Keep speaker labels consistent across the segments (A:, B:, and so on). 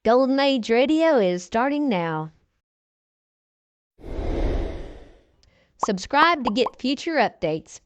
A: Golden Age Radio is starting now. Subscribe to get future updates.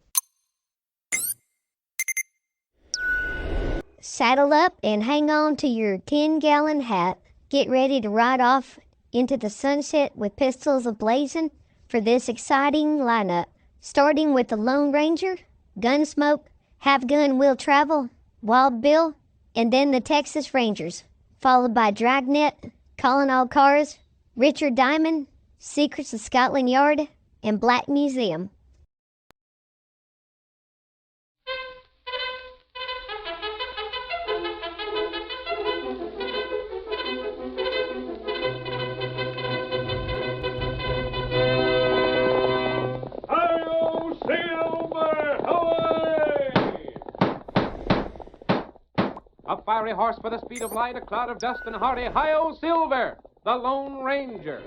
B: Saddle up and hang on to your 10-gallon hat. Get ready to ride off into the sunset with pistols a-blazing for this exciting lineup. Starting with the Lone Ranger, Gunsmoke, Have Gun Will Travel, Wild Bill, and then the Texas Rangers, followed by Dragnet, Calling All Cars, Richard Diamond, Secrets of Scotland Yard, and Black Museum.
C: A fiery horse for the speed of light, a cloud of dust and hardy Hi-Yo Silver, the Lone Ranger.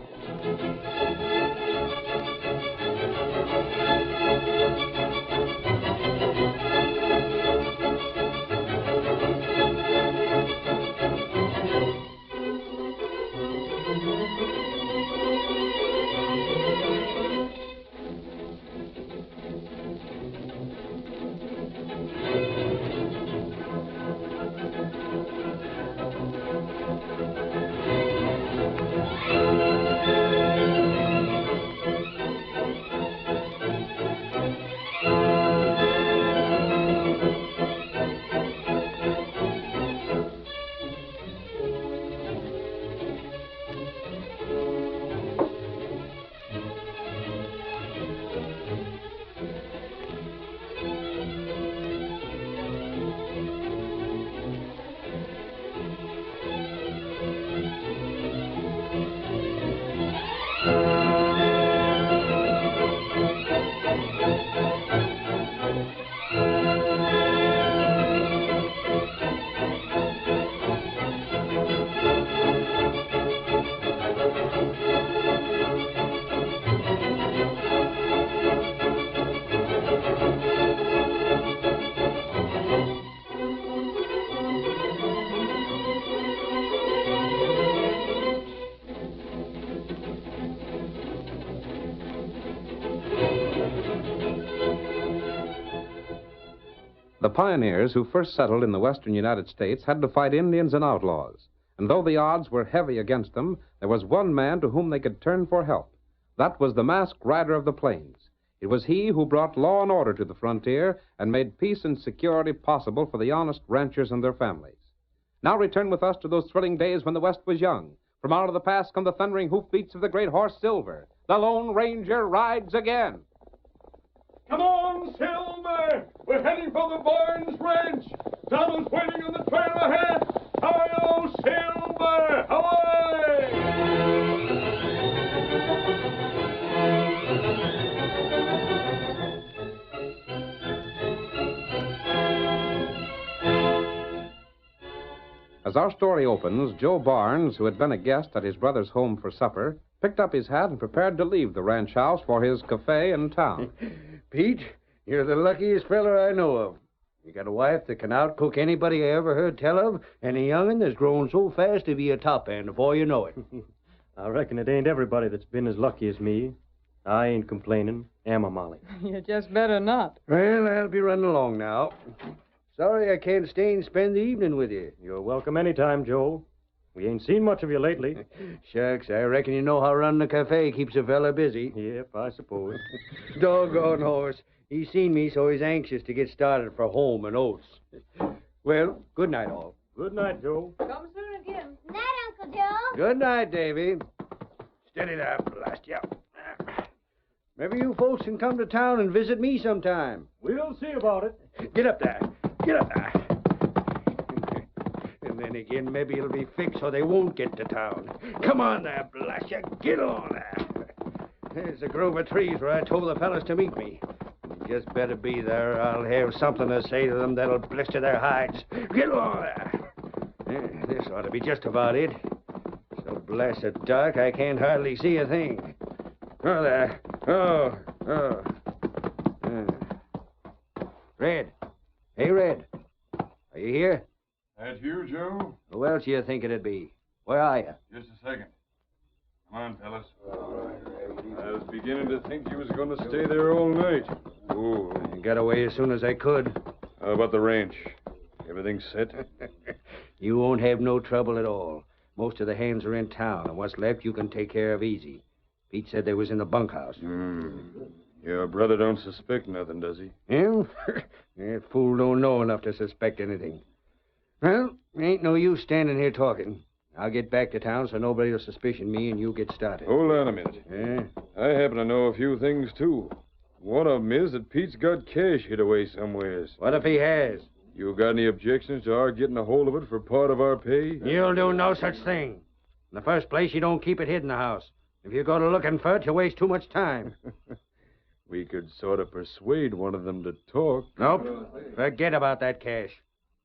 C: The pioneers who first settled in the western United States had to fight Indians and outlaws. And though the odds were heavy against them, there was one man to whom they could turn for help. That was the masked rider of the plains. It was he who brought law and order to the frontier and made peace and security possible for the honest ranchers and their families. Now return with us to those thrilling days when the West was young. From out of the past come the thundering hoofbeats of the great horse Silver. The Lone Ranger rides again.
D: Come on, Silver! We're heading for the Barnes Ranch. Donald's waiting on the trail ahead. Hi-yo, Silver! Away!
C: As our story opens, Joe Barnes, who had been a guest at his brother's home for supper, picked up his hat and prepared to leave the ranch house for his cafe in town.
E: Pete, you're the luckiest feller I know of. You got a wife that can outcook anybody I ever heard tell of, and a young'un that's grown so fast to be a top end before you know it.
F: I reckon it ain't everybody that's been as lucky as me. I ain't complaining, am I, Molly?
G: You just better not.
E: Well, I'll be running along now. Sorry I can't stay and spend the evening with you.
F: You're welcome anytime, Joe. We ain't seen much of you lately.
E: Shucks, I reckon you know how running a cafe keeps a fella busy.
F: Yep, I suppose.
E: Doggone horse. He's seen me, so he's anxious to get started for home and oats. Well, good night, all.
F: Good night, Joe.
G: Come soon again.
B: Night, Uncle Joe.
E: Good night, Davy. Steady there, blast you. Maybe you folks can come to town and visit me sometime.
F: We'll see about it.
E: Get up there. Get up there. And then again, maybe it'll be fixed so they won't get to town. Come on there, blast you. Get on there. There's a grove of trees where I told the fellas to meet me. You just better be there. I'll have something to say to them that'll blister their hides. Get on there. This ought to be just about it. So blasted dark, I can't hardly see a thing. Oh, there. Oh. Fred, Hey, Red. Are you here?
D: That you, Joe?
E: Who else you think it'd be? Where are you?
D: Just a second. Come on, fellas. I was beginning to think you was going to stay there all night.
E: Oh, I got away as soon as I could.
D: How about the ranch? Everything set?
E: You won't have no trouble at all. Most of the hands are in town, and what's left you can take care of easy. Pete said they was in the bunkhouse.
D: Your brother don't suspect nothing, does he?
E: Him? That fool don't know enough to suspect anything. Well, ain't no use standing here talking. I'll get back to town so nobody will suspicion me and you get started.
D: Hold on a minute.
E: Yeah?
D: I happen to know a few things, too. One of 'em is that Pete's got cash hid away somewheres.
E: What if he has?
D: You got any objections to our getting a hold of it for part of our pay?
E: You'll do no such thing. In the first place, you don't keep it hid in the house. If you go to looking for it, you waste too much time.
D: We could sort of persuade one of them to talk.
E: Nope. Forget about that cash.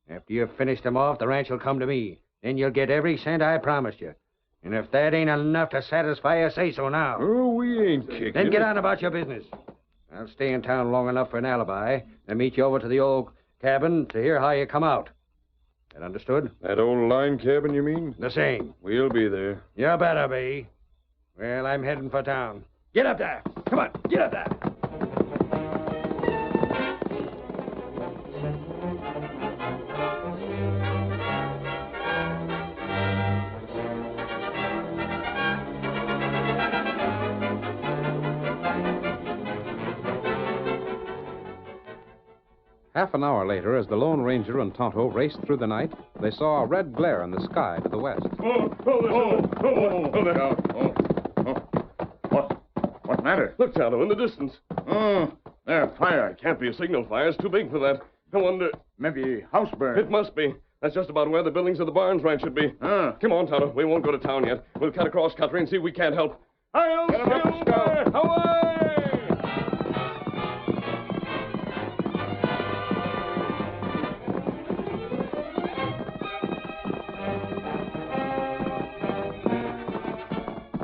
E: After you've finished them off, the ranch will come to me. Then you'll get every cent I promised you. And if that ain't enough to satisfy you, say so now.
D: Oh, we ain't kicking.
E: Then get on about your business. I'll stay in town long enough for an alibi, then meet you over to the old cabin to hear how you come out. That understood?
D: That old line cabin, you mean?
E: The same.
D: We'll be there.
E: You better be. Well, I'm heading for town. Get up there. Come on, get up there.
C: Half an hour later, as the Lone Ranger and Tonto raced through the night, they saw a red glare in the sky to the west.
D: What matter? Look, Tonto, in the distance. Oh, there, fire. It can't be a signal fire. It's too big for that. I wonder...
H: Maybe house burn.
D: It must be. That's just about where the buildings of the Barnes ranch should be. Come on, Tonto. We won't go to town yet. We'll cut across country and see if we can't help. I'll Silver! Away!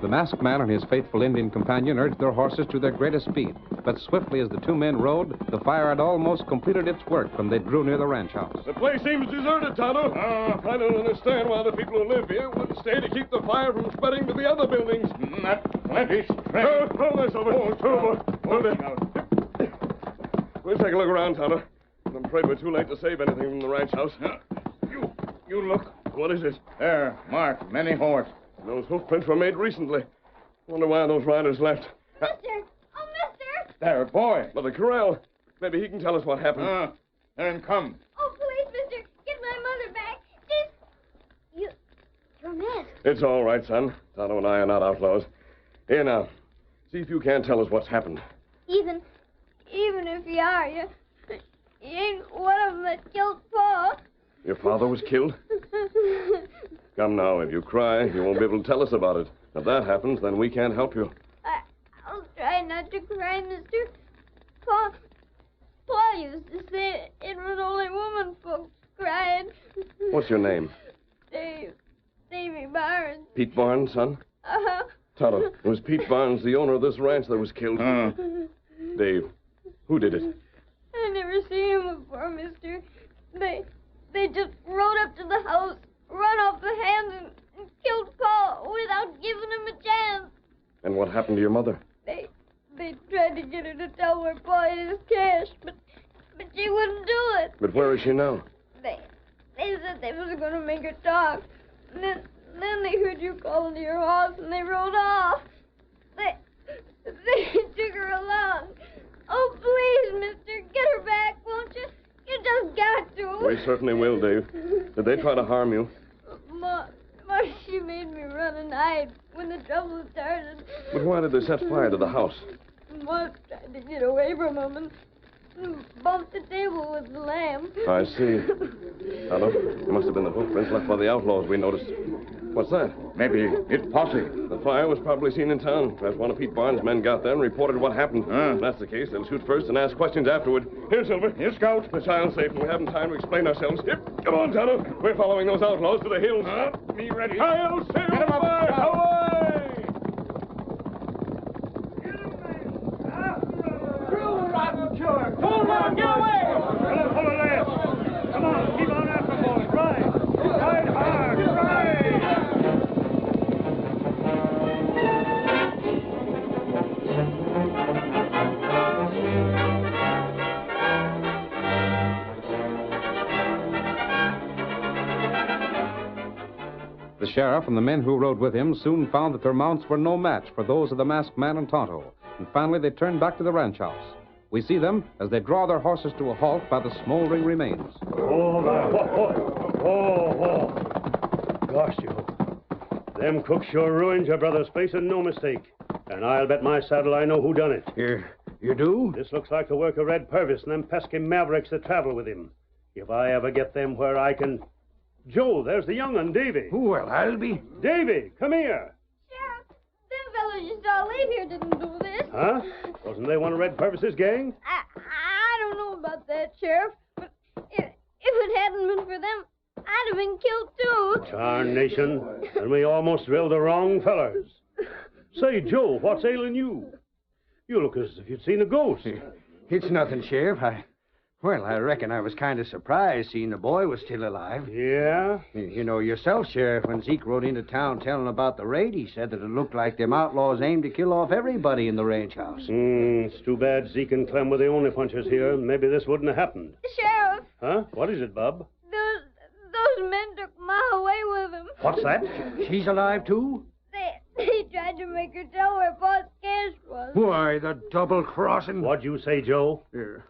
C: The masked man and his faithful Indian companion urged their horses to their greatest speed. But swiftly as the two men rode, the fire had almost completed its work when they drew near the ranch house.
D: The place seems deserted, Tonto. I don't understand why the people who live here wouldn't stay to keep the fire from spreading to the other buildings.
H: Not plenty strength.
D: There's over. We'll take a look around, Tonto. I'm afraid we're too late to save anything from the ranch house.
H: You look.
D: What is it?
H: There, marked, many horse.
D: Those hoofprints were made recently. Wonder why those riders left.
B: Mister! Oh, mister!
H: There, boy.
D: Mother Corral. Maybe he can tell us what happened.
H: Then come.
B: Oh, please, mister, get my mother back. You're mad.
D: It's all right, son. Tonto and I are not outlaws. Here now. See if you can't tell us what's happened.
B: Even if you are, you ain't one of them that killed Pa.
D: Your father was killed? Come now, if you cry, you won't be able to tell us about it. If that happens, then we can't help you.
B: I'll try not to cry, mister. Pa used to say it was only woman folks crying.
D: What's your name?
B: Davy Barnes.
D: Pete Barnes, son?
B: Uh-huh.
D: Tonto, was Pete Barnes the owner of this ranch that was killed? Dave, who did it?
B: I never seen him before, mister. They just rode up to the house, run off the hands, and killed Pa without giving him a chance.
D: And what happened to your mother?
B: They tried to get her to tell where Pa hid his cash, but she wouldn't do it.
D: But where is she now?
B: They said they was going to make her talk. And then they heard you calling to your horse, and they rode off. They took her along. Oh, please, mister, get her back, won't you? You just got to.
D: We certainly will, Dave. Did they try to harm you?
B: Ma, she made me run and hide when the trouble started.
D: But why did they set fire to the house?
B: Ma tried to get away from him and bumped the table with the lamp.
D: I see. Tonto, it must have been the footprints left by the outlaws we noticed. What's that?
H: Maybe it's posse.
D: The fire was probably seen in town. Perhaps one of Pete Barnes' men got there and reported what happened. If that's the case, they'll shoot first and ask questions afterward. Here, Silver.
H: Here, Scout.
D: The child's safe, and we haven't time to explain ourselves. Here, come on, Tonto. We're following those outlaws to the hills.
H: Me ready.
D: I'll
H: Get 'em up,
D: Silver!
H: Scout.
D: Away!
H: Hold on, get away! Pull the left.
C: The sheriff and the men who rode with him soon found that their mounts were no match for those of the masked man and Tonto, and finally they turned back to the ranch house. We see them as they draw their horses to a halt by the smoldering remains.
E: Gosh, you. Them cooks sure ruined your brother's place, and no mistake. And I'll bet my saddle I know who done it.
I: You do?
E: This looks like the work of Red Purvis and them pesky mavericks that travel with him. If I ever get them where I can... Joe, there's the young un, Davy.
I: Well, I'll be.
E: Davy, come here.
J: Sheriff, them fellows you saw leave here didn't do this.
E: Huh? Wasn't they one of Red Purvis's gang?
J: I don't know about that, Sheriff, but if it hadn't been for them, I'd have been killed too.
E: Tarnation. And we almost drilled the wrong fellers. Say, Joe, what's ailing you? You look as if you'd seen a ghost.
I: It's nothing, Sheriff. I reckon I was kind of surprised seeing the boy was still alive.
E: Yeah?
I: You know yourself, Sheriff, when Zeke rode into town telling about the raid, he said that it looked like them outlaws aimed to kill off everybody in the ranch house.
E: It's too bad Zeke and Clem were the only punchers here. Maybe this wouldn't have happened.
J: Sheriff.
E: Huh? What is it, Bub?
J: Those men took Ma away with them.
E: What's that?
I: She's alive, too?
J: They tried to make her tell where Pa's cash was.
I: Why, the double-crossing...
E: What'd you say, Joe?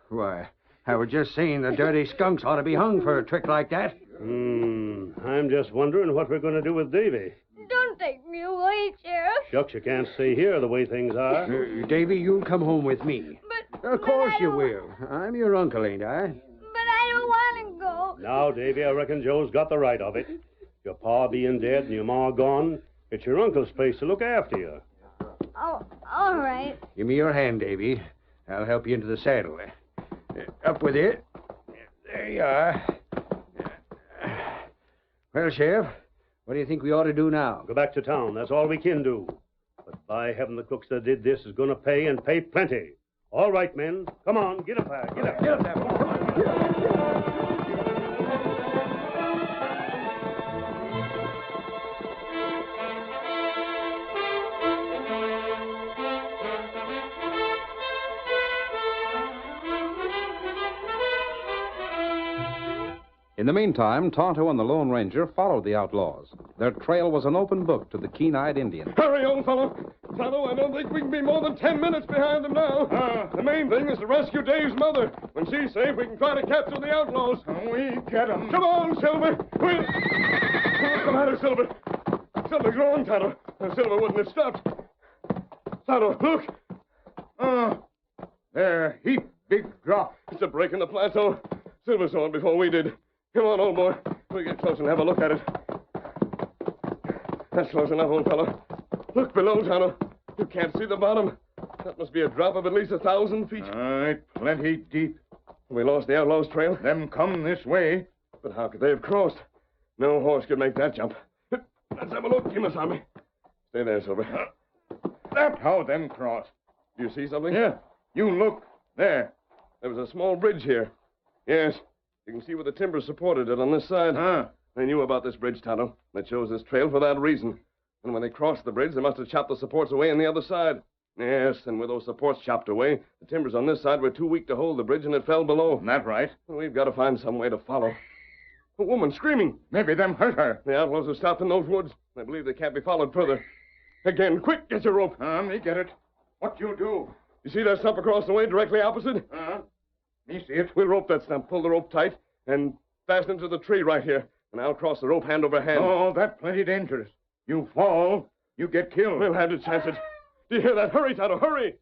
I: Why, I was just saying the dirty skunks ought to be hung for a trick like that.
E: I'm just wondering what we're going to do with Davy.
J: Don't take me away, Sheriff.
E: Shucks, you can't stay here the way things are.
I: Davy, you'll come home with me. Of course you will. I'm your uncle, ain't I?
J: But I don't want to go.
E: Now, Davy, I reckon Joe's got the right of it. Your pa being dead and your ma gone, it's your uncle's place to look after you.
J: Oh, all right.
I: Give me your hand, Davy. I'll help you into the saddle. Up with it. There you are. Well, Sheriff, what do you think we ought to do now?
E: Go back to town. That's all we can do. But by heaven, the crooks that did this is going to pay, and pay plenty. All right, men. Come on. Get up there. Get up. Get up there. Come on.
C: In the meantime, Tonto and the Lone Ranger followed the outlaws. Their trail was an open book to the keen-eyed Indian.
D: Hurry, old fellow. Tonto, I don't think we can be more than 10 minutes behind them now. The main thing is to rescue Dave's mother. When she's safe, we can try to capture the outlaws.
H: We get 'em.
D: Come on, Silver. We'll... What's the matter, Silver? Something's wrong, Tonto. Silver wouldn't have stopped. Tonto, look.
H: There, heap big drop.
D: It's a break in the plateau. Silver saw it before we did. Come on, old boy. We'll get close and have a look at it. That's close enough, old fellow. Look below, Tonto. You can't see the bottom. That must be a drop of at least 1,000 feet.
H: Aye, plenty deep.
D: We lost the outlaws' trail.
H: Them come this way.
D: But how could they have crossed? No horse could make that jump. Let's have a look, Kimasabi. Stay there, Silver.
H: That's how them cross.
D: Do you see something?
H: Yeah. You look. There.
D: There was a small bridge here. Yes. You can see where the timber supported it on this side. They knew about this bridge, Tonto. They chose this trail for that reason. And when they crossed the bridge, they must have chopped the supports away on the other side. Yes, and with those supports chopped away, the timbers on this side were too weak to hold the bridge, and it fell below.
H: That right?
D: We've got to find some way to follow. A woman screaming.
H: Maybe them hurt her.
D: The outlaws have stopped in those woods. I believe they can't be followed further. Again, quick, get your rope.
H: Me get it. What you do?
D: You see that stump across the way directly opposite?
H: Me see it.
D: We'll rope that stump, pull the rope tight, and fasten it to the tree right here. And I'll cross the rope hand over hand.
H: Oh, that's plenty dangerous. You fall, you get killed.
D: We'll have to chance it. Do you hear that? Hurry, Tonto, hurry!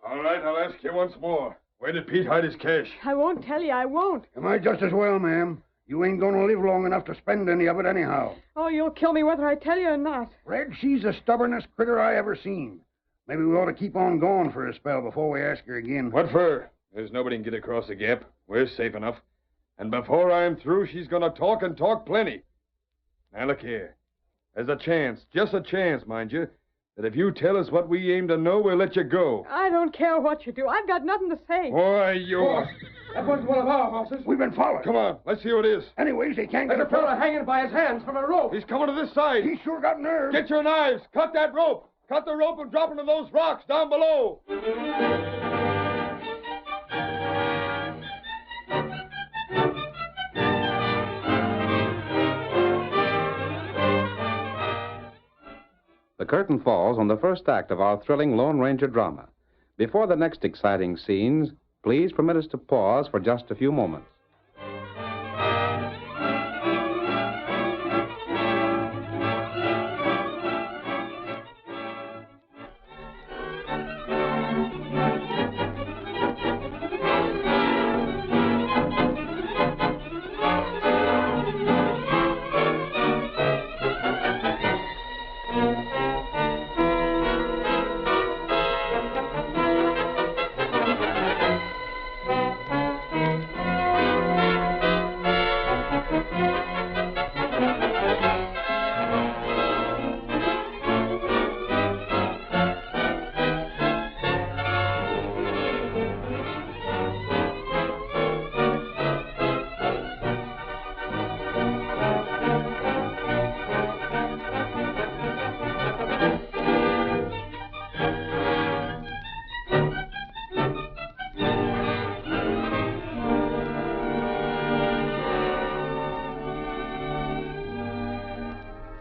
H: All right, I'll ask you once more. Where did Pete hide his cash?
G: I won't tell you. I won't.
I: Am I just as well, ma'am? You ain't gonna live long enough to spend any of it anyhow.
G: Oh, you'll kill me whether I tell you or not.
I: Red, she's the stubbornest critter I ever seen. Maybe we ought to keep on going for a spell before we ask her again.
H: What for? There's nobody can get across the gap. We're safe enough. And before I'm through, she's gonna talk and talk plenty. Now look here. There's a chance, just a chance, mind you, that if you tell us what we aim to know, we'll let you go.
G: I don't care what you do. I've got nothing to say.
H: Why, you're...
I: That wasn't one of our horses. We've been followed.
H: Come on, let's see who it is.
I: Anyways, he can't
H: There's
I: get
H: a fella hanging by his hands from a rope. He's coming to this side.
I: He's sure got nerve.
H: Get your knives. Cut that rope. Cut the rope and drop into those rocks down below.
C: The curtain falls on the first act of our thrilling Lone Ranger drama. Before the next exciting scenes, please permit us to pause for just a few moments.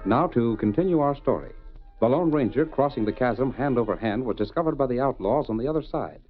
C: Now to continue our story. The Lone Ranger, crossing the chasm hand over hand, was discovered by the outlaws on the other side.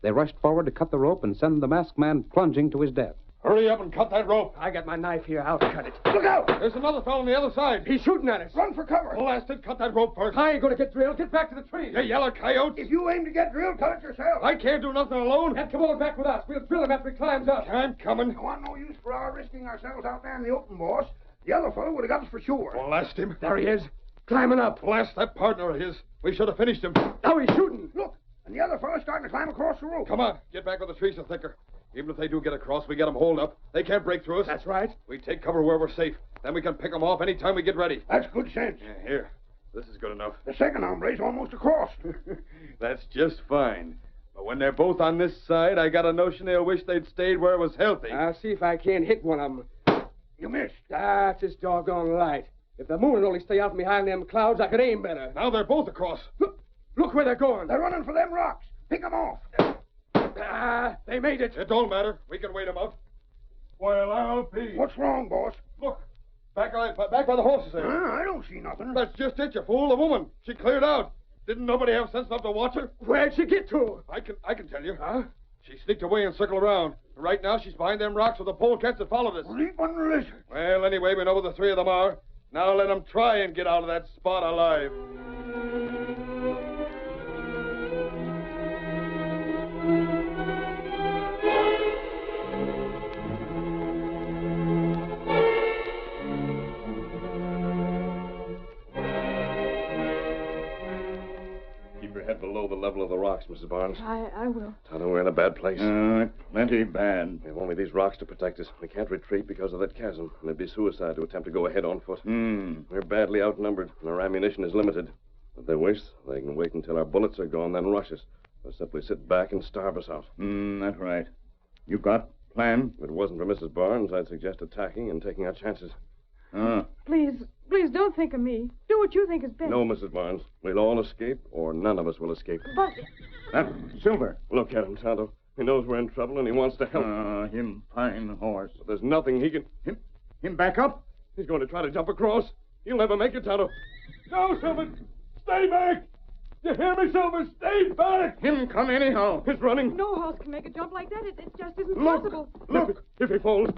C: They rushed forward to cut the rope and send the masked man plunging to his death.
H: Hurry up and cut that rope.
E: I got my knife here. I'll cut it.
H: Look out! There's another fellow on the other side.
E: He's shooting at us.
H: Run for cover. Blast it. Cut that rope first.
E: I ain't going to get drilled. Get back to the tree.
H: You yellow coyote.
I: If you aim to get drilled, cut it yourself.
H: I can't do nothing alone.
E: Then come on back with us. We'll drill him after he climbs up.
H: I'm coming.
I: There wasn't no use for our risking ourselves out there in the open, boss. The other fellow would have got us for sure.
H: Blast him.
E: There he is. Climbing up.
H: Blast that partner of his. We should have finished him.
E: Now he's shooting.
I: Look, and the other fellow's starting to climb across the rope.
H: Come on. Get back where the trees are thicker. Even if they do get across, we get them holed up. They can't break through us.
E: That's right.
H: We take cover where we're safe. Then we can pick them off any time we get ready.
I: That's good sense.
H: Yeah, here. This is good enough.
I: The second hombre's almost across.
H: That's just fine. But when they're both on this side, I got a notion they'll wish they'd stayed where it was healthy.
E: I'll see if I can't hit one of them.
I: You missed.
E: That's this doggone light. If the moon would only stay out behind them clouds, I could aim better.
H: Now they're both across.
E: Look where they're going.
I: They're running for them rocks. Pick them off.
E: They made it.
H: It don't matter. We can wait them out. Well, I'll be.
I: What's wrong, boss?
H: Look. Back by the horses there.
I: I don't see nothing.
H: That's just it, you fool. The woman. She cleared out. Didn't nobody have sense enough to watch her?
E: Where'd she get to?
H: I can tell you. Huh? She sneaked away and circled around. Right now, she's behind them rocks with the polecats that followed us.
I: Leaping lizard.
H: Well, anyway, we know where the three of them are. Now let them try and get out of that spot alive. Keep your head below the level of the rocks, Mrs. Barnes.
G: I will.
H: Tonto, we're in a bad place.
D: Plenty bad.
H: We have only these rocks to protect us. We can't retreat because of that chasm, and it'd be suicide to attempt to go ahead on foot. We're badly outnumbered, and our ammunition is limited. If they wish, they can wait until our bullets are gone, then rush us. Or simply sit back and starve us out.
D: That's right. You got plan?
H: If it wasn't for Mrs. Barnes, I'd suggest attacking and taking our chances.
G: Please don't think of me. Do what you think is best.
H: No, Mrs. Barnes. We'll all escape, or none of us will escape.
G: But
D: That Silver.
H: Look at him, Tonto. He knows we're in trouble, and he wants to help.
D: Him fine horse.
H: But there's nothing he can...
D: Him back up?
H: He's going to try to jump across. He'll never make it, Tonto. No, Silver! Stay back! You hear me, Silver? Stay back!
D: Him come anyhow.
H: He's running.
G: no horse can make a jump like that. It just isn't
H: Look!
G: possible.
H: Look! If he falls...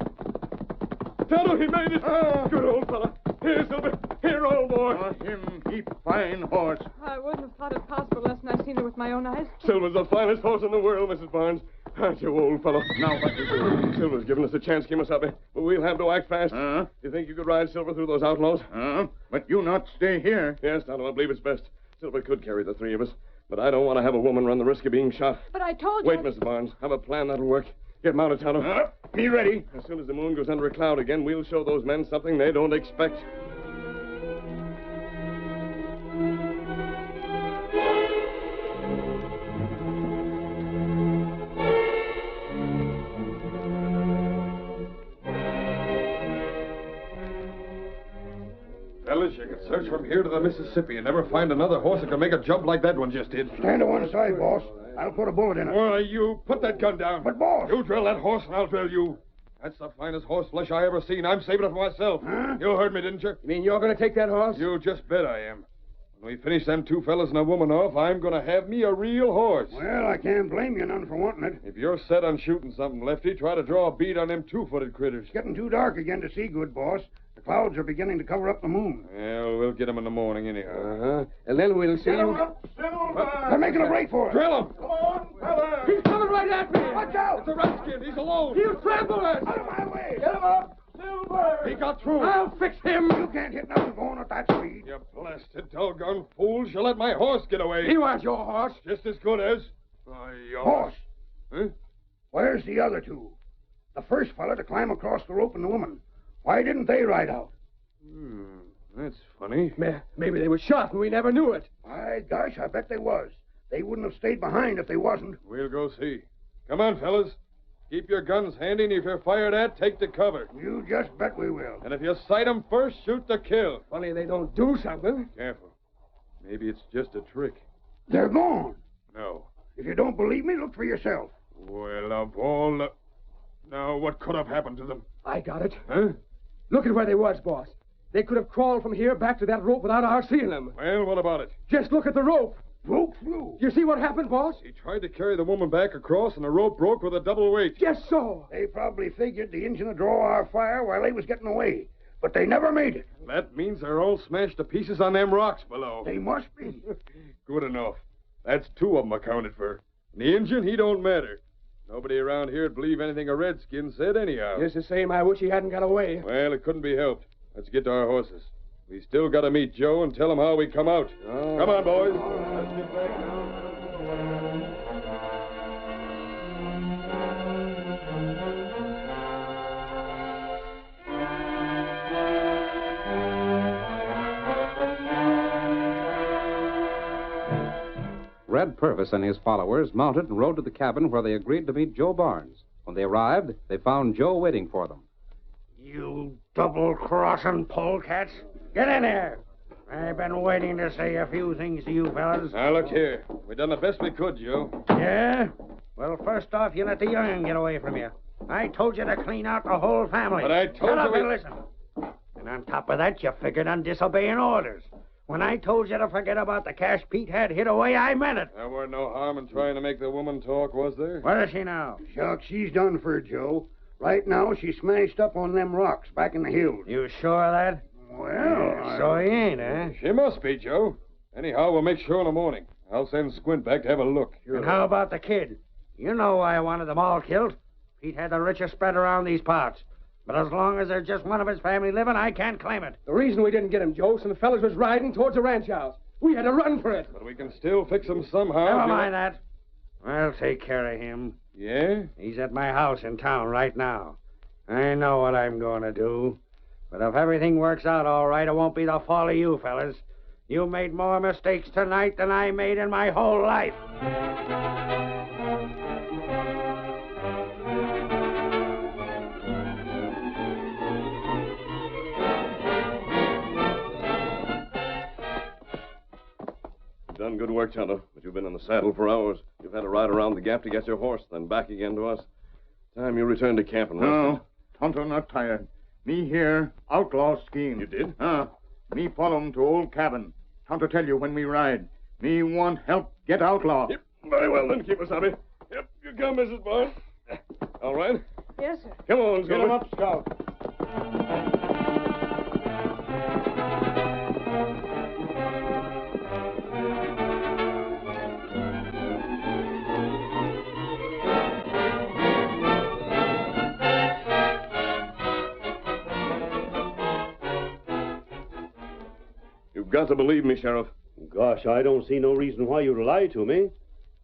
H: Tonto, he made it! Good old fella. Here, Silver. Here, old boy.
D: Him keep fine horse.
G: I wouldn't have thought it possible unless I seen it with my own eyes.
H: Silver's the finest horse in the world, Mrs. Barnes. Aren't you, old fellow?
D: Now what we do?
H: Silver's given us a chance, Kimasabi. But we'll have to act fast. You think you could ride Silver through those outlaws?
D: But you not stay here.
H: Yes, Tonto, I believe it's best. Silver could carry the three of us. But I don't want to have a woman run the risk of being shot.
G: But I told you...
H: Wait, Mrs. Barnes. Have a plan that'll work. Get mounted, Tonto.
D: Me ready.
H: As soon as the moon goes under a cloud again, we'll show those men something they don't expect. Fellas, you can search from here to the Mississippi and never find another horse that can make a jump like that one just did.
K: Stand to one side, boss. I'll put a bullet in it.
H: Why, you put that gun down.
K: But, boss...
H: You drill that horse and I'll drill you. That's the finest horse flesh I ever seen. I'm saving it for myself.
K: Huh?
H: You heard me, didn't you?
L: You mean you're going to take that horse?
H: You just bet I am. When we finish them two fellas and a woman off, I'm going to have me a real horse.
K: Well, I can't blame you none for wanting it.
H: If you're set on shooting something, Lefty, try to draw a bead on them two-footed critters.
K: It's getting too dark again to see good, boss. The clouds are beginning to cover up the moon.
H: Well, we'll get them in the morning anyhow.
L: Uh-huh. And then we'll see you...
K: They're making a break for us.
H: Drill him!
K: Come on, fella!
L: He's coming right at me!
K: Watch out!
H: It's a redskin. He's alone.
L: He'll trample us!
K: Out of my way! Get him up! Silver!
H: He got through.
L: I'll fix him!
K: You can't hit nothing going at that speed.
H: You blasted doggone fools. You let my horse get away.
L: He was your horse.
H: Just as good as...
K: Boss,
H: Huh?
K: where's the other two? The first fella to climb across the rope and the woman. Why didn't they ride out?
H: That's funny.
L: Maybe they were shot and we never knew it.
K: My gosh, I bet they was. They wouldn't have stayed behind if they wasn't.
H: We'll go see. Come on, fellas. Keep your guns handy, and if you're fired at, take the cover.
K: You just bet we will.
H: And if you sight 'em first, shoot to kill.
L: Funny they don't do something.
H: Careful. Maybe it's just a trick.
K: They're gone.
H: No.
K: If you don't believe me, look for yourself.
H: Well, of all the... Now, what could have happened to them?
L: I got it.
H: Huh?
L: Look at where they was, boss. They could have crawled from here back to that rope without our seeing them.
H: Well, what about it?
L: Just look at the rope.
K: Rope flew.
L: You see what happened, boss?
H: He tried to carry the woman back across, and the rope broke with a double weight.
L: Just so.
K: They probably figured the engine would draw our fire while they was getting away. But they never made it.
H: That means they're all smashed to pieces on them rocks below.
K: They must be.
H: Good enough. That's two of 'em accounted for. And the engine, he don't matter. Nobody around here'd believe anything a redskin said anyhow.
L: Just the same, I wish he hadn't got away.
H: Well, it couldn't be helped. Let's get to our horses. We still got to meet Joe and tell him how we come out. Come on, boys. Let's get back now.
C: Red Purvis and his followers mounted and rode to the cabin where they agreed to meet Joe Barnes. When they arrived, they found Joe waiting for them.
E: You double-crossing polecats. Get in there. I've been waiting to say a few things to you fellas.
H: Now, look here. We done the best we could, Joe.
E: Yeah? Well, first off, you let the young'un get away from you. I told you to clean out the whole family.
H: But I told
E: Shut up
H: you
E: and listen. And on top of that, you figured on disobeying orders. When I told you to forget about the cash Pete had hid away, I meant it.
H: There weren't no harm in trying to make the woman talk, was there?
E: Where is she now?
K: Shucks, she's done for, Joe. Right now, she's smashed up on them rocks back in the hills.
E: You sure of that?
K: Well,
E: So he ain't, eh?
H: She must be, Joe. Anyhow, we'll make sure in the morning. I'll send Squint back to have a look.
E: And how about the kid? You know why I wanted them all killed. Pete had the richest spread around these parts. But as long as there's just one of his family living, I can't claim it.
L: The reason we didn't get him, Joe, some fellas was riding towards the ranch house. We had to run for it.
H: But we can still fix him somehow.
E: Never mind that. I'll take care of him.
H: Yeah?
E: He's at my house in town right now. I know what I'm going to do. But if everything works out all right, it won't be the fault of you fellas. You made more mistakes tonight than I made in my whole life.
D: Done good work, Tonto, but you've been in the saddle for hours. You've had to ride around the gap to get your horse, then back again to us. Time you return to camp and
M: No, Tonto not tired. Me here, outlaw scheme.
D: You did?
M: Me follow 'em to old cabin. Tonto tell you when we ride. Me want help get outlaw.
D: Yep, very well then, Kemosabe. Yep, you come, Mrs. Barnes. All right.
G: Yes, sir.
D: Come on,
M: Get 'em up, Scout.
D: You've got to believe me, Sheriff.
N: Gosh, I don't see no reason why you'd lie to me.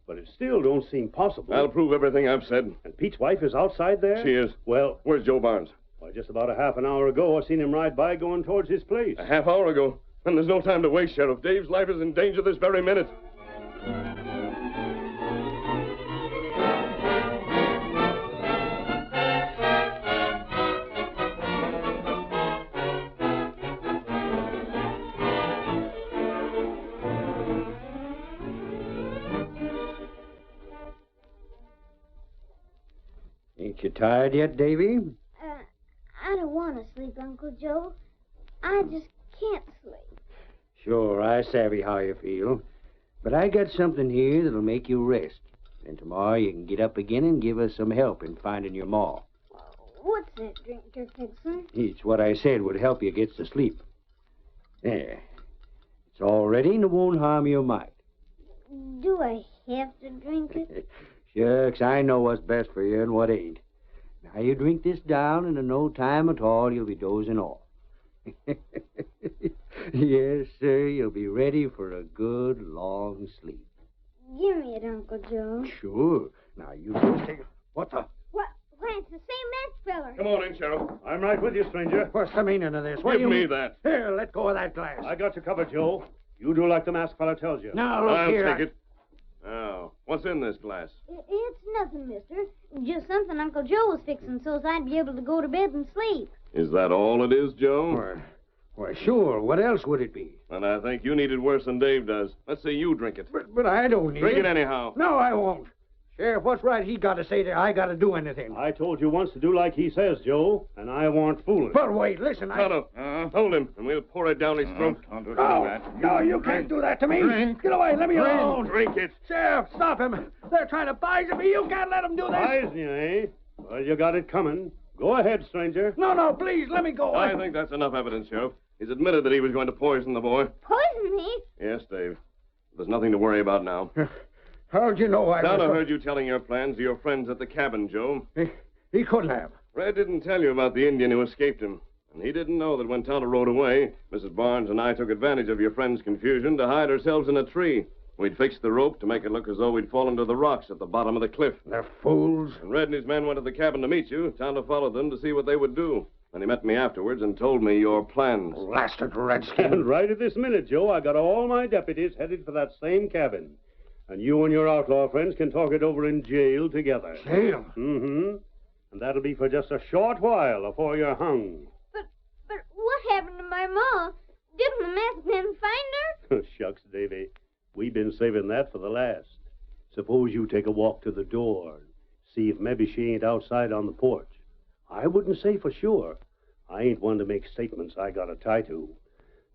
N: But it still don't seem possible.
D: I'll prove everything I've said.
N: And Pete's wife is outside there?
D: She is.
N: Well...
D: Where's Joe Barnes?
N: Why, just about a half an hour ago, I seen him ride by going towards his place.
D: A half hour ago. And there's no time to waste, Sheriff. Dave's life is in danger this very minute.
I: You tired yet, Davy?
J: I don't want to sleep, Uncle Joe. I just can't sleep.
I: Sure, I savvy how you feel. But I got something here that'll make you rest. And tomorrow you can get up again and give us some help in finding your ma.
J: What's that drink you're fixing?
I: It's what I said would help you get to sleep. There. It's all ready and it won't harm your mite.
J: Do I have to drink it?
I: Shucks, I know what's best for you and what ain't. Now you drink this down, and in no time at all you'll be dozing off. Yes, sir, you'll be ready for a good long sleep.
J: Give me it, Uncle Joe.
I: Sure. Now you just take it. What the?
J: Why, it's the same masked feller.
D: Come on in, Sheriff.
N: I'm right with you, stranger.
I: What's the meaning of this? What
D: Give
I: do you
D: me
I: mean?
D: that.
I: Here, let go of that glass.
N: I got you covered, Joe. You do like the masked fellow tells you.
I: Now, look
D: I'll
I: here.
D: take it. Now, what's in this glass?
J: It's nothing, mister. Just something Uncle Joe was fixing so I'd be able to go to bed and sleep.
D: Is that all it is, Joe?
I: Why, sure. What else would it be?
D: And I think you need it worse than Dave does. Let's see you drink it.
I: But I don't need
D: Drink it anyhow.
I: No, I won't. Sheriff, what's right he got to say that I got to do anything?
N: I told you once to do like he says, Joe, and I warn't fooling.
I: But wait, listen,
D: Tonto, hold him, and we'll pour it down his throat.
I: No, you can't do that to me. Get away, let me alone.
D: Drink it.
I: Sheriff, stop him. They're trying to poison me. You can't let them do this.
N: Poison you, eh? Well, you got it coming. Go ahead, stranger.
I: No, please, let me go.
D: I think that's enough evidence, Sheriff. He's admitted that he was going to poison the boy.
J: Poison me?
D: Yes, Dave. There's nothing to worry about now.
I: How'd you know I
D: Tonto
I: was...
D: heard you telling your plans to your friends at the cabin, Joe.
I: He couldn't have.
D: Red didn't tell you about the Indian who escaped him. And he didn't know that when Tonto rode away, Mrs. Barnes and I took advantage of your friend's confusion to hide ourselves in a tree. We'd fixed the rope to make it look as though we'd fallen to the rocks at the bottom of the cliff.
I: They're fools.
D: And Red and his men went to the cabin to meet you. Tonto followed them to see what they would do. And he met me afterwards and told me your plans.
I: Blasted redskin.
N: And right at this minute, Joe, I got all my deputies headed for that same cabin. And you and your outlaw friends can talk it over in jail together.
I: Jail?
N: Mm-hmm. And that'll be for just a short while before you're hung.
J: But what happened to my ma? Didn't the masked man find her?
N: Shucks, Davy. We've been saving that for the last. Suppose you take a walk to the door and see if maybe she ain't outside on the porch. I wouldn't say for sure. I ain't one to make statements I got a tie to.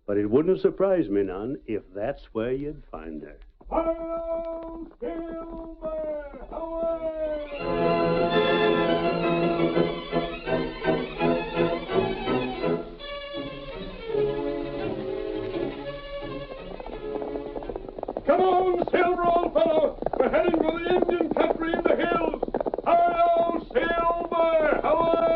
N: But it wouldn't surprise me none if that's where you'd find her.
O: Hello, Silver! Away! Come on, Silver, old fellow! We're heading for the Indian country in the hills! Hello, Silver! Away!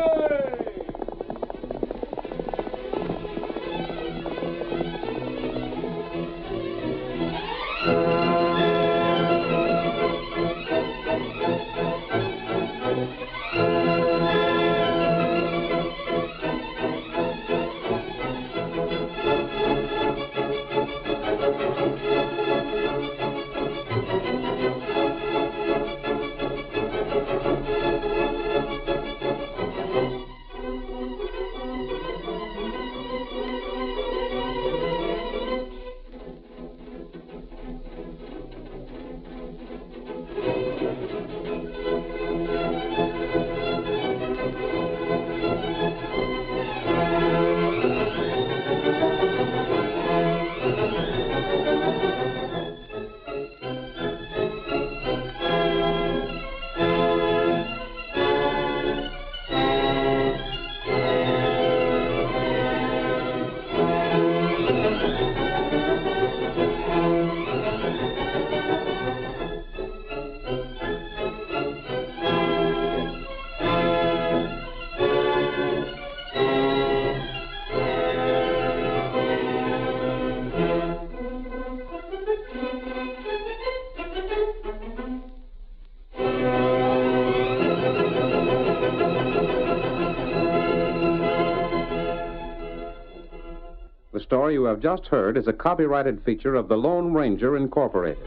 C: The story you have just heard is a copyrighted feature of the Lone Ranger Incorporated.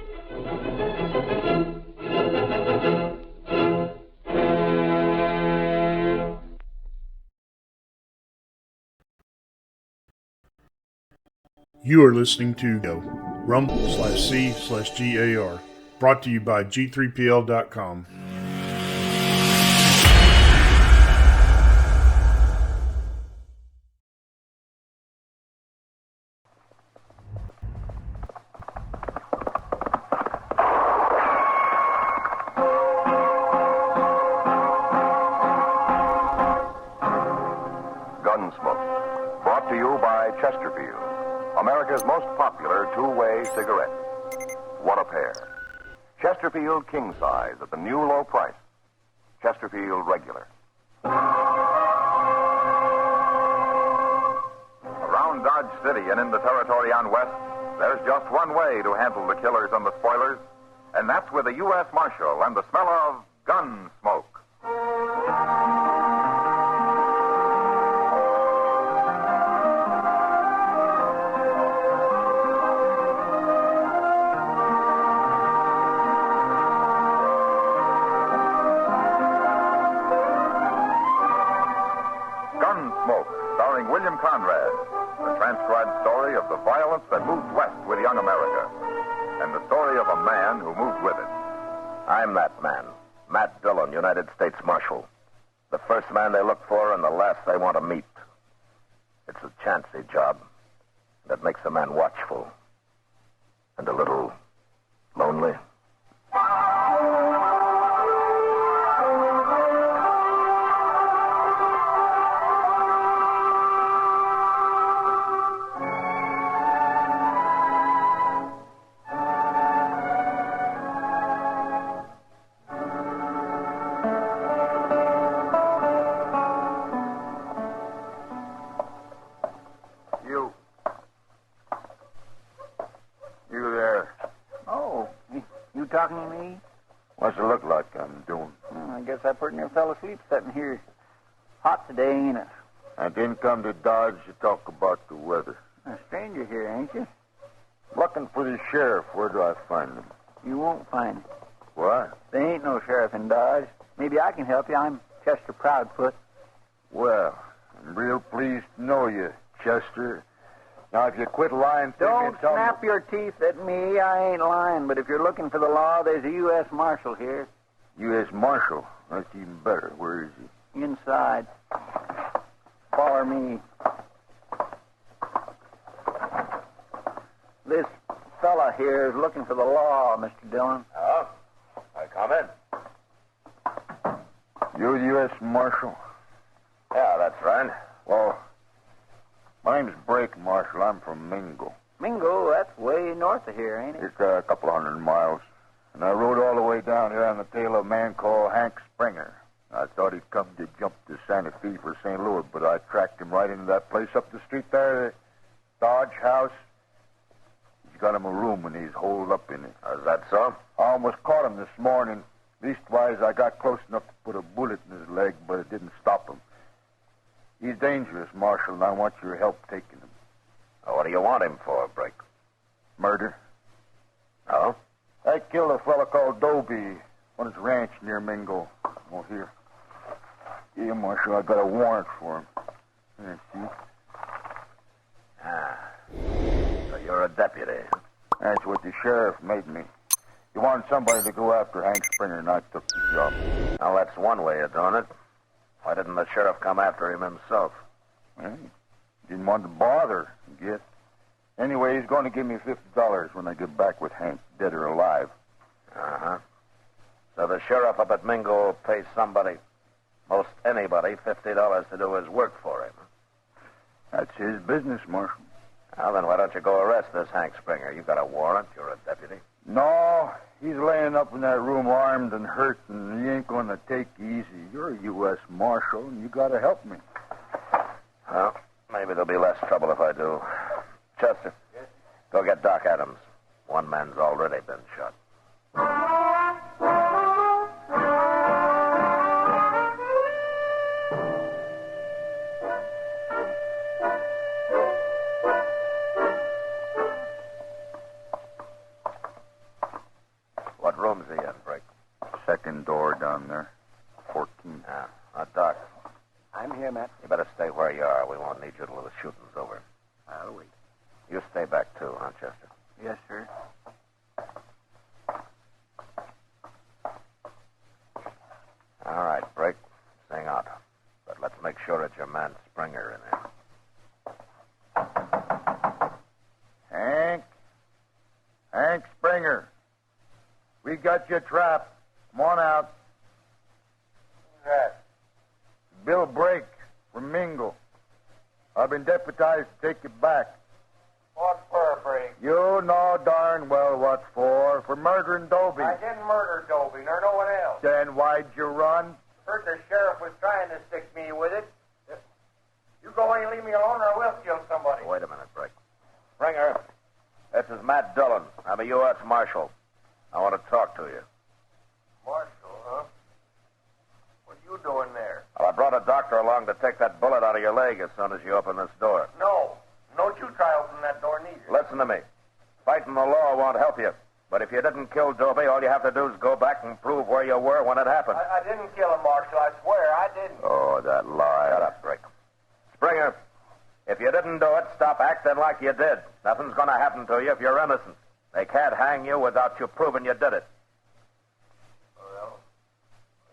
P: You are listening to Rumble/C/GAR, brought to you by G3PL.com. by Chesterfield, America's most popular two-way cigarette. What a pair. Chesterfield King Size at the new low price. Chesterfield Regular. Around Dodge City and in the territory on West, there's just one way to handle the killers and the spoilers, and that's with a U.S. Marshal and the smell of Gunsmoke. Gunsmoke, starring William Conrad, the transcribed story of the violence that moved west with young America, and the story of a man who moved with it.
Q: I'm that man, Matt Dillon, United States Marshal. The first man they look for and the last they want to meet. It's a chancy job that makes a man watchful and a little lonely.
R: Talking to me?
P: What's it look like I'm doing?
R: I guess I pretty near fell asleep sitting here. Hot today, ain't it?
P: I didn't come to Dodge to talk about the weather.
R: A stranger here, ain't you?
P: Looking for the sheriff. Where do I find him?
R: You won't find him.
P: What?
R: There ain't no sheriff in Dodge. Maybe I can help you. I'm Chester Proudfoot.
P: Well, I'm real pleased to know you, Chester. Now, if you quit lying to me
R: Don't
P: and tell
R: snap your teeth at me. I ain't lying. But if you're looking for the law, there's a U.S. Marshal here.
P: U.S. Marshal? That's even better. Where is he?
R: Inside. Follow me. This fella here is looking for the law, Mr. Dillon.
Q: Oh? I come in.
P: You the U.S. Marshal?
Q: Yeah, that's right.
P: Well, my name's Brake, Marshal. I'm from Mingo.
R: Mingo? That's way north of here, ain't it?
P: It's a couple 100 miles. And I rode all the way down here on the tail of a man called Hank Springer. I thought he'd come to jump to Santa Fe for St. Louis, but I tracked him right into that place up the street there, the Dodge House. He's got him a room and he's holed up in it.
Q: Is that so?
P: I almost caught him this morning. Leastwise, I got close enough to put a bullet in his leg, but it didn't stop him. He's dangerous, Marshal, and I want your help taking him.
Q: What do you want him for, Brake?
P: Murder.
Q: Oh?
P: I killed a fellow called Dobie on his ranch near Mingo. Oh, here. Yeah, Marshal, I got a warrant for him. Here, see?
Q: Ah. So you're a deputy.
P: That's what the sheriff made me. He wanted somebody to go after Hank Springer, and I took the job.
Q: Now, that's one way of doing it. Why didn't the sheriff come after him himself?
P: Well, he didn't want to bother, I guess. Anyway, he's going to give me $50 when I get back with Hank, dead or alive.
Q: Uh-huh. So the sheriff up at Mingo pays somebody, most anybody, $50 to do his work for him.
P: That's his business, Marshal.
Q: Well, then why don't you go arrest this Hank Springer? You got a warrant. You're a deputy.
P: No, he's laying up in that room armed and hurt, and he ain't going to take easy. You're a U.S. Marshal, and you got to help me.
Q: Well, maybe there'll be less trouble if I do. Chester, yes? Go get Doc Adams. One man's already been shot. What room's he in, Brake?
P: Second door down there. 14.
Q: Doc.
R: I'm here, Matt.
Q: You better stay where you are. We won't need you till the shooting's over.
R: I'll wait.
Q: You stay back, too, huh, Chester?
R: Yes, sir.
Q: All right, Brake. Sing out. But let's make sure it's your man Springer in there.
P: Hank? Hank Springer. We got you trapped. Come on out. Who's that? Bill Brake from Mingo. I've been deputized to take you back.
R: What for, Briggs?
P: You know darn well what for. For murdering Dobie.
R: I didn't murder Dobie, nor no one else.
P: Then why'd you run?
R: Heard the sheriff was trying to stick me with it. You go in and leave me alone, or I will kill somebody.
Q: Wait a minute, Brick. Springer, this is Matt Dillon. I'm a U.S. Marshal. I want to talk to you.
R: Marshal, huh? What are you doing there?
Q: Well, I brought a doctor along to take that bullet out of your leg as soon as you open this door.
R: No. Don't you try to open that door neither.
Q: Listen to me. Fighting the law won't help you. But if you didn't kill Dobie, all you have to do is go back and prove where you were when it happened.
R: I didn't kill him, Marshal. I swear I didn't.
Q: Oh, that lie. Shut up, Brick. Springer, if you didn't do it, stop acting like you did. Nothing's going to happen to you if you're innocent. They can't hang you without you proving you did it.
R: Well,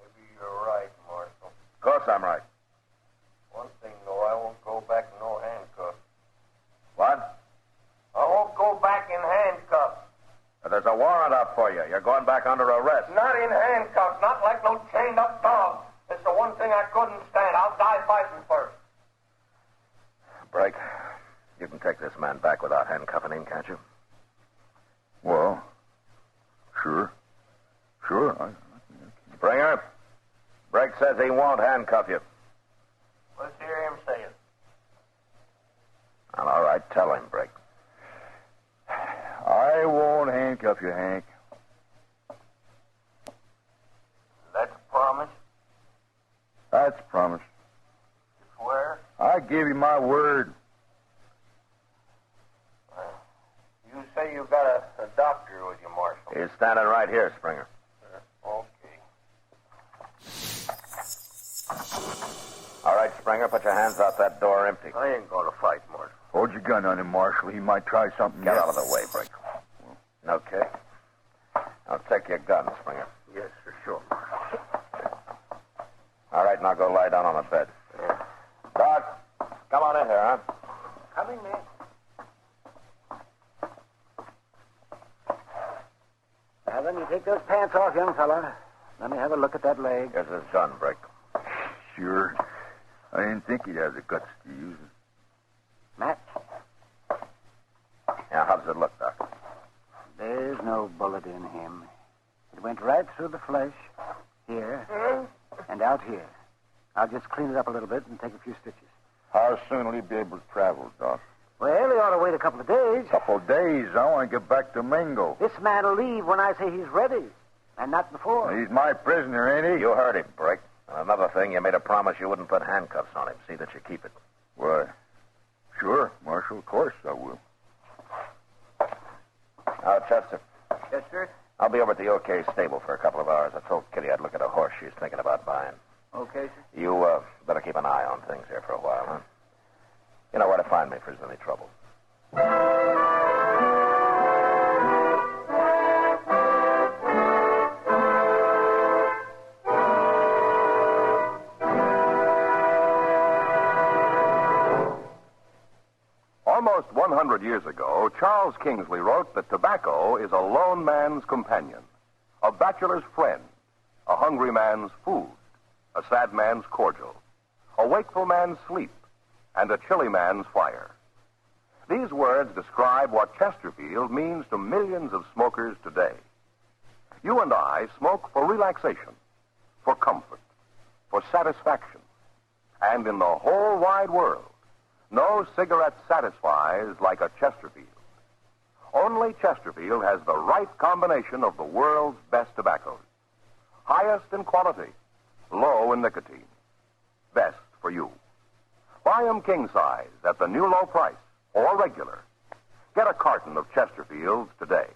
R: maybe you're right, Marshal.
Q: Of course I'm right.
R: One thing, though, I won't go back in no handcuffs.
Q: What?
R: I won't go back in handcuffs.
Q: But there's a warrant out for you. You're going back under arrest.
R: Not in handcuffs, not like no chained-up dog. It's the one thing I couldn't stand. I'll die fighting first.
Q: Brick, you can take this man back without handcuffing him, can't you?
P: Well, sure. Sure.
Q: Springer, Brick says he won't handcuff you.
R: Let's hear him say it.
Q: Well, all right, tell him, Brick.
P: I won't handcuff you, Hank.
R: That's a promise.
P: That's a promise.
R: You swear?
P: I give you my word.
R: You say you got a doctor with you, Marshal.
Q: He's standing right here, Springer.
R: Okay.
Q: All right, Springer, put your hands out that door empty.
R: I ain't going to fight, Marshal.
P: Hold your gun on him, Marshal. He might try something.
Q: Get
P: yet.
Q: out of the way, Brick. Okay. Now take your gun, Springer.
R: Yes, for sure.
Q: All right, now go lie down on the bed.
R: Yeah.
Q: Doc, come on in here, huh?
R: Coming, man.
I: Now, then, you take those pants off, young fella. Let me have a look at that leg.
Q: Here's his gun, Brick.
P: Sure. I didn't think he'd have the guts to use it.
I: Matt?
Q: Yeah, how does it look, Doc?
I: There's no bullet in him. It went right through the flesh, here, and out here. I'll just clean it up a little bit and take a few stitches.
P: How soon will he be able to travel, Doc?
I: Well, he ought to wait a couple of days.
P: Couple of days. I want to get back to Mingo.
I: This man will leave when I say he's ready, and not before.
P: He's my prisoner, ain't he?
Q: You heard him, Brick. And another thing, you made a promise you wouldn't put handcuffs on him. See that you keep it.
P: Why, sure, Marshal. Of course I will.
Q: Now, Chester.
R: Yes, sir?
Q: I'll be over at the OK stable for a couple of hours. I told Kitty I'd look at a horse she's thinking about buying.
R: Okay, sir.
Q: You better keep an eye on things here for a while, huh? You know where to find me if there's any trouble.
S: Almost 100 years ago, Charles Kingsley wrote that tobacco is a lone man's companion, a bachelor's friend, a hungry man's food, a sad man's cordial, a wakeful man's sleep, and a chilly man's fire. These words describe what Chesterfield means to millions of smokers today. You and I smoke for relaxation, for comfort, for satisfaction, and in the whole wide world, no cigarette satisfies like a Chesterfield. Only Chesterfield has the right combination of the world's best tobaccos. Highest in quality, low in nicotine. Best for you. Buy them king size at the new low price, or regular. Get a carton of Chesterfields today.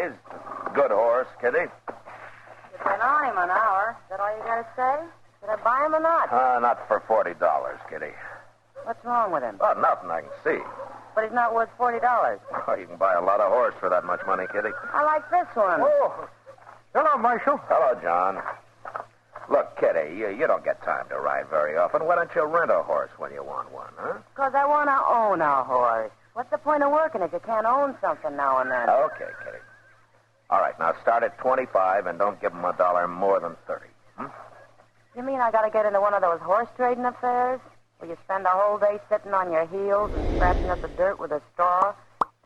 Q: He's a good horse, Kitty.
T: You've been on him an hour. Is that all you got to say? Should I buy him or not?
Q: Not for $40, Kitty.
T: What's wrong with him?
Q: Oh, nothing I can see.
T: But he's not worth $40.
Q: Oh, you can buy a lot of horse for that much money, Kitty.
T: I like this one.
Q: Oh.
I: Hello, Marshal.
Q: Hello, John. Look, Kitty, you don't get time to ride very often. Why don't you rent a horse when you want one, huh?
T: Because I want to own a horse. What's the point of working if you can't own something now and then?
Q: Okay, Kitty. All right, now start at 25 and don't give him $1 more than 30.
T: You mean I got to get into one of those horse trading affairs? Where you spend the whole day sitting on your heels and scratching up the dirt with a straw?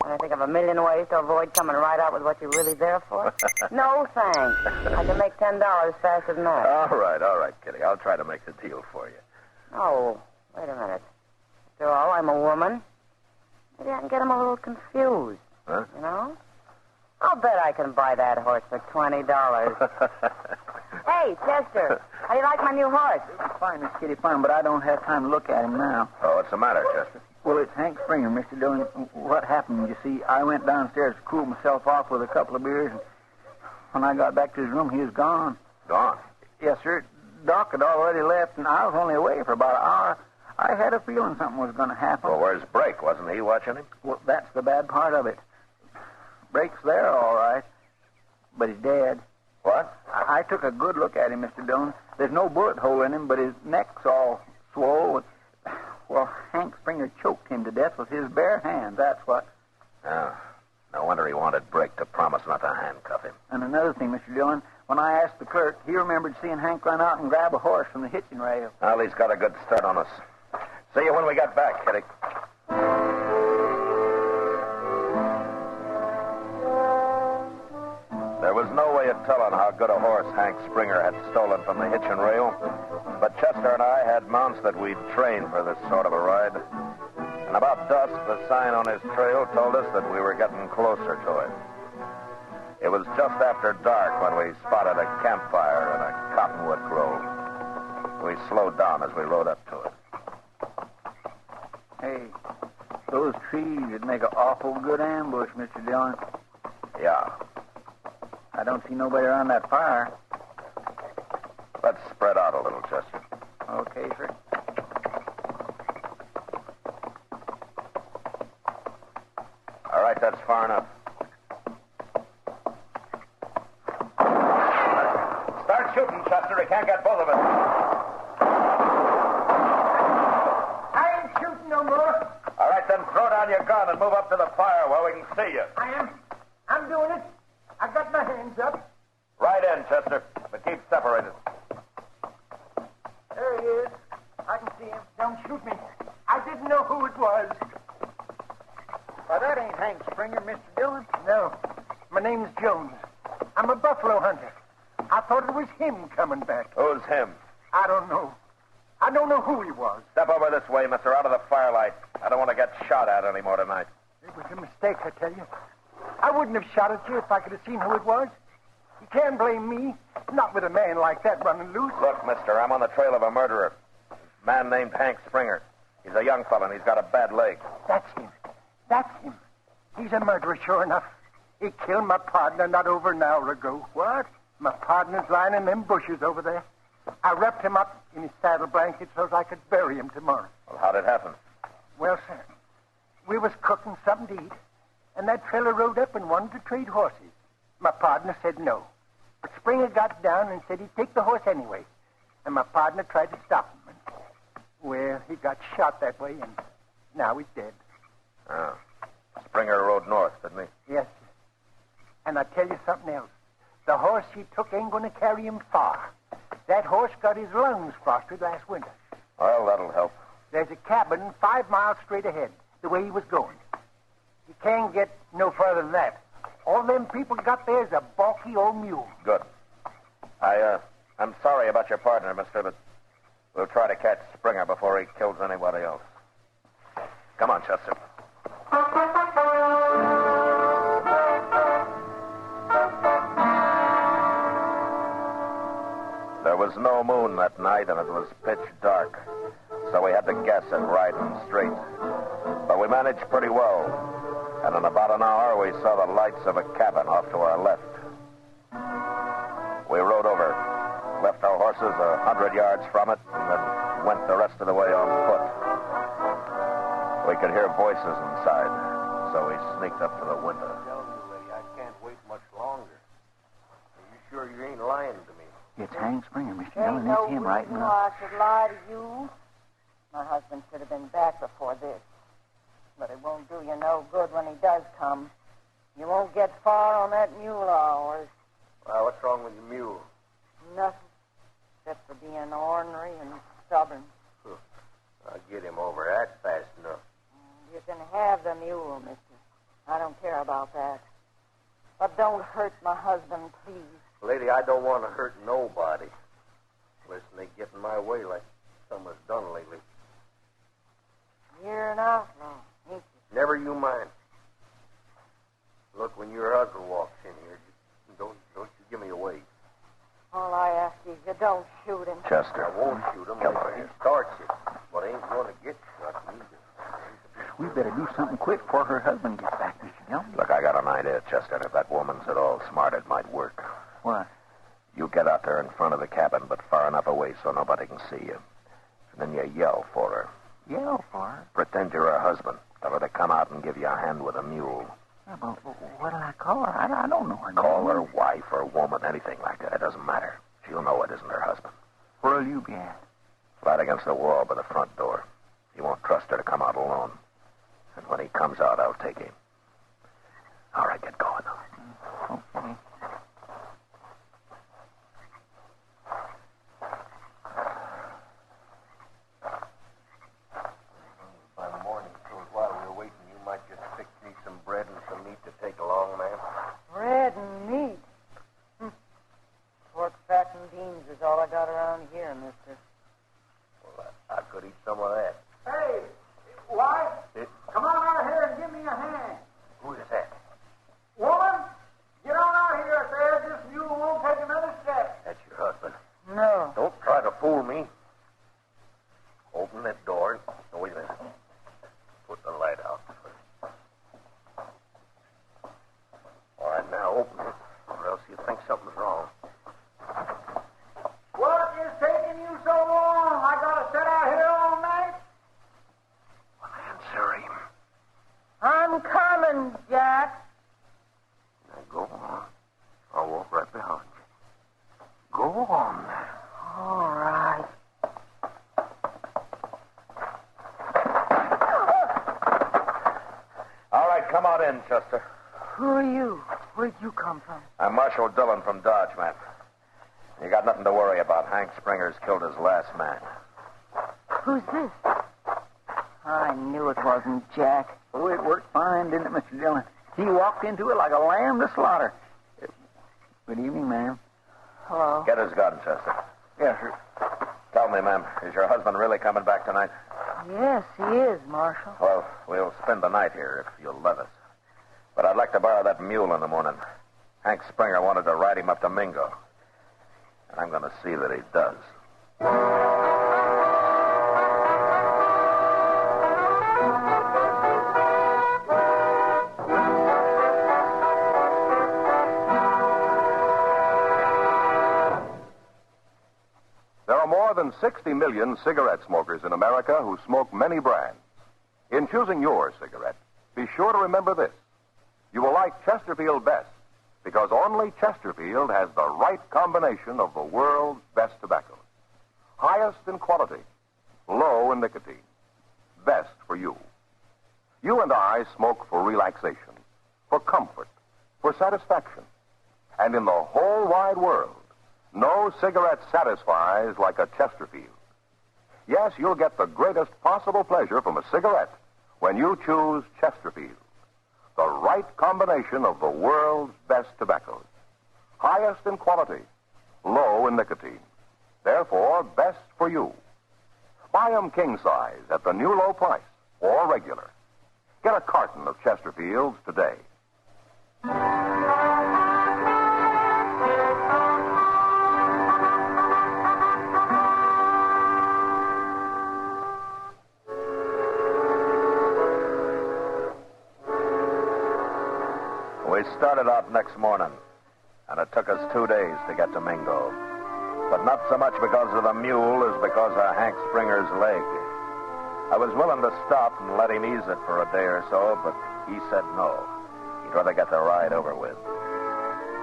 T: And I think of a million ways to avoid coming right out with what you're really there for. No, thanks. I can make $10 faster than that.
Q: All right, Kitty. I'll try to make the deal for you.
T: Oh, wait a minute. After all, I'm a woman. Maybe I can get him a little confused.
Q: Huh?
T: You know? I'll bet I can buy that horse for $20. Hey, Chester, how do you like my new horse?
U: Fine, Miss Kitty, fine, but I don't have time to look at him now.
Q: Oh, what's the matter, Chester?
U: Well, it's Hank Springer, Mr. Dillon. What happened, you see, I went downstairs to cool myself off with a couple of beers, and when I got back to his room, he was gone.
Q: Gone?
U: Yes, sir. Doc had already left, and I was only away for about an hour. I had a feeling something was going to happen.
Q: Well, where's Brake? Wasn't he watching him?
U: Well, that's the bad part of it. Brake's there, all right, but he's dead.
Q: What?
U: I took a good look at him, Mr. Dillon. There's no bullet hole in him, but his neck's all swole. Well, Hank Springer choked him to death with his bare hands, that's what.
Q: Oh, no wonder he wanted Brake to promise not to handcuff him.
U: And another thing, Mr. Dillon, when I asked the clerk, he remembered seeing Hank run out and grab a horse from the hitching rail.
Q: Well, he's got a good start on us. See you when we get back, Kitty. There was no way of telling how good a horse Hank Springer had stolen from the hitching rail, but Chester and I had mounts that we'd trained for this sort of a ride. And about dusk, the sign on his trail told us that we were getting closer to it. It was just after dark when we spotted a campfire in a cottonwood grove. We slowed down as we rode up to it.
U: Hey, those trees would make an awful good ambush, Mr. Dillon.
Q: Yeah.
U: I don't see nobody around that fire.
Q: Let's spread out a little, Chester.
U: Okay, sir.
Q: All right, that's far enough. Start shooting, Chester. He can't get both of us.
R: I ain't shooting no more.
Q: All right, then throw down your gun and move up to the fire where we can see you.
R: I am. I'm doing it. I got my hands up.
Q: Right in, Chester, but keep separated.
R: There he is. I can see him. Don't shoot me. I didn't know who it was.
U: Well, that ain't Hank Springer, Mr. Dillon.
R: No. My name's Jones. I'm a buffalo hunter. I thought it was him coming back.
Q: Who's him?
R: I don't know. I don't know who he was.
Q: Step over this way, mister, out of the firelight. I don't want to get shot at anymore tonight.
R: It was a mistake, I tell you. I wouldn't have shot at you if I could have seen who it was. You can't blame me. Not with a man like that running loose.
Q: Look, mister, I'm on the trail of a murderer. A man named Hank Springer. He's a young fella, and he's got a bad leg.
R: That's him. That's him. He's a murderer, sure enough. He killed my partner not over an hour ago. What? My partner's lying in them bushes over there. I wrapped him up in his saddle blanket so I could bury him tomorrow.
Q: Well, how'd it happen?
R: Well, sir, we was cooking something to eat, and that fella rode up and wanted to trade horses. My partner said no. But Springer got down and said he'd take the horse anyway. And my partner tried to stop him. And, well, he got shot that way, and now he's dead.
Q: Oh. Springer rode north, didn't he?
R: Yes, sir. And I tell you something else. The horse he took ain't going to carry him far. That horse got his lungs frosted last winter.
Q: Well, that'll help.
R: There's a cabin 5 miles straight ahead, the way he was going. You can't get no further than that. All them people got there is a balky old mule.
Q: Good. I'm sorry about your partner, mister, but we'll try to catch Springer before he kills anybody else. Come on, Chester. There was no moon that night, and it was pitch dark, so we had to guess at riding straight. But we managed pretty well, and in about an hour we saw the lights of a cabin off to our left. We rode over, left our horses 100 yards from it, and then went the rest of the way on foot. We could hear voices inside, so we sneaked up to the window.
A: I'm telling you, lady, I can't wait much longer. Are you sure you ain't lying to me?
U: It's Hank Springer, Mr.
T: Ain't
U: Dillon.
T: no
U: It's him
T: reason
U: right
T: why
U: now.
T: I should lie to you. My husband should have been back before this. But it won't do you no good when he does come. You won't get far on that mule of ours.
A: Well, what's wrong with your mule?
T: Nothing. Except for being ornery and stubborn.
A: I'll get him over that fast enough.
T: You can have the mule, mister. I don't care about that. But don't hurt my husband, please.
A: Lady, I don't want to hurt nobody. Listen, they get in my way like someone's done lately.
T: You're an outlaw, ain't you?
A: Never you mind. Look, when your husband walks in here, don't you give me away.
T: All I ask is you don't shoot him.
Q: Chester.
A: I won't shoot him
Q: Come
A: if
Q: on
A: he
Q: here.
A: starts it. But I ain't going to get shot either.
U: We better do something quick before her husband gets back, Mr. Dillon.
Q: Look, I got an idea, Chester. If that woman's at all smart, it might work.
U: What?
Q: You get out there in front of the cabin, but far enough away so nobody can see you. And then you yell for her.
U: Yell for her?
Q: Pretend you're her husband. Tell her to come out and give you a hand with a mule.
U: Yeah, but what'll I call her? I don't know her name.
Q: Call her wife or woman, anything like that. It doesn't matter. She'll know it isn't her husband.
U: Where'll you be at?
Q: Flat against the wall by the front door. You won't trust her to come out alone. And when he comes out, I'll take him. All right, get going.
U: Okay.
A: By the morning, so while we were waiting, you might just fix me some bread and some meat to take along, ma'am.
T: Bread and meat. Pork, fat, and beans is all I got around here, mister.
A: Well, I could eat some of that.
U: Hey, wife, come on out here and give me a hand.
A: Who is that?
U: Woman, get on out here if there's this mule won't take another step.
A: That's your husband.
T: No.
A: Don't try to fool me. Open that door. No, wait a minute. Put the light out. All right, now open it, or else you think something's wrong.
U: What is taking you so long? I gotta sit out here all night.
A: Answer him.
T: I'm coming, Jack.
A: Now go on. I'll walk right behind you. Go on now.
T: All right.
Q: All right, come on in, Chester.
T: Who are you? Where'd you come from?
Q: I'm Marshal Dillon from Dodge, man. You got nothing to worry about. Hank Springer's killed his last man.
T: Who's this? I knew it wasn't Jack.
U: Oh, it worked fine, didn't it, Mr. Dillon? He walked into it like a lamb to slaughter. Good evening, ma'am.
T: Hello.
Q: Get his gun, Chester.
U: Yes, sir.
Q: Tell me, ma'am, is your husband really coming back tonight?
T: Yes, he is, Marshal.
Q: Well, we'll spend the night here if you'll let us. But I'd like to borrow that mule in the morning. Hank Springer wanted to ride him up to Mingo. And I'm going to see that he does.
S: There are more than 60 million cigarette smokers in America who smoke many brands. In choosing your cigarette, be sure to remember this. You will like Chesterfield best because only Chesterfield has the right combination of the world's best tobacco. Highest in quality, low in nicotine. Best for you. You and I smoke for relaxation, for comfort, for satisfaction. And in the whole wide world, no cigarette satisfies like a Chesterfield. Yes, you'll get the greatest possible pleasure from a cigarette when you choose Chesterfield. The right combination of the world's best tobaccos. Highest in quality, low in nicotine. Therefore, best for you. Buy them king size at the new low price or regular. Get a carton of Chesterfields today.
Q: We started out next morning, and it took us 2 days to get to Mingo. but not so much because of the mule as because of Hank Springer's leg. I was willing to stop and let him ease it for a day or so, but he said no. He'd rather get the ride over with.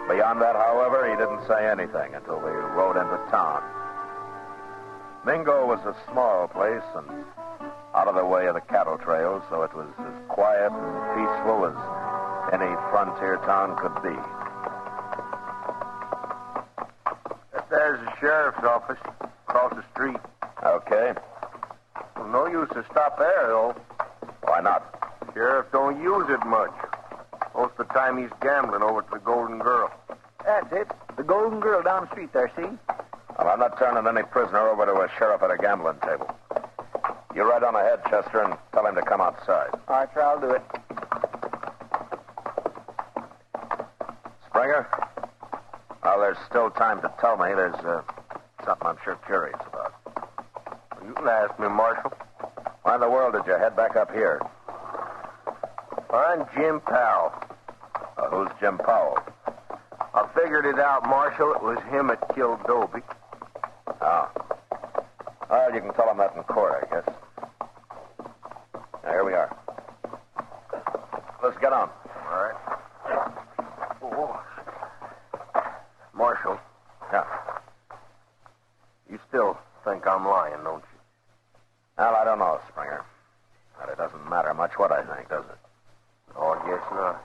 Q: Beyond that, however, he didn't say anything until we rode into town. Mingo was a small place and out of the way of the cattle trails, so it was as quiet and peaceful as any frontier town could be.
A: There's the sheriff's office across the street.
Q: Okay.
A: Well, no use to stop there, though.
Q: Why not?
A: Sheriff don't use it much. Most of the time he's gambling over at the Golden Girl.
U: That's it. The Golden Girl down the street there, see?
Q: Well, I'm not turning any prisoner over to a sheriff at a gambling table. You ride on ahead, Chester, and tell him to come outside.
U: All right, sir, I'll do it.
Q: Springer? Well, there's still time to tell me. There's something I'm sure curious about.
A: You can ask me, Marshal.
Q: Why in the world did you head back up here?
A: I'm Jim Powell.
Q: Who's Jim Powell?
A: I figured it out, Marshal. It was him that killed Dobie.
Q: Oh. Well, you can tell him that in court, I guess. Now, here we are. Let's get on.
A: All right. Oh. Marshal.
Q: Yeah.
A: You still think I'm lying, don't you?
Q: Well, I don't know, Springer. But it doesn't matter much what I think, does it?
A: Oh, I guess not.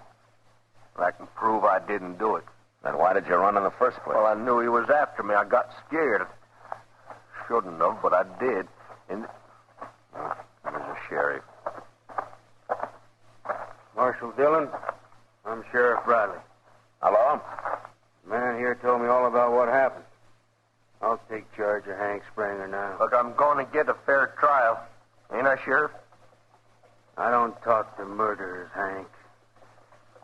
A: I can prove I didn't do it.
Q: Then why did you run in the first place?
A: Well, I knew he was after me. I got scared. Shouldn't have, but I did. And there's a sheriff.
E: Marshal Dillon, I'm Sheriff Bradley.
Q: Hello?
E: The man here told me all about what happened. I'll take charge of Hank Springer now.
A: Look, I'm going to get a fair trial. Ain't I, Sheriff?
E: I don't talk to murderers, Hank.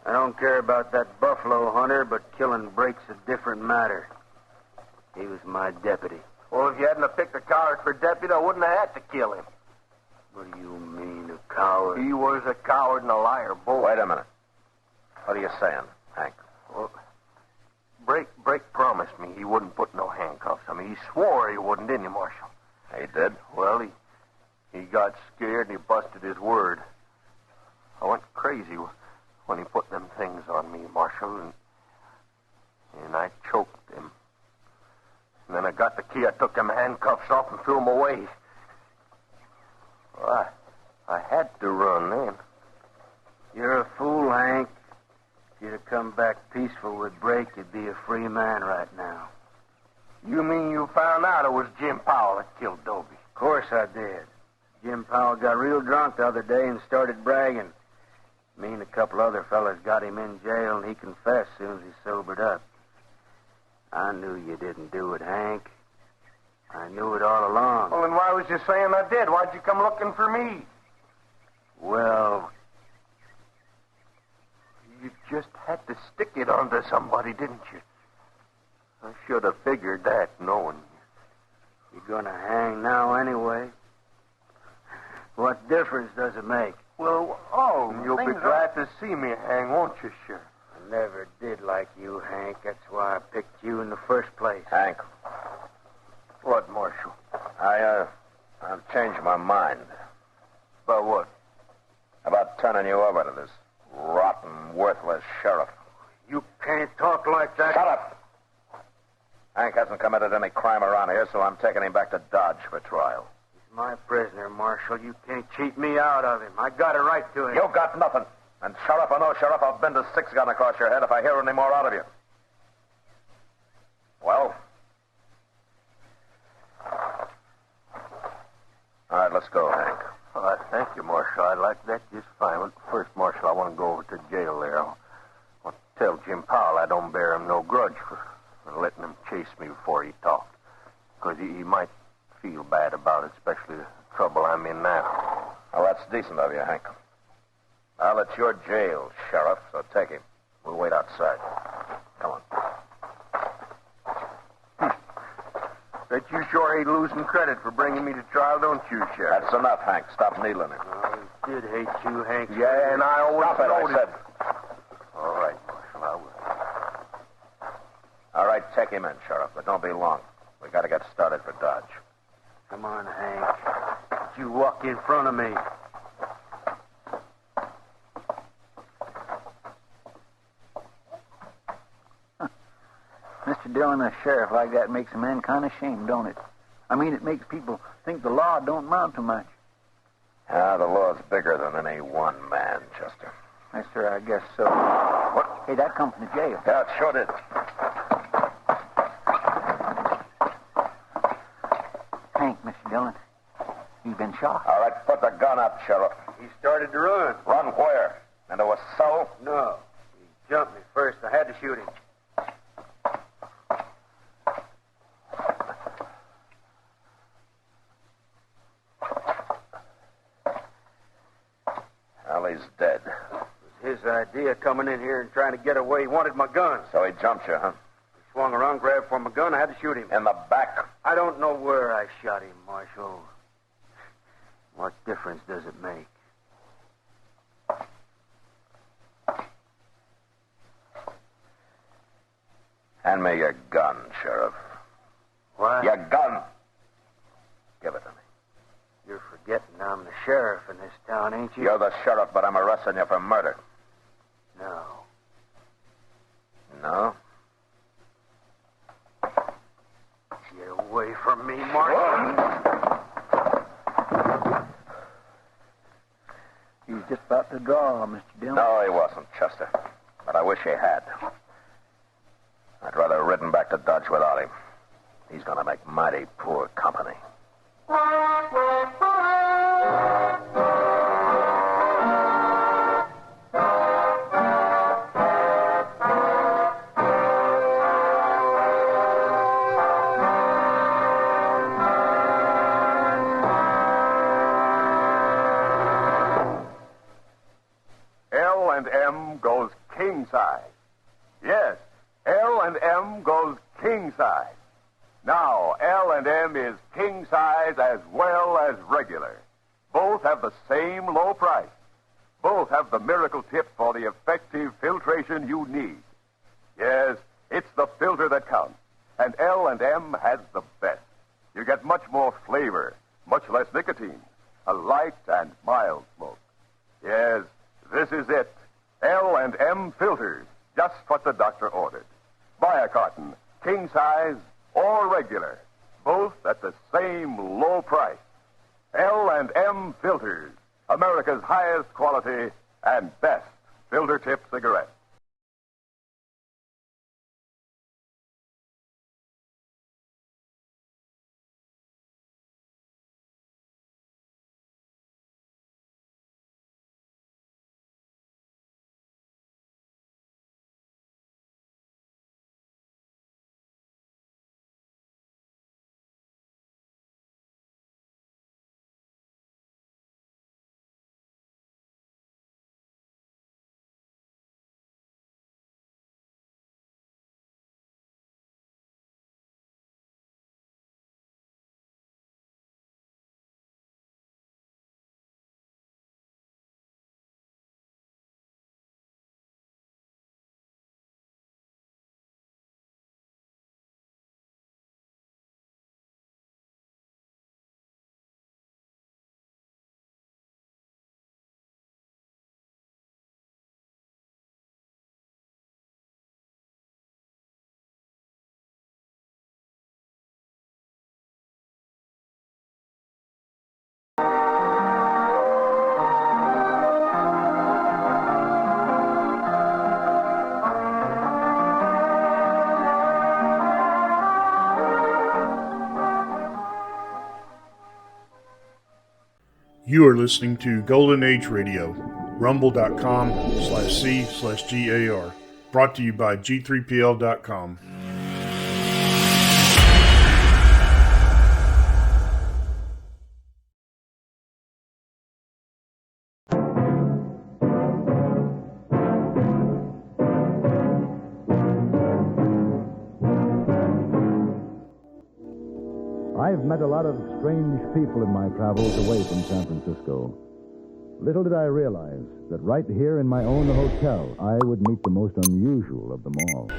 E: I don't care about that buffalo hunter, but killing Brake's a different matter. He was my deputy.
A: Well, if you hadn't have picked a coward for deputy, I wouldn't have had to kill him.
E: What do you mean, a coward?
A: He was a coward and a liar, both.
Q: Wait a minute. What are you saying, Hank?
A: Well, Brake promised me he wouldn't put no handcuffs on me. He swore he wouldn't, didn't he, Marshal?
Q: He did?
A: Well, he got scared and he busted his word. I went crazy when he put them things on me, Marshal, and I choked him. And then I got the key. I took them handcuffs off and threw them away. Well, I had to run then.
E: You're a fool, Hank. If you'd have come back peaceful with Brake, you'd be a free man right now.
A: You mean you found out it was Jim Powell that killed Dobie?
E: Of course I did. Jim Powell got real drunk the other day and started bragging. Me and a couple other fellas got him in jail, and he confessed as soon as he sobered up. I knew you didn't do it, Hank. I knew it all along.
A: Well, then why was you saying I did? Why'd you come looking for me?
E: Well,
A: you just had to stick it onto somebody, didn't you? I should have figured that, knowing you.
E: You're gonna hang now anyway. What difference does it make?
A: Well, you'll be glad to see me hang, won't you, Sheriff?
E: I never did like you, Hank. That's why I picked you in the first place.
Q: Hank.
A: What, Marshal?
Q: I've changed my mind.
A: About what?
Q: About turning you over to this rotten, worthless sheriff.
E: You can't talk like that.
Q: Shut up! Hank hasn't committed any crime around here, so I'm taking him back to Dodge for trial.
E: He's my prisoner, Marshal. You can't cheat me out of him. I got a right to him.
Q: You got nothing. And sheriff or no sheriff, I'll bend a six-gun across your head if I hear any more out of you. Well? All right, let's go, Hank.
A: All right, thank you, Marshal. I like that just fine. But first, Marshal, I want to go over to jail there. I want to tell Jim Powell I don't bear him no grudge for letting him chase me before he talked. Because he might feel bad about it, especially the trouble I'm in now.
Q: Well, that's decent of you, Hank. Well, it's your jail, Sheriff, so take him. We'll wait outside. Come on.
A: Bet you sure ain't losing credit for bringing me to trial, don't you, Sheriff?
Q: That's enough, Hank. Stop needling him.
E: I did hate you, Hank.
A: Yeah, and I always
Q: Stop it, I
A: noticed.
Q: said.
A: All right, Marshal, I will.
Q: All right, take him in, Sheriff, but don't be long. We gotta get started for Dodge.
I: Come on, Hank. You walk in front of me.
U: Mr. Dillon, a sheriff like that makes a man kind of ashamed, don't it? I mean, it makes people think the law don't amount to much.
Q: Ah, the law's bigger than any one man, Chester.
U: Yes, sir, I guess so.
Q: What?
U: Hey, that comes from the jail.
Q: Yeah, it sure did.
U: Hank, Mr. Dillon, you've been shot.
Q: All right, put the gun up, Sheriff.
I: He started to run.
Q: Run where? Into a cell?
I: No. He jumped me first. I had to shoot him.
Q: Well, he's dead.
I: It was his idea coming in here and trying to get away. He wanted my gun.
Q: So he jumped you, huh?
I: He swung around, grabbed for my gun. I had to shoot him.
Q: In the back?
I: I don't know where I shot him, Marshal. What difference does it make?
Q: Hand me your gun, Sheriff.
I: What?
Q: Your gun. Give it to me.
I: You're forgetting I'm the sheriff in this town, ain't you?
Q: You're the sheriff, but I'm arresting you for murder.
I: No.
Q: No?
I: Get away from me, Marshal.
U: He was just about to draw, Mr. Dillon.
Q: No, he wasn't, Chester. But I wish he had. I'd rather have ridden back to Dodge without him. He's going to make mighty poor company.
S: L&M goes king size. Yes, L&M goes king size. Now, L&M is king size as well as regular. Both have the same low price. Both have the miracle tip for the effective filtration you need. Yes, it's the filter that counts. And L&M has the best. You get much more flavor, much less nicotine, a light and mild smoke. Yes, this is it. L&M filters, just what the doctor ordered. Buy a carton, king size or regular, both at the same low price. L&M filters, America's highest quality and best filter tip cigarette.
F: You are listening to Golden Age Radio, rumble.com/C/GAR, brought to you by G3PL.com.
V: I've met a lot of strange people in my travels away from San Francisco. Little did I realize that right here in my own hotel, I would meet the most unusual of them all.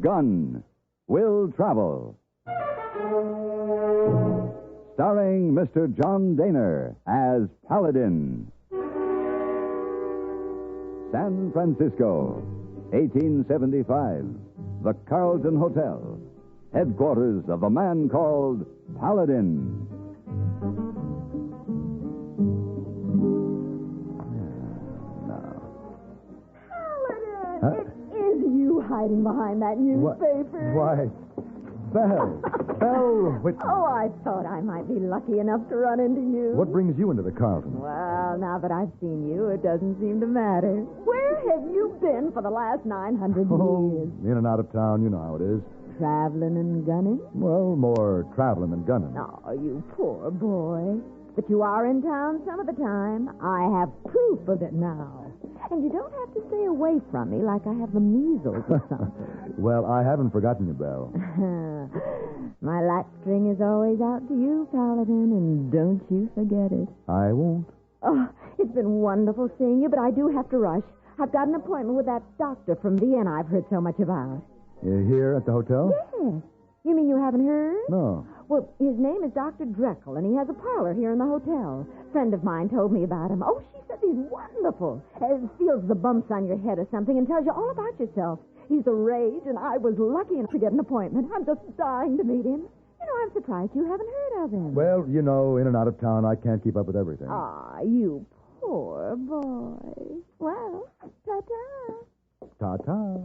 V: Gun Will Travel. Starring Mr. John Daner as Paladin. San Francisco, 1875. The Carlton Hotel, headquarters of a man called Paladin.
B: Paladin! It is you hiding behind that newspaper.
V: Why, Belle. Belle Whitney.
B: Oh, I thought I might be lucky enough to run into you.
V: What brings you into the Carlton?
B: Well, now that I've seen you, it doesn't seem to matter. Where have you been for the last 900 years?
V: In and out of town, you know how it is.
B: Traveling and gunning?
V: Well, more traveling than gunning.
B: Oh, you poor boy. But you are in town some of the time. I have proof of it now. And you don't have to stay away from me like I have the measles or something.
V: Well, I haven't forgotten you, Belle.
B: My latch string is always out to you, Paladin, and don't you forget it.
V: I won't.
B: Oh, it's been wonderful seeing you, but I do have to rush. I've got an appointment with that doctor from Vienna I've heard so much about.
V: Here at the hotel?
B: Yes. You mean you haven't heard?
V: No.
B: Well, his name is Dr. Drekel, and he has a parlor here in the hotel. A friend of mine told me about him. Oh, she says he's wonderful. Feels the bumps on your head or something and tells you all about yourself. He's the rage, and I was lucky enough to get an appointment. I'm just dying to meet him. You know, I'm surprised you haven't heard of him.
V: Well, you know, in and out of town, I can't keep up with everything.
B: Ah, you poor boy. Well, ta-ta.
V: Ta-ta.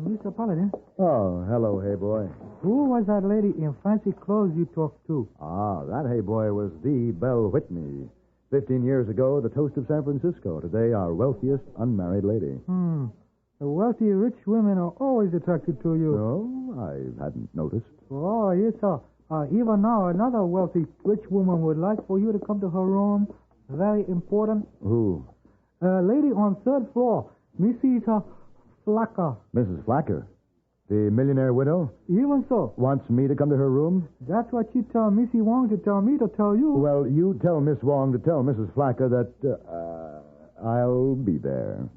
K: Mr. Paladin.
V: Oh, hello, hey boy.
K: Who was that lady in fancy clothes you talked to?
V: Ah, that hey boy was the Belle Whitney. 15 years ago, the toast of San Francisco. Today, our wealthiest unmarried lady.
K: The wealthy, rich women are always attracted to you.
V: No, I hadn't noticed.
K: Oh, yes, sir. Even now, another wealthy, rich woman would like for you to come to her room. Very important.
V: Who?
K: A lady on third floor. Mrs. Flacker.
V: Mrs. Flacker? The millionaire widow?
K: Even so.
V: Wants me to come to her room?
K: That's what you tell Missy Wong to tell me to tell you.
V: Well, you tell Miss Wong to tell Mrs. Flacker that I'll be there.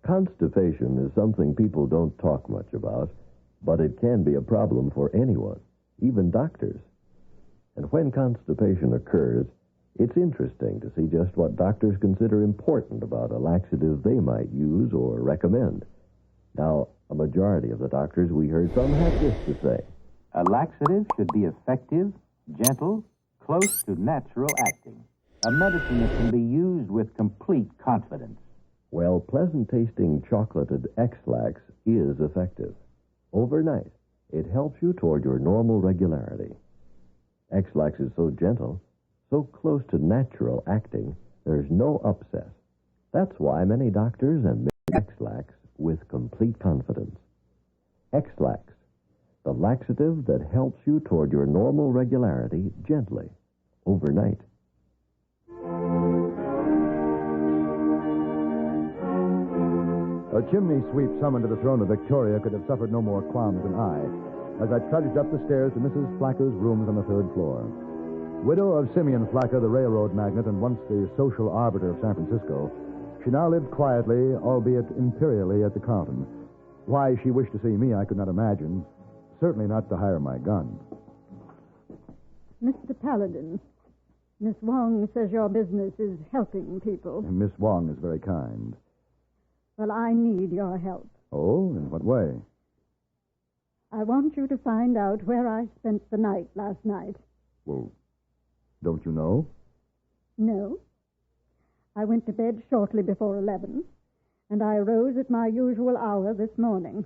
W: Constipation is something people don't talk much about, but it can be a problem for anyone, even doctors. And when constipation occurs, it's interesting to see just what doctors consider important about a laxative they might use or recommend. Now, a majority of the doctors we heard from had this to say.
X: A laxative should be effective, gentle, close to natural acting. A medicine that can be used with complete confidence.
W: Well, pleasant-tasting chocolated X-Lax is effective. Overnight, it helps you toward your normal regularity. X-Lax is so gentle, so close to natural acting, there's no upset. That's why many doctors and make X-Lax with complete confidence. X-Lax, the laxative that helps you toward your normal regularity gently, overnight.
V: A chimney sweep summoned to the throne of Victoria could have suffered no more qualms than I, as I trudged up the stairs to Mrs. Flacker's rooms on the third floor. Widow of Simeon Flacker, the railroad magnate and once the social arbiter of San Francisco, she now lived quietly, albeit imperially, at the Carlton. Why she wished to see me, I could not imagine. Certainly not to hire my gun.
G: Mr. Paladin, Miss Wong says your business is helping people.
V: And Miss Wong is very kind.
G: Well, I need your help.
V: Oh, in what way?
G: I want you to find out where I spent the night last night.
V: Well, don't you know?
G: No. I went to bed shortly before 11, and I rose at my usual hour this morning.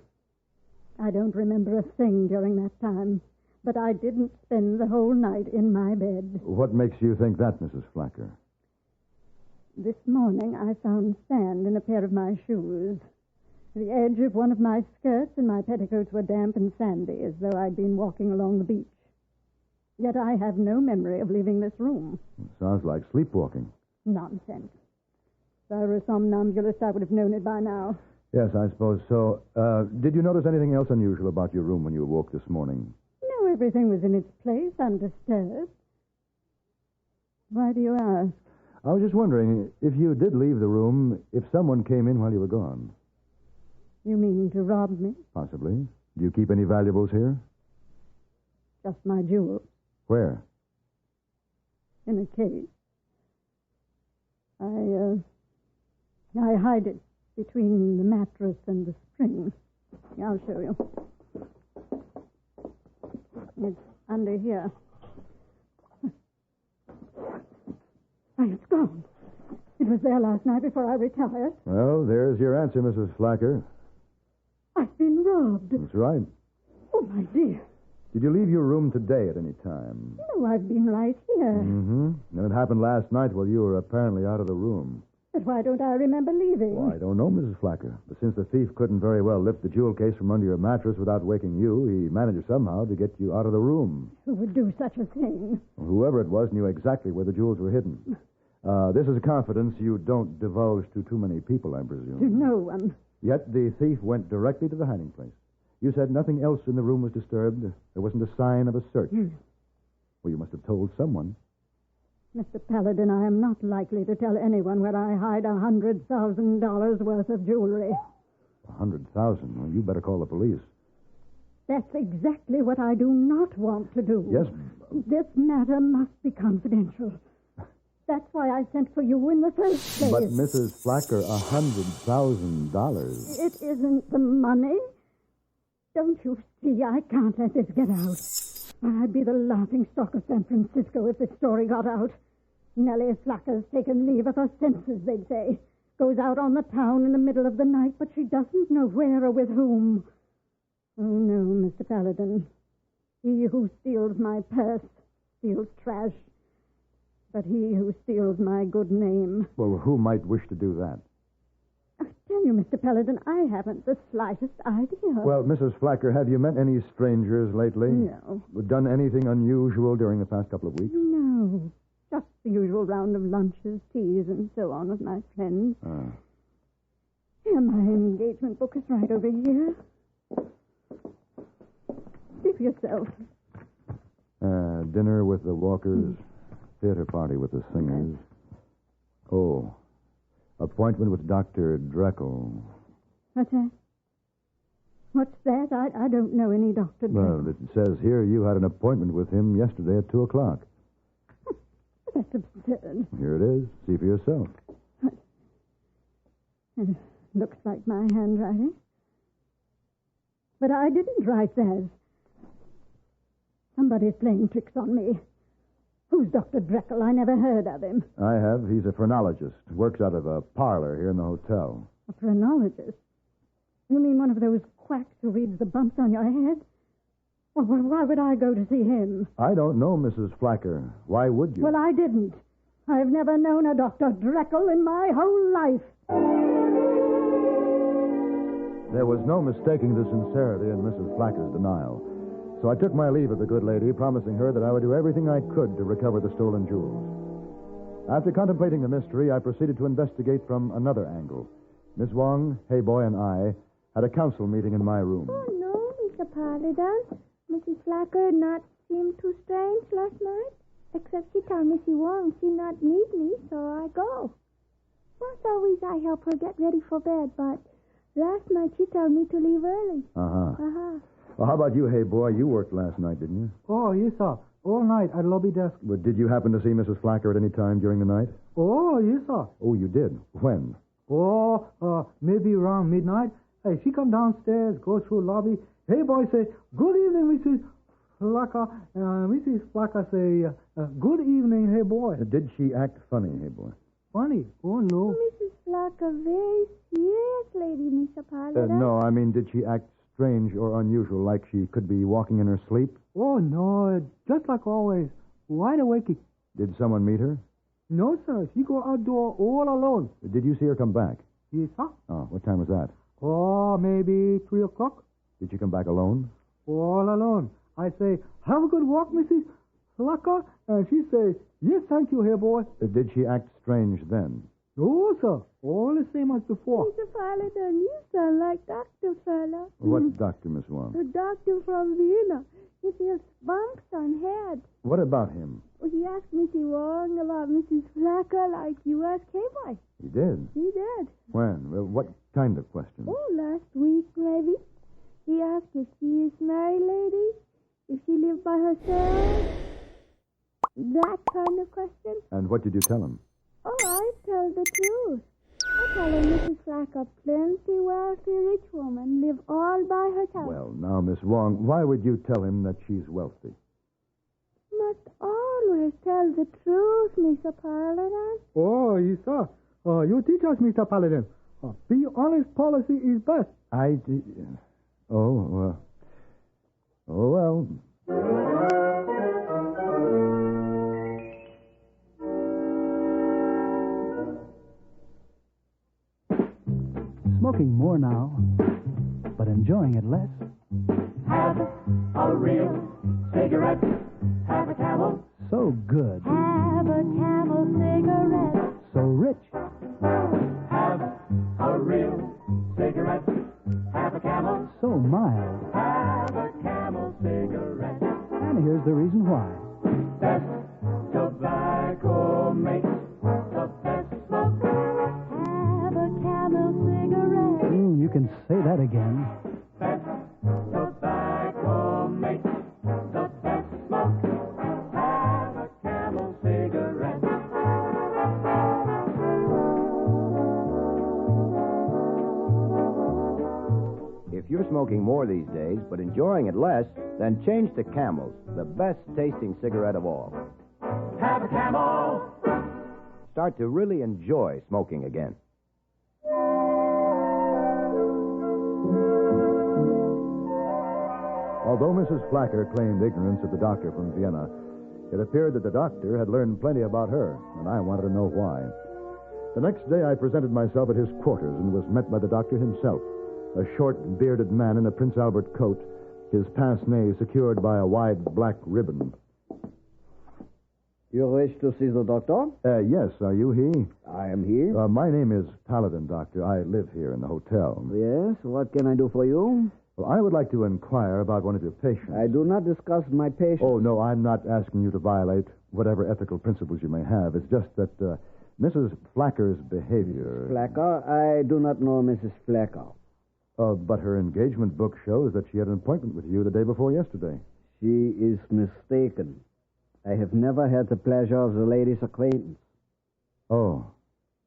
G: I don't remember a thing during that time, but I didn't spend the whole night in my bed.
V: What makes you think that, Mrs. Flacker?
G: This morning I found sand in a pair of my shoes. The edge of one of my skirts and my petticoats were damp and sandy, as though I'd been walking along the beach. Yet I have no memory of leaving this room.
V: Sounds like sleepwalking.
G: Nonsense. If I were a somnambulist, I would have known it by now.
V: Yes, I suppose so. Did you notice anything else unusual about your room when you awoke this morning?
G: everything was in its place, undisturbed. Why do you ask?
V: I was just wondering, if you did leave the room, if someone came in while you were gone.
G: You mean to rob me?
V: Possibly. Do you keep any valuables here?
G: Just my jewels.
V: Where?
G: In a case. I hide it between the mattress and the spring. I'll show you. It's under here. Why, it's gone. It was there last night before I retired.
V: Well, there's your answer, Mrs. Flacker.
G: I've been robbed.
V: That's right.
G: Oh, my dear.
V: Did you leave your room today at any time?
G: No, I've been right here.
V: Mm-hmm. And it happened last night while you were apparently out of the room.
G: But why don't I remember leaving?
V: Well, I don't know, Mrs. Flacker. But since the thief couldn't very well lift the jewel case from under your mattress without waking you, he managed somehow to get you out of the room.
G: Who would do such a thing?
V: Well, whoever it was knew exactly where the jewels were hidden. This is a confidence you don't divulge to too many people, I presume.
G: To no one.
V: Yet the thief went directly to the hiding place. You said nothing else in the room was disturbed. There wasn't a sign of a search. Well, you must have told someone.
G: Mr. Paladin, I am not likely to tell anyone where I hide $100,000 worth of jewelry.
V: 100,000? Well, you better call the police.
G: That's exactly what I do not want to do.
V: Yes.
G: This matter must be confidential. That's why I sent for you in the first place.
V: But Mrs. Flacker, $100,000.
G: It isn't the money. Don't you see? I can't let this get out. I'd be the laughingstock of San Francisco if this story got out. Nellie Flacker's taken leave of her senses, they'd say. Goes out on the town in the middle of the night, but she doesn't know where or with whom. Oh, no, Mr. Paladin. He who steals my purse steals trash. But he who steals my good name...
V: Well, who might wish to do that?
G: I tell you, Mr. Paladin, I haven't the slightest idea.
V: Well, Mrs. Flacker, have you met any strangers lately?
G: No.
V: Done anything unusual during the past couple of weeks?
G: No. Just the usual round of lunches, teas, and so on with my friends. Here, my engagement book is right over here. See for yourself.
V: Dinner with the Walkers, theater party with the singers. Oh, appointment with Dr. Dragnet.
G: What's that? What's that? I don't know any Dr. Dragnet.
V: Well, it says here you had an appointment with him yesterday at 2 o'clock.
G: That's absurd.
V: Here it is. See for yourself.
G: It looks like my handwriting. But I didn't write that. Somebody's playing tricks on me. Who's Dr. Dragnet? I never heard of him.
V: I have. He's a phrenologist. Works out of a parlor here in the hotel.
G: A phrenologist? You mean one of those quacks who reads the bumps on your head? Well, why would I go to see him?
V: I don't know, Mrs. Flacker. Why would you?
G: Well, I didn't. I've never known a Dr. Dragnet in my whole life.
V: There was no mistaking the sincerity in Mrs. Flacker's denial. So I took my leave of the good lady, promising her that I would do everything I could to recover the stolen jewels. After contemplating the mystery, I proceeded to investigate from another angle. Miss Wong, Hey Boy, and I had a council meeting in my room.
J: Oh, no, Mr. Paladin. Mrs. Flacker not seem too strange last night. Except she told me she won't. She not need me, so I go. Most always I help her get ready for bed, but last night she told me to leave early.
V: Well, how about you, Hey Boy? You worked last night, didn't you?
K: Oh, yes, sir. All night at lobby desk.
V: But did you happen to see Mrs. Flacker at any time during the night?
K: Oh, yes, sir.
V: Oh, you did? When?
K: Oh, maybe around midnight. Hey, she come downstairs, go through lobby. Hey, boy, say, good evening, Mrs. Flacker. Mrs. Flacker say, good evening, hey, boy.
V: Did she act funny, Hey Boy?
K: Funny? Oh, no.
J: Mrs. Flacker, very serious lady, Mr. Paladin.
V: No, I mean, did she act strange or unusual, like she could be walking in her sleep?
K: Oh, no, just like always. Wide awake.
V: Did someone meet her?
K: No, sir. She go outdoor all alone.
V: Did you see her come back?
K: Yes, sir.
V: Oh, what time was that?
K: Oh, maybe 3 o'clock.
V: Did she come back alone?
K: All alone. I say, have a good walk, Mrs. Flacker. And she says, yes, thank you, here, boy.
V: Did she act strange then?
K: No, sir. All the same as before.
J: Mr. Paladin, you sound like Dr. Fella.
V: What doctor, Miss Wong?
J: The doctor from Vienna. He feels bumps on head.
V: What about him?
J: Well, he asked Missy Wong about Mrs. Flacker like you asked K-Boy.
V: He did?
J: He did.
V: When? Well, what kind of question?
J: Oh, last week, maybe. He asked if she is married lady, if she lived by herself. That kind of question.
V: And what did you tell him?
J: Oh, I tell the truth. I tell her Mrs. Flacker, plenty wealthy rich woman, live all by herself.
V: Well, now, Miss Wong, why would you tell him that she's wealthy?
J: Must always tell the truth, Mr. Paladin.
K: Oh, yes, sir. You teach us, Mr. Paladin. Be honest policy is best.
V: Oh, well.
D: Smoking more now, but enjoying it less.
H: Have a real cigarette. Have a Camel.
D: So good.
J: Have a Camel cigarette.
D: So rich.
H: Have a real cigarette. Have a Camel.
D: So mild.
H: Have a Camel cigarette.
D: And here's the reason why.
H: Best tobacco makes the best smoke.
J: Have a Camel cigarette.
D: You can say that again.
H: Best tobacco makes the best smoke. Have a Camel cigarette.
L: If you're smoking more these days, but enjoying it less, then change to Camels, the best-tasting cigarette of all.
H: Have a Camel.
L: Start to really enjoy smoking again.
V: Although Mrs. Flacker claimed ignorance of the doctor from Vienna, it appeared that the doctor had learned plenty about her, and I wanted to know why. The next day, I presented myself at his quarters and was met by the doctor himself, a short, bearded man in a Prince Albert coat, his pince-nez secured by a wide black ribbon.
M: You wish to see the doctor?
V: Yes, are you he?
M: I am he.
V: My name is Paladin, Doctor. I live here in the hotel.
M: Yes, what can I do for you?
V: Well, I would like to inquire about one of your patients.
M: I do not discuss my patients.
V: Oh, no, I'm not asking you to violate whatever ethical principles you may have. It's just that Mrs. Flacker's behavior...
M: Flacker? I do not know Mrs. Flacker.
V: But her engagement book shows that she had an appointment with you the day before yesterday.
M: She is mistaken. I have never had the pleasure of the lady's acquaintance.
V: Oh,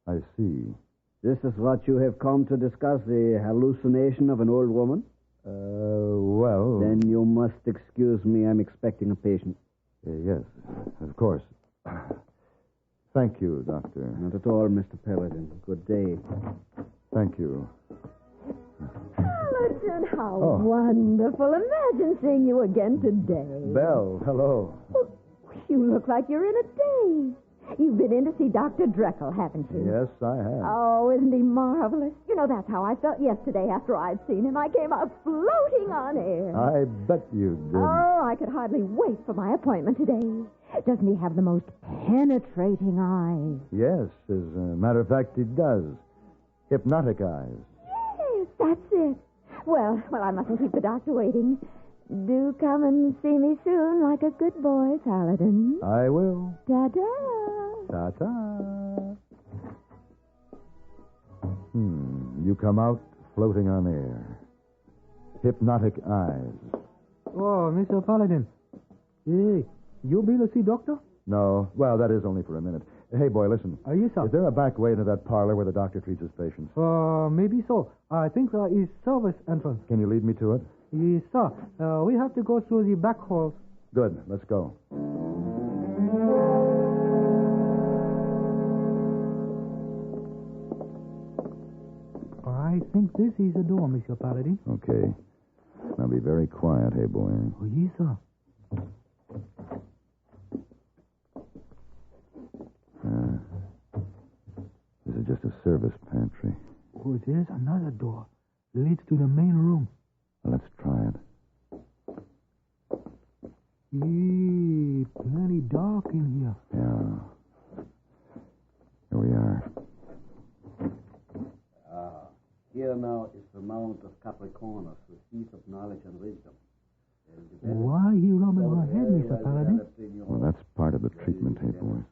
V: I see.
M: This is what you have come to discuss, the hallucination of an old woman?
V: Well...
M: Then you must excuse me. I'm expecting a patient.
V: Yes, of course. Thank you, Doctor.
M: Not at all, Mr. Paladin. Good day.
V: Thank you.
B: Paladin, how wonderful. Imagine seeing you again today.
V: Belle, hello.
B: Well, you look like you're in a daze. You've been in to see Dr. Dragnet, haven't you?
V: Yes, I have.
B: Oh, isn't he marvelous? You know, that's how I felt yesterday after I'd seen him. I came out floating on air.
V: I bet you did.
B: Oh, I could hardly wait for my appointment today. Doesn't he have the most penetrating eyes?
V: Yes, as a matter of fact, he does. Hypnotic eyes.
B: Yes, that's it. Well, I mustn't keep the doctor waiting. Do come and see me soon like a good boy, Paladin.
V: I will.
B: Ta-ta.
V: Ta-ta. You come out floating on air. Hypnotic eyes.
K: Oh, Mr. Paladin. Hey, you be to see doctor?
V: No. Well, that is only for a minute. Hey, boy, listen.
K: Yes, sir.
V: Is there a back way into that parlor where the doctor treats his patients?
K: Maybe so. I think there is service entrance.
V: Can you lead me to it?
K: Yes, sir. We have to go through the back halls.
V: Good. Let's go.
K: I think this is the door, Monsieur Paladin.
V: Okay. Now be very quiet, hey, boy.
K: Oh, yes, sir.
V: This is just a service pantry.
K: Oh, there's another door. Leads to the main room.
V: Well, let's try it.
K: Plenty dark in here.
V: Yeah. Here we are.
M: Here now is the Mount of Capricornus, the seat of knowledge and wisdom.
K: Why he rubbing my head, Mr. Paladin?
V: Well, that's part of the treatment, hey, boy.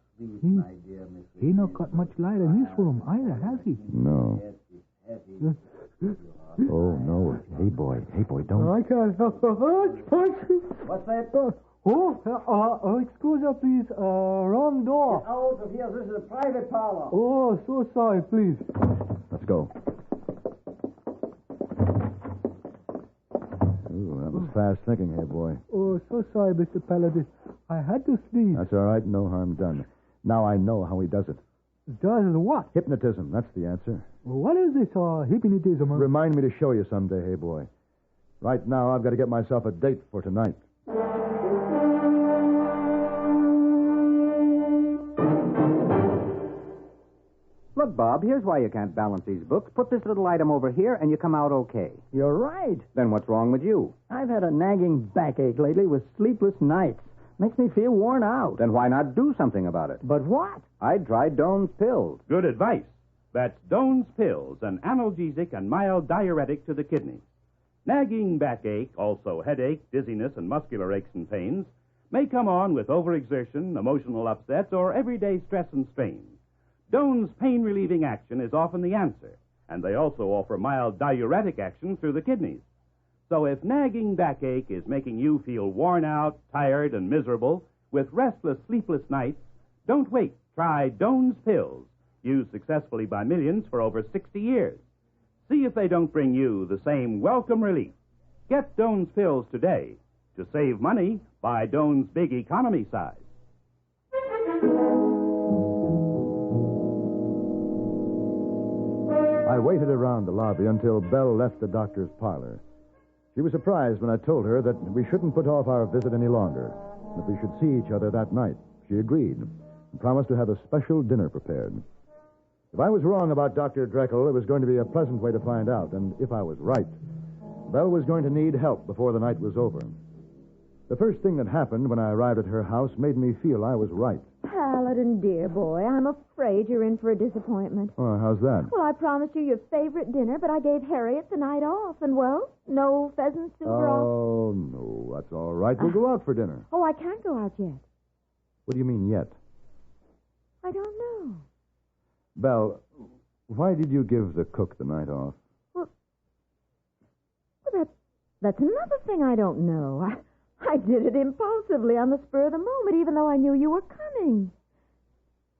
K: He not got much light in this room either, has he?
V: No. Oh, no. Hey, boy, don't.
K: I can't help
M: What's that?
K: Excuse me, please. Wrong door.
M: Get out of here. This is a private parlor.
K: Oh, so sorry, please.
V: Let's go. Ooh, that was fast thinking, hey, boy.
K: Oh, so sorry, Mr. Paladin. I had to sneeze.
V: That's all right. No harm done. Now I know how he does it.
K: Does what?
V: Hypnotism. That's the answer.
K: What is this, hypnotism?
V: Remind me to show you someday, hey, boy. Right now, I've got to get myself a date for tonight.
C: Look, Bob, here's why you can't balance these books. Put this little item over here, and you come out okay.
M: You're right.
C: Then what's wrong with you?
M: I've had a nagging backache lately with sleepless nights. Makes me feel worn out.
C: Then why not do something about it?
M: But what?
C: I tried Doan's pills.
N: Good advice. That's Doan's pills, an analgesic and mild diuretic to the kidneys. Nagging backache, also headache, dizziness, and muscular aches and pains may come on with overexertion, emotional upsets, or everyday stress and strain. Doan's pain-relieving action is often the answer, and they also offer mild diuretic action through the kidneys. So if nagging backache is making you feel worn out, tired, and miserable with restless, sleepless nights, don't wait. Try Doan's pills, used successfully by millions for over 60 years. See if they don't bring you the same welcome relief. Get Doan's pills today. To save money, buy Doan's big economy size.
V: I waited around the lobby until Belle left the doctor's parlor. She was surprised when I told her that we shouldn't put off our visit any longer, that we should see each other that night. She agreed and promised to have a special dinner prepared. If I was wrong about Dr. Drekel, it was going to be a pleasant way to find out, and if I was right, Belle was going to need help before the night was over. The first thing that happened when I arrived at her house made me feel I was right.
B: Paladin, dear boy, I'm afraid you're in for a disappointment.
V: Oh, how's that?
B: Well, I promised you your favorite dinner, but I gave Harriet the night off, and, well, no pheasant soup broth.
V: Oh, no, that's all right. We'll go out for dinner.
B: Oh, I can't go out yet.
V: What do you mean, yet?
B: I don't know.
V: Belle, why did you give the cook the night off?
B: Well, that's another thing I don't know. I did it impulsively on the spur of the moment, even though I knew you were coming.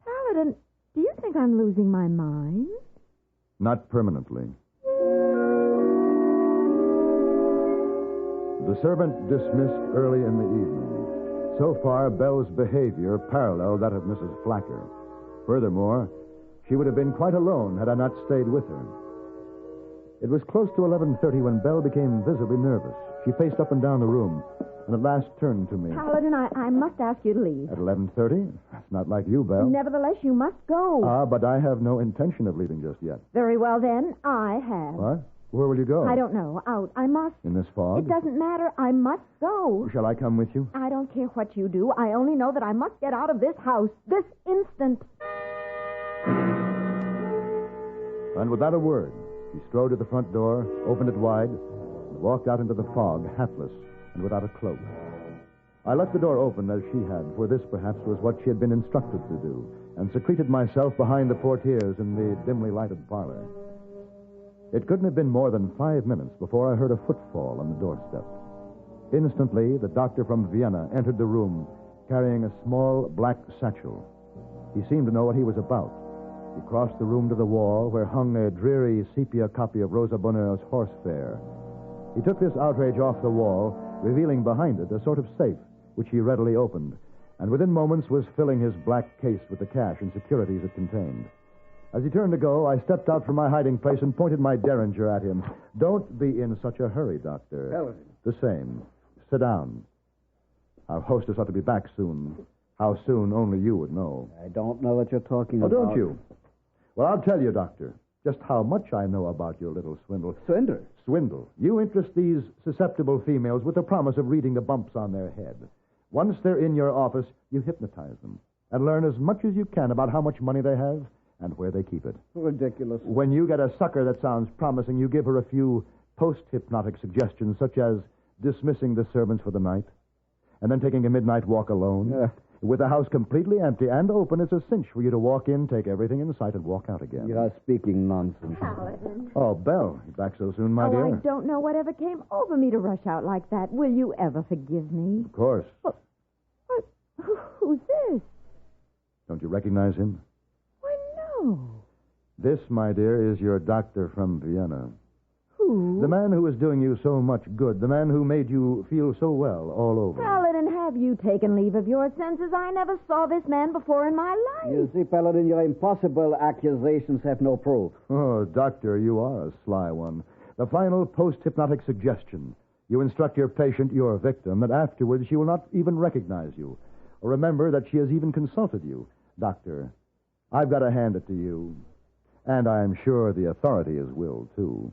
B: Paladin, do you think I'm losing my mind?
V: Not permanently. The servant dismissed early in the evening. So far, Belle's behavior paralleled that of Mrs. Flacker. Furthermore, she would have been quite alone had I not stayed with her. It was close to 11:30 when Belle became visibly nervous. She paced up and down the room, and at last turned to me.
B: Paladin, I must ask you to leave.
V: At 11:30? That's not like you, Belle.
B: Nevertheless, you must go.
V: But I have no intention of leaving just yet.
B: Very well, then. I have.
V: What? Where will you go?
B: I don't know. Out. I must.
V: In this fog?
B: It doesn't matter. I must go.
V: Shall I come with you?
B: I don't care what you do. I only know that I must get out of this house this instant.
V: And without a word, she strode to the front door, opened it wide, and walked out into the fog, hatless and without a cloak. I left the door open as she had, for this perhaps was what she had been instructed to do, and secreted myself behind the portieres in the dimly lighted parlor. It couldn't have been more than 5 minutes before I heard a footfall on the doorstep. Instantly, the doctor from Vienna entered the room, carrying a small black satchel. He seemed to know what he was about. He crossed the room to the wall, where hung a dreary sepia copy of Rosa Bonheur's Horse Fair. He took this outrage off the wall, revealing behind it a sort of safe, which he readily opened, and within moments was filling his black case with the cash and securities it contained. As he turned to go, I stepped out from my hiding place and pointed my derringer at him. Don't be in such a hurry, Doctor.
M: Paladin.
V: The same. Sit down. Our hostess ought to be back soon. How soon, only you would know.
M: I don't know what you're talking about.
V: Don't you? Well, I'll tell you, Doctor, just how much I know about your little swindle.
M: Swindle?
V: Swindle. You interest these susceptible females with the promise of reading the bumps on their head. Once they're in your office, you hypnotize them and learn as much as you can about how much money they have and where they keep it.
M: Ridiculous.
V: When you get a sucker that sounds promising, you give her a few post-hypnotic suggestions, such as dismissing the servants for the night, and then taking a midnight walk alone. With the house completely empty and open, it's a cinch for you to walk in, take everything in sight, and walk out again.
M: You're speaking nonsense.
B: Paladin.
V: Oh, Belle, you're back so soon, my dear.
B: I don't know whatever came over me to rush out like that. Will you ever forgive me?
V: Of course.
B: Who's this?
V: Don't you recognize him?
B: Why, no.
V: This, my dear, is your doctor from Vienna.
B: Who?
V: The man who is doing you so much good. The man who made you feel so well all over.
B: Paladin, have you taken leave of your senses? I never saw this man before in my life.
M: You see, Paladin, your impossible accusations have no proof.
V: Oh, doctor, you are a sly one. The final post-hypnotic suggestion. You instruct your patient, your victim, that afterwards she will not even recognize you. Or remember that she has even consulted you. Doctor, I've got to hand it to you. And I'm sure the authorities will, too.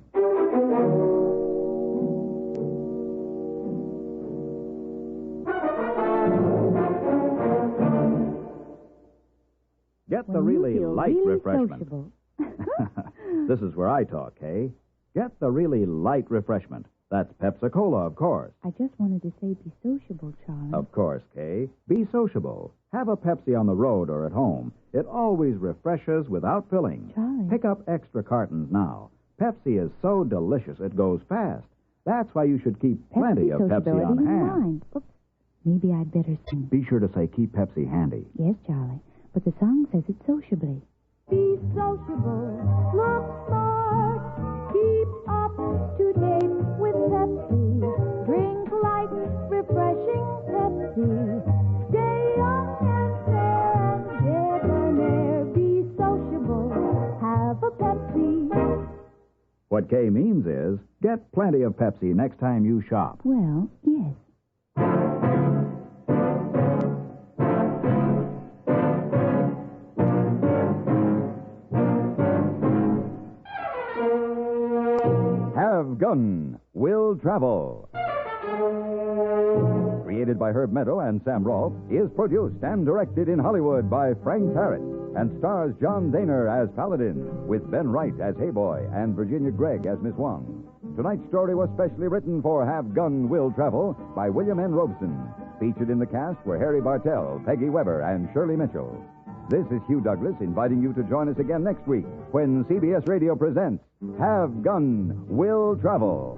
O: Get the really light refreshment.
B: Sociable.
O: This is where I talk, Kay. Get the really light refreshment. That's Pepsi-Cola, of course.
P: I just wanted to say be sociable, Charlie.
O: Of course, Kay. Be sociable. Have a Pepsi on the road or at home. It always refreshes without filling.
P: Charlie.
O: Pick up extra cartons now. Pepsi is so delicious it goes fast. That's why you should keep plenty of Pepsi on hand.
P: Mind. Oops. Maybe I'd better sing.
O: Be sure to say keep Pepsi handy.
P: Yes, Charlie. But the song says it sociably.
J: Be sociable, look smart, keep up to date with Pepsi. Drink light, refreshing Pepsi. Stay young and fair and debonair. Be sociable, have a Pepsi.
O: What Kay means is get plenty of Pepsi next time you shop.
P: Well, yes.
O: Have Gun Will Travel. Created by Herb Meadow and Sam Rolfe, is produced and directed in Hollywood by Frank Parrott and stars John Daner as Paladin, with Ben Wright as Hayboy and Virginia Gregg as Miss Wong. Tonight's story was specially written for Have Gun Will Travel by William N. Robeson. Featured in the cast were Harry Bartell, Peggy Weber, and Shirley Mitchell. This is Hugh Douglas inviting you to join us again next week when CBS Radio presents Have Gun Will Travel.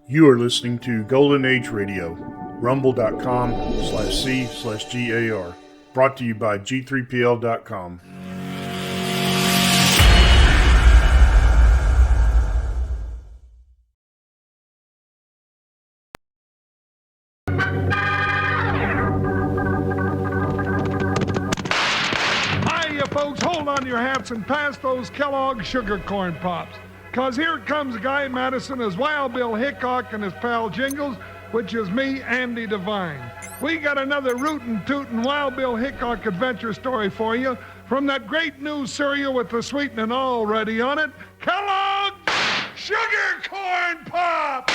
F: You are listening to Golden Age Radio, rumble.com/C/GAR. Brought to you by G3PL.com.
R: Hiya, folks. Hold on to your hats and pass those Kellogg Sugar Corn Pops.
A: 'cause here comes Guy Madison as Wild Bill Hickok and his pal Jingles, which is me, Andy Devine. We got another rootin' tootin' Wild Bill Hickok adventure story for you from that great new cereal with the sweetening already on it, Kellogg's Sugar Corn Pops!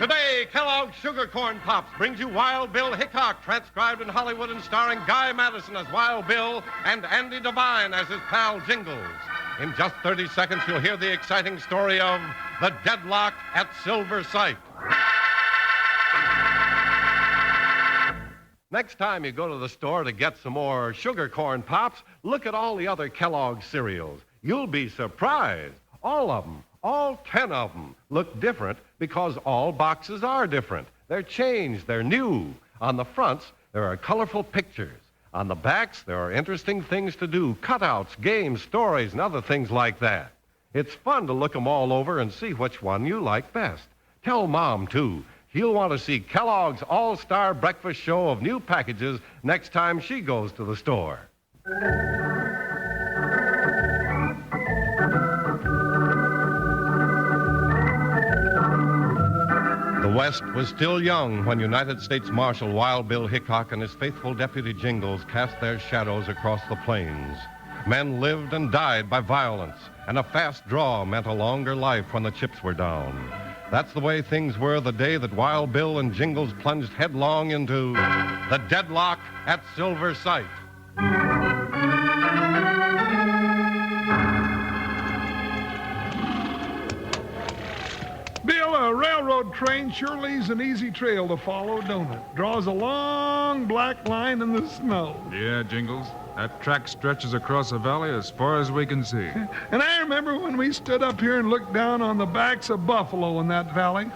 E: Today, Kellogg's Sugar Corn Pops brings you Wild Bill Hickok, transcribed in Hollywood and starring Guy Madison as Wild Bill and Andy Devine as his pal Jingles. In just 30 seconds, you'll hear the exciting story of the deadlock at Silver Sight. Next time you go to the store to get some more Sugar Corn Pops, look at all the other Kellogg's cereals. You'll be surprised. All of them, all 10 of them, look different because all boxes are different. They're changed, they're new. On the fronts, there are colorful pictures. On the backs, there are interesting things to do, cutouts, games, stories, and other things like that. It's fun to look them all over and see which one you like best. Tell Mom, too. She'll want to see Kellogg's All-Star Breakfast Show of new packages next time she goes to the store. The West was still young when United States Marshal Wild Bill Hickok and his faithful deputy Jingles cast their shadows across the plains. Men lived and died by violence, and a fast draw meant a longer life when the chips were down. That's the way things were the day that Wild Bill and Jingles plunged headlong into the deadlock at Silver Sight.
A: Bill, a railroad train sure leaves an easy trail to follow, don't it? Draws a long black line in the snow.
R: Yeah, Jingles. That track stretches across the valley as far as we can see.
A: And I remember when we stood up here and looked down on the backs of buffalo in that valley.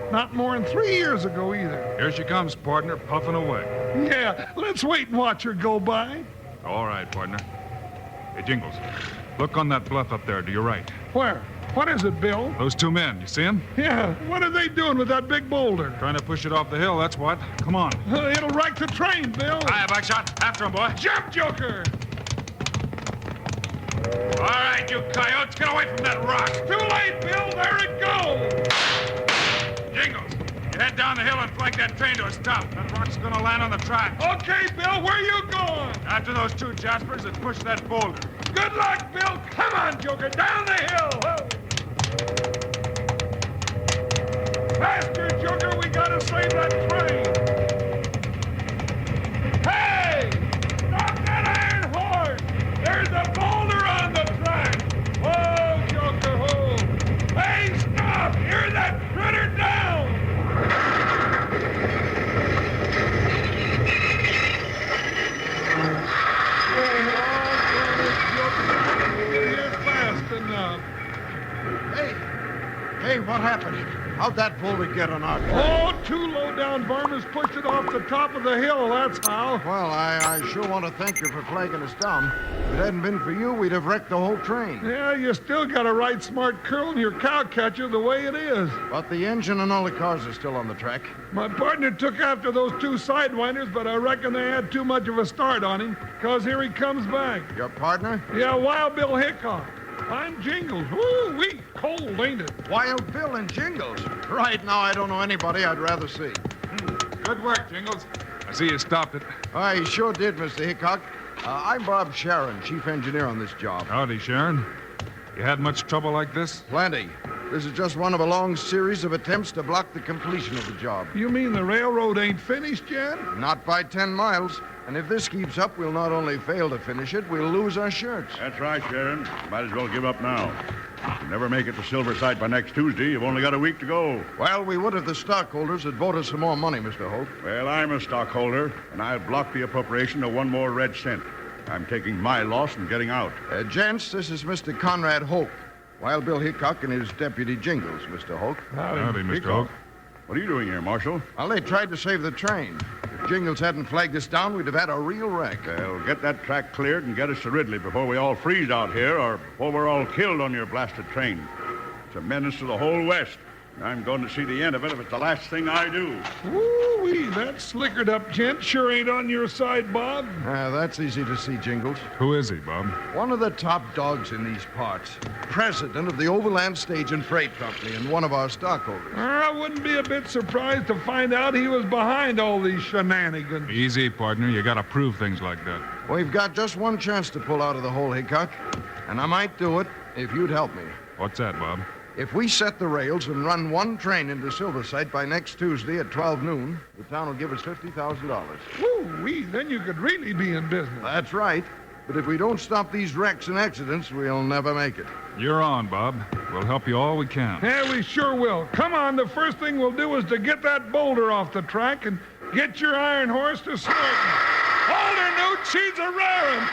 A: Not more than 3 years ago either.
R: Here she comes, partner, puffing away.
A: Yeah, let's wait and watch her go by.
R: All right, partner. Hey, Jingles, look on that bluff up there to your right.
A: Where? What is it, Bill?
R: Those two men, you see them?
A: Yeah, what are they doing with that big boulder?
R: Trying to push it off the hill, that's what. Come on.
A: It'll wreck the train, Bill.
R: Hiya, Buckshot. After him, boy.
A: Jump, Joker!
R: All right, you coyotes, get away from that rock.
A: Too late, Bill. There it goes.
R: Jingles, you head down the hill and flank that train to a stop. That rock's gonna land on the track.
A: Okay, Bill, where you going?
R: After those two Jaspers that push that boulder.
A: Good luck, Bill. Come on, Joker, down the hill. Whoa. Faster, Joker, we gotta save that train. Hey! Stop that iron horse! There's a boulder on the track! Whoa, Joker, whoa! Hey, stop! Hear that critter down! You're fast enough.
T: Hey, what happened? How'd that boulder get on our track?
A: Oh, two low-down varmints pushed it off the top of the hill, that's how.
T: Well, I sure want to thank you for flagging us down. If it hadn't been for you, we'd have wrecked the whole train.
A: Yeah, you still got a right smart curl in your cowcatcher the way it is.
T: But the engine and all the cars are still on the track.
A: My partner took after those two sidewinders, but I reckon they had too much of a start on him, 'cause here he comes back.
T: Your partner?
A: Yeah, Wild Bill Hickok. I'm Jingles. Woo-wee, cold, ain't it?
T: Wild Bill and Jingles. Right now, I don't know anybody I'd rather see.
R: Good work, Jingles. I see you stopped it.
T: I sure did, Mr. Hickok. I'm Bob Sharon, chief engineer on this job.
R: Howdy, Sharon. You had much trouble like this?
T: Plenty. This is just one of a long series of attempts to block the completion of the job.
A: You mean the railroad ain't finished yet?
T: Not by 10 miles. And if this keeps up, we'll not only fail to finish it, we'll lose our shirts.
Y: That's right, Sharon. Might as well give up now. If you never make it to Silver Sight by next Tuesday, you've only got a week to go.
T: Well, we would if the stockholders had voted some more money, Mr. Holt.
Y: Well, I'm a stockholder, and I'll block the appropriation of one more red cent. I'm taking my loss and getting out.
T: Gents, this is Mr. Conrad Holt. Wild Bill Hickok and his deputy Jingles, Mr. Holt.
R: Howdy, Mr. Holt.
Y: What are you doing here, Marshal?
T: Well, they tried to save the train. If Jingles hadn't flagged us down, we'd have had a real wreck.
Y: Well, get that track cleared and get us to Ridley before we all freeze out here or before we're all killed on your blasted train. It's a menace to the whole West. I'm going to see the end of it if it's the last thing I do.
A: Ooh-wee, that slickered up gent sure ain't on your side, Bob.
T: That's easy to see, Jingles.
R: Who is he, Bob?
T: One of the top dogs in these parts. President of the Overland Stage and Freight Company and one of our stockholders.
A: I wouldn't be a bit surprised to find out he was behind all these shenanigans.
R: Easy, partner. You gotta prove things like that.
T: We've got just one chance to pull out of the hole, Hickok. And I might do it if you'd help me.
R: What's that, Bob?
T: If we set the rails and run one train into Silverside by next Tuesday at 12 noon, the town will give us $50,000.
A: Woo-wee, then you could really be in business.
T: That's right. But if we don't stop these wrecks and accidents, we'll never make it.
R: You're on, Bob. We'll help you all we can.
A: Yeah, we sure will. Come on, the first thing we'll do is to get that boulder off the track and get your iron horse to snorting. Hold her, Newt, she's a rare one.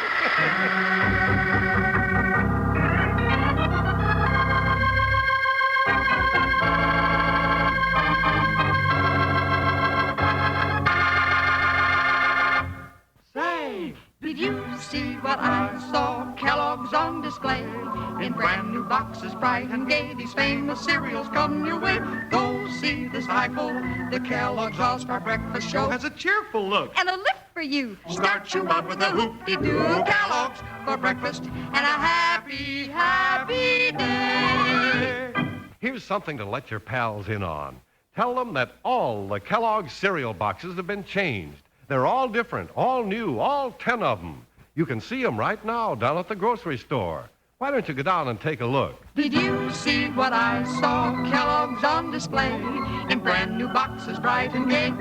I: Did you see what I saw? Kellogg's on display in brand new boxes, bright and gay. These famous cereals come your way. Go see this eyeful. The Kellogg's All-Star Breakfast Show has a cheerful look
J: And a lift for you.
I: Start you out with a hoop-de-doo. Kellogg's for breakfast and a happy, happy day.
E: Here's something to let your pals in on. Tell them that all the Kellogg's cereal boxes have been changed. They're all different, all new, all 10 of them. You can see them right now down at the grocery store. Why don't you go down and take a look?
I: Did you see what I saw? Kellogg's on display in brand new boxes, bright and gay.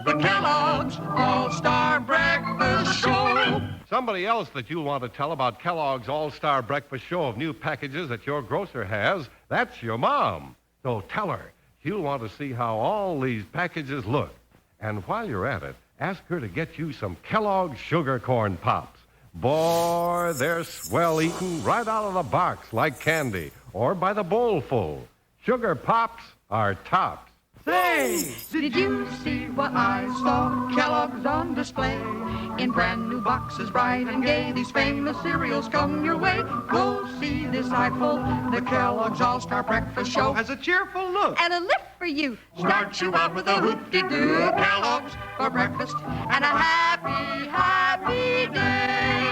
I: The Kellogg's All-Star Breakfast Show.
E: Somebody else that you'll want to tell about Kellogg's All-Star Breakfast Show of new packages that your grocer has, that's your mom. So tell her. She'll want to see how all these packages look. And while you're at it, ask her to get you some Kellogg's Sugar Corn Pops. Boy, they're swell eating right out of the box like candy or by the bowlful. Sugar Pops are tops.
I: Say, did you see what I saw? Kellogg's on display in brand new boxes, bright and gay. These famous cereals come your way. Go see this eyeful. The Kellogg's All-Star Breakfast Show has a cheerful look
J: And a lift for you.
I: Start you out with a hoop-de-doo. Kellogg's for breakfast and a happy, happy day.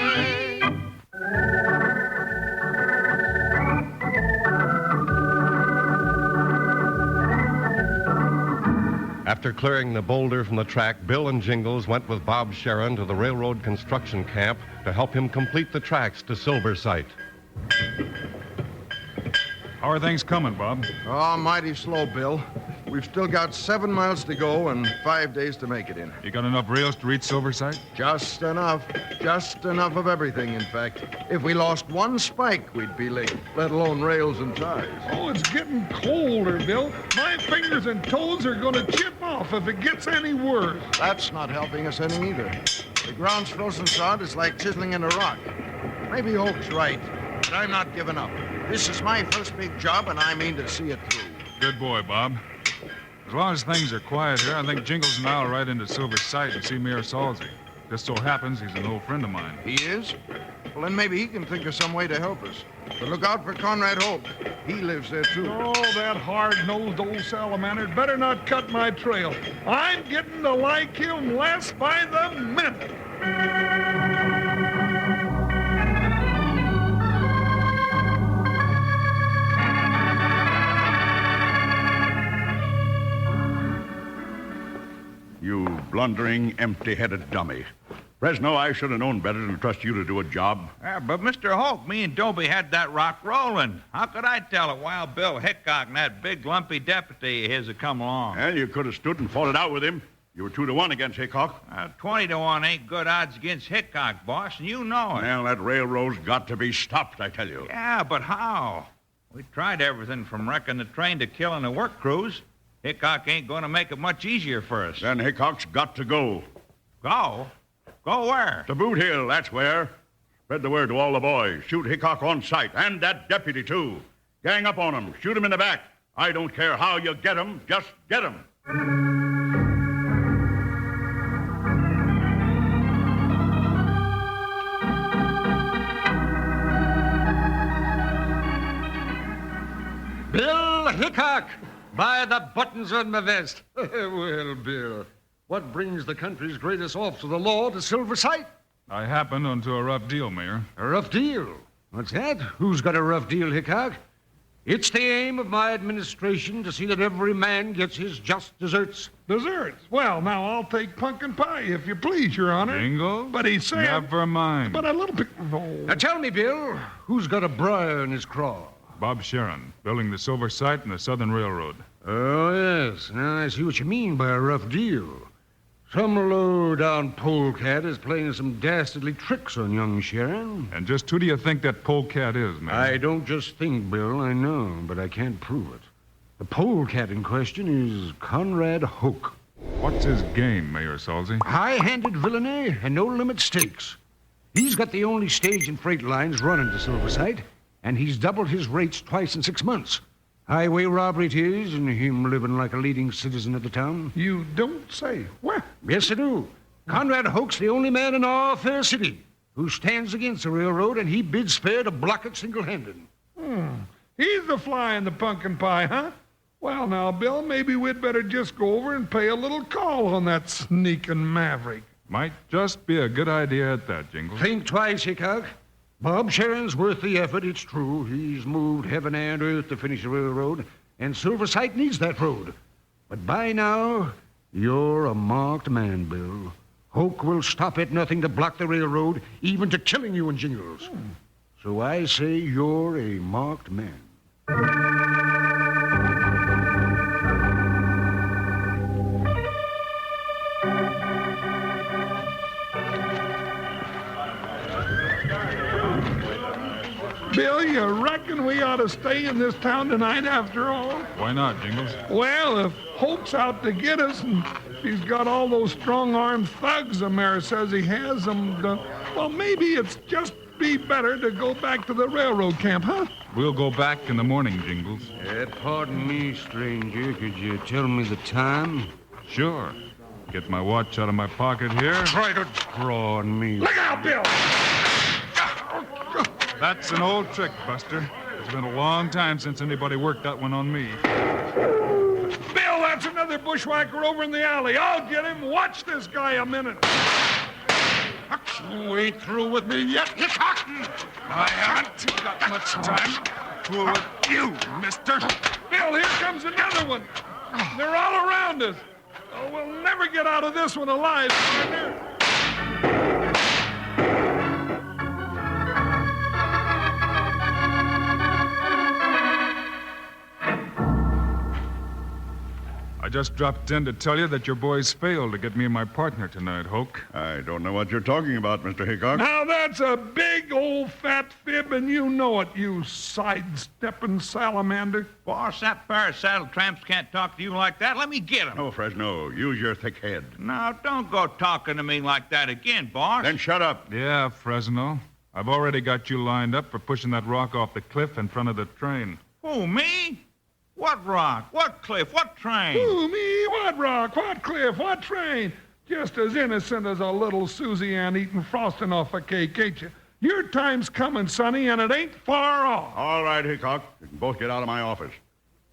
E: After clearing the boulder from the track, Bill and Jingles went with Bob Sharon to the railroad construction camp to help him complete the tracks to Silversite.
R: How are things coming, Bob?
T: Oh, mighty slow, Bill. We've still got 7 miles to go and 5 days to make it in.
R: You got enough rails to reach Silversite?
T: Just enough. Just enough of everything, in fact. If we lost one spike, we'd be late, let alone rails and ties.
A: Oh, it's getting colder, Bill. My fingers and toes are going to chip off if it gets any worse.
T: That's not helping us any either. The ground's frozen solid. It's like chiseling in a rock. Maybe Hope's right, but I'm not giving up. This is my first big job, and I mean to see it through.
R: Good boy, Bob. As long as things are quiet here, I think Jingles and I will ride into Silversite and see Mayor Salsey. Just so happens he's an old friend of mine.
T: He is? Well, then maybe he can think of some way to help us. But look out for Conrad Hope. He lives there, too.
A: Oh, that hard-nosed old salamander better not cut my trail. I'm getting to like him less by the minute.
Y: You blundering, empty-headed dummy. Fresno, I should have known better than to trust you to do a job.
Q: Yeah, but Mr. Hope, me and Dobie had that rock rolling. How could I tell it while Bill Hickok and that big lumpy deputy of his had come along?
Y: Well, you could have stood and fought it out with him. You were 2-1 against Hickok.
Q: 20-1 ain't good odds against Hickok, boss, and you know it.
Y: Well, that railroad's got to be stopped, I tell you.
Q: Yeah, but how? We tried everything from wrecking the train to killing the work crews. Hickok ain't going to make it much easier for us.
Y: Then Hickok's got to go.
Q: Go? Go where?
Y: To Boot Hill, that's where. Spread the word to all the boys. Shoot Hickok on sight, and that deputy, too. Gang up on him. Shoot him in the back. I don't care how you get him. Just get him.
S: Bill
G: Hickok! By the buttons on my vest. Well, Bill, what brings the country's greatest officer of the law to Silver Sight?
R: I happened onto a rough deal, Mayor.
G: A rough deal? What's that? Who's got a rough deal, Hickok? It's the aim of my administration to see that every man gets his just deserts.
A: Desserts? Well, now I'll take pumpkin pie, if you please, Your Honor.
R: Jingle?
A: But he said...
R: Never mind.
A: But a little bit... Oh.
G: Now tell me, Bill, who's got a briar in his craw?
R: Bob Sharon, building the Silver Sight and the Southern Railroad.
G: Oh, yes. Now I see what you mean by a rough deal. Some low-down polecat is playing some dastardly tricks on young Sharon.
R: And just who do you think that polecat is, man?
G: I don't just think, Bill. I know, but I can't prove it. The polecat in question is Conrad Hoke.
R: What's his game, Mayor Salsey?
G: High-handed villainy and no-limit stakes. He's got the only stage and freight lines running to Silver Sight, and he's doubled his rates twice in 6 months. Highway robbery it is, and him living like a leading citizen of the town.
A: You don't say. What?
G: Yes, I do. Conrad Hoke's the only man in all Fair City who stands against the railroad, and he bids fair to block it single-handed.
A: He's the fly in the pumpkin pie, huh? Well, now, Bill, maybe we'd better just go over and pay a little call on that sneaking maverick.
R: Might just be a good idea at that, Jingle.
G: Think twice, Hickok. Bob Sharon's worth the effort, it's true. He's moved heaven and earth to finish the railroad, and Silver Sight needs that road. But by now, you're a marked man, Bill. Hoke will stop at nothing to block the railroad, even to killing you and Jingles. So I say you're a marked man.
A: Bill, you reckon we ought to stay in this town tonight after all?
R: Why not, Jingles?
A: Well, if Hoke's out to get us and he's got all those strong-armed thugs the mayor says he has, well, maybe it's just be better to go back to the railroad camp, huh?
R: We'll go back in the morning, Jingles.
G: Pardon me, stranger. Could you tell me the time?
R: Sure. Get my watch out of my pocket here.
G: Try to draw on me.
A: Look out, Bill!
R: That's an old trick, Buster. It's been a long time since anybody worked that one on me.
A: Bill, that's another bushwhacker over in the alley. I'll get him. Watch this guy a minute.
G: You ain't through with me yet, Hickok.
R: I haven't got much time. Fool with you, mister.
A: Bill, here comes another one. They're all around us. Oh, we'll never get out of this one alive, partner.
R: I just dropped in to tell you that your boys failed to get me and my partner tonight, Hoke.
Y: I don't know what you're talking about, Mr. Hickok.
A: Now, that's a big old fat fib, and you know it, you sidestepping salamander.
Q: Boss, that pair of saddle tramps can't talk to you like that. Let me get 'em.
Y: No, Fresno, use your thick head.
Q: Now, don't go talking to me like that again, boss.
Y: Then shut up.
R: Yeah, Fresno. I've already got you lined up for pushing that rock off the cliff in front of the train.
Q: Who, me? What rock? What cliff? What train?
A: Who, me? What rock? What cliff? What train? Just as innocent as a little Susie Ann eating frosting off a cake, ain't you? Your time's coming, Sonny, and it ain't far off.
Y: All right, Hickok. You can both get out of my office.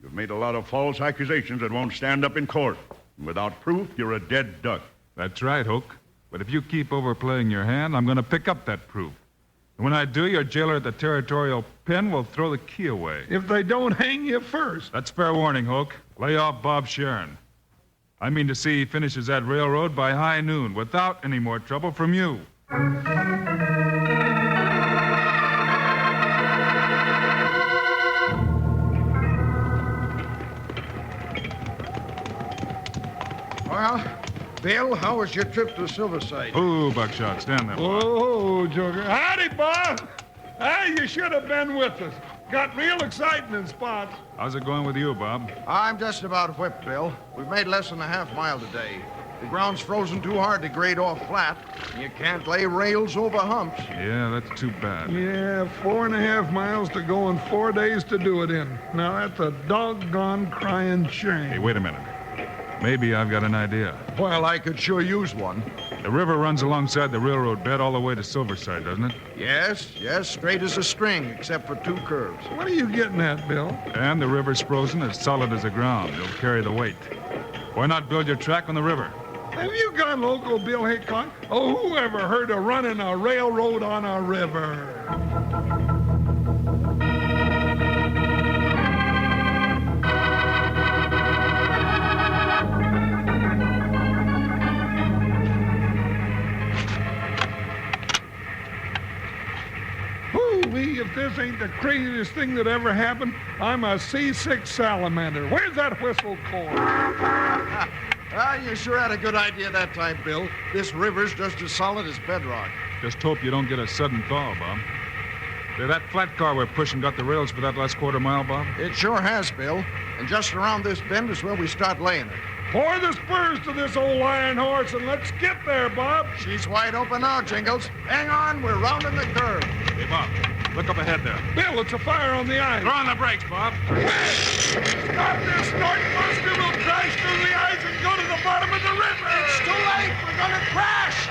Y: You've made a lot of false accusations that won't stand up in court. And without proof, you're a dead duck.
R: That's right, Hoke. But if you keep overplaying your hand, I'm going to pick up that proof. And when I do, your jailer at the territorial pen will throw the key away.
A: If they don't hang you first.
R: That's fair warning, Hoke. Lay off Bob Sharon. I mean to see he finishes that railroad by high noon without any more trouble from you.
T: Well, Bill, how was your trip to Silverside?
R: Ooh, Buckshot, stand there.
A: Oh, Joker. Howdy, Bob. Hey, you should have been with us. Got real exciting in spots.
R: How's it going with you, Bob?
T: I'm just about whipped, Bill. We've made less than a half mile today. The ground's frozen too hard to grade off flat. You can't lay rails over humps.
R: Yeah, that's too bad.
A: Yeah, 4.5 miles to go and 4 days to do it in. Now, that's a doggone crying shame.
R: Hey, wait a minute. Maybe I've got an idea.
T: Well, I could sure use one.
R: The river runs alongside the railroad bed all the way to Silverside, doesn't it?
T: Yes, straight as a string, except for 2 curves.
A: What are you getting at, Bill?
R: And the river's frozen as solid as the ground. It'll carry the weight. Why not build your track on the river?
A: Have you gone local, Bill Hickok? Oh, who ever heard of running a railroad on a river? If this ain't the craziest thing that ever happened, I'm a seasick salamander. Where's that whistle cord?
T: You sure had a good idea that time, Bill. This river's just as solid as bedrock.
R: Just hope you don't get a sudden thaw, Bob. Say, that flat car we're pushing got the rails for that last quarter mile, Bob?
T: It sure has, Bill. And just around this bend is where we start laying it.
A: Pour the spurs to this old iron horse and let's get there, Bob.
T: She's wide open now, Jingles. Hang on, we're rounding the curve.
R: Hey, Bob, look up ahead there.
A: Bill, it's a fire on the ice.
R: Throw on the brakes, Bob.
A: Stop this snort buster. We'll crash through the ice and go to the bottom of the river.
T: It's too late. We're going to crash.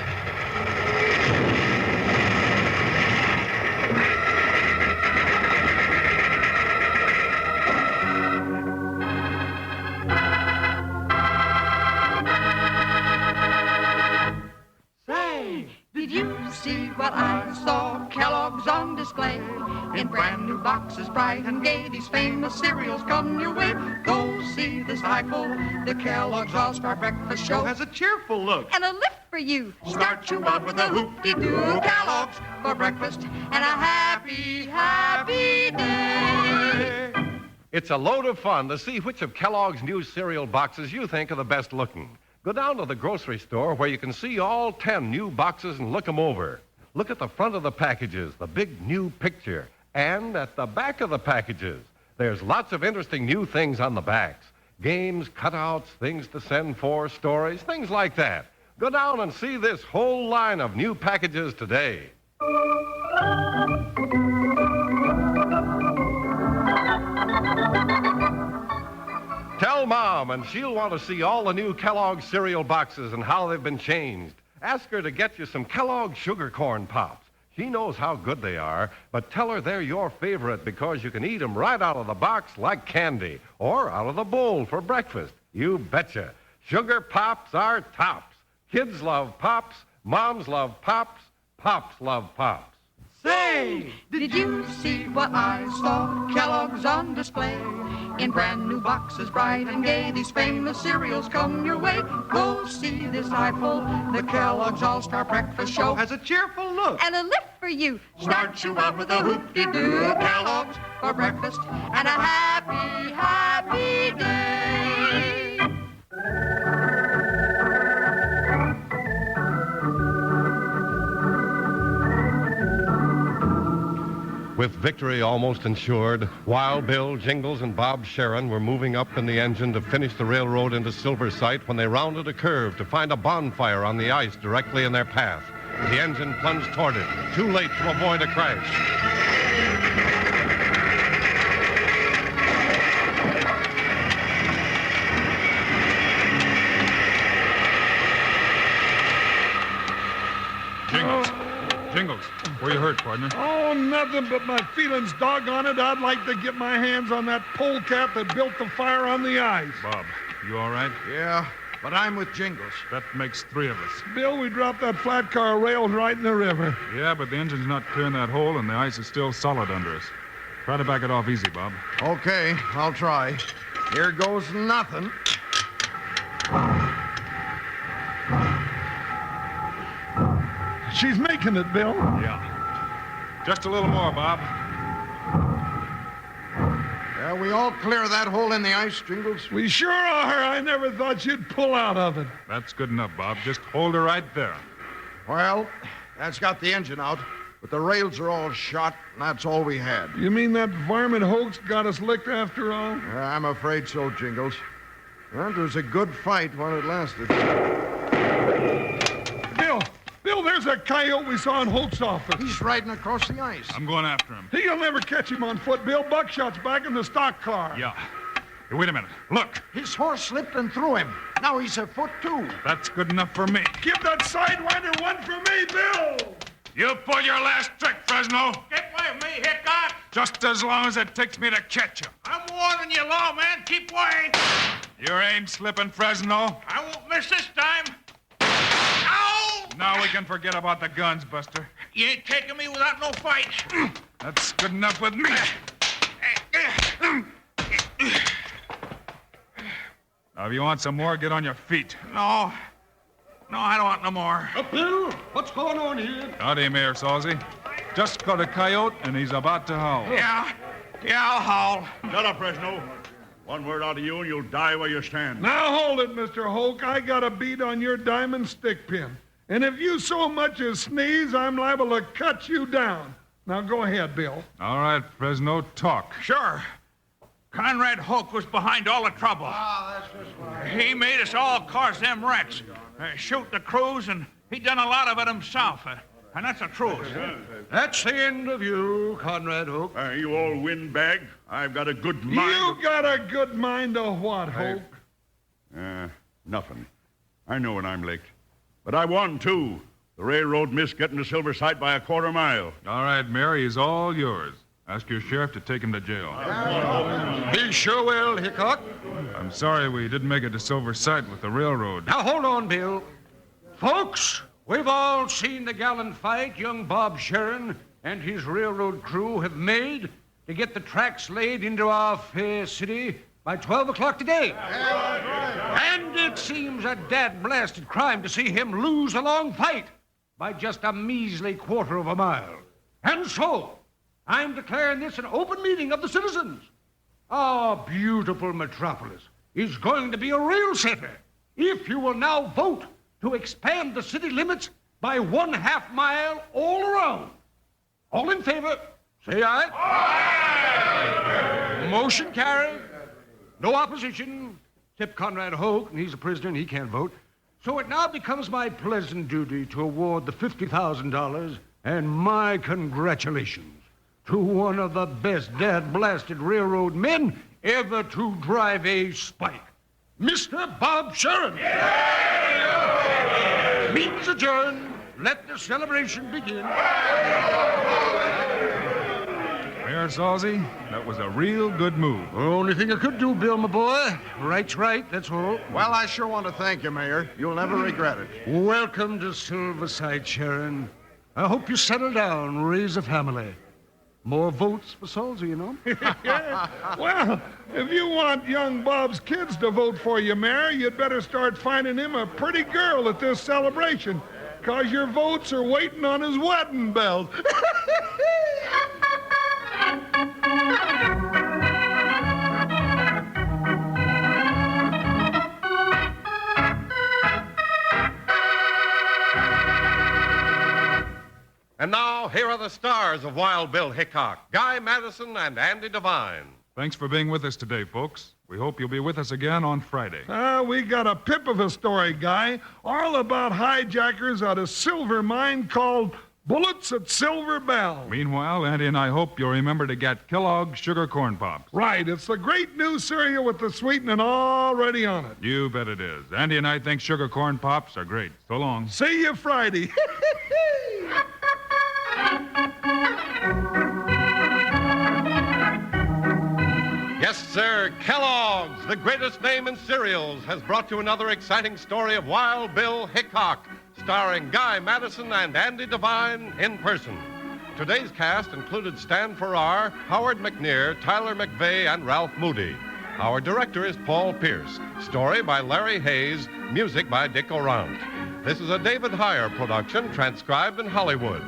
I: Did you see what I saw? Kellogg's on display in brand new boxes, bright and gay. These famous cereals come your way. Go see this eyeful. The Kellogg's All-Star Breakfast Show
Q: has a cheerful look
I: and a lift for you. Start you out with a hoop-de-doo. Kellogg's for breakfast and a happy, happy day.
E: It's a load of fun to see which of Kellogg's new cereal boxes you think are the best looking. Go down to the grocery store where you can see all 10 new boxes and look them over. Look at the front of the packages, the big new picture, and at the back of the packages. There's lots of interesting new things on the backs. Games, cutouts, things to send for, stories, things like that. Go down and see this whole line of new packages today. Tell Mom, and she'll want to see all the new Kellogg cereal boxes and how they've been changed. Ask her to get you some Kellogg sugar corn pops. She knows how good they are, but tell her they're your favorite because you can eat them right out of the box like candy or out of the bowl for breakfast. You betcha. Sugar pops are tops. Kids love pops. Moms love pops. Pops love pops.
I: Say, did you see what I saw? Kellogg's on display in brand new boxes, bright and gay. These famous cereals come your way. Go see this eyeful. The Kellogg's All-Star Breakfast Show
Q: has a cheerful look
I: and a lift for you. Start you out with a hoop-de-doo. Kellogg's for breakfast and a happy, happy day.
E: With victory almost ensured, Wild Bill, Jingles, and Bob Sharon were moving up in the engine to finish the railroad into Silverside when they rounded a curve to find a bonfire on the ice directly in their path. The engine plunged toward it, too late to avoid a crash.
R: Jingles, where you hurt, partner?
A: Oh, nothing but my feelings. Doggone it, I'd like to get my hands on that polecat that built the fire on the ice.
R: Bob, you all right?
T: Yeah, but I'm with Jingles.
R: That makes 3 of us.
A: Bill, we dropped that flat car rails right in the river.
R: Yeah, but the engine's not clearing that hole, and the ice is still solid under us. Try to back it off easy, Bob.
T: Okay, I'll try. Here goes nothing.
A: She's making it, Bill.
R: Yeah. Just a little more, Bob.
T: Yeah, we all clear that hole in the ice, Jingles?
A: We sure are. I never thought you'd pull out of it.
R: That's good enough, Bob. Just hold her right there.
T: Well, that's got the engine out, but the rails are all shot, and that's all we had.
A: You mean that varmint hoax got us licked after all?
T: I'm afraid so, Jingles. Well, it was a good fight while it lasted.
A: Bill, there's that coyote we saw in Holt's office.
T: He's riding across the ice.
R: I'm going after him.
A: You'll never catch him on foot, Bill. Buckshot's back in the stock car.
R: Yeah. Hey, wait a minute. Look.
T: His horse slipped and threw him. Now he's afoot, too.
R: That's good enough for me.
A: Give that sidewinder one for me, Bill!
R: You pull your last trick, Fresno.
Q: Get away from me, Hickok.
R: Just as long as it takes me to catch you.
Q: I'm warning you, lawman. Keep away.
R: You ain't slipping, Fresno.
Q: I won't miss this time. Ow!
R: Now we can forget about the guns, Buster.
Q: You ain't taking me without no fight.
R: That's good enough with me. Now, if you want some more, get on your feet.
Q: No, I don't want no more.
G: Bill, what's going on here?
R: Howdy, Mayor Salsey. Just got a coyote, and he's about to howl.
Q: Yeah, I'll howl.
Y: Shut up, Fresno. One word out of you, and you'll die where you stand.
A: Now hold it, Mr. Hoke. I got a beat on your diamond stick pin. And if you so much as sneeze, I'm liable to cut you down. Now go ahead, Bill.
R: All right, Fresno, talk.
Q: Sure. Conrad Hoke was behind all the trouble.
T: That's just why.
Q: He made us all cause them wrecks, shoot the crews, and he done a lot of it himself. And that's the truth.
G: That's the end of you, Conrad Hoke.
Y: You old windbag. I've got a good mind.
A: You got a good mind of what, Hoke?
Y: Nothing. I know when I'm licked. But I won, too. The railroad missed getting to Silver Sight by a quarter mile.
R: All right, Mary, he's all yours. Ask your sheriff to take him to jail.
G: He sure will, Hickok.
R: I'm sorry we didn't make it to Silver Sight with the railroad.
G: Now, hold on, Bill. Folks, we've all seen the gallant fight young Bob Sharon and his railroad crew have made to get the tracks laid into our fair city by 12 o'clock today. And it seems a dad-blasted crime to see him lose a long fight by just a measly quarter of a mile. And so, I'm declaring this an open meeting of the citizens. Our beautiful metropolis is going to be a rail center if you will now vote to expand the city limits by 1/2 mile all around. All in favor, say aye. Aye! Motion carried. No opposition, except Conrad Hoke, and he's a prisoner and he can't vote. So it now becomes my pleasant duty to award the $50,000 and my congratulations to one of the best dad-blasted railroad men ever to drive a spike, Mr. Bob Sharon. Meeting's adjourned. Let the celebration begin.
R: Mayor Salsey, that was a real good move.
G: Only thing I could do, Bill, my boy. Right's right, that's all.
T: Well, I sure want to thank you, Mayor. You'll never regret it.
G: Welcome to Silver Sight, Sharon. I hope you settle down, raise a family. More votes for Salsey, you know.
A: Well, if you want young Bob's kids to vote for you, Mayor, you'd better start finding him a pretty girl at this celebration, 'cause your votes are waiting on his wedding bells.
E: And now, here are the stars of Wild Bill Hickok, Guy Madison and Andy Devine.
R: Thanks for being with us today, folks. We hope you'll be with us again on Friday.
A: We got a pip of a story, Guy, all about hijackers at a silver mine called Bullets at Silver Bell.
R: Meanwhile, Andy and I hope you'll remember to get Kellogg's Sugar Corn Pops.
A: Right, it's the great new cereal with the sweetening already on it.
R: You bet it is. Andy and I think Sugar Corn Pops are great. So long.
A: See you Friday.
E: Yes, sir, Kellogg's, the greatest name in cereals, has brought you another exciting story of Wild Bill Hickok, starring Guy Madison and Andy Devine in person. Today's cast included Stan Farrar, Howard McNear, Tyler McVeigh, and Ralph Moody. Our director is Paul Pierce. Story by Larry Hayes, music by Dick Orant. This is a David Heyer production, transcribed in Hollywood.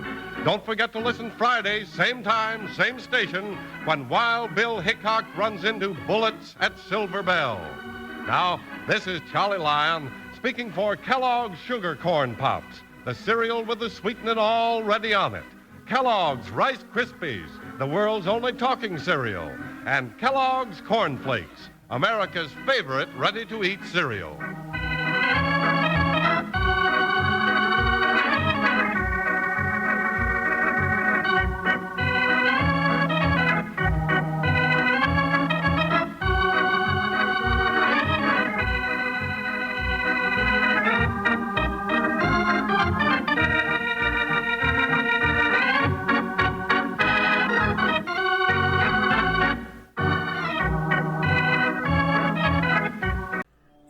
E: Don't forget to listen Friday, same time, same station, when Wild Bill Hickok runs into Bullets at Silver Bell. Now, this is Charlie Lyon speaking for Kellogg's Sugar Corn Pops, the cereal with the sweetening already on it. Kellogg's Rice Krispies, the world's only talking cereal, and Kellogg's Corn Flakes, America's favorite ready-to-eat cereal.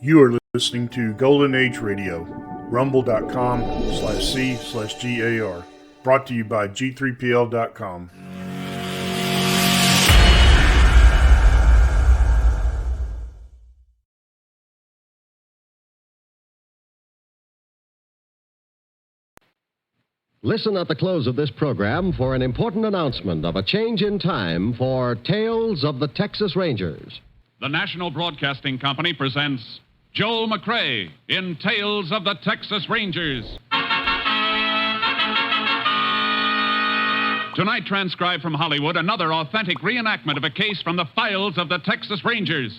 F: You are listening to Golden Age Radio, rumble.com/C/GAR. Brought to you by G3PL.com.
D: Listen at the close of this program for an important announcement of a change in time for Tales of the Texas Rangers.
S: The National Broadcasting Company presents Joel McCrea in Tales of the Texas Rangers. Tonight, transcribed from Hollywood, another authentic reenactment of a case from the files of the Texas Rangers.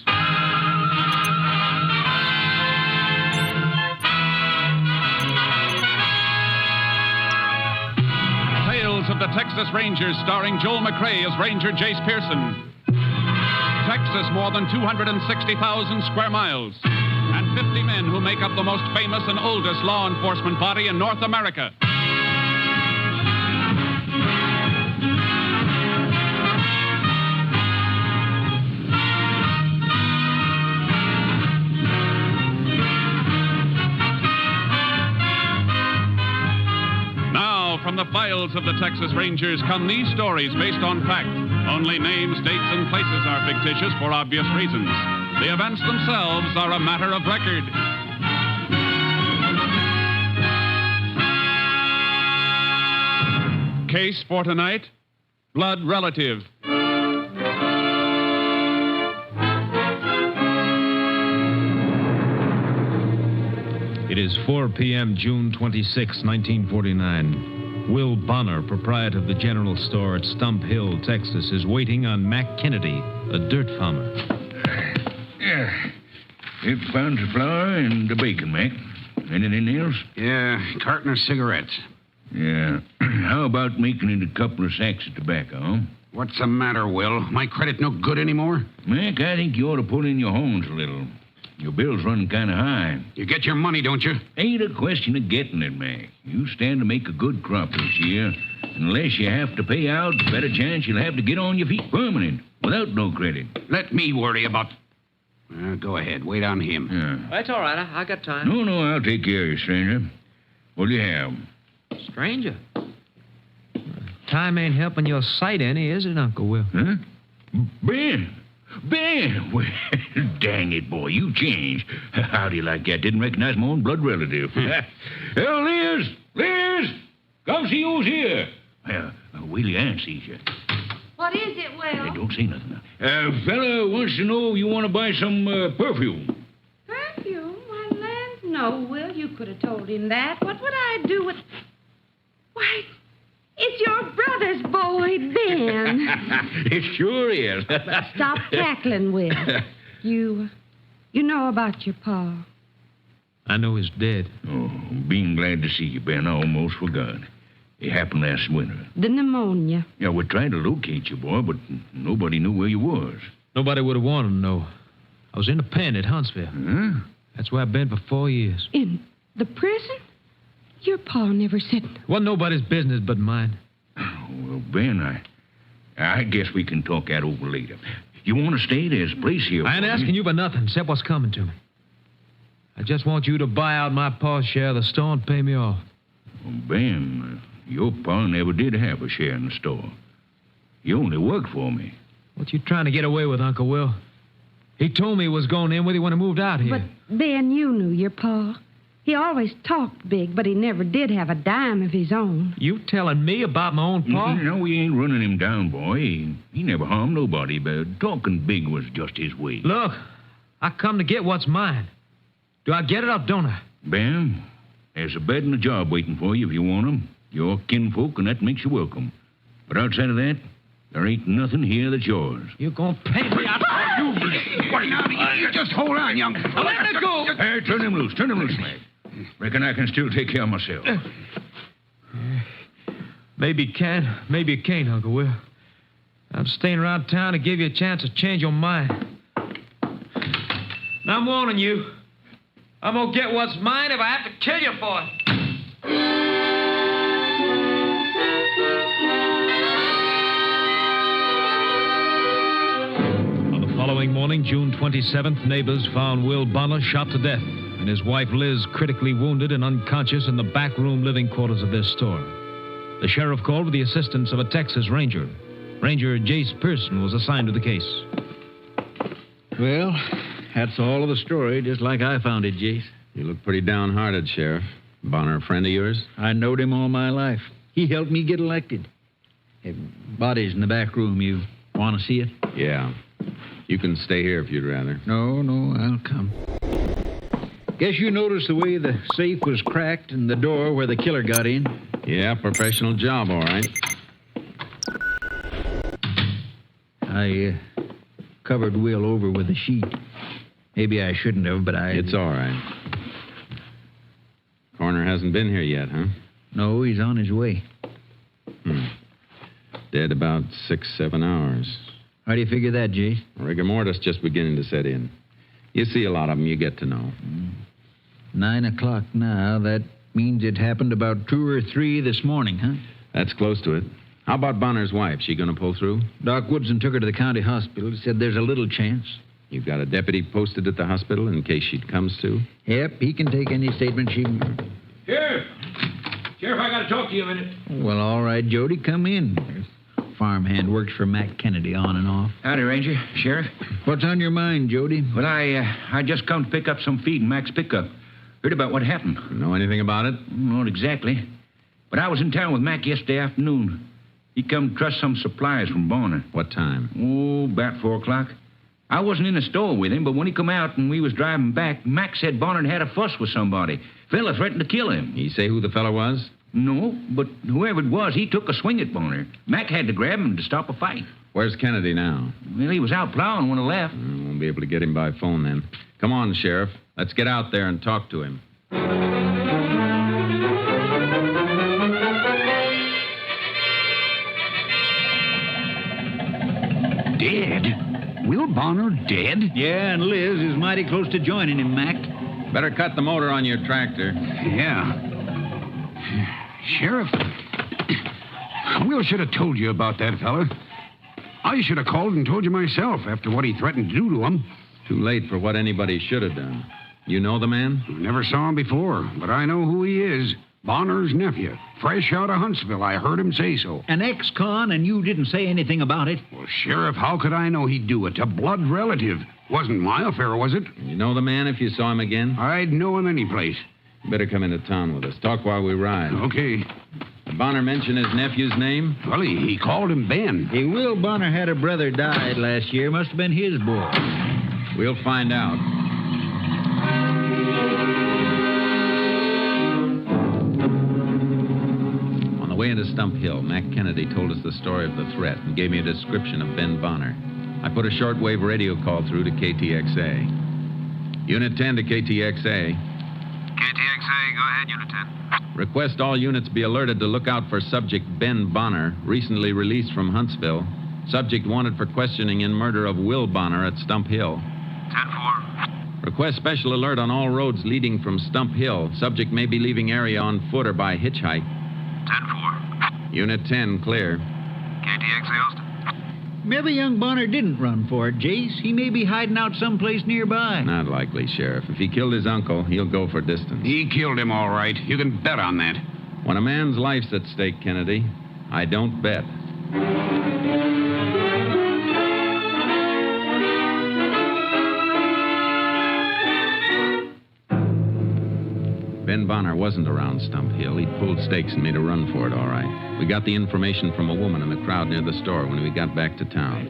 S: Tales of the Texas Rangers, starring Joel McCrea as Ranger Jace Pearson. Texas, more than 260,000 square miles, and 50 men who make up the most famous and oldest law enforcement body in North America. Now, from the files of the Texas Rangers come these stories based on fact. Only names, dates, and places are fictitious for obvious reasons. The events themselves are a matter of record. Case for tonight, blood relative.
U: It is 4 p.m., June 26, 1949. Will Bonner, proprietor of the general store at Stump Hill, Texas, is waiting on Mac Kennedy, a dirt farmer.
W: Yeah. It found the flour and the bacon, Mac. Anything else?
G: Yeah, carton of cigarettes.
W: Yeah. How about making it a couple of sacks of tobacco, huh?
G: What's the matter, Will? My credit no good anymore?
W: Mac, I think you ought to pull in your horns a little. Your bill's running kind of high.
G: You get your money, don't you?
W: Ain't a question of getting it, Mac. You stand to make a good crop this year. Unless you have to pay out, better chance you'll have to get on your feet permanent, without no credit.
G: Let me worry about... go ahead. Wait on him.
W: Yeah.
X: That's all right. I got time.
W: No, I'll take care of you, stranger. What'll you have?
X: Stranger? Time ain't helping your sight any, is it, Uncle Will?
W: Huh? Ben! Well, dang it, boy, you changed. How do you like that? Didn't recognize my own blood relative. Liz! Come see who's here. Willie Ann sees you.
Z: What is it, Will?
W: Don't say nothing. Fella wants to know if you want to buy some perfume.
Z: Perfume? Why, land, no, Will. You could have told him that. What would I do with... Why, it's your brother's boy, Ben.
W: It sure is.
Z: Stop cackling, Will. You know about your pa.
X: I know he's dead.
W: Oh, being glad to see you, Ben. I almost forgot. It happened last winter.
Z: The pneumonia.
W: Yeah, we tried to locate you, boy, but nobody knew where you was.
X: Nobody would have wanted to know. I was in the pen at Huntsville.
W: Huh?
X: That's where I've been for 4 years.
Z: In the prison? Your pa never said...
X: Wasn't nobody's business but mine.
W: Well, Ben, I guess we can talk that over later. You want to stay? There's a place here.
X: I ain't asking you for nothing except what's coming to me. I just want you to buy out my pa's share of the store and pay me off.
W: Well, Ben, your pa never did have a share in the store. You only worked for me.
X: What you trying to get away with, Uncle Will? He told me he was going in with you when he moved out here.
Z: But, Ben, you knew your pa. He always talked big, but he never did have a dime of his own.
X: You telling me about my own pa?
W: No, we ain't running him down, boy. He never harmed nobody, but talking big was just his way.
X: Look, I come to get what's mine. Do I get it or don't I?
W: Ben, there's a bed and a job waiting for you if you want 'em. You're kinfolk, and that makes you welcome. But outside of that, there ain't nothing here that's yours.
X: You're gonna pay me out.
G: You just hold on, young...
X: Let me go.
W: Hey, turn him loose, Mac. Reckon I can still take care of myself.
X: Maybe you can, maybe you can't, Uncle Will. I'm staying around town to give you a chance to change your mind. Now, I'm warning you. I'm gonna get what's mine if I have to kill you for it.
U: On the
X: following morning, June 27th, neighbors found Will Bonner shot to death and his wife Liz critically wounded and unconscious in the back room living quarters of their store. The sheriff called with the assistance of a Texas Ranger. Ranger Jace Pearson was assigned to the case.
C: Well, that's all of the story, just like I found it, Jace.
H: You look pretty downhearted, Sheriff. Bonner a friend of yours?
C: I knowed him all my life. He helped me get elected. Body's in the back room. You want to see it?
H: Yeah. You can stay here if you'd rather.
C: No, I'll come. Guess you noticed the way the safe was cracked and the door where the killer got in?
H: Yeah, professional job, all right.
C: I covered Will over with a sheet. Maybe I shouldn't have, but
H: It's all right. Coroner hasn't been here yet, huh?
C: No, he's on his way.
H: Dead about 6-7 hours.
C: How do you figure that, Jace?
H: Rigor mortis just beginning to set in. You see a lot of them, you get to know.
C: 9 o'clock now. That means it happened about 2 or 3 this morning, huh?
H: That's close to it. How about Bonner's wife? She gonna pull through?
C: Doc Woodson took her to the county hospital. He said there's a little chance.
H: You've got a deputy posted at the hospital in case she comes to?
C: Yep, he can take any statement she...
G: Sheriff, I got to talk to you a minute.
C: Well, all right, Jody, come in. Farmhand works for Mac Kennedy on and off.
W: Howdy, Ranger. Sheriff.
C: What's on your mind, Jody?
W: Well, I just come to pick up some feed in Mac's pickup. Heard about what happened.
H: Know anything about it?
W: Not exactly. But I was in town with Mac yesterday afternoon. He come to trust some supplies from Bonner.
H: What time?
W: Oh, about 4 o'clock. I wasn't in the store with him, but when he come out and we was driving back, Mac said Bonner had a fuss with somebody. Fella threatened to kill him.
H: He say who the fella was?
W: No, but whoever it was, he took a swing at Bonner. Mac had to grab him to stop a fight.
H: Where's Kennedy now?
W: Well, he was out plowing when I left.
H: Won't be able to get him by phone then. Come on, Sheriff. Let's get out there and talk to him.
C: Dead? Will Bonner dead? Yeah, and Liz is mighty close to joining him, Mac.
H: Better cut the motor on your tractor.
G: Yeah. Sheriff, Will should have told you about that fella. I should have called and told you myself after what he threatened to do to him.
H: Too late for what anybody should have done. You know the man?
G: Never saw him before, but I know who he is. Bonner's nephew. Fresh out of Huntsville. I heard him say so.
C: An ex-con, and you didn't say anything about it?
G: Well, Sheriff, how could I know he'd do it? A blood relative. Wasn't my affair, was it?
H: You know the man if you saw him again?
G: I'd know him any place.
H: Better come into town with us. Talk while we ride.
G: Okay.
H: Did Bonner mention his nephew's name?
G: Well, he called him Ben.
C: Hey, Will Bonner had a brother died last year. Must have been his boy.
H: We'll find out. On the way into Stump Hill, Mac Kennedy told us the story of the threat and gave me a description of Ben Bonner. I put a shortwave radio call through to KTXA. Unit 10 to KTXA.
K: KTXA, go ahead, Unit 10.
H: Request all units be alerted to look out for subject Ben Bonner, recently released from Huntsville. Subject wanted for questioning in murder of Will Bonner at Stump Hill.
K: 10-4.
H: Request special alert on all roads leading from Stump Hill. Subject may be leaving area on foot or by hitchhike.
K: 10-4.
H: Unit 10, clear.
K: KTXA, Austin.
C: Maybe young Bonner didn't run for it, Jace. He may be hiding out someplace nearby.
H: Not likely, Sheriff. If he killed his uncle, he'll go for distance.
G: He killed him, all right. You can bet on that.
H: When a man's life's at stake, Kennedy, I don't bet. Ben Bonner wasn't around Stump Hill. He'd pulled stakes and made a run for it, all right. We got the information from a woman in the crowd near the store when we got back to town.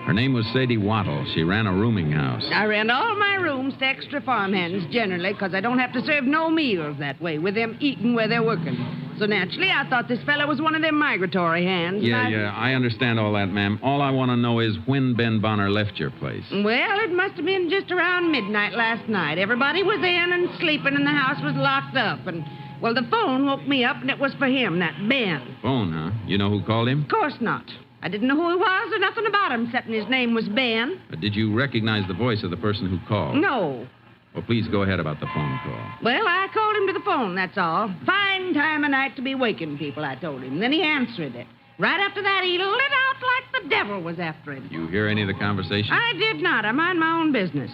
H: Her name was Sadie Wattle. She ran a rooming house.
L: I rent all my rooms to extra farmhands generally because I don't have to serve no meals that way with them eating where they're working. So naturally, I thought this fella was one of them migratory hands.
H: Yeah, I understand all that, ma'am. All I want to know is when Ben Bonner left your place.
L: Well, it must have been just around midnight last night. Everybody was in and sleeping, and the house was locked up. And, well, the phone woke me up, and it was for him, that Ben.
H: Phone, huh? You know who called him?
L: Of course not. I didn't know who he was or nothing about him, except his name was Ben.
H: But did you recognize the voice of the person who called?
L: No.
H: Well, please go ahead about the phone call.
L: Well, I called him to the phone, that's all. Fine time of night to be waking people, I told him. Then he answered it. Right after that, he lit out like the devil was after him.
H: You hear any of the conversation?
L: I did not. I mind my own business.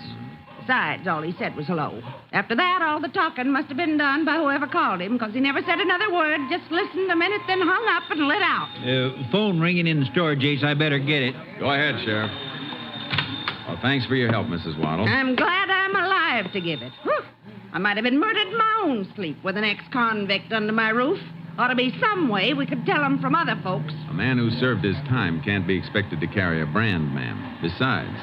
L: Besides, all he said was hello. After that, all the talking must have been done by whoever called him, because he never said another word, just listened a minute, then hung up and lit out.
C: Phone ringing in the store, Jace. I better get it.
H: Go ahead, Sheriff. Well, thanks for your help, Mrs. Waddle.
L: I'm glad I'm alive to give it. Whew. I might have been murdered in my own sleep with an ex-convict under my roof. Ought to be some way we could tell him from other folks.
H: A man who served his time can't be expected to carry a brand, ma'am. Besides,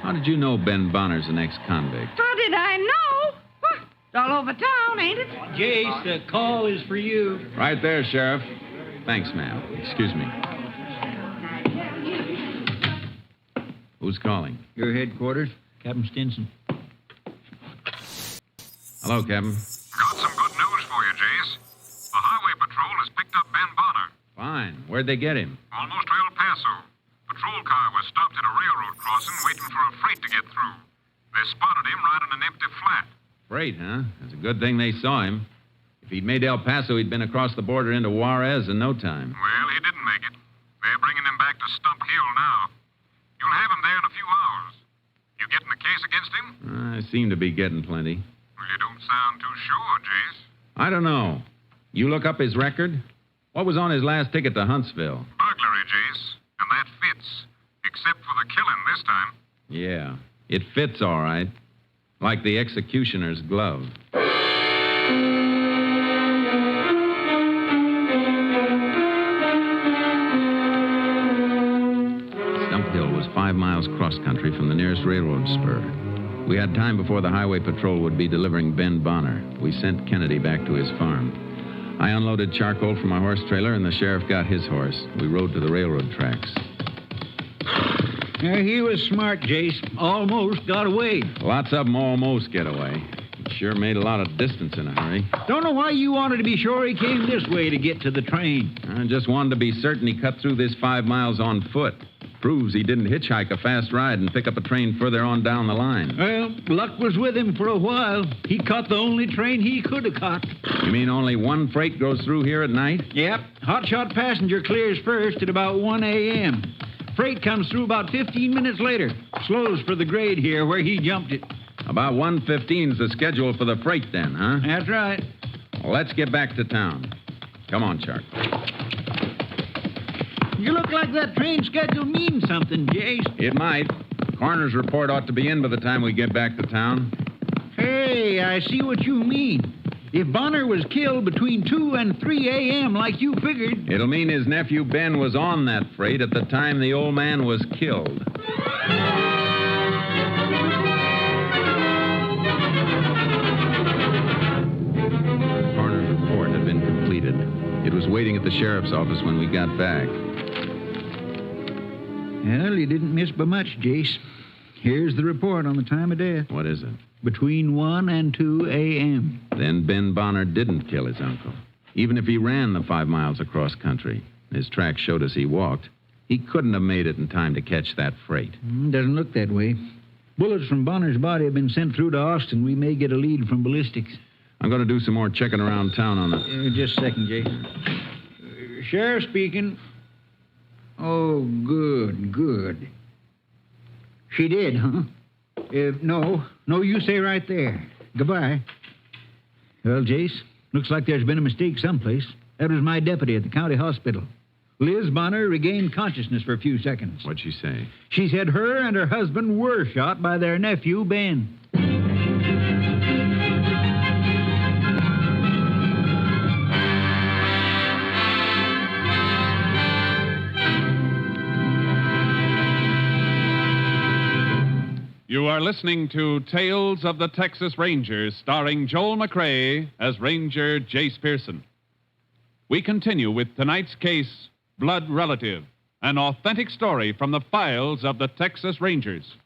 H: how did you know Ben Bonner's an ex-convict?
L: How did I know? Huh. It's all over town, ain't it?
C: Jace, the call is for you.
H: Right there, Sheriff. Thanks, ma'am. Excuse me. Who's calling?
C: Your headquarters, Captain Stinson.
H: Hello, Captain.
K: Got some good news for you, Jace. The Highway Patrol has picked up Ben Bonner.
H: Fine. Where'd they get him?
K: Almost to El Paso. Patrol car was stopped at a railroad crossing waiting for a freight to get through. They spotted him right in an empty flat.
H: Freight, huh? It's a good thing they saw him. If he'd made El Paso, he'd been across the border into Juarez in no time.
K: Well, he didn't make it. They're bringing him back to Stump Hill now. You'll have him there in a few hours. You getting a case against him?
H: I seem to be getting plenty.
K: Well, you don't sound too sure, Jace.
H: I don't know. You look up his record? What was on his last ticket to Huntsville?
K: Burglary, Jace. And that fits. Except for the killing this time.
H: Yeah, it fits all right. Like the executioner's glove. Stump Hill was 5 miles cross-country from the nearest railroad spur. We had time before the highway patrol would be delivering Ben Bonner. We sent Kennedy back to his farm. I unloaded charcoal from my horse trailer, and the sheriff got his horse. We rode to the railroad tracks.
C: He was smart, Jace. Almost got away.
H: Lots of them almost get away. He sure made a lot of distance in a hurry.
C: Don't know why you wanted to be sure he came this way to get to the train.
H: I just wanted to be certain he cut through this 5 miles on foot. Proves he didn't hitchhike a fast ride and pick up a train further on down the line.
C: Well, luck was with him for a while. He caught the only train he could have caught.
H: You mean only one freight goes through here at night?
C: Yep. Hotshot passenger clears first at about 1 a.m. Freight comes through about 15 minutes later. Slows for the grade here where he jumped it.
H: About 1:15's the schedule for the freight then, huh?
C: That's right.
H: Well, let's get back to town. Come on, Chuck.
C: You look like that train schedule means something, Jace.
H: It might. Coroner's report ought to be in by the time we get back to town.
C: Hey, I see what you mean. If Bonner was killed between 2 and 3 a.m. like you figured...
H: It'll mean his nephew Ben was on that freight at the time the old man was killed. The coroner's report had been completed. It was waiting at the sheriff's office when we got back.
C: Well, you didn't miss by much, Jace. Here's the report on the time of death.
H: What is it?
C: Between 1 and 2 a.m.
H: Then Ben Bonner didn't kill his uncle. Even if he ran the 5 miles across country, his tracks showed us he walked, he couldn't have made it in time to catch that freight.
C: Doesn't look that way. Bullets from Bonner's body have been sent through to Austin. We may get a lead from ballistics.
H: I'm going to do some more checking around town on the...
C: Just a second, Jace. Sheriff speaking. Oh, good. She did, huh? No, you stay right there. Goodbye. Well, Jace, looks like there's been a mistake someplace. That was my deputy at the county hospital. Liz Bonner regained consciousness for a few seconds.
H: What'd she say?
C: She said her and her husband were shot by their nephew, Ben.
S: You are listening to Tales of the Texas Rangers, starring Joel McCrea as Ranger Jace Pearson. We continue with tonight's case, Blood Relative, an authentic story from the files of the Texas Rangers.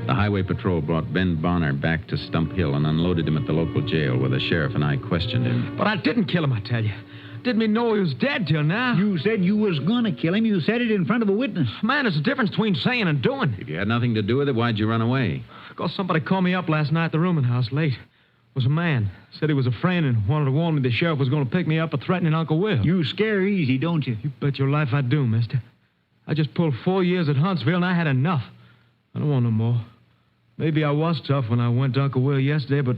H: The highway patrol brought Ben Bonner back to Stump Hill and unloaded him at the local jail where the sheriff and I questioned him.
B: But I didn't kill him, I tell you. Didn't even know he was dead till now.
C: You said you was gonna kill him. You said it in front of a witness.
B: Man, there's a difference between saying and doing.
H: If you had nothing to do with it, why'd you run away?
B: Because somebody called me up last night at the rooming house late. was a man. Said he was a friend and wanted to warn me the sheriff was going to pick me up for threatening Uncle Will.
C: You scare easy, don't you?
B: You bet your life I do, mister. I just pulled 4 years at Huntsville, and I had enough. I don't want no more. Maybe I was tough when I went to Uncle Will yesterday, but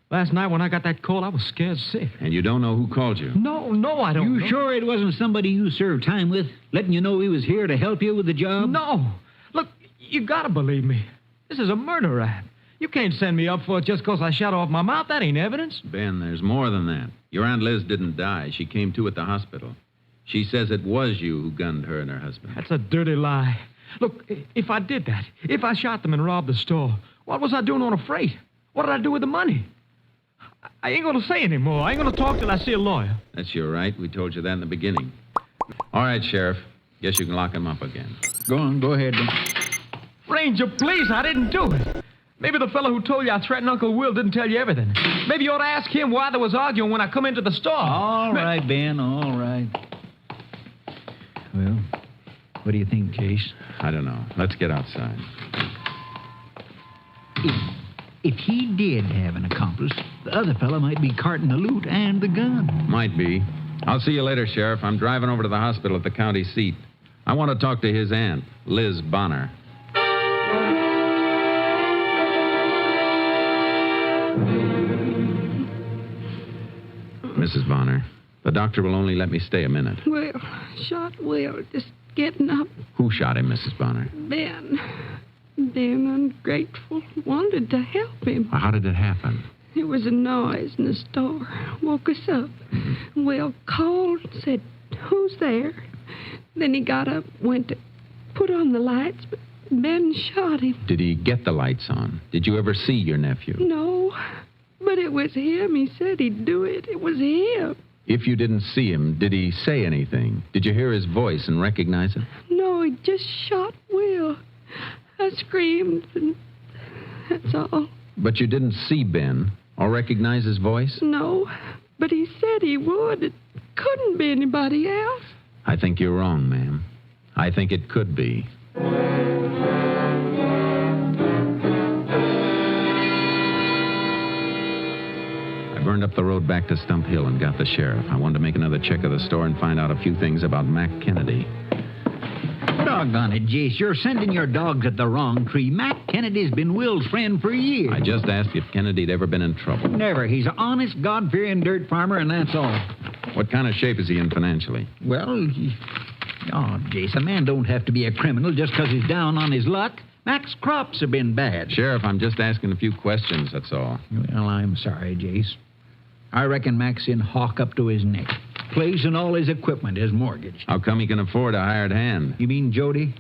B: last night when I got that call, I was scared sick.
H: And you don't know who called you?
B: No, I don't know.
C: You sure it wasn't somebody you served time with, letting you know he was here to help you with the job?
B: No. Look, you gotta believe me. This is a murder rap. You can't send me up for it just because I shot off my mouth. That ain't evidence.
H: Ben, there's more than that. Your Aunt Liz didn't die. She came to at the hospital. She says it was you who gunned her and her husband.
B: That's a dirty lie. Look, if I did that, if I shot them and robbed the store, what was I doing on a freight? What did I do with the money? I ain't going to say anymore. I ain't going to talk till I see a lawyer.
H: That's your right. We told you that in the beginning. All right, Sheriff. Guess you can lock him up again.
C: Go on, go ahead.
B: Ranger, please, I didn't do it. Maybe the fellow who told you I threatened Uncle Will didn't tell you everything. Maybe you ought to ask him why there was arguing when I come into the store.
C: All right, Ben, all right. Well, what do you think, Chase?
H: I don't know. Let's get outside.
C: If he did have an accomplice, the other fellow might be carting the loot and the gun.
H: Might be. I'll see you later, Sheriff. I'm driving over to the hospital at the county seat. I want to talk to his aunt, Liz Bonner. Mrs. Bonner, the doctor will only let me stay a minute.
Z: Well, shot Will, just getting up.
H: Who shot him, Mrs. Bonner?
Z: Ben, ungrateful, wanted to help him.
H: How did it happen?
Z: There was a noise in the store. Woke us up. Will called, said, "Who's there?" Then he got up, went to put on the lights, but Ben shot him.
H: Did he get the lights on? Did you ever see your nephew?
Z: No, but it was him. He said he'd do it. It was him.
H: If you didn't see him, did he say anything? Did you hear his voice and recognize it?
Z: No, he just shot Will. I screamed, and that's all.
H: But you didn't see Ben or recognize his voice?
Z: No, but he said he would. It couldn't be anybody else.
H: I think you're wrong, ma'am. I think it could be. I burned up the road back to Stump Hill and got the sheriff. I wanted to make another check of the store and find out a few things about Mac Kennedy.
C: Doggone it, Jace. You're sending your dogs at the wrong tree. Mac Kennedy's been Will's friend for years.
H: I just asked if Kennedy'd ever been in trouble.
C: Never. He's an honest, God-fearing dirt farmer, and that's all.
H: What kind of shape is he in financially?
C: Well, Jace, a man don't have to be a criminal just because he's down on his luck. Mac's crops have been bad.
H: Sheriff, I'm just asking a few questions, that's all.
C: Well, I'm sorry, Jace. I reckon Mac's in hawk up to his neck. Place and all his equipment is mortgaged.
H: How come he can afford a hired hand?
C: You mean Jody?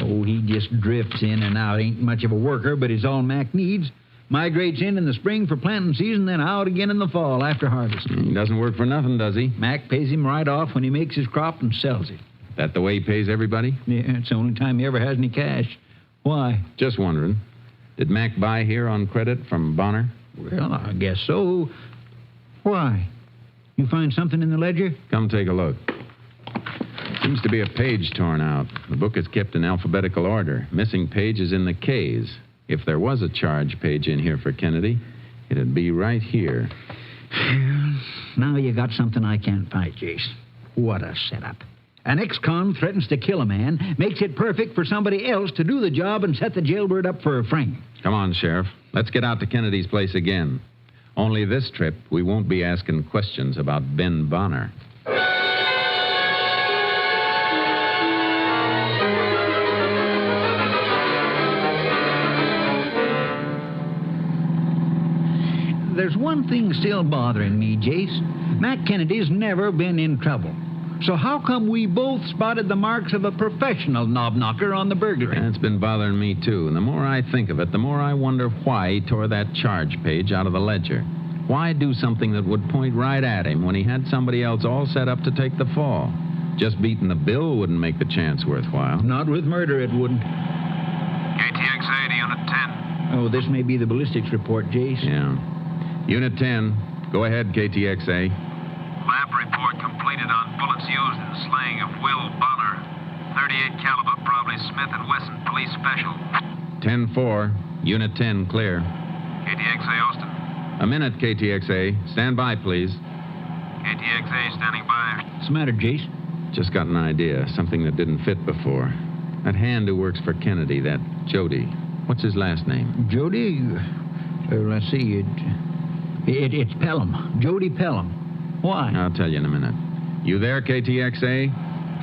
C: Oh, he just drifts in and out. Ain't much of a worker, but is all Mac needs. Migrates in the spring for planting season, then out again in the fall after harvest.
H: He doesn't work for nothing, does he?
C: Mac pays him right off when he makes his crop and sells it.
H: That the way he pays everybody?
C: Yeah, it's the only time he ever has any cash. Why?
H: Just wondering. Did Mac buy here on credit from Bonner?
C: Well, I guess so. Why? You find something in the ledger?
H: Come take a look. Seems to be a page torn out. The book is kept in alphabetical order. Missing page is in the K's. If there was a charge page in here for Kennedy, it'd be right here.
C: Now you got something I can't fight, Jace. What a setup. An ex-con threatens to kill a man, makes it perfect for somebody else to do the job and set the jailbird up for a frame.
H: Come on, Sheriff. Let's get out to Kennedy's place again. Only this trip, we won't be asking questions about Ben Bonner.
C: There's one thing still bothering me, Jace. Mac Kennedy's never been in trouble. So how come we both spotted the marks of a professional knob-knocker on the burglary?
H: It's been bothering me, too. And the more I think of it, the more I wonder why he tore that charge page out of the ledger. Why do something that would point right at him when he had somebody else all set up to take the fall? Just beating the bill wouldn't make the chance worthwhile.
C: Not with murder, it wouldn't.
K: KTXA to Unit 10.
C: Oh, this may be the ballistics report, Jace.
H: Yeah. Unit 10. Go ahead, KTXA.
K: Lab report completed on bullets used in the slaying of Will Bonner. .38 caliber, probably Smith & Wesson, police special.
H: 10-4. Unit 10, clear.
K: KTXA Austin.
H: A minute, KTXA. Stand by, please.
K: KTXA standing by.
C: What's the matter, Jace?
H: Just got an idea. Something that didn't fit before. That hand who works for Kennedy, that Jody. What's his last name?
C: Jody? Let's see. It's Pelham. Jody Pelham. Why?
H: I'll tell you in a minute. You there, KTXA?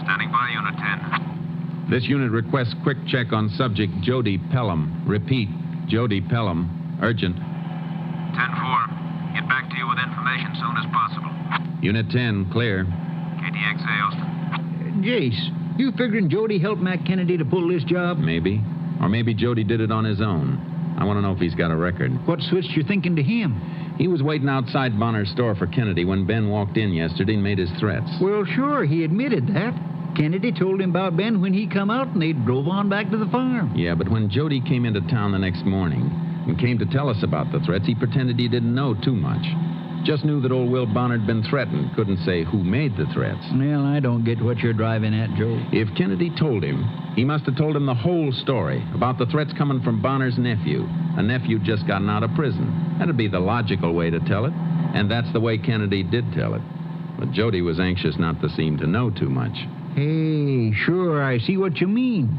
K: Standing by, Unit 10.
H: This unit requests quick check on subject Jody Pelham. Repeat, Jody Pelham. Urgent.
K: 10-4. Get back to you with information soon as possible.
H: Unit 10, clear.
K: KTXA, Austin.
C: Jace, you figuring Jody helped Mac Kennedy to pull this job?
H: Maybe. Or maybe Jody did it on his own. I want to know if he's got a record.
C: What switched your thinking to him?
H: He was waiting outside Bonner's store for Kennedy when Ben walked in yesterday and made his threats.
C: Well, sure, he admitted that. Kennedy told him about Ben when he come out, and they drove on back to the farm.
H: Yeah, but when Jody came into town the next morning and came to tell us about the threats, he pretended he didn't know too much. Just knew that old Will Bonner had been threatened. Couldn't say who made the threats.
C: Well, I don't get what you're driving at, Joe.
H: If Kennedy told him, he must have told him the whole story about the threats coming from Bonner's nephew. A nephew just gotten out of prison. That'd be the logical way to tell it. And that's the way Kennedy did tell it. But Jody was anxious not to seem to know too much.
C: Hey, sure, I see what you mean.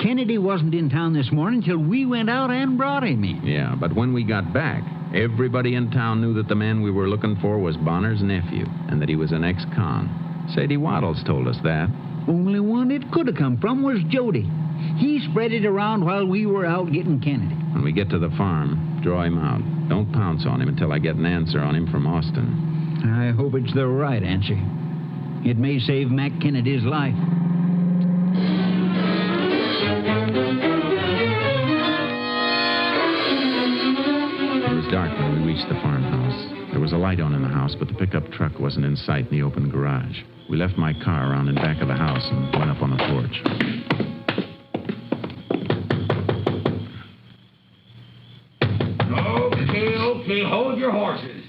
C: Kennedy wasn't in town this morning till we went out and brought him in.
H: Yeah, but when we got back, everybody in town knew that the man we were looking for was Bonner's nephew and that he was an ex-con. Sadie Waddles told us that.
C: Only one it could have come from was Jody. He spread it around while we were out getting Kennedy.
H: When we get to the farm, draw him out. Don't pounce on him until I get an answer on him from Austin.
C: I hope it's the right answer. It may save Mac Kennedy's life.
H: It was dark when we reached the farmhouse. There was a light on in the house, but the pickup truck wasn't in sight in the open garage. We left my car around in back of the house and went up on the porch.
W: Okay, hold your horses.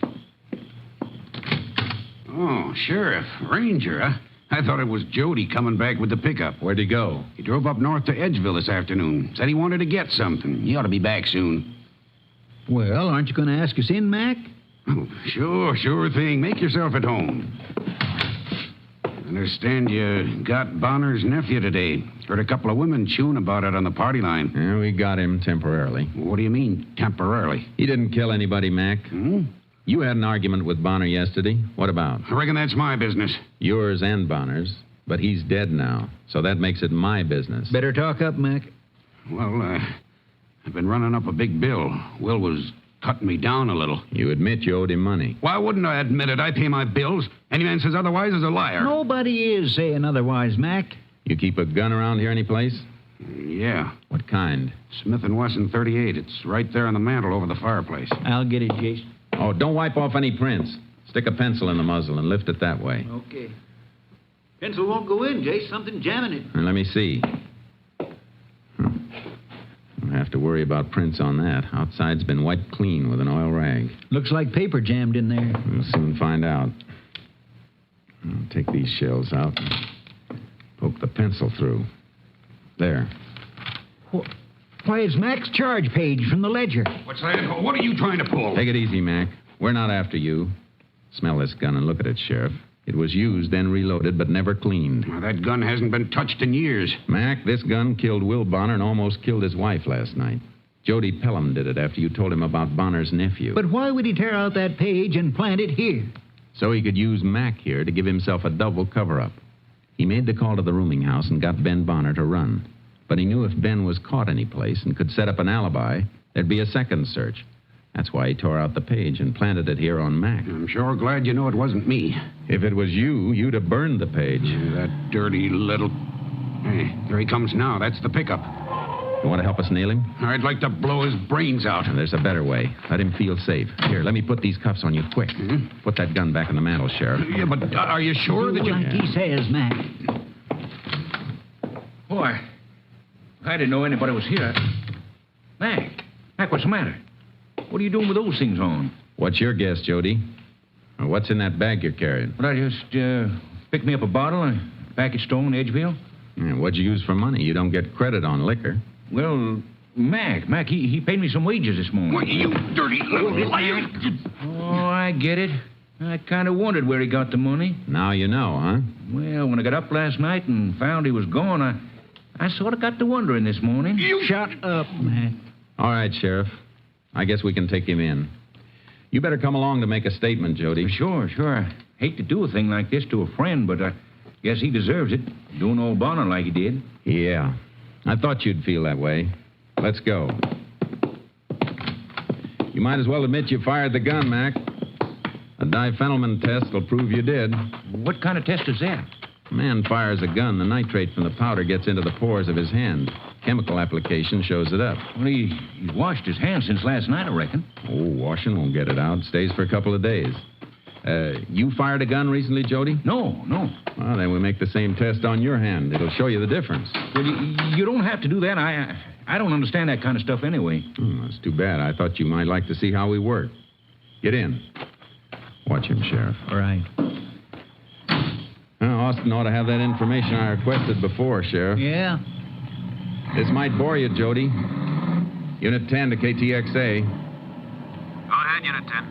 J: Oh, Sheriff, Ranger, huh? I thought it was Jody coming back with the pickup.
H: Where'd he go?
J: He drove up north to Edgeville this afternoon. Said he wanted to get something. He ought to be back soon.
C: Well, aren't you going to ask us in, Mac?
J: Oh, sure thing. Make yourself at home. Understand you got Bonner's nephew today. Heard a couple of women chewing about it on the party line.
H: Yeah, we got him temporarily.
J: What do you mean, temporarily?
H: He didn't kill anybody, Mac. You had an argument with Bonner yesterday. What about?
J: I reckon that's my business.
H: Yours and Bonner's. But he's dead now, so that makes it my business.
C: Better talk up, Mac.
J: Well, I've been running up a big bill. Will was cutting me down a little.
H: You admit you owed him money.
J: Why wouldn't I admit it? I pay my bills. Any man says otherwise is a liar.
C: Nobody is saying otherwise, Mac.
H: You keep a gun around here anyplace?
J: Yeah.
H: What kind?
J: Smith & Wesson 38. It's right there on the mantel over the fireplace.
C: I'll get it, Jason.
H: Oh, don't wipe off any prints. Stick a pencil in the muzzle and lift it that way.
C: Okay. Pencil won't go in, Jace. Something jamming it.
H: Let me see. Don't have to worry about prints on that. Outside's been wiped clean with an oil rag.
C: Looks like paper jammed in there.
H: We'll soon find out. I'll take these shells out and poke the pencil through. There.
C: Why, it's Mac's charge page from the ledger.
J: What's that? What are you trying to pull?
H: Take it easy, Mac. We're not after you. Smell this gun and look at it, Sheriff. It was used, then reloaded, but never cleaned.
J: Well, that gun hasn't been touched in years.
H: Mac, this gun killed Will Bonner and almost killed his wife last night. Jody Pelham did it after you told him about Bonner's nephew.
C: But why would he tear out that page and plant it here?
H: So he could use Mac here to give himself a double cover-up. He made the call to the rooming house and got Ben Bonner to run. But he knew if Ben was caught any place and could set up an alibi, there'd be a second search. That's why he tore out the page and planted it here on Mac.
J: I'm sure glad you know it wasn't me.
H: If it was you, you'd have burned the page.
J: That dirty little... Hey, there he comes now. That's the pickup.
H: You want to help us nail him?
J: I'd like to blow his brains out.
H: There's a better way. Let him feel safe. Here, let me put these cuffs on you quick. Put that gun back in the mantel, Sheriff.
J: Yeah, but are you sure that you...
C: Like he says, Mac.
W: Boy, I didn't know anybody was here. Mac, what's the matter? What are you doing with those things on?
H: What's your guess, Jody? Or what's in that bag you're carrying?
W: Well, I just picked me up a bottle, a package store in Edgeville.
H: Yeah, what'd you use for money? You don't get credit on liquor.
W: Well, Mac, he paid me some wages this morning.
J: What, you dirty little liar!
W: Oh, I get it. I kind of wondered where he got the money.
H: Now you know, huh?
W: Well, when I got up last night and found he was gone, I sort of got to wondering this morning.
C: Shut up, Mac.
H: All right, Sheriff. I guess we can take him in. You better come along to make a statement, Jody.
W: Sure. I hate to do a thing like this to a friend, but I guess he deserves it, doing old Bonner like he did.
H: Yeah. I thought you'd feel that way. Let's go. You might as well admit you fired the gun, Mac. A diphenylman test will prove you did.
W: What kind of test is that?
H: A man fires a gun, the nitrate from the powder gets into the pores of his hand. Chemical application shows it up.
W: Well, he's washed his hands since last night, I reckon.
H: Oh, washing won't get it out. Stays for a couple of days. You fired a gun recently, Jody?
W: No.
H: Well, then we make the same test on your hand. It'll show you the difference.
W: Well, you don't have to do that. I don't understand that kind of stuff anyway.
H: That's too bad. I thought you might like to see how we work. Get in. Watch him, Sheriff.
C: All right.
H: Austin ought to have that information I requested before, Sheriff.
C: Yeah?
H: This might bore you, Jody. Unit 10 to KTXA.
K: Go ahead, Unit 10.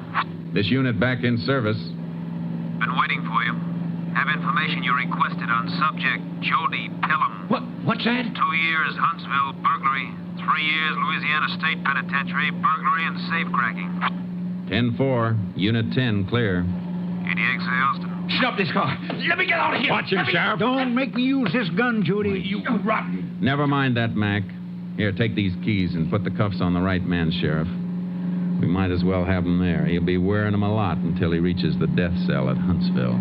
H: This unit back in service.
K: Been waiting for you. Have information you requested on subject Jody Pelham.
W: What's that?
K: 2 years Huntsville burglary. 3 years Louisiana State Penitentiary burglary and safecracking.
H: 10-4. Unit 10 clear.
K: KTXA Austin.
W: Stop this car. Let me get out of here.
H: Watch him, Sheriff.
W: Don't make me use this gun, Judy. You rotten.
H: Never mind that, Mac. Here, take these keys and put the cuffs on the right man, Sheriff. We might as well have him there. He'll be wearing them a lot until he reaches the death cell at Huntsville.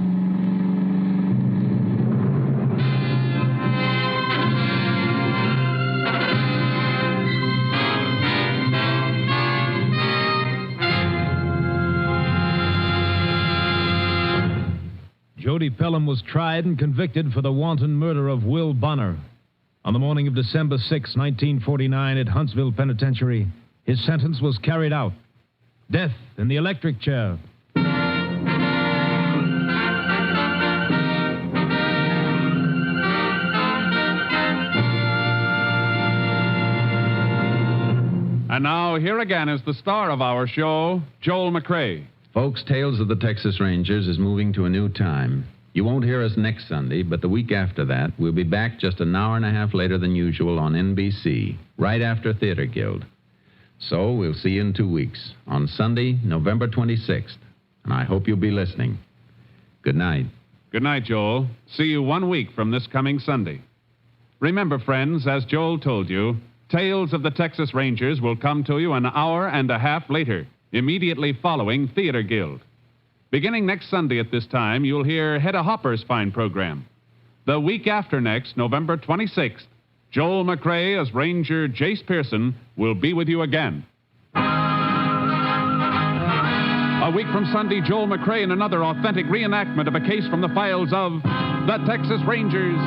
U: Jody Pelham was tried and convicted for the wanton murder of Will Bonner. On the morning of December 6, 1949, at Huntsville Penitentiary, his sentence was carried out. Death in the electric chair.
S: And now, here again is the star of our show, Joel McCrea.
H: Folks, Tales of the Texas Rangers is moving to a new time. You won't hear us next Sunday, but the week after that, we'll be back just an hour and a half later than usual on NBC, right after Theater Guild. So we'll see you in 2 weeks, on Sunday, November 26th. And I hope you'll be listening. Good night.
S: Good night, Joel. See you 1 week from this coming Sunday. Remember, friends, as Joel told you, Tales of the Texas Rangers will come to you an hour and a half later, immediately following Theater Guild. Beginning next Sunday at this time, you'll hear Hedda Hopper's fine program. The week after next, November 26th, Joel McCrea as Ranger Jace Pearson will be with you again. A week from Sunday, Joel McCrea in another authentic reenactment of a case from the files of the Texas Rangers.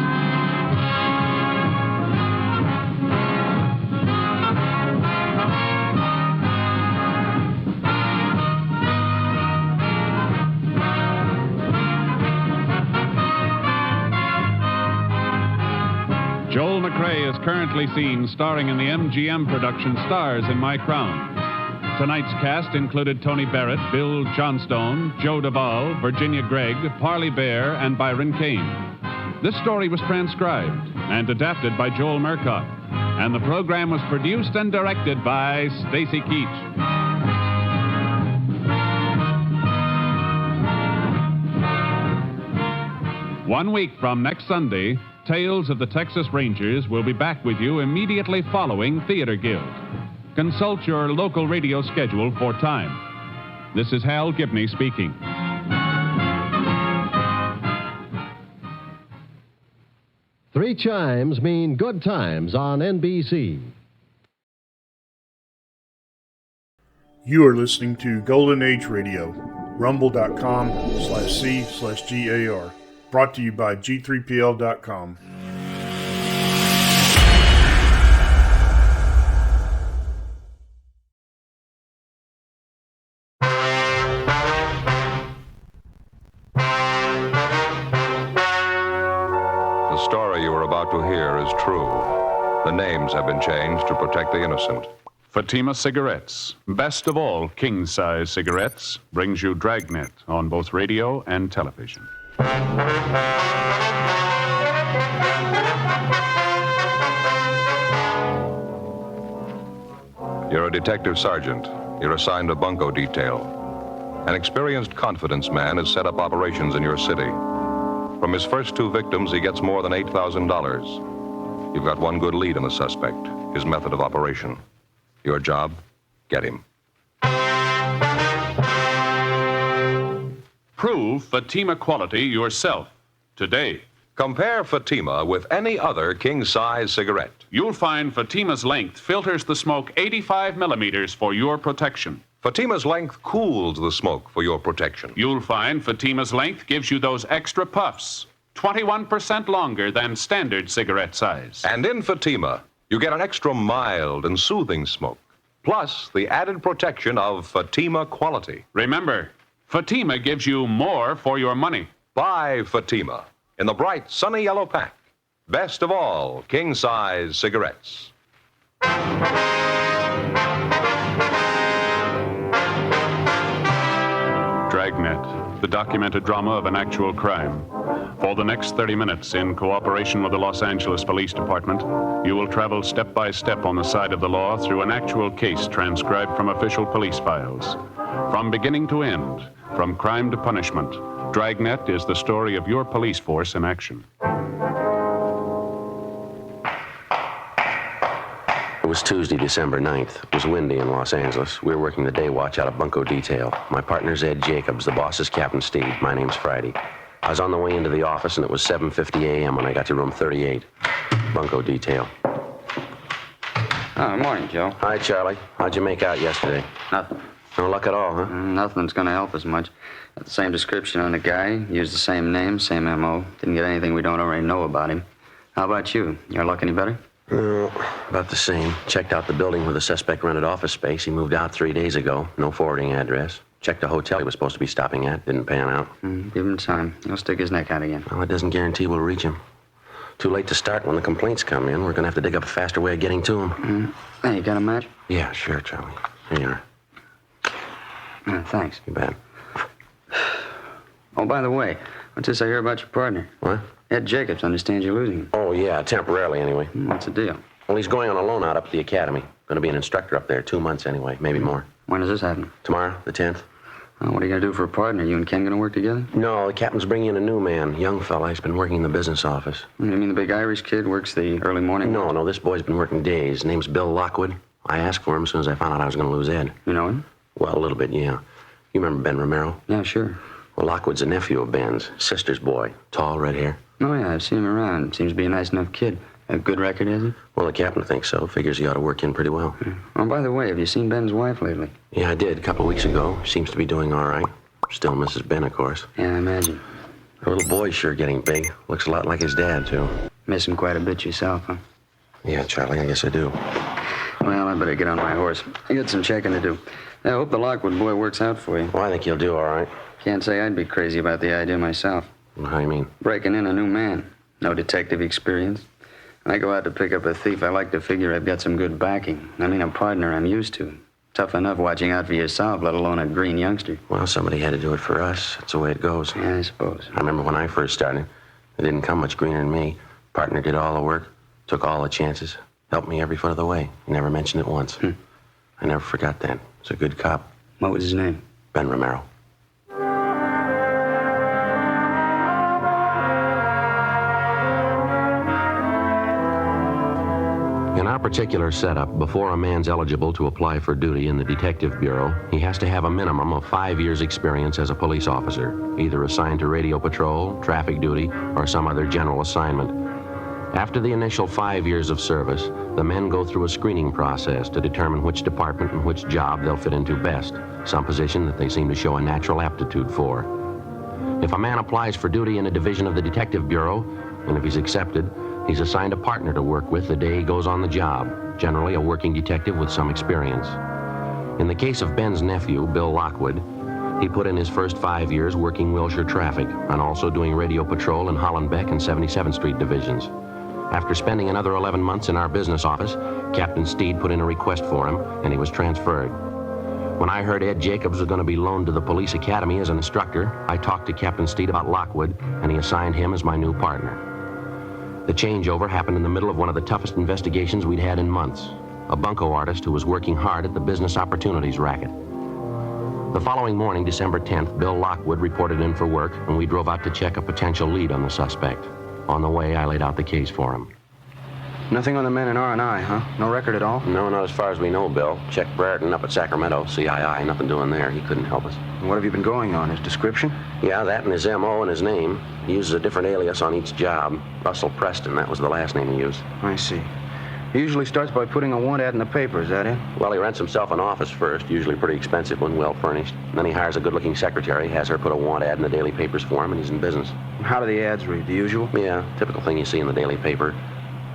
S: Joel McCrea is currently seen starring in the MGM production Stars in My Crown. Tonight's cast included Tony Barrett, Bill Johnstone, Joe Duvall, Virginia Gregg, Parley Bear, and Byron Kane. This story was transcribed and adapted by Joel Murcott, and the program was produced and directed by Stacy Keach. 1 week from next Sunday, Tales of the Texas Rangers will be back with you immediately following Theater Guild. Consult your local radio schedule for time. This is Hal Gibney speaking.
D: Three chimes mean good times on NBC.
F: You are listening to Golden Age Radio, rumble.com/C/GAR. Brought to you by G3PL.com.
K: The story you are about to hear is true.
I: The names have been changed to protect the innocent.
S: Fatima Cigarettes, best of all king-size cigarettes, brings you Dragnet on both radio and television.
I: You're a detective sergeant. You're assigned a bunco detail. An experienced confidence man has set up operations in your city. From his first 2 victims, he gets more than $8,000. You've got one good lead on the suspect, his method of operation. Your job, get him.
S: Prove Fatima quality yourself today.
I: Compare Fatima with any other king-size cigarette.
S: You'll find Fatima's length filters the smoke 85 millimeters for your protection.
I: Fatima's length cools the smoke for your protection.
S: You'll find Fatima's length gives you those extra puffs, 21% longer than standard cigarette size.
I: And in Fatima, you get an extra mild and soothing smoke, plus the added protection of Fatima quality.
S: Remember, Fatima gives you more for your money.
I: Buy Fatima in the bright, sunny yellow pack. Best of all, king-size cigarettes.
S: Dragnet, the documented drama of an actual crime. For the next 30 minutes, in cooperation with the Los Angeles Police Department, you will travel step by step on the side of the law through an actual case transcribed from official police files. From beginning to end, from crime to punishment, Dragnet is the story of your police force in action.
M: It was Tuesday, December 9th. It was windy in Los Angeles. We were working the day watch out of bunco detail. My partner's Ed Jacobs. The boss is Captain Steve. My name's Friday. I was on the way into the office, and it was 7:50 a.m. when I got to room 38. Bunco detail.
N: Oh, morning, Joe.
M: Hi, Charlie. How'd you make out yesterday?
N: Nothing.
M: No luck at all, huh?
N: Nothing's going to help us much. Got the same description on the guy, used the same name, same M.O. Didn't get anything we don't already know about him. How about you? Your luck any better?
M: No, about the same. Checked out the building where the suspect rented office space. He moved out 3 days ago. No forwarding address. Checked the hotel he was supposed to be stopping at. Didn't pan out.
N: Give him time. He'll stick his neck out again.
M: Well, it doesn't guarantee we'll reach him. Too late to start when the complaints come in. We're going to have to dig up a faster way of getting to him.
N: Hey, you got a match?
M: Yeah, sure, Charlie. Here you are.
N: Thanks.
M: You bet.
N: Oh, by the way, what's this I hear about your partner?
M: What?
N: Ed Jacobs. Understands you're losing him.
M: Oh, yeah, temporarily anyway.
N: What's the deal?
M: Well, he's going on a loan out up at the academy. Going to be an instructor up there 2 months anyway, maybe more.
N: When does this happen?
M: Tomorrow, the 10th.
N: Oh, what are you going to do for a partner? You and Ken going to work together?
M: No, the captain's bringing in a new man, young fella. He's been working in the business office.
N: You mean the big Irish kid works the early morning?
M: No, this boy's been working days. His name's Bill Lockwood. I asked for him as soon as I found out I was going to lose Ed.
N: You know him?
M: Well, a little bit, yeah. You remember Ben Romero?
N: Yeah, sure.
M: Well, Lockwood's a nephew of Ben's, sister's boy. Tall, red hair.
N: Oh, yeah, I've seen him around. Seems to be a nice enough kid. A good record, is he?
M: Well, the captain thinks so. Figures he ought to work in pretty well.
N: Oh, by the way, have you seen Ben's wife lately?
M: Yeah, I did a couple of weeks ago. Seems to be doing all right. Still Mrs. Ben, of course.
N: Yeah, I imagine.
M: Her little boy's sure getting big. Looks a lot like his dad, too.
N: Miss him quite a bit yourself, huh?
M: Yeah, Charlie, I guess I do.
N: Well, I better get on my horse. I got some checking to do. I hope the Lockwood boy works out for you.
M: Well, I think he'll do all right.
N: Can't say I'd be crazy about the idea myself.
M: How do you mean?
N: Breaking in a new man. No detective experience. When I go out to pick up a thief, I like to figure I've got some good backing. I mean, a partner I'm used to. Tough enough watching out for yourself, let alone a green youngster.
M: Well, somebody had to do it for us. That's the way it goes.
N: Yeah, I suppose.
M: I remember when I first started, it didn't come much greener than me. Partner did all the work, took all the chances, helped me every foot of the way. He never mentioned it once. I never forgot that. He's a good cop.
N: What was his name?
M: Ben Romero. In our particular setup, before a man's eligible to apply for duty in the Detective Bureau, he has to have a minimum of 5 years' experience as a police officer, either assigned to radio patrol, traffic duty, or some other general assignment. After the initial 5 years of service, the men go through a screening process to determine which department and which job they'll fit into best, some position that they seem to show a natural aptitude for. If a man applies for duty in a division of the Detective Bureau, and if he's accepted, he's assigned a partner to work with the day he goes on the job, generally a working detective with some experience. In the case of Ben's nephew, Bill Lockwood, he put in his first 5 years working Wilshire traffic and also doing radio patrol in Hollenbeck and 77th Street divisions. After spending another 11 months in our business office, Captain Steed put in a request for him, and he was transferred. When I heard Ed Jacobs was going to be loaned to the police academy as an instructor, I talked to Captain Steed about Lockwood, and he assigned him as my new partner. The changeover happened in the middle of one of the toughest investigations we'd had in months. A bunco artist who was working hard at the business opportunities racket. The following morning, December 10th, Bill Lockwood reported in for work, and we drove out to check a potential lead on the suspect. On the way, I laid out the case for him.
O: Nothing on the men in R&I, huh? No record at all?
M: No, not as far as we know, Bill. Checked Brereton up at Sacramento, CII. Nothing doing there. He couldn't help us.
O: And what have you been going on? His description?
M: Yeah, that and his M.O. and his name. He uses a different alias on each job. Russell Preston, that was the last name he used.
O: I see. He usually starts by putting a want ad in the paper, is that it?
M: Well, he rents himself an office first, usually a pretty expensive one, well furnished. And then he hires a good-looking secretary, has her put a want ad in the daily papers for him, and he's in business.
O: How do the ads read? The usual?
M: Yeah, typical thing you see in the daily paper.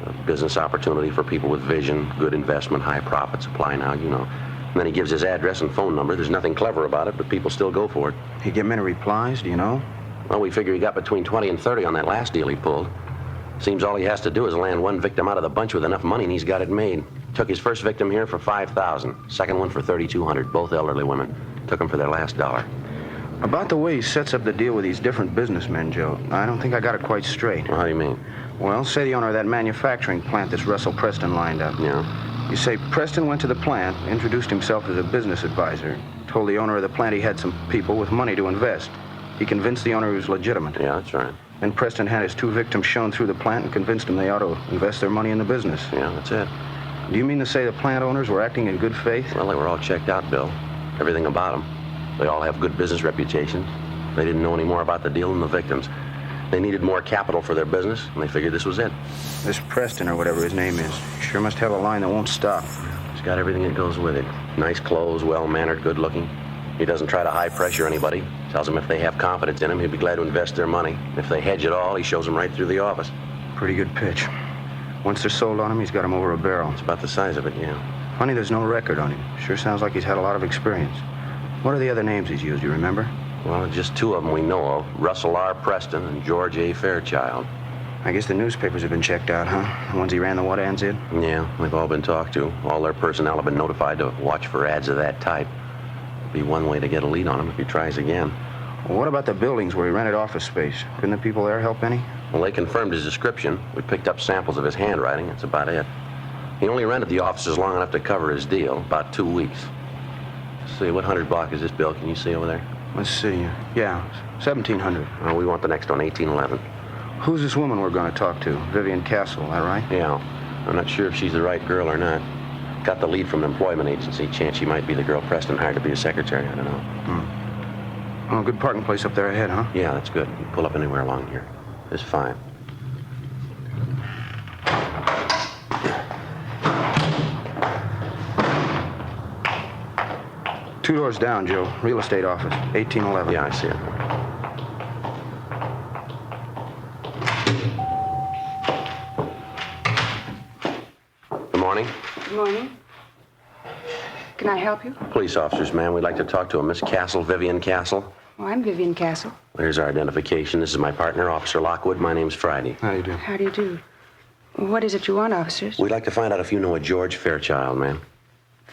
M: A business opportunity for people with vision, good investment, high profits. Apply now, you know. And then he gives his address and phone number. There's nothing clever about it, but people still go for it.
O: He get many replies, do you know?
M: Well, we figure he got between 20 and 30 on that last deal he pulled. Seems all he has to do is land one victim out of the bunch with enough money, and he's got it made. Took his first victim here for $5,000. Second one for $3,200. Both elderly women. Took them for their last dollar.
O: About the way he sets up the deal with these different businessmen, Joe, I don't think I got it quite straight.
M: Well, how do you mean?
O: Well, say the owner of that manufacturing plant this Russell Preston lined up.
M: Yeah.
O: You say Preston went to the plant, introduced himself as a business advisor, told the owner of the plant he had some people with money to invest. He convinced the owner he was legitimate.
M: Yeah, that's right.
O: Then Preston had his two victims shown through the plant and convinced them they ought to invest their money in the business.
M: Yeah, that's it.
O: Do you mean to say the plant owners were acting in good faith?
M: Well, they were all checked out, Bill. Everything about them. They all have good business reputations. They didn't know any more about the deal than the victims. They needed more capital for their business, and they figured this was it.
O: This Preston, or whatever his name is, sure must have a line that won't stop.
M: He's got everything that goes with it. Nice clothes, well-mannered, good-looking. He doesn't try to high-pressure anybody. Tells them if they have confidence in him, he'd be glad to invest their money. If they hedge it all, he shows them right through the office.
O: Pretty good pitch. Once they're sold on him, he's got them over a barrel.
M: It's about the size of it, yeah.
O: Funny there's no record on him. Sure sounds like he's had a lot of experience. What are the other names he's used, you remember?
M: Well, just two of them we know of. Russell R. Preston and George A. Fairchild.
O: I guess the newspapers have been checked out, huh? The ones he ran the what ads in?
M: Yeah, they've all been talked to. All their personnel have been notified to watch for ads of that type. Be one way to get a lead on him if he tries again.
O: Well, what about the buildings where he rented office space? Couldn't the people there help any?
M: Well, they confirmed his description. We picked up samples of his handwriting. That's about it. He only rented the offices long enough to cover his deal, about 2 weeks. Let's see, what 100 block is this, Bill? Can you see over there?
O: Let's see. Yeah, 1700.
M: Well, we want the next one, 1811.
O: Who's this woman we're going to talk to? Vivian Castle, that right?
M: Yeah. I'm not sure if she's the right girl or not. Got the lead from an employment agency. Chance she might be the girl Preston hired to be a secretary. I don't know.
O: Oh, good parking place up there ahead, huh?
M: Yeah, that's good. You can pull up anywhere along here. It's fine.
O: Two doors down, Joe. Real estate office, 1811.
M: Yeah, I see it. Good morning.
P: Good morning. Can I help you?
M: Police officers, ma'am. We'd like to talk to a Miss Castle, Vivian Castle.
P: Oh, I'm Vivian Castle.
M: Here's our identification. This is my partner, Officer Lockwood. My name's Friday.
O: How do you do?
P: How do you do? What is it you want, officers?
M: We'd like to find out if you know a George Fairchild, ma'am.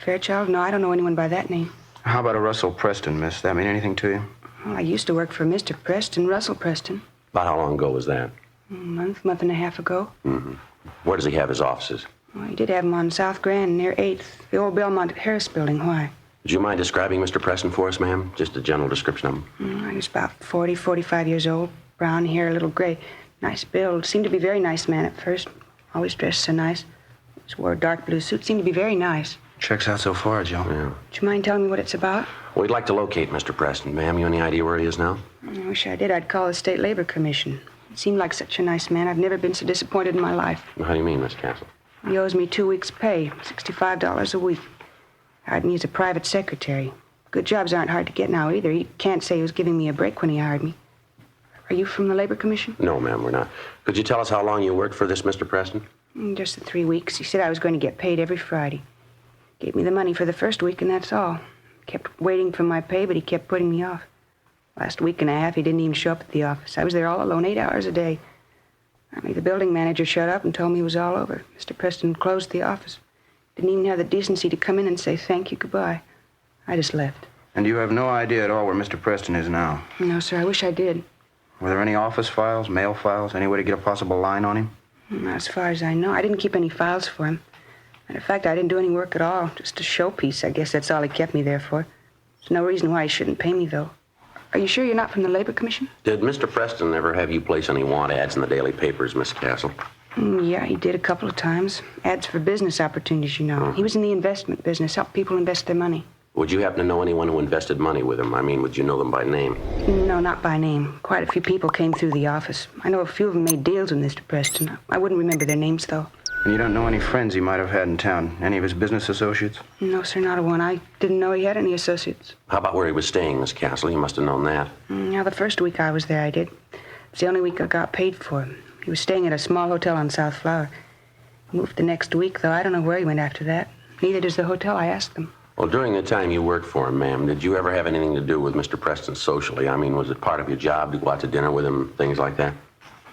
P: Fairchild? No, I don't know anyone by that name.
O: How about a Russell Preston, miss? That mean anything to you?
P: Well, I used to work for Mr. Preston, Russell Preston.
M: About how long ago was that?
P: A month and a half ago.
M: Mm-hmm. Where does he have his offices?
P: Well, he did have them on South Grand near 8th, the old Belmont Harris building. Why?
M: Would you mind describing Mr. Preston for us, ma'am? Just a general description of him.
P: He was about 45 years old. Brown hair, a little gray. Nice build. Seemed to be a very nice man at first. Always dressed so nice. Just wore a dark blue suit. Seemed to be very nice.
O: Checks out so far, Joe.
M: Yeah.
P: Would you mind telling me what it's about?
M: We'd like to locate Mr. Preston. Ma'am, you any idea where he is now?
P: I wish I did. I'd call the State Labor Commission. He seemed like such a nice man. I've never been so disappointed in my life.
M: How do you mean, Miss Castle?
P: He owes me 2 weeks' pay, $65 a week. Hired me as a private secretary. Good jobs aren't hard to get now either. He can't say he was giving me a break when he hired me. Are you from the Labor Commission?
M: No, ma'am, we're not. Could you tell us how long you worked for this Mr. Preston?
P: Just the 3 weeks. He said I was going to get paid every Friday. Gave me the money for the first week, and that's all. Kept waiting for my pay, but he kept putting me off. Last week and a half, he didn't even show up at the office. I was there all alone, 8 hours a day. Finally, the building manager showed up and told me it was all over. Mr. Preston closed the office. Didn't even have the decency to come in and say thank you, goodbye. I just left.
O: And you have no idea at all where Mr. Preston is now?
P: No, sir, I wish I did.
O: Were there any office files, mail files, any way to get a possible line on him?
P: Not as far as I know. I didn't keep any files for him. Matter of fact, I didn't do any work at all. Just a showpiece. I guess that's all he kept me there for. There's no reason why he shouldn't pay me, though. Are you sure you're not from the Labor Commission?
M: Did Mr. Preston ever have you place any want ads in the daily papers, Miss Castle?
P: Yeah, he did a couple of times. Ads for business opportunities, you know. He was in the investment business, helped people invest their money.
M: Would you happen to know anyone who invested money with him? I mean, would you know them by name?
P: No, not by name. Quite a few people came through the office. I know a few of them made deals with Mr. Preston. I wouldn't remember their names, though.
O: And you don't know any friends he might have had in town? Any of his business associates?
P: No, sir, not a one. I didn't know he had any associates.
M: How about where he was staying, Miss Castle? You must have known that.
P: Now, the first week I was there, I did. It's the only week I got paid for. He was staying at a small hotel on South Flower. He moved the next week, though. I don't know where he went after that. Neither does the hotel. I asked them.
M: Well, during the time you worked for him, ma'am, did you ever have anything to do with Mr. Preston socially? I mean, was it part of your job to go out to dinner with him, things like that?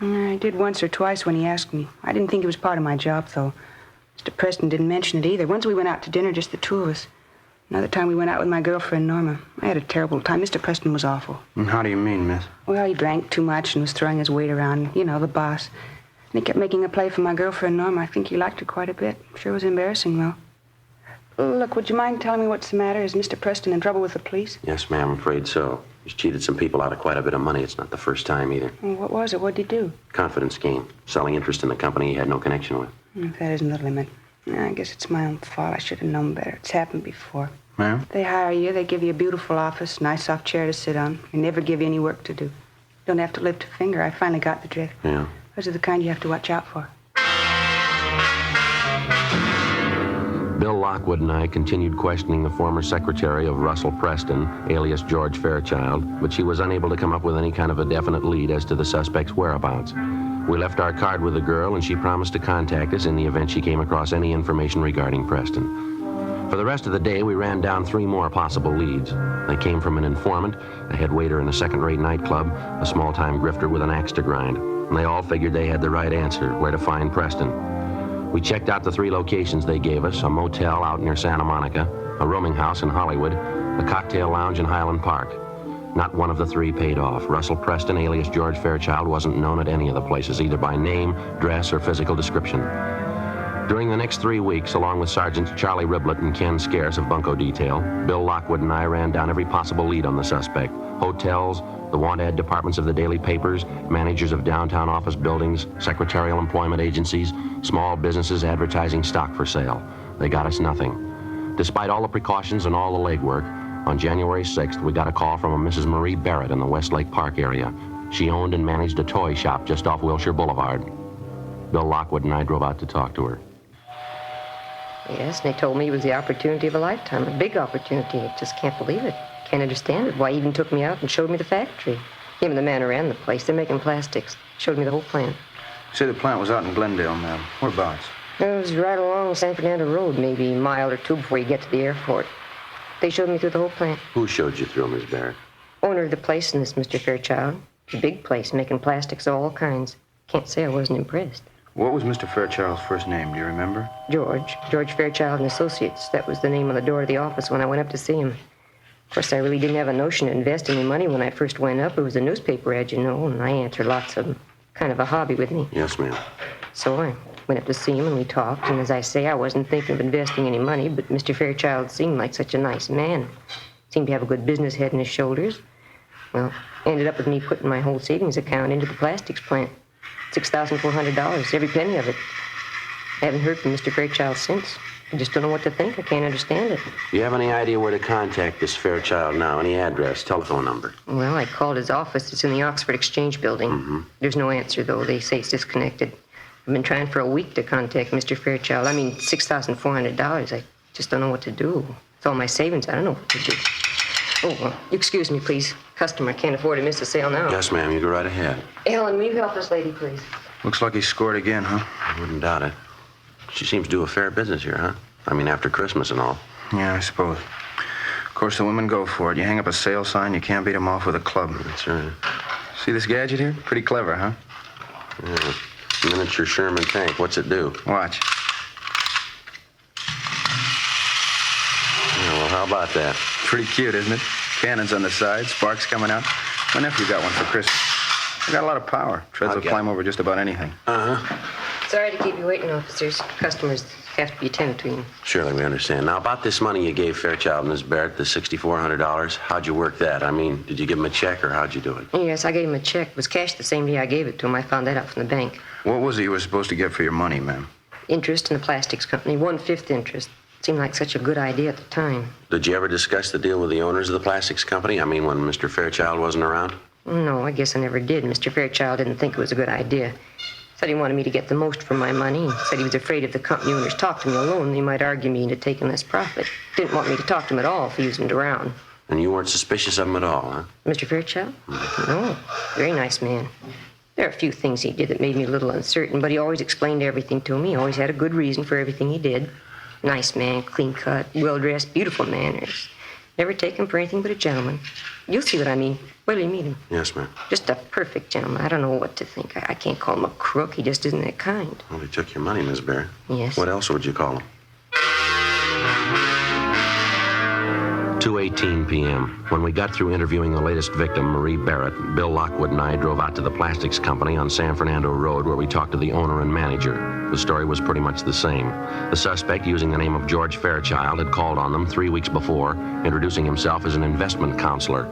P: I did once or twice when he asked me. I didn't think it was part of my job, though. Mr. Preston didn't mention it either. Once we went out to dinner, just the two of us. Another time we went out with my girlfriend, Norma. I had a terrible time. Mr. Preston was awful.
O: And how do you mean, miss?
P: Well, he drank too much and was throwing his weight around. You know, the boss. And he kept making a play for my girlfriend, Norma. I think he liked her quite a bit. Sure was embarrassing, though. Look, would you mind telling me what's the matter? Is Mr. Preston in trouble with the police?
M: Yes, ma'am, I'm afraid so. He's cheated some people out of quite a bit of money. It's not the first time either.
P: Well, what was it? What did he do?
M: Confidence scheme. Selling interest in a company he had no connection with.
P: If that isn't the limit. I guess it's my own fault. I should have known better. It's happened before.
O: Ma'am?
P: They hire you. They give you a beautiful office, nice soft chair to sit on. They never give you any work to do. Don't have to lift a finger. I finally got the drift.
M: Yeah.
P: Those are the kind you have to watch out for.
M: Bill Lockwood and I continued questioning the former secretary of Russell Preston, alias George Fairchild, but she was unable to come up with any kind of a definite lead as to the suspect's whereabouts. We left our card with the girl, and she promised to contact us in the event she came across any information regarding Preston. For the rest of the day, we ran down 3 more possible leads. They came from an informant, a head waiter in a second-rate nightclub, a small-time grifter with an axe to grind. And they all figured they had the right answer, where to find Preston. We checked out the 3 locations they gave us, a motel out near Santa Monica, a rooming house in Hollywood, a cocktail lounge in Highland Park. Not one of the 3 paid off. Russell Preston, alias George Fairchild, wasn't known at any of the places, either by name, dress, or physical description. During the next 3 weeks, along with Sergeants Charlie Riblett and Ken Scarce of Bunko Detail, Bill Lockwood and I ran down every possible lead on the suspect. Hotels, the want ad departments of the daily papers, managers of downtown office buildings, secretarial employment agencies, small businesses advertising stock for sale. They got us nothing. Despite all the precautions and all the legwork, on January 6th, we got a call from a Mrs. Marie Barrett in the Westlake Park area. She owned and managed a toy shop just off Wilshire Boulevard. Bill Lockwood and I drove out to talk to her.
A: Yes, and they told me it was the opportunity of a lifetime, a big opportunity. I just can't believe it. Can't understand it. Why, he even took me out and showed me the factory. Him and the man who ran the place. They're making plastics. Showed me the whole plant.
O: You say the plant was out in Glendale, ma'am. Whereabouts?
A: It was right along San Fernando Road, maybe a mile or 2 before you get to the airport. They showed me through the whole plant.
M: Who showed you through, Miss Barrett?
A: Owner of the place in this, Mr. Fairchild. It's a big place, making plastics of all kinds. Can't say I wasn't impressed.
O: What was Mr. Fairchild's first name? Do you remember?
A: George Fairchild and Associates. That was the name on the door of the office when I went up to see him. Of course, I really didn't have a notion to invest any money when I first went up. It was a newspaper ad, you know, and I answered lots of them. Kind of a hobby with me.
M: Yes, ma'am.
A: So I went up to see him and we talked, and as I say, I wasn't thinking of investing any money, but Mr. Fairchild seemed like such a nice man. Seemed to have a good business head on his shoulders. Well, ended up with me putting my whole savings account into the plastics plant. $6,400, every penny of it. I haven't heard from Mr. Fairchild since. I just don't know what to think. I can't understand it.
M: Do you have any idea where to contact this Fairchild now? Any address, telephone number?
A: Well, I called his office. It's in the Oxford Exchange Building.
M: Mm-hmm.
A: There's no answer, though. They say it's disconnected. I've been trying for a week to contact Mr. Fairchild. I mean, $6,400. I just don't know what to do. It's all my savings. I don't know what to do. Oh, well, excuse me, please. Customer can't afford to miss a sale now.
M: Yes, ma'am. You go right ahead.
A: Ellen, will you help this lady, please?
O: Looks like he scored again, huh?
M: I wouldn't doubt it. She seems to do a fair business here, huh? I mean, after Christmas and all.
O: Yeah, I suppose. Of course, the women go for it. You hang up a sale sign, you can't beat them off with a club.
M: That's right.
O: See this gadget here? Pretty clever, huh?
M: Yeah. Miniature Sherman tank. What's it do?
N: Watch.
M: Yeah, well, how about that?
N: Pretty cute, isn't it? Cannons on the side, sparks coming out. My nephew got one for Christmas. It got a lot of power. Treads will climb over just about anything.
A: Sorry to keep you waiting, officers. Customers have to be attended to.
M: Surely we understand. Now, about this money you gave Fairchild and Miss Barrett, the $6,400, how'd you work that? I mean, did you give him a check or how'd you do it?
A: Yes, I gave him a check. It was cashed the same day I gave it to him. I found that out from the bank.
N: What was it you were supposed to get for your money, ma'am?
A: Interest in the plastics company, 1/5 interest. Seemed like such a good idea at the time.
M: Did you ever discuss the deal with the owners of the plastics company? I mean, when Mr. Fairchild wasn't around?
A: No, I guess I never did. Mr. Fairchild didn't think it was a good idea. Said he wanted me to get the most for my money. Said he was afraid if the company owners talked to me alone, they might argue me into taking less profit. Didn't want me to talk to him at all if he wasn't around.
M: And you weren't suspicious of him at all, huh?
A: Mr. Fairchild? No. Very nice man. There are a few things he did that made me a little uncertain, but he always explained everything to me. He always had a good reason for everything he did. Nice man, clean-cut, well-dressed, beautiful manners. Never take him for anything but a gentleman. You'll see what I mean. Wait till you meet him.
M: Yes, ma'am.
A: Just a perfect gentleman. I don't know what to think. I can't call him a crook. He just isn't that kind.
M: Well, he took your money, Miss Barrett.
A: Yes.
M: What else would you call him? 2:18 p.m. When we got through interviewing the latest victim, Marie Barrett, Bill Lockwood and I drove out to the plastics company on San Fernando Road where we talked to the owner and manager. The story was pretty much the same. The suspect, using the name of George Fairchild, had called on them 3 weeks before, introducing himself as an investment counselor.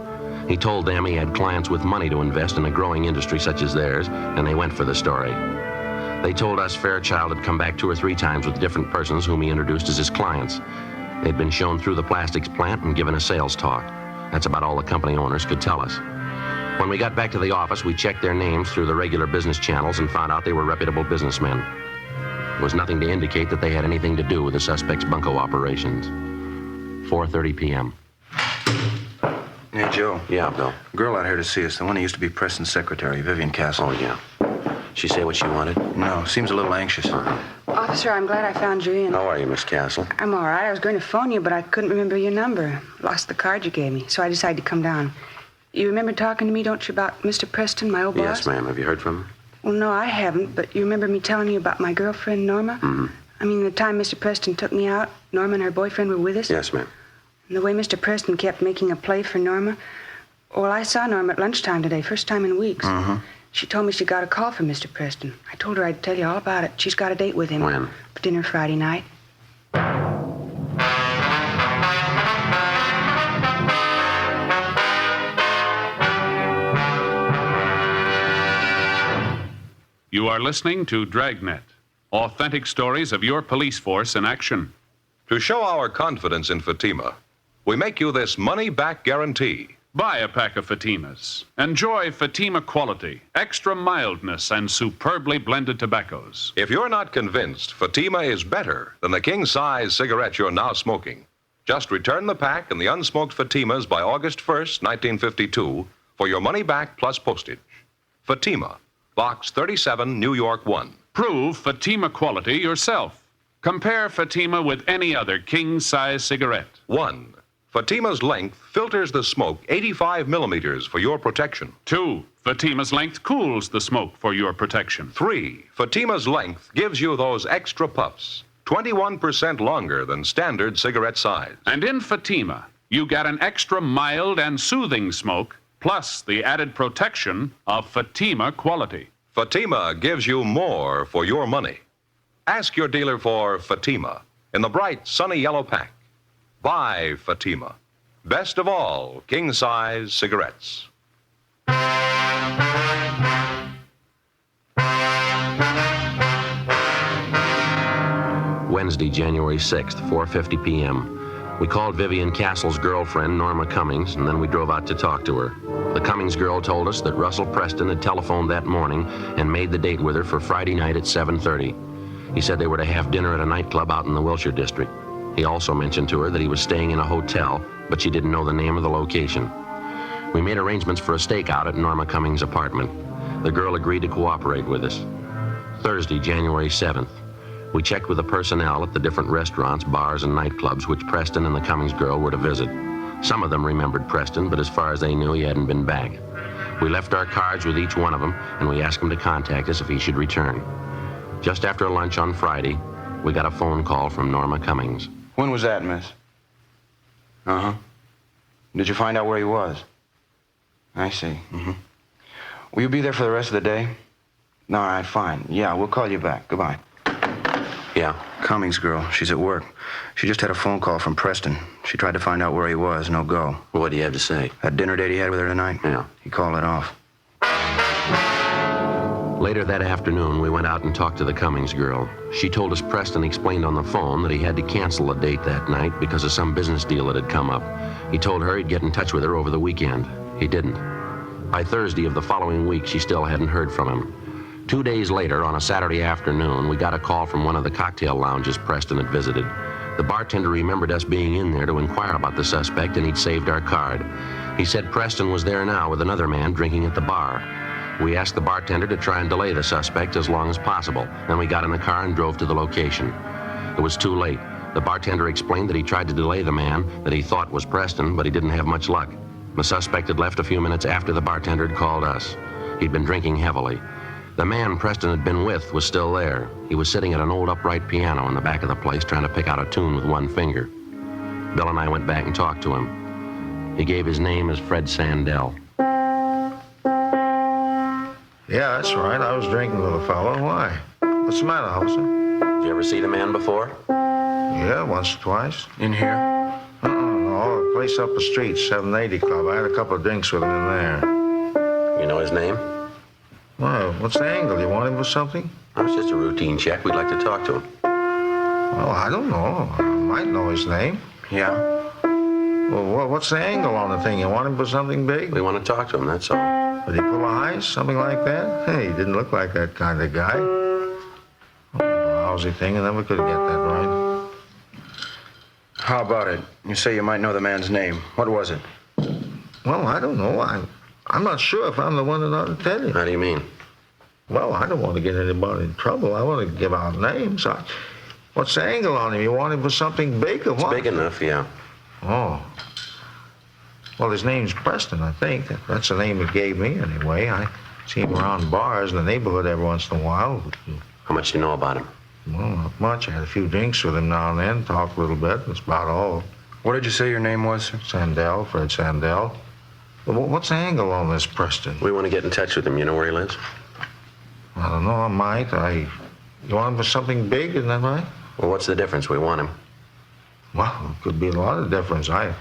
M: He told them he had clients with money to invest in a growing industry such as theirs, and they went for the story. They told us Fairchild had come back 2 or 3 times with different persons whom he introduced as his clients. They'd been shown through the plastics plant and given a sales talk. That's about all the company owners could tell us. When we got back to the office, we checked their names through the regular business channels and found out they were reputable businessmen. There was nothing to indicate that they had anything to do with the suspect's bunco operations. 4:30 p.m.
O: Hey, Joe.
M: Yeah, Bill.
O: Girl out here to see us, the one who used to be Preston's secretary, Vivian Castle.
M: Oh, yeah. She say what she wanted?
O: No, seems a little anxious.
P: Officer, I'm glad I found you in.
M: How are you, Miss Castle?
P: I'm all right. I was going to phone you, but I couldn't remember your number. Lost the card you gave me, so I decided to come down. You remember talking to me, don't you, about Mr. Preston, my old boss?
M: Yes, ma'am. Have you heard from him?
P: Well, no, I haven't, but you remember me telling you about my girlfriend, Norma?
M: Mm-hmm.
P: I mean, the time Mr. Preston took me out, Norma and her boyfriend were with us?
M: Yes, ma'am.
P: And the way Mr. Preston kept making a play for Norma. Well, I saw Norma at lunchtime today, first time in weeks.
O: Mm-hmm.
P: She told me she got a call from Mr. Preston. I told her I'd tell you all about it. She's got a date with him.
M: When?
P: For dinner Friday night.
S: You are listening to Dragnet, authentic stories of your police force in action.
I: To show our confidence in Fatima, we make you this money-back guarantee.
S: Buy a pack of Fatimas. Enjoy Fatima quality, extra mildness, and superbly blended tobaccos.
I: If you're not convinced Fatima is better than the king-size cigarette you're now smoking, just return the pack and the unsmoked Fatimas by August 1st, 1952, for your money back plus postage. Fatima, Box 37, New York 1.
S: Prove Fatima quality yourself. Compare Fatima with any other king-size cigarette.
I: 1. Fatima's length filters the smoke 85 millimeters for your protection.
S: 2. Fatima's length cools the smoke for your protection.
I: 3. Fatima's length gives you those extra puffs, 21% longer than standard cigarette size.
S: And in Fatima, you get an extra mild and soothing smoke, plus the added protection of Fatima quality.
I: Fatima gives you more for your money. Ask your dealer for Fatima in the bright, sunny yellow pack. Buy Fatima. Best of all, king-size cigarettes.
M: Wednesday, January 6th, 4:50 p.m. We called Vivian Castle's girlfriend, Norma Cummings, and then we drove out to talk to her. The Cummings girl told us that Russell Preston had telephoned that morning and made the date with her for Friday night at 7:30. He said they were to have dinner at a nightclub out in the Wilshire district. He also mentioned to her that he was staying in a hotel, but she didn't know the name of the location. We made arrangements for a stakeout at Norma Cummings' apartment. The girl agreed to cooperate with us. Thursday, January 7th. We checked with the personnel at the different restaurants, bars, and nightclubs which Preston and the Cummings girl were to visit. Some of them remembered Preston, but as far as they knew, he hadn't been back. We left our cards with each one of them, and we asked him to contact us if he should return. Just after lunch on Friday, we got a phone call from Norma Cummings.
O: When was that, miss? Uh-huh. Did you find out where he was? I see. Mm-hmm. Will you be there for the rest of the day? All right, fine. Yeah, we'll call you back. Goodbye.
M: Yeah?
O: Cummings girl. She's at work. She just had a phone call from Preston. She tried to find out where he was. No go.
M: What do you have to say?
O: That dinner date he had with her tonight?
M: Yeah.
O: He called it off.
M: Later that afternoon, we went out and talked to the Cummings girl. She told us Preston explained on the phone that he had to cancel a date that night because of some business deal that had come up. He told her he'd get in touch with her over the weekend. He didn't. By Thursday of the following week, she still hadn't heard from him. 2 days later, on a Saturday afternoon, we got a call from one of the cocktail lounges Preston had visited. The bartender remembered us being in there to inquire about the suspect, and he'd saved our card. He said Preston was there now with another man drinking at the bar. We asked the bartender to try and delay the suspect as long as possible. Then we got in the car and drove to the location. It was too late. The bartender explained that he tried to delay the man that he thought was Preston, but he didn't have much luck. The suspect had left a few minutes after the bartender had called us. He'd been drinking heavily. The man Preston had been with was still there. He was sitting at an old upright piano in the back of the place trying to pick out a tune with one finger. Bill and I went back and talked to him. He gave his name as Fred Sandell.
E: Yeah, that's right. I was drinking with a fellow. Why? What's the matter, officer?
M: Did you ever see the man before?
E: Yeah, once or twice.
O: In here?
E: No, a place up the street, 780 Club. I had a couple of drinks with him in there.
M: You know his name?
E: Well, what's the angle? You want him for something?
M: Oh, it's just a routine check. We'd like to talk to him.
E: Well, I don't know. I might know his name.
O: Yeah?
E: Well, what's the angle on the thing? You want him for something big?
M: We want to talk to him, that's all.
E: Did he pull a heist? Something like that? Hey, he didn't look like that kind of guy. Lousy thing. I never could get that right.
O: How about it? You say you might know the man's name. What was it?
E: Well, I don't know. I'm not sure if I'm the one that ought to tell you.
M: How do you mean?
E: Well, I don't want to get anybody in trouble. I want to give out names. What's the angle on him? You want him for something big or what?
M: It's big enough, yeah.
E: Oh. Well, his name's Preston, I think. That's the name it gave me, anyway. I see him around bars in the neighborhood every once in a while.
M: How much do you know about him?
E: Well, not much. I had a few drinks with him now and then, talked a little bit. That's about all.
O: What did you say your name was, sir?
E: Sandell, Fred Sandell. Well, what's the angle on this, Preston?
M: We want to get in touch with him. You know where he lives?
E: I don't know. I might. You want him for something big, isn't that right?
M: Well, what's the difference? We want him.
E: Well, it could be a lot of difference. I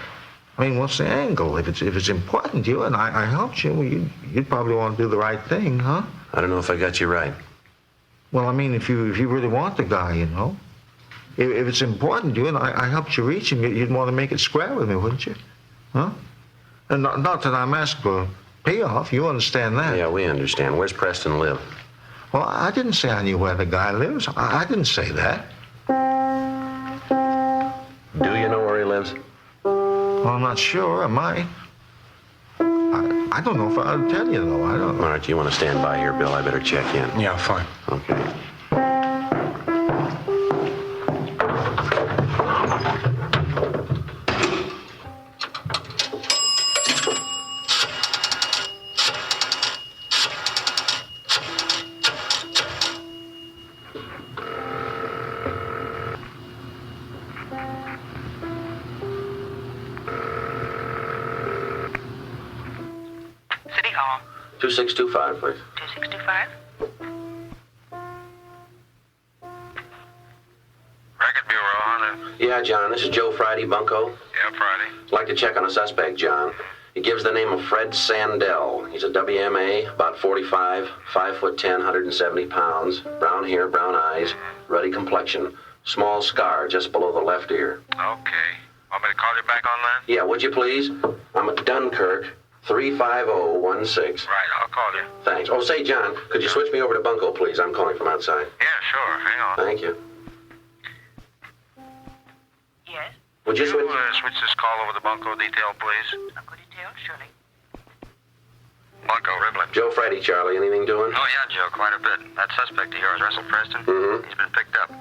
E: mean, what's the angle? If it's important to you and I helped you, well, you'd probably want to do the right thing, huh?
M: I don't know if I got you right.
E: Well, I mean, if you really want the guy, you know. If it's important to you and I helped you reach him, you'd want to make it square with me, wouldn't you? Huh? And not that I'm asking for payoff. You understand that?
M: Yeah, we understand. Where's Preston live?
E: Well, I didn't say I knew where the guy lives. I didn't say that.
M: Do you know where he lives?
E: Well, I'm not sure. I might. I don't know if I'll tell you, though. I don't know.
M: All right, you want to stand by here, Bill? I better check in.
O: Yeah, fine.
M: Okay.
Q: City Hall.
M: 2625, please.
Q: 2625.
K: Record Bureau, huh?
M: Yeah, John, this is Joe Friday, Bunko.
K: Yeah, Friday.
M: I'd like to check on a suspect, John. He gives the name of Fred Sandell. He's a WMA, about 45, 5'10", 170 pounds, brown hair, brown eyes, ruddy complexion, small scar just below the left ear.
K: Okay. Want me to call you back on that?
M: Yeah, would you please? I'm at Dunkirk, 35016.
K: Right, I'll call you.
M: Thanks. Oh, say, John, could you switch me over to Bunko, please? I'm calling from outside.
K: Yeah, sure. Hang on.
M: Thank you.
Q: Yes?
M: Would you switch?
K: Switch this call over to Bunko Detail, please?
Q: Bunko Detail, surely.
K: Bunko, Riblin.
M: Joe Friday, Charlie. Anything doing?
K: Oh, yeah, Joe, quite a bit. That suspect of yours, Russell Preston, he's been picked up.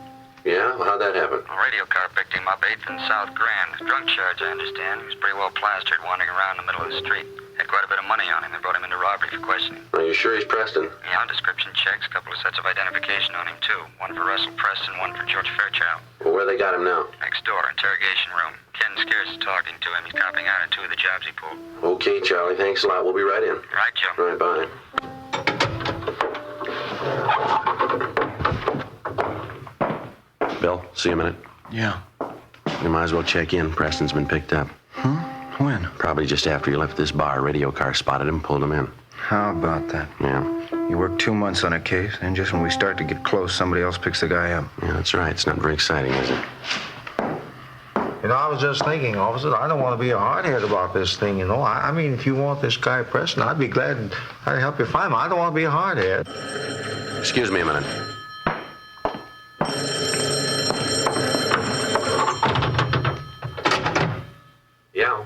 M: Yeah? Well, how'd that happen?
K: A radio car picked him up 8th and South Grand. Drunk charge, I understand. He was pretty well plastered, wandering around in the middle of the street.
N: Had quite a bit of money on him. They brought him into robbery for questioning.
M: Are you sure he's Preston?
N: Yeah, description checks, a couple of sets of identification on him, too. One for Russell Preston, one for George Fairchild.
M: Well, where they got him now?
N: Next door, interrogation room. Ken Scares is talking to him. He's copying out on 2 of the jobs he pulled.
M: Okay, Charlie, thanks a lot. We'll be right in.
N: Right, Joe.
M: All right, bye. Bill, see you a minute.
O: Yeah.
M: You might as well check in. Preston's been picked up.
O: Huh? When?
M: Probably just after you left this bar. Radio car spotted him, pulled him in.
O: How about that?
M: Yeah.
O: You work 2 months on a case, and just when we start to get close, somebody else picks the guy up.
M: Yeah, that's right. It's not very exciting, is it?
E: You know, I was just thinking, officer, I don't want to be a hardhead about this thing, you know. I mean, if you want this guy Preston, I'd be glad I'd help you find him. I don't want to be a hardhead.
M: Excuse me a minute. Yeah.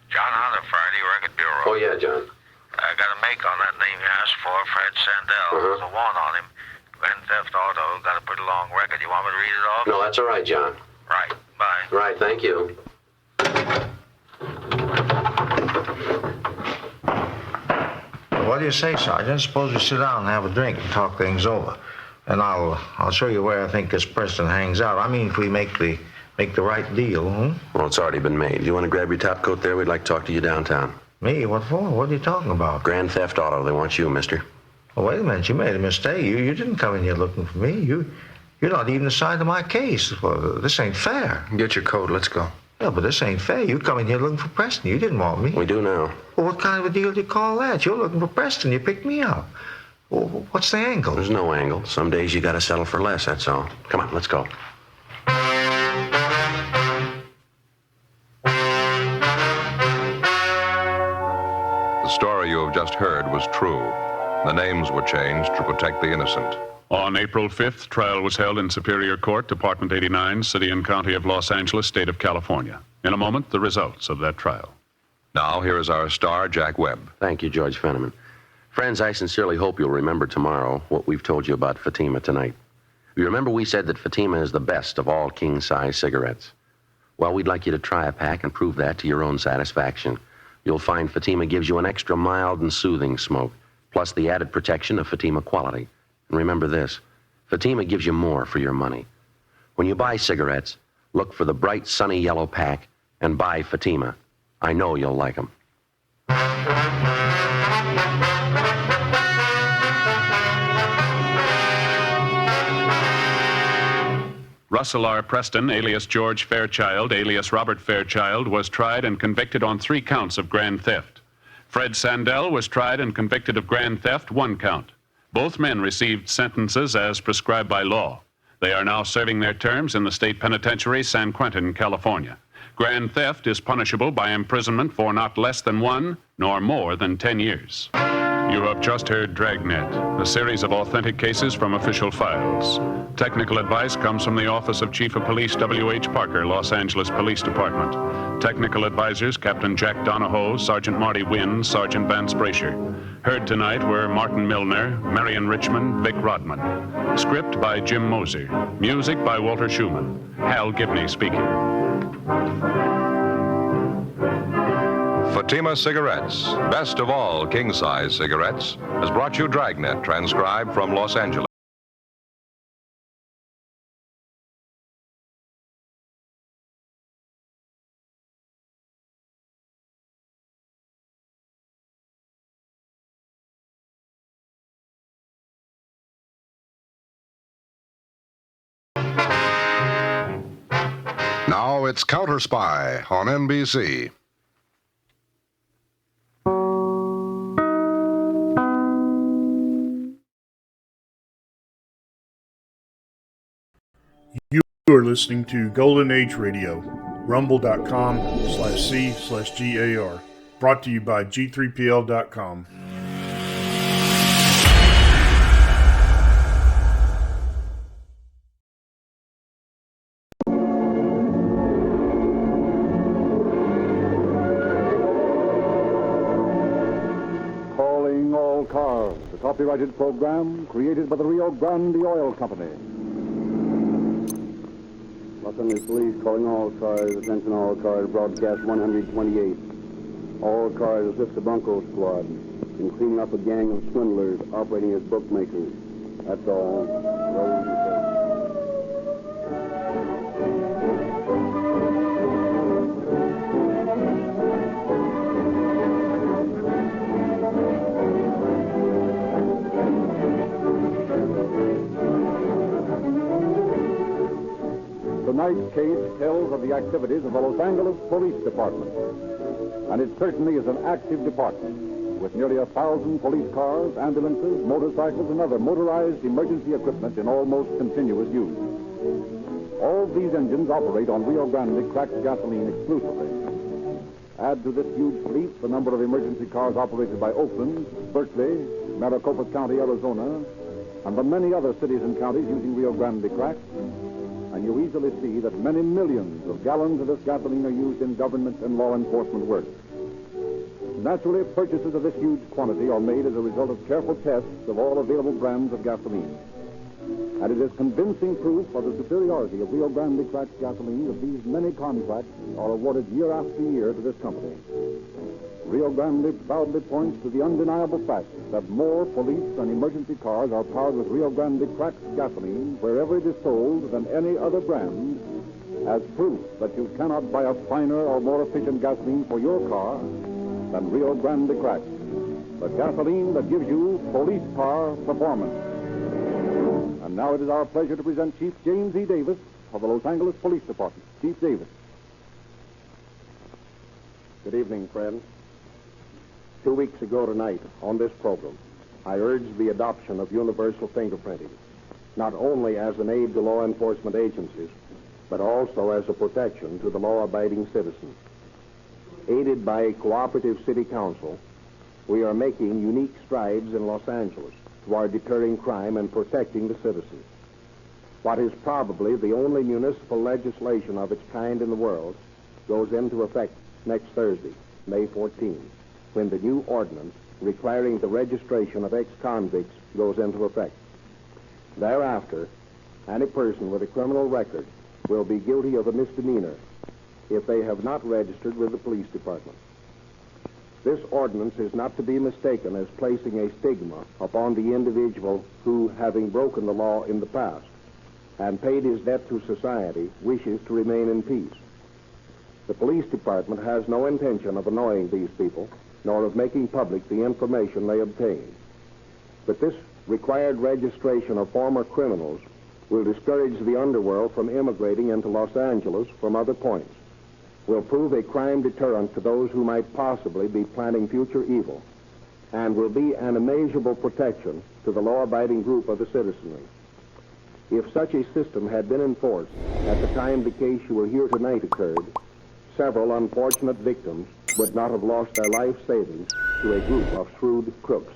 K: John Hunter, Friday Record Bureau.
M: Oh, yeah, John.
K: I got a make on that name you asked for, Fred Sandell. There's a warrant on him. Grand Theft Auto, got a pretty long record. You want me to read it off?
M: No, that's all right, John.
K: Right, bye.
M: Right, thank you.
E: What do you say, Sergeant? Suppose we sit down and have a drink and talk things over. And I'll show you where I think this Preston hangs out. I mean, if we make the right deal,
M: Well, it's already been made. You want to grab your top coat there? We'd like to talk to you downtown.
E: Me? What for? What are you talking about?
M: Grand Theft Auto. They want you, mister.
E: Oh, wait a minute. You made a mistake. You didn't come in here looking for me. You're not even assigned to my case. Well, this ain't fair.
O: Get your coat. Let's go.
E: Yeah, but this ain't fair. You come in here looking for Preston. You didn't want me.
M: We do now.
E: Well, what kind of a deal do you call that? You're looking for Preston. You picked me up. Well, what's the angle?
M: There's no angle. Some days you got to settle for less, that's all. Come on, let's go.
I: The story you have just heard was true. The names were changed to protect the innocent.
S: On April 5th, trial was held in Superior Court, Department 89, City and County of Los Angeles, State of California. In a moment, the results of that trial.
I: Now, here is our star, Jack Webb.
M: Thank you, George Fenneman. Friends, I sincerely hope you'll remember tomorrow what we've told you about Fatima tonight. You remember we said that Fatima is the best of all king-size cigarettes. Well, we'd like you to try a pack and prove that to your own satisfaction. You'll find Fatima gives you an extra mild and soothing smoke, plus the added protection of Fatima quality. And remember this, Fatima gives you more for your money. When you buy cigarettes, look for the bright, sunny yellow pack and buy Fatima. I know you'll like them.
S: Russell R. Preston, alias George Fairchild, alias Robert Fairchild, was tried and convicted on 3 counts of grand theft. Fred Sandell was tried and convicted of grand theft, 1 count. Both men received sentences as prescribed by law. They are now serving their terms in the state penitentiary, San Quentin, California. Grand theft is punishable by imprisonment for not less than 1 nor more than 10 years. You have just heard Dragnet, a series of authentic cases from official files. Technical advice comes from the Office of Chief of Police W.H. Parker, Los Angeles Police Department. Technical advisors Captain Jack Donahoe, Sergeant Marty Wynn, Sergeant Vance Brasher. Heard tonight were Martin Milner, Marion Richmond, Vic Rodman. Script by Jim Moser. Music by Walter Schumann. Hal Gibney speaking.
I: Fatima Cigarettes, best of all king-size cigarettes, has brought you Dragnet, transcribed from Los Angeles.
G: Now it's Counter Spy on NBC.
F: You are listening to Golden Age Radio, rumble.com/C/GAR. Brought to you by G3PL.com.
R: Calling all cars, a copyrighted program created by the Rio Grande Oil Company. Los Angeles Police calling all cars, attention all cars, broadcast 128. All cars assist the Bunko squad in cleaning up a gang of swindlers operating as bookmakers. That's all. Roll your tape. Tonight's case tells of the activities of the Los Angeles Police Department. And it certainly is an active department, with nearly 1,000 police cars, ambulances, motorcycles, and other motorized emergency equipment in almost continuous use. All these engines operate on Rio Grande cracked gasoline exclusively. Add to this huge fleet the number of emergency cars operated by Oakland, Berkeley, Maricopa County, Arizona, and the many other cities and counties using Rio Grande crack, and you easily see that many millions of gallons of this gasoline are used in government and law enforcement work. Naturally, purchases of this huge quantity are made as a result of careful tests of all available brands of gasoline. And it is convincing proof of the superiority of Rio Grande cracked gasoline that these many contracts are awarded year after year to this company. Rio Grande proudly points to the undeniable fact that more police and emergency cars are powered with Rio Grande cracked gasoline wherever it is sold than any other brand, as proof that you cannot buy a finer or more efficient gasoline for your car than Rio Grande cracked, the gasoline that gives you police car performance. And now it is our pleasure to present Chief James E. Davis of the Los Angeles Police Department. Chief Davis.
B: Good evening, friends. 2 weeks ago tonight, on this program, I urged the adoption of universal fingerprinting, not only as an aid to law enforcement agencies, but also as a protection to the law-abiding citizen. Aided by a cooperative city council, we are making unique strides in Los Angeles toward deterring crime and protecting the citizen. What is probably the only municipal legislation of its kind in the world goes into effect next Thursday, May 14th, when the new ordinance requiring the registration of ex-convicts goes into effect. Thereafter, any person with a criminal record will be guilty of a misdemeanor if they have not registered with the police department. This ordinance is not to be mistaken as placing a stigma upon the individual who, having broken the law in the past and paid his debt to society, wishes to remain in peace. The police department has no intention of annoying these people, nor of making public the information they obtain. But this required registration of former criminals will discourage the underworld from immigrating into Los Angeles from other points, will prove a crime deterrent to those who might possibly be planning future evil, and will be an immeasurable protection to the law-abiding group of the citizenry. If such a system had been enforced at the time the case you will hear tonight occurred, several unfortunate victims would not have lost their life savings to a group of shrewd crooks.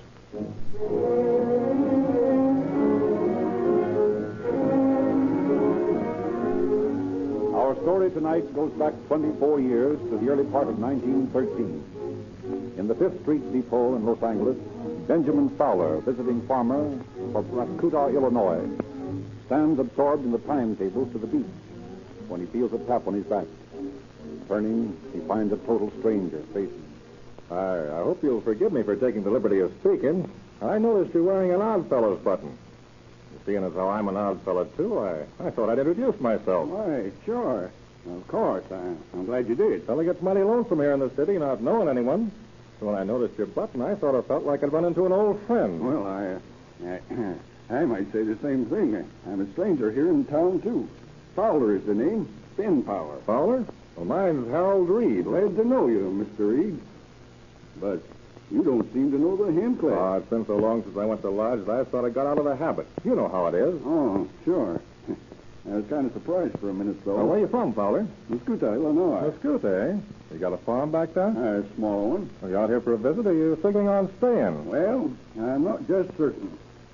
R: Our story tonight goes back 24 years to the early part of 1913. In the 5th Street Depot in Los Angeles, Benjamin Fowler, visiting farmer of Rascuta, Illinois, stands absorbed in the timetables to the beach when he feels a tap on his back. Turning, he finds a total stranger facing him.
L: I hope you'll forgive me for taking the liberty of speaking. I noticed you're wearing an Oddfellows button. Seeing as how I'm an odd fellow, too, I thought I'd introduce myself.
B: Why, sure. Of course. I'm glad you did.
L: Well, it gets mighty lonesome here in the city, not knowing anyone. So when I noticed your button, I sort of felt like I'd run into an old friend.
B: Well, I might say the same thing. I'm a stranger here in town, too. Fowler is the name. Spin Power.
L: Fowler? Well, mine's Harold Reed.
B: Glad to know you, Mr. Reed. But you don't seem to know the hand class.
L: Oh, it's been so long since I went to lodge that I sort of got out of the habit. You know how it is.
B: Oh, sure. I was kind of surprised for a minute, though.
L: Well, where you from, Fowler?
B: Mesquite, Illinois.
L: Mesquite, eh? You got a farm back there?
B: A small one.
L: Are you out here for a visit, or are you figuring on staying?
B: Well, I'm not just certain.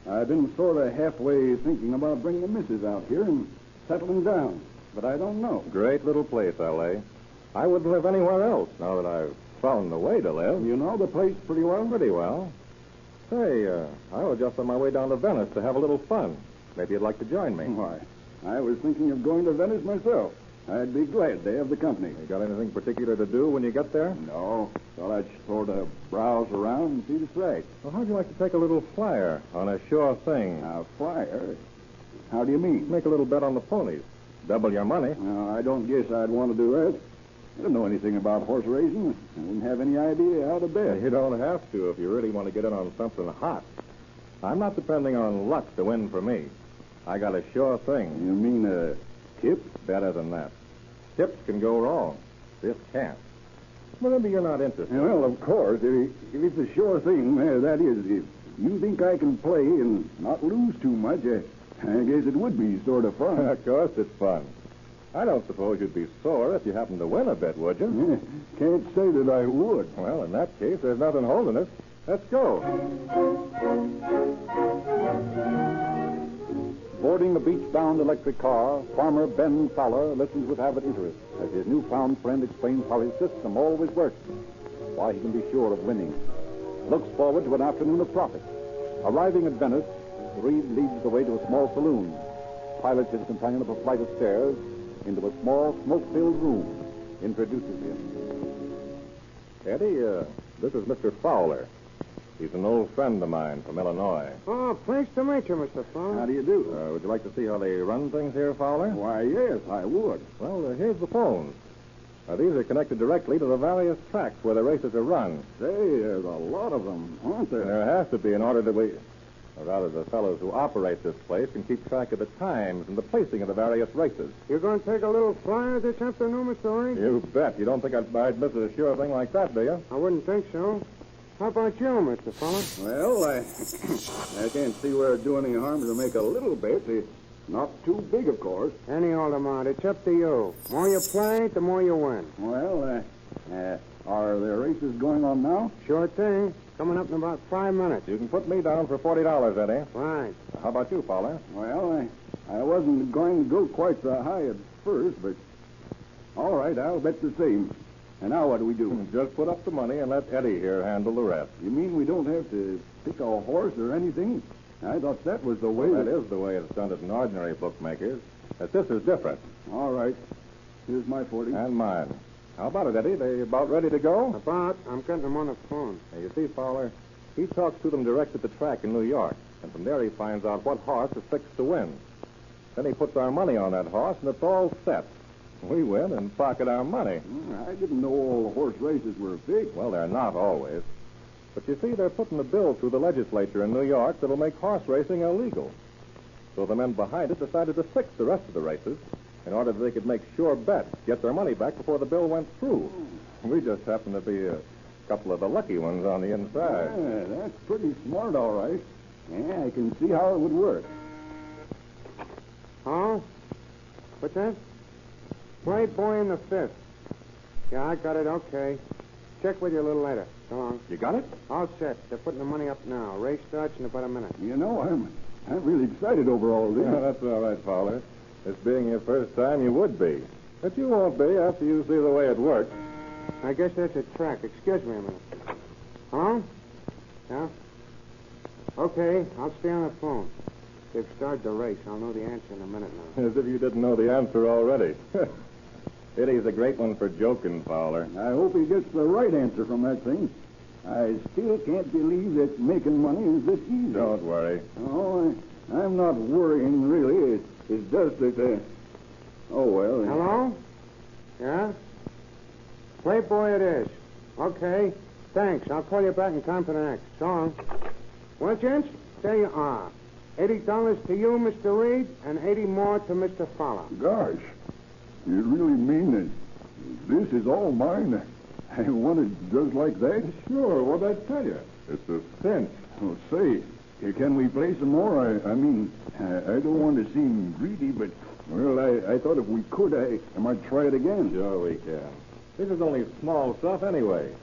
B: I've been sort of halfway thinking about bringing the missus out here and settling down, but I don't know.
L: Great little place, L.A. I wouldn't live anywhere else now that I've found the way to live.
B: You know the place pretty well?
L: Pretty well. Say, I was just on my way down to Venice to have a little fun. Maybe you'd like to join me.
B: Why, I was thinking of going to Venice myself.
R: I'd be glad to have the company.
L: You got anything particular to do when you get there?
R: No. Well, I'd sort of browse around and see the sights.
L: Well, how'd you like to take a little flyer on a sure thing?
R: A flyer? How do you mean?
L: Make a little bet on the ponies. Double your money.
R: No, I don't guess I'd want to do that. I don't know anything about horse racing. I wouldn't have any idea how to bet.
L: You don't have to if you really want to get in on something hot. I'm not depending on luck to win for me. I got a sure thing.
R: You mean a tip?
L: Better than that. Tips can go wrong. This can't. Well, maybe you're not interested.
R: Well, of course. If it's a sure thing, that is. If you think I can play and not lose too much, I guess it would be sort of fun.
L: Of course it's fun. I don't suppose you'd be sore if you happened to win a bet, would you?
R: Can't say that I would.
L: Well, in that case, there's nothing holding us. Let's go.
R: Boarding the beach-bound electric car, farmer Ben Fowler listens with avid interest as his newfound friend explains how his system always works, why he can be sure of winning. Looks forward to an afternoon of profit. Arriving at Venice, Reed leads the way to a small saloon, pilots his companion up a flight of stairs into a small, smoke-filled room, introduces him.
L: Eddie, this is Mr. Fowler. He's an old friend of mine from Illinois.
J: Oh, pleased to meet you, Mr. Fowler.
R: How do you do?
L: Would you like to see how they run things here, Fowler?
R: Why, yes, I would.
L: Well, here's the phones. These are connected directly to the various tracks where the races are run.
R: Say, there's a lot of them, aren't there?
L: There has to be in order that or rather, the fellows who operate this place can keep track of the times and the placing of the various races.
J: You're going to take a little flyer this afternoon, Mr. Reed?
L: You bet. You don't think I'd miss a sure thing like that, do you?
J: I wouldn't think so. How about you, Mr. Fowler?
R: Well, I can't see where it'd do any harm to make a little bet. It's not too big, of course.
J: Any old amount. It's up to you. The more you play, the more you win.
R: Well, are there races going on now?
J: Sure thing. Coming up in about 5 minutes.
L: You can put me down for $40, Eddie.
J: Right.
L: How about you, Fowler?
R: Well, I wasn't going to go quite so high at first, but all right, I'll bet the same. And now what do we do?
L: Just put up the money and let Eddie here handle the rest.
R: You mean we don't have to pick a horse or anything? I thought that was the way.
L: That is the way it's done at an ordinary bookmaker's. But this is different.
R: All right. Here's my 40.
L: And mine. How about it, Eddie? They about ready to go?
J: About. I'm getting them on the phone.
L: Now, you see, Fowler, he talks to them direct at the track in New York. And from there he finds out what horse is fixed to win. Then he puts our money on that horse, and it's all set. We win and pocket our money.
R: I didn't know all horse races were big.
L: Well, they're not always. But you see, they're putting a bill through the legislature in New York that'll make horse racing illegal. So the men behind it decided to fix the rest of the races in order that they could make sure bets, get their money back before the bill went through. We just happen to be a couple of the lucky ones on the inside.
R: Yeah, that's pretty smart, all right. Yeah, I can see how it would work.
J: Huh? What's that? Playboy in the fifth. Yeah, I got it. Okay. Check with you a little later. So long.
L: You got it?
J: All set. They're putting the money up now. Race starts in about a minute.
R: You know, I'm really excited over all this.
L: Yeah, that's all right, Fowler. This being your first time, you would be. But you won't be after you see the way it works.
J: I guess that's a track. Excuse me a minute. Hello? Yeah? Okay, I'll stay on the phone. They've started the race. I'll know the answer in a minute now.
L: As if you didn't know the answer already. Eddie's a great one for joking, Fowler.
R: I hope he gets the right answer from that thing. I still can't believe that making money is this easy.
L: Don't worry.
R: Oh, I'm not worrying, really. It's just that, oh, well.
J: Hello? Yeah? Playboy it is. Okay. Thanks. I'll call you back in time for the next. So long. Well, gents, there you are. $80 to you, Mr. Reed, and 80 more to Mr. Fowler.
R: Gosh, you really mean that this is all mine? I want it just like that?
L: Sure, what'd I tell you? It's a cinch.
R: Oh, say, can we play some more? I mean, I don't want to seem greedy, but, well, I thought if we could, I might try it again.
L: Sure we can. This is only small stuff anyway.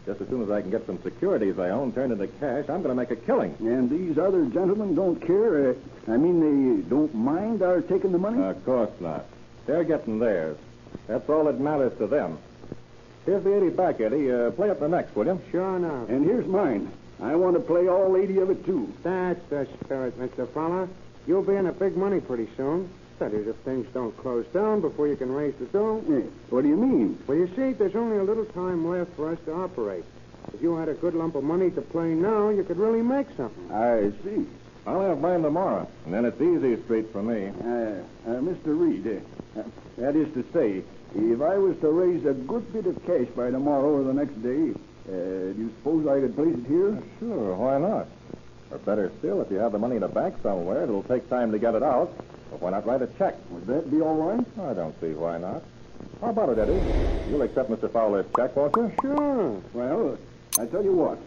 L: Just as soon as I can get some securities I own turned into cash, I'm going to make a killing.
R: And these other gentlemen don't care? I mean, they don't mind our taking the money?
L: Of course not. They're getting theirs. That's all that matters to them. Here's the 80 back, Eddie. Play up the next, will you?
J: Sure enough.
R: And here's mine. I want to play all 80 of it, too.
J: That's the spirit, Mr. Fowler. You'll be in the big money pretty soon. That is, if things don't close down before you can raise the dough.
R: What do you mean?
J: Well, you see, there's only a little time left for us to operate. If you had a good lump of money to play now, you could really make something.
R: I see.
L: I'll have mine tomorrow, and then it's easy street for me.
R: Mr. Reed, that is to say, if I was to raise a good bit of cash by tomorrow or the next day, do you suppose I could place it here?
L: Sure, why not? Or better still, if you have the money in a bank somewhere, it'll take time to get it out. But why not write a check?
R: Would that be all right?
L: I don't see why not. How about it, Eddie? You'll accept Mr. Fowler's check, won't you?
R: Sure. Well, I tell you what,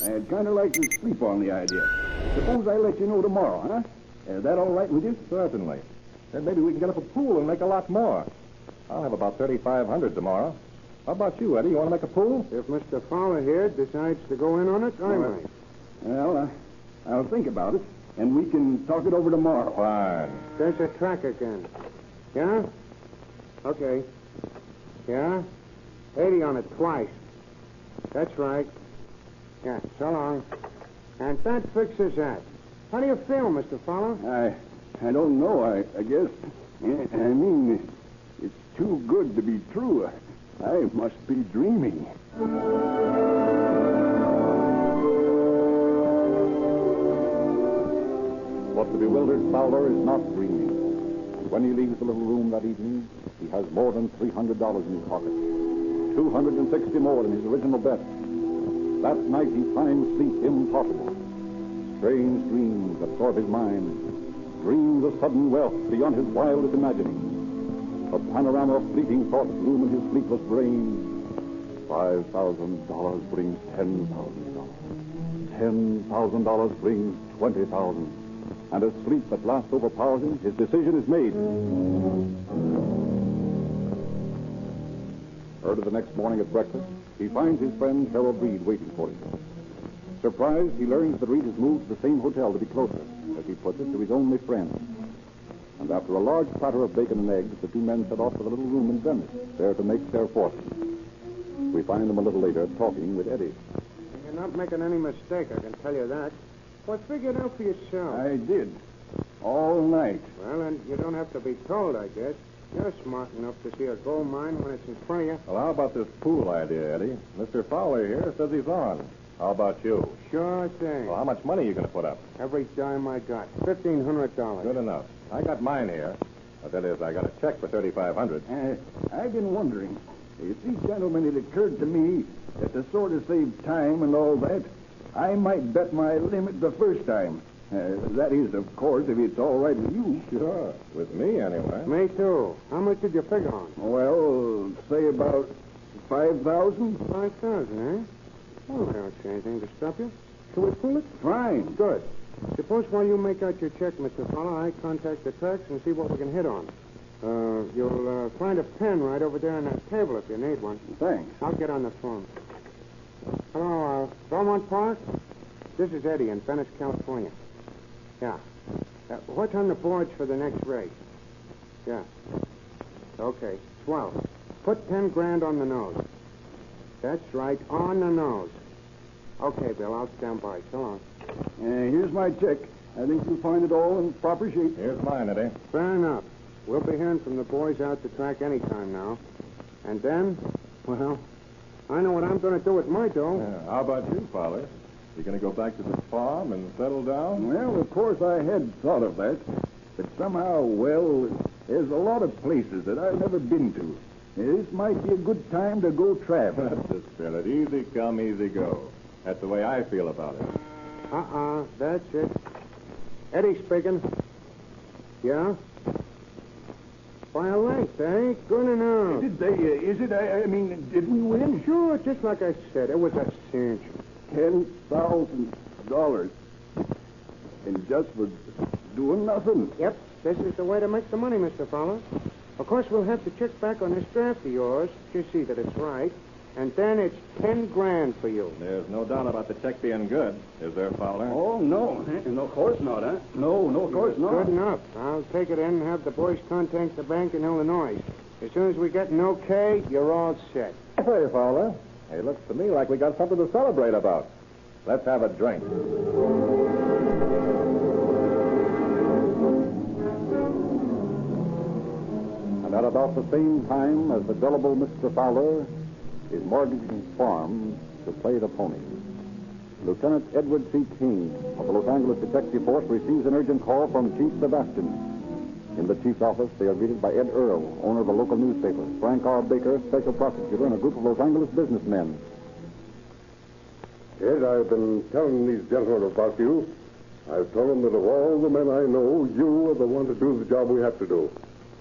R: I'd kind of like to sleep on the idea. Suppose I let you know tomorrow, huh? Is that all right with you?
L: Certainly. Then maybe we can get up a pool and make a lot more. I'll have about $3,500 tomorrow. How about you, Eddie? You want to make a pool?
J: If Mr. Fowler here decides to go in on it, I might.
R: Well, I'll think about it, and we can talk it over tomorrow.
L: Fine.
J: There's a track again. Yeah? Okay. Yeah? 80 on it twice. That's right. Yeah, so long. And that fixes that. How do you feel, Mr. Fowler?
R: I don't know, I guess. I mean, it's too good to be true. I must be dreaming. But the bewildered Fowler is not dreaming. When he leaves the little room that evening, he has more than $300 in his pocket. 260 more than his original bet. That night he finds sleep impossible. Strange dreams absorb his mind. Dreams of sudden wealth beyond his wildest imagining. A panorama of fleeting thoughts loom in his sleepless brain. $5,000 brings $10,000. $10,000 brings $20,000. And as sleep at last overpowers him, his decision is made. Early the next morning at breakfast, he finds his friend Harold Reed waiting for him. Surprised, he learns that Reed has moved to the same hotel to be closer, as he puts it, to his only friend. And after a large platter of bacon and eggs, the two men set off for the little room in Venice, there to make their fortune. We find them a little later talking with Eddie.
J: You're not making any mistake, I can tell you that. Well, figure it out for yourself.
R: I did. All night.
J: Well, and you don't have to be told, I guess. You're smart enough to see a gold mine when it's in front of you.
L: Well, how about this pool idea, Eddie? Mr. Fowler here says he's on. How about you?
J: Sure thing.
L: Well, how much money are you going to put up?
J: Every dime I got. $1,500.
L: Good enough. I got mine here. That is, I got a check for $3,500.
R: I've been wondering. You see, gentlemen, it occurred to me that to sort of save time and all that, I might bet my limit the first time. That is, of course, if it's all right with you.
L: Sure. With me, anyway.
J: Me, too. How much did you figure on?
R: Well, say about 5,000.
J: 5,000, eh? Well, I don't see anything to stop you. Shall we pull it?
R: Fine.
J: Good. Suppose while you make out your check, Mr. Fowler, I contact the tracks and see what we can hit on. You'll find a pen right over there on that table if you need one.
R: Thanks.
J: I'll get on the phone. Hello, Belmont Park? This is Eddie in Venice, California. Yeah. What's on the boards for the next race? Yeah. Okay, swell. Put 10 grand on the nose. That's right, on the nose. Okay, Bill, I'll stand by. So long.
R: Here's my check. I think you'll find it all in proper shape.
L: Here's mine, Eddie.
J: Fair enough. We'll be hearing from the boys out the track any time now. And then, well, I know what I'm going to do with my dough.
L: How about you, Fowler? You going to go back to the farm and settle down?
R: Well, of course I had thought of that. But somehow, well, there's a lot of places that I've never been to. This might be a good time to go traveling.
L: That's the spirit. Easy come, easy go. That's the way I feel about it.
J: That's it. Eddie speaking. Yeah? By a length, eh? Good enough.
R: Did we win?
J: Sure, just like I said. It was a cinch.
R: $10,000. And just for doing nothing.
J: Yep, this is the way to make the money, Mr. Fowler. Of course, we'll have to check back on this draft of yours to see that it's right. And then it's 10 grand for you.
L: There's no doubt about the check being good, is there, Fowler?
R: Oh, no. No, of course not, huh? No, of course not.
J: Good enough. I'll take it in and have the boys contact the bank in Illinois. As soon as we get an okay, you're all set.
L: Hey, Fowler. It looks to me like we got something to celebrate about. Let's have a drink.
R: At about the same time as the gullible Mr. Fowler is mortgaging his farm to play the pony, Lieutenant Edward C. King of the Los Angeles Detective Force receives an urgent call from Chief Sebastian. In the chief's office, they are greeted by Ed Earl, owner of a local newspaper, Frank R. Baker, special prosecutor, and a group of Los Angeles businessmen.
C: Ed, I've been telling these gentlemen about you. I've told them that of all the men I know, you are the one to do the job we have to do.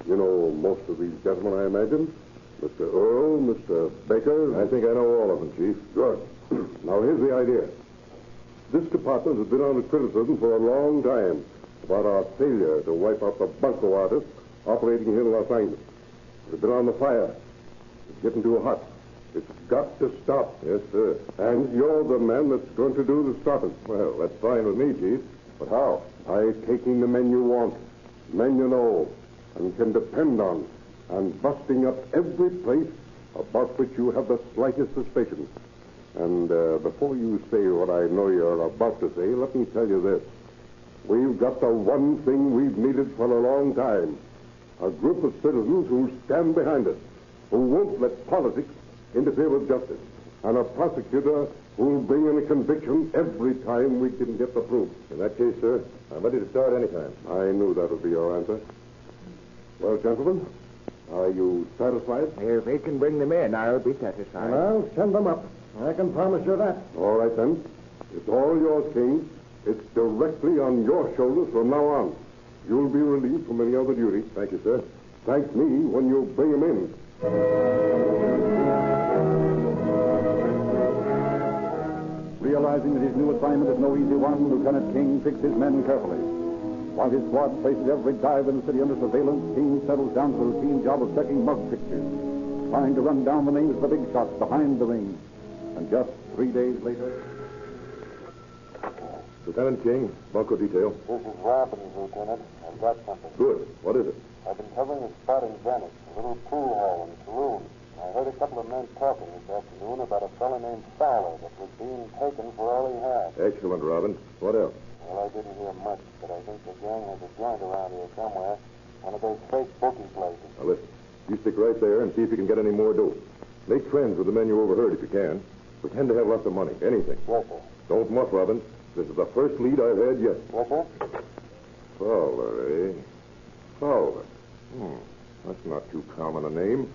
C: You know most of these gentlemen, I imagine. Mr. Earl, Mr. Baker.
B: I think I know all of them, Chief.
C: Good. Now, here's the idea. This department has been under criticism for a long time about our failure to wipe out the bunco artists operating here in Los Angeles. We've been on the fire. It's getting too hot. It's got to stop.
B: Yes, sir.
C: And you're the man that's going to do the stopping.
B: Well, that's fine with me, Chief.
C: But how? By taking the men you want, men you know, and can depend on, and busting up every place about which you have the slightest suspicion. And before you say what I know you're about to say, let me tell you this. We've got the one thing we've needed for a long time. A group of citizens who stand behind us, who won't let politics interfere with justice, and a prosecutor who'll bring in a conviction every time we can get the proof.
B: In that case, sir, I'm ready to start anytime.
C: I knew that would be your answer. Well, gentlemen, are you satisfied?
J: If they can bring them in, I'll be satisfied.
C: Well, send them up. I can promise you that. All right, then. It's all yours, King. It's directly on your shoulders from now on. You'll be relieved from any other duty.
B: Thank you, sir.
C: Thank me when you bring him in.
R: Realizing that his new assignment is no easy one, Lieutenant King picks his men carefully. While his squad places every dive in the city under surveillance, King settles down to the routine job of checking mug pictures, trying to run down the names of the big shots behind the ring. And just 3 days later...
B: Lieutenant King, bunco detail.
T: This is Robbins, Lieutenant. I've got something.
B: Good. What is it?
T: I've been covering a spot in Venice, a little pool hall and saloon. I heard a couple of men talking this afternoon about a fellow named Fowler that was being taken for all he had.
B: Excellent, Robbins. What else?
T: Well, I didn't hear much, but I think the gang has a joint around here somewhere. One of those fake bookie places.
B: Now, listen. You stick right there and see if you can get any more dough. Make friends with the men you overheard if you can. Pretend to have lots of money. Anything.
T: Yes, sir.
B: Don't muff, Robbins. This is the first lead I've had yet.
T: Yes, sir?
B: Fowler, eh? Fowler. That's not too common a name.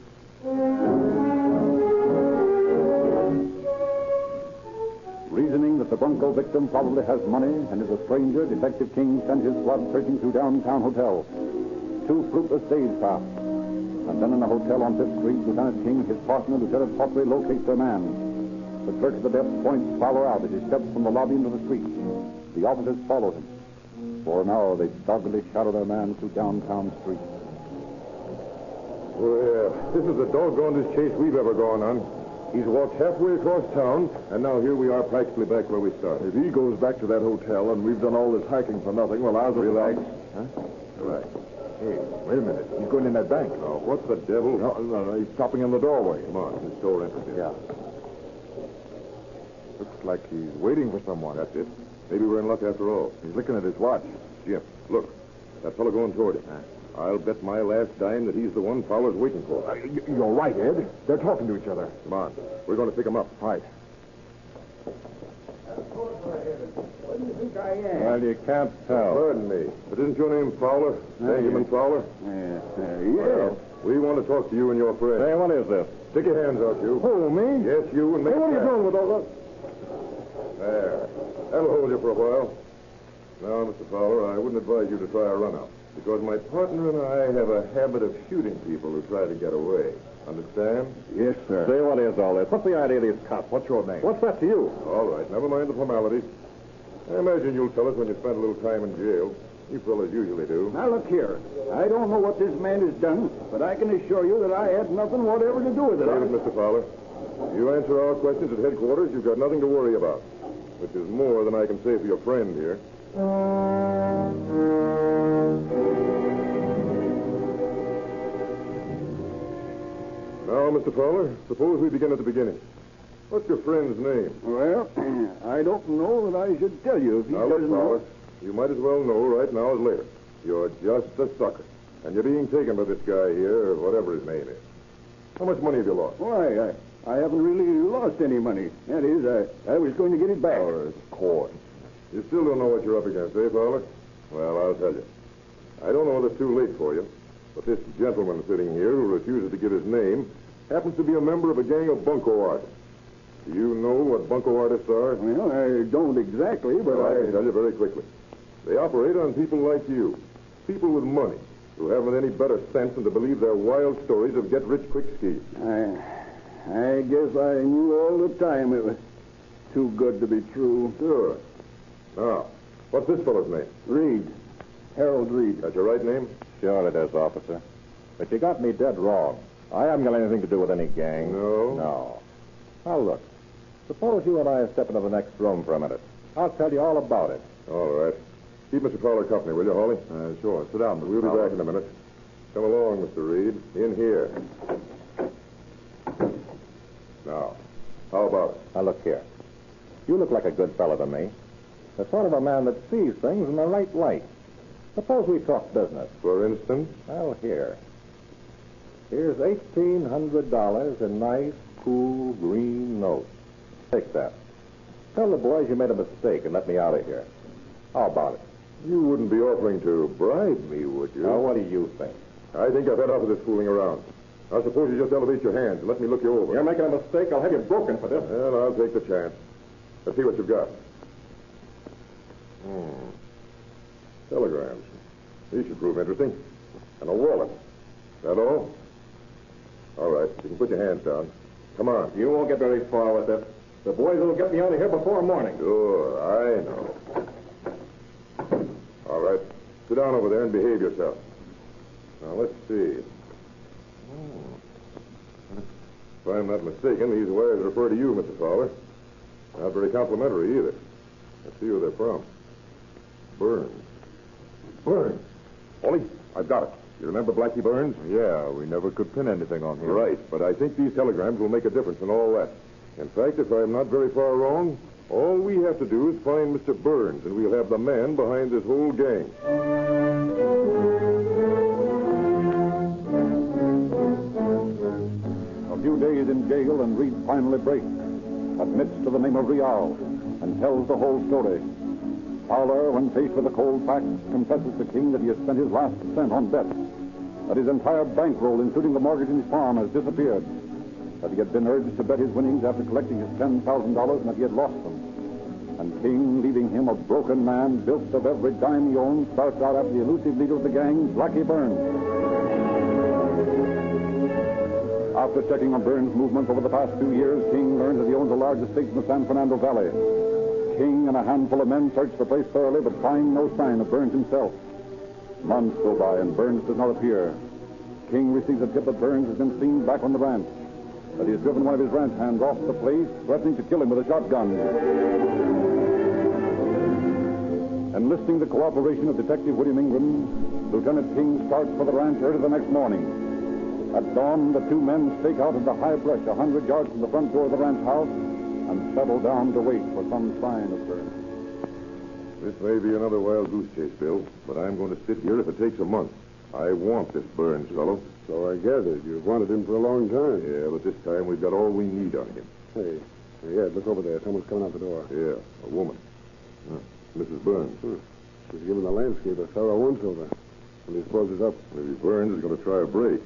R: Reasoning that the bunco victim probably has money and is a stranger, Detective King sent his squad searching through downtown hotels. 2 fruitless days passed. And then in a hotel on 5th Street, Lieutenant King, his partner, Lieutenant Pottery, locates their man. The clerk at the desk points Fowler out as he steps from the lobby into the street. The officers follow him. For an hour, they doggedly shadow their man through downtown streets.
B: Well, this is the doggonedest chase we've ever gone on. He's walked halfway across town, and now here we are practically back where we started.
C: If he goes back to that hotel and we've done all this hiking for nothing, well, I'll
B: Relax.
C: Huh?
B: Relax.
C: Hey, wait a minute. He's going in that bank.
B: Oh, what the devil?
C: No, he's stopping in the doorway.
B: Come on, his door entrance here.
C: Yeah. Looks like he's waiting for someone.
B: That's it. Maybe we're in luck after all.
C: He's looking at his watch.
B: Jim, look. That fellow going toward him. I'll bet my last dime that he's the one Fowler's waiting for.
C: You're right, Ed. They're talking to each other.
B: Come on. We're going to pick him up.
C: Right.
J: What do you think I am?
C: Well, you can't tell.
B: Pardon me. But isn't your name Fowler? Benjamin Fowler?
C: Yes.
B: Well, we want to talk to you and your friend.
C: Hey, what is this?
B: Stick your hands out, you.
C: Who, me?
B: Yes, you, and make
C: Hey, what are you
B: fast.
C: doing with all that?
B: There. That'll hold you for a while. Now, Mr. Fowler, I wouldn't advise you to try a run-out, because my partner and I have a habit of shooting people who try to get away. Understand?
C: Yes, sir. Say, what is all this? What's the idea of these cops? What's your name? What's that to you?
B: All right, never mind the formalities. I imagine you'll tell us when you spent a little time in jail. You fellas usually do.
J: Now, look here. I don't know what this man has done, but I can assure you that I had nothing whatever to do with it.
B: David, Mr. Fowler, you answer our questions at headquarters, you've got nothing to worry about, which is more than I can say for your friend here. Now, Mr. Fowler, suppose we begin at the beginning. What's your friend's name?
J: Well, I don't know that I should tell you if he
B: Now, look,
J: doesn't
B: Fowler,
J: know.
B: you might as well know right now as later. You're just a sucker.
C: And you're being taken by this guy here, whatever his name is. How much money have you lost?
U: Why, I haven't really lost any money. That is, I was going to get it back.
C: Oh, of course. You still don't know what you're up against, eh, Fowler? Well, I'll tell you. I don't know if it's too late for you, but this gentleman sitting here who refuses to give his name happens to be a member of a gang of bunco artists. Do you know what bunco artists are?
U: Well, I don't exactly, but
C: I can tell you very quickly. They operate on people like you, people with money, who haven't any better sense than to believe their wild stories of get-rich-quick schemes.
U: I guess I knew all the time it was too good to be true.
C: Sure. Now, what's this fellow's name?
U: Reed. Harold Reed.
C: That's your right name?
L: Sure it is, officer. But you got me dead wrong. I haven't got anything to do with any gang.
C: No?
L: No. Now, look. Suppose you and I step into the next room for a minute. I'll tell you all about it.
C: All right. Keep Mr. Fowler company, will you, Hawley?
L: Sure. Sit down, Mr.
C: We'll be
L: Fowler.
C: back in a minute. Come along, Mr. Reed. In here. Now, how about it?
L: Now, look here. You look like a good fellow to me. The sort of a man that sees things in the right light. Suppose we talk business.
C: For instance?
L: Well, here. Here's $1,800 in nice, cool, green notes. Take that. Tell the boys you made a mistake and let me out of here. How about it?
C: You wouldn't be offering to bribe me, would you?
L: Now, what do you think?
C: I think I've had enough of this fooling around. Now, suppose you just elevate your hands and let me look you over.
L: You're making a mistake. I'll have you broken for this.
C: Well, I'll take the chance. Let's see what you've got. Telegrams. These should prove interesting. And a wallet. That all? All right. You can put your hands down. Come on.
L: You won't get very far with this. The boys will get me out of here before morning.
C: Sure, I know. All right. Sit down over there and behave yourself. Now, let's see. If I'm not mistaken, these wires refer to you, Mr. Fowler. Not very complimentary either. Let's see who they're from. Burns. Burns. Ollie, I've got it. You remember Blackie Burns?
L: Yeah, we never could pin anything on him.
C: Right, but I think these telegrams will make a difference in all that. In fact, if I'm not very far wrong, all we have to do is find Mr. Burns, and we'll have the man behind this whole gang.
R: A few days in jail, and Reed finally breaks, admits to the name of Rial, and tells the whole story. Fowler, when faced with the cold facts, confesses to King that he has spent his last cent on bets, that his entire bankroll, including the mortgage in his farm, has disappeared, that he had been urged to bet his winnings after collecting his $10,000 and that he had lost them. And King, leaving him a broken man, built of every dime he owned, starts out after the elusive leader of the gang, Blackie Burns. After checking on Burns' movements over the past 2 years, King learns that he owns a large estate in the San Fernando Valley. King and a handful of men search the place thoroughly, but find no sign of Burns himself. Months go by, and Burns does not appear. King receives a tip that Burns has been seen back on the ranch, that he has driven one of his ranch hands off the place, threatening to kill him with a shotgun. Enlisting the cooperation of Detective William Ingram, Lieutenant King starts for the ranch early the next morning. At dawn, the two men stake out in the high brush 100 yards from the front door of the ranch house and settle down to wait for some sign of Burns.
C: This may be another wild goose chase, Bill, but I'm going to sit here if it takes a month. I want this Burns fellow.
U: So I gathered you've wanted him for a long time.
C: Yeah, but this time we've got all we need on him.
U: Hey, Ed, look over there. Someone's coming out the door.
C: Yeah, a woman. Mrs. Burns.
U: She's giving the landscape a thorough once-over. When he supposes up.
C: Maybe Burns is going to try a break.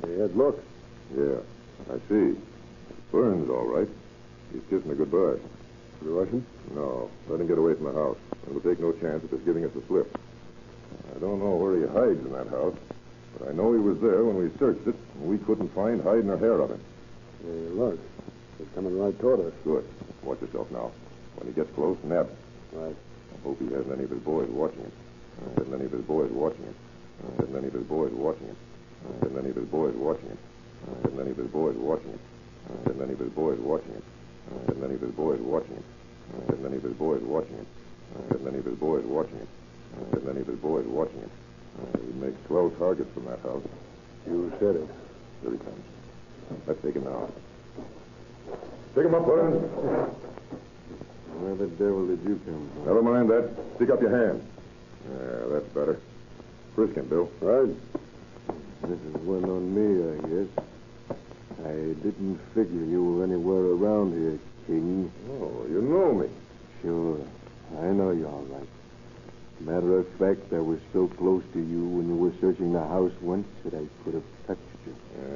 U: Hey, Ed, look.
C: Yeah, I see. Burns, all right. He's kissing her goodbye.
U: The Russian?
C: No, let him get away from the house. And we'll take no chance of his giving us a slip. I don't know where he hides in that house, but I know he was there when we searched it, and we couldn't find hide nor hair of him.
U: Hey, look. He's coming right toward us.
C: Good. Watch yourself now. When he gets close, nab him.
U: Right.
C: I hope he hasn't any of his boys watching him. Hasn't any of his boys watching him. Hasn't any of his boys watching him. Hasn't any of his boys watching him. Hasn't any of his boys watching him. Hasn't any of his boys watching him. Hasn't any of his boys watching him. Hasn't any of his boys watching him. Hasn't any of his boys watching him. Hasn't any of his boys watching him. He makes 12 targets from that house.
U: You said it.
C: Here he comes. Let's take him now. Pick him up, Burns.
U: Where the devil did you come from?
C: Never mind that. Stick up your hand. Yeah, that's better. Frisk him, Bill.
U: Right. This is one on me, I guess. I didn't figure you were anywhere around here, King.
C: Oh, you know me.
U: Sure. I know you all right. Matter of fact, I was so close to you when you were searching the house once that I could have touched you.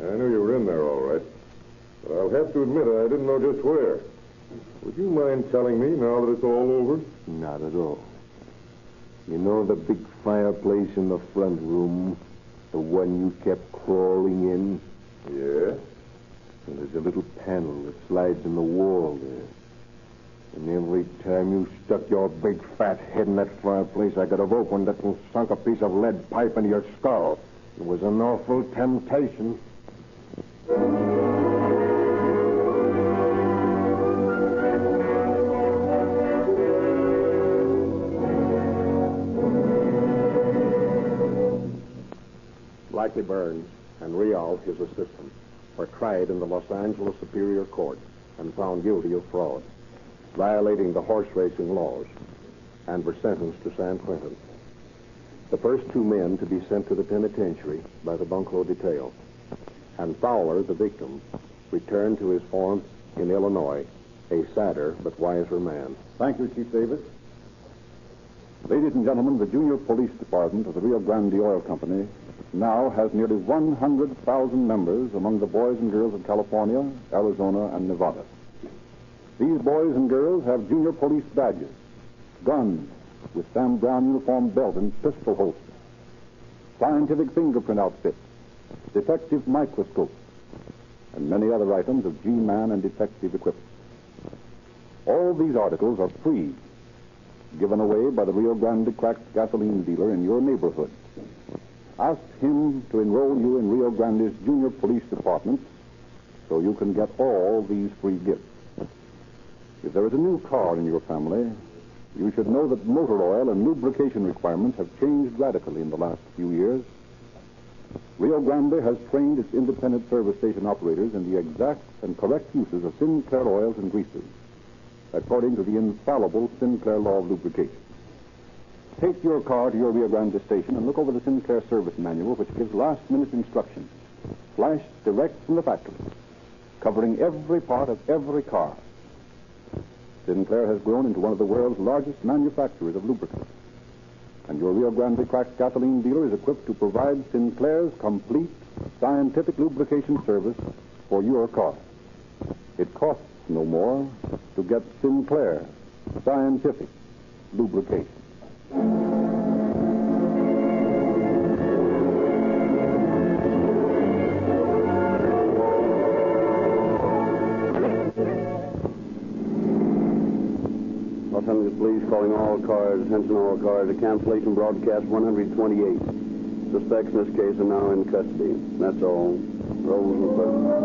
C: I knew you were in there, all right. But I'll have to admit I didn't know just where. Would you mind telling me now that it's all over?
U: Not at all. You know the big fireplace in the front room? The one you kept crawling in?
C: Yeah?
U: And there's a little panel that slides in the wall there. And every time you stuck your big fat head in that fireplace, I could have opened it and sunk a piece of lead pipe into your skull. It was an awful temptation.
B: Blackie Burns and Rial, his assistant, were tried in the Los Angeles Superior Court and found guilty of fraud, violating the horse racing laws, and were sentenced to San Quentin. The first two men to be sent to the penitentiary by the Bunko detail, and Fowler, the victim, returned to his farm in Illinois, a sadder but wiser man.
R: Thank you, Chief Davis. Ladies and gentlemen, the Junior Police Department of the Rio Grande Oil Company now has nearly 100,000 members among the boys and girls of California, Arizona, and Nevada. These boys and girls have junior police badges, guns with Sam Brown uniform belt and pistol holster, scientific fingerprint outfits, detective microscopes, and many other items of G-man and detective equipment. All these articles are free, given away by the Rio Grande cracked gasoline dealer in your neighborhood. Ask him to enroll you in Rio Grande's Junior Police Department so you can get all these free gifts. If there is a new car in your family, you should know that motor oil and lubrication requirements have changed radically in the last few years. Rio Grande has trained its independent service station operators in the exact and correct uses of Sinclair oils and greases, according to the infallible Sinclair law of lubrication. Take your car to your Rio Grande station and look over the Sinclair service manual, which gives last-minute instructions, flashed direct from the factory, covering every part of every car. Sinclair has grown into one of the world's largest manufacturers of lubricants, and your Rio Grande cracked gasoline dealer is equipped to provide Sinclair's complete scientific lubrication service for your car. It costs no more to get Sinclair scientific lubrication.
U: Los Angeles Police calling all cars, attention all cars, a cancellation broadcast 128. Suspects in this case are now in custody. That's all. Rosenberg.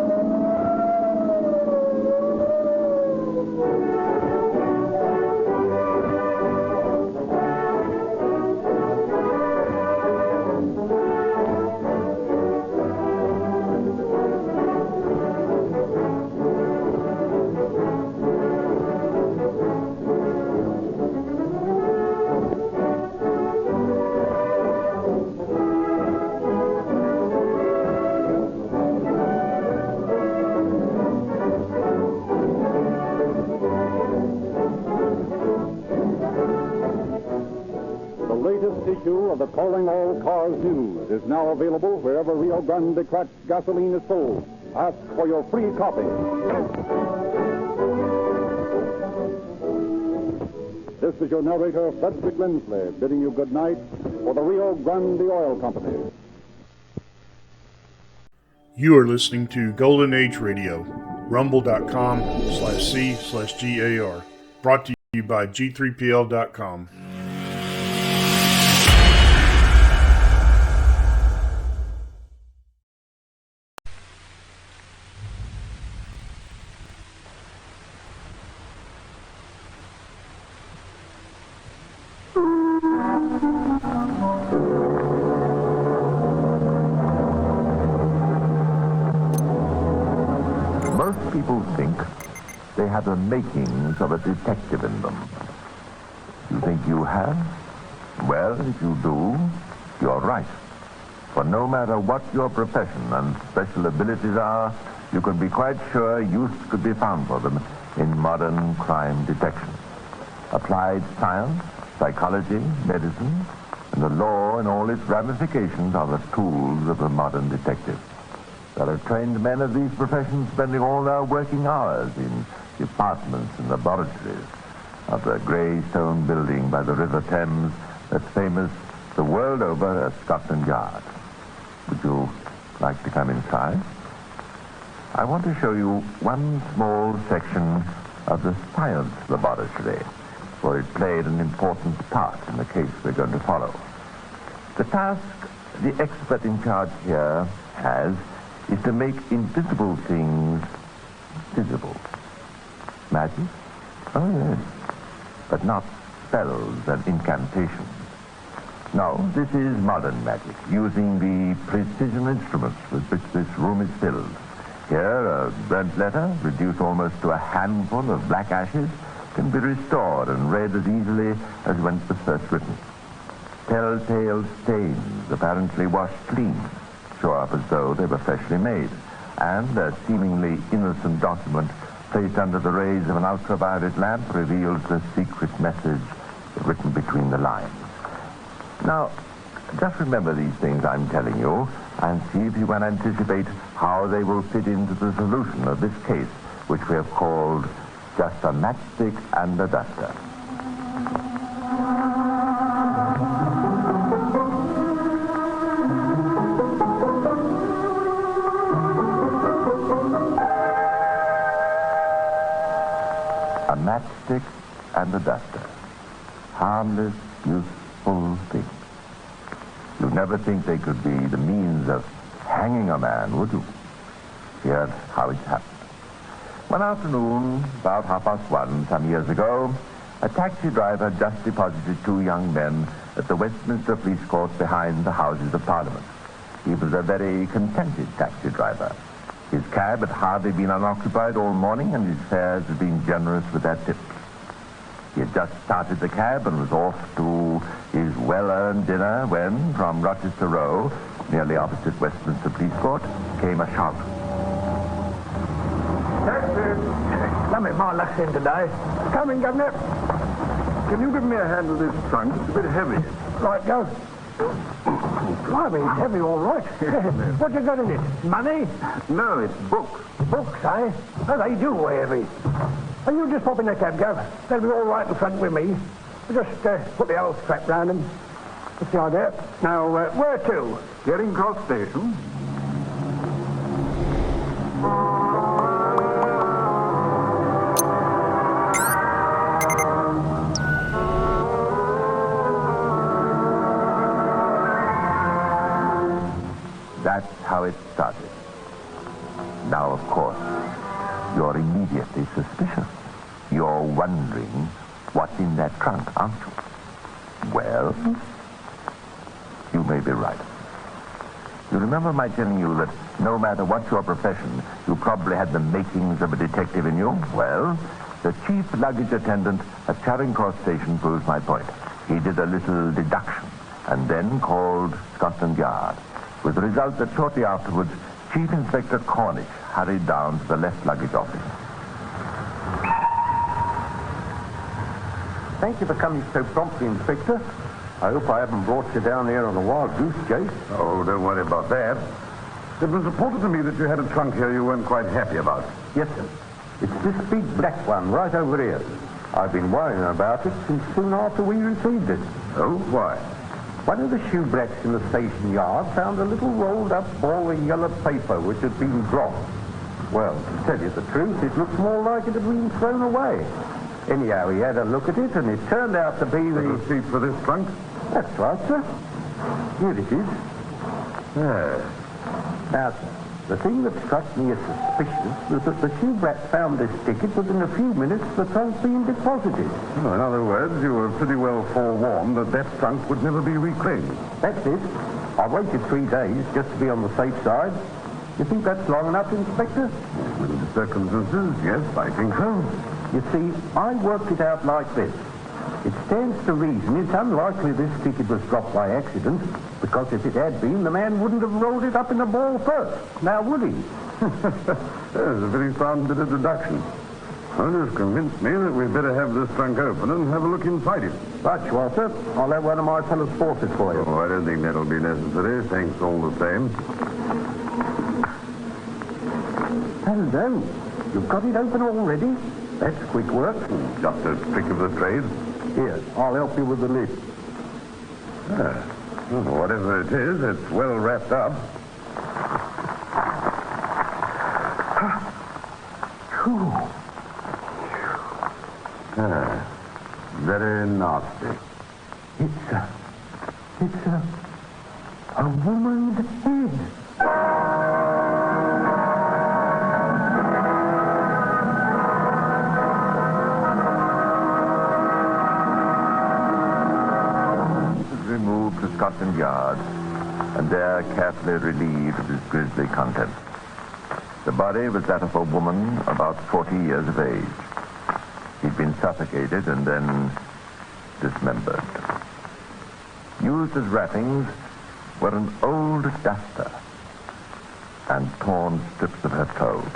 R: Issue of the Calling All Cars News is now available wherever Rio Grande cracked gasoline is sold. Ask for your free copy. This is your narrator, Frederick Lindsley, bidding you good night for the Rio Grande Oil Company.
F: You are listening to Golden Age Radio, rumble.com/C/GAR, brought to you by G3PL.com.
H: Most people think they have the makings of a detective in them. You think you have? Well, if you do, you're right. For no matter what your profession and special abilities are, you can be quite sure use could be found for them in modern crime detection. Applied science, psychology, medicine, and the law and all its ramifications are the tools of the modern detective. There are trained men of these professions spending all their working hours in departments and laboratories of the grey stone building by the River Thames that's famous the world over as Scotland Yard. Would you like to come inside? I want to show you one small section of the science laboratory, for it played an important part in the case we're going to follow. The task the expert in charge here has is to make invisible things visible. Magic? Oh, yes. But not spells and incantations. No, this is modern magic, using the precision instruments with which this room is filled. Here, a burnt letter, reduced almost to a handful of black ashes, can be restored and read as easily as when it was first written. Telltale stains, apparently washed clean, show up as though they were freshly made. And a seemingly innocent document placed under the rays of an ultraviolet lamp reveals the secret message written between the lines. Now, just remember these things I'm telling you, and see if you can anticipate how they will fit into the solution of this case, which we have called Just a Matchstick and a Duster. A matchstick and a duster. Harmless, useful things. You'd never think they could be the means of hanging a man, would you? Here's how it happened. One afternoon, about 1:30, some years ago, a taxi driver just deposited two young men at the Westminster Police Court behind the Houses of Parliament. He was a very contented taxi driver. His cab had hardly been unoccupied all morning, and his fares had been generous with their tips. He had just started the cab and was off to his well-earned dinner when, from Rochester Row, nearly opposite Westminster Police Court, came a shout.
U: Taxi! Damn it, my luck's in today. Coming, Governor. Can you give me a hand with this trunk? It's a bit heavy. Right, go. Blimey, it's heavy, all right. What you got in it? Money? No, it's books. Books, eh? Oh, they do weigh heavy. And you just pop in the cab, Gov. They'll be all right in front with me. Just put the old strap round them. That's the idea. Now, where to? Getting Cross Station.
H: That's how it started. Now, of course, you're immediately suspicious. You're wondering what's in that trunk, aren't you? Well, you may be right. You remember my telling you that no matter what your profession, you probably had the makings of a detective in you? Well, the chief luggage attendant at Charing Cross Station proves my point. He did a little deduction and then called Scotland Yard, with the result that shortly afterwards, Chief Inspector Cornish hurried down to the left luggage office.
U: Thank you for coming so promptly, Inspector. I hope I haven't brought you down here on a wild goose chase. Oh, don't worry about that. It was reported to me that you had a trunk here you weren't quite happy about. Yes, sir. It's this big black one right over here. I've been worrying about it since soon after we received it. Oh, why? One of the shoeblacks in the station yard found a little rolled-up ball of yellow paper which had been dropped. Well, to tell you the truth, it looks more like it had been thrown away. Anyhow, he had a look at it, and it turned out to be the receipt for this trunk? That's right, sir. Here it is. Now, sir, the thing that struck me as suspicious was that the shoeblack found this ticket within a few minutes of the trunk being deposited. Well, in other words, you were pretty well forewarned that that trunk would never be reclaimed. That's it. I waited 3 days just to be on the safe side. You think that's long enough, Inspector? Under the circumstances, yes, I think so. You see, I worked it out like this.
D: It stands to reason it's unlikely this ticket was dropped by accident, because if it had been, the man wouldn't have rolled it up in the ball first. Now, would he?
C: That's a very sound bit of deduction. Well, it's convinced me that we'd better have this trunk open and have a look inside it.
D: Right, Walter. I'll let one of my fellows force it for you.
C: Oh, I don't think that'll be necessary. Thanks all the same.
D: Hello. You've got it open already? That's quick work.
C: Just a trick of the trade.
D: Here, I'll help you with the lid.
C: Well, whatever it is, it's well wrapped up. Very nasty.
D: It's a woman's head.
H: Removed to Scotland Yard, and there carefully relieved of its grisly contents. The body was that of a woman about 40 years of age. She'd been suffocated and then dismembered. Used as wrappings were an old duster and torn strips of her clothes.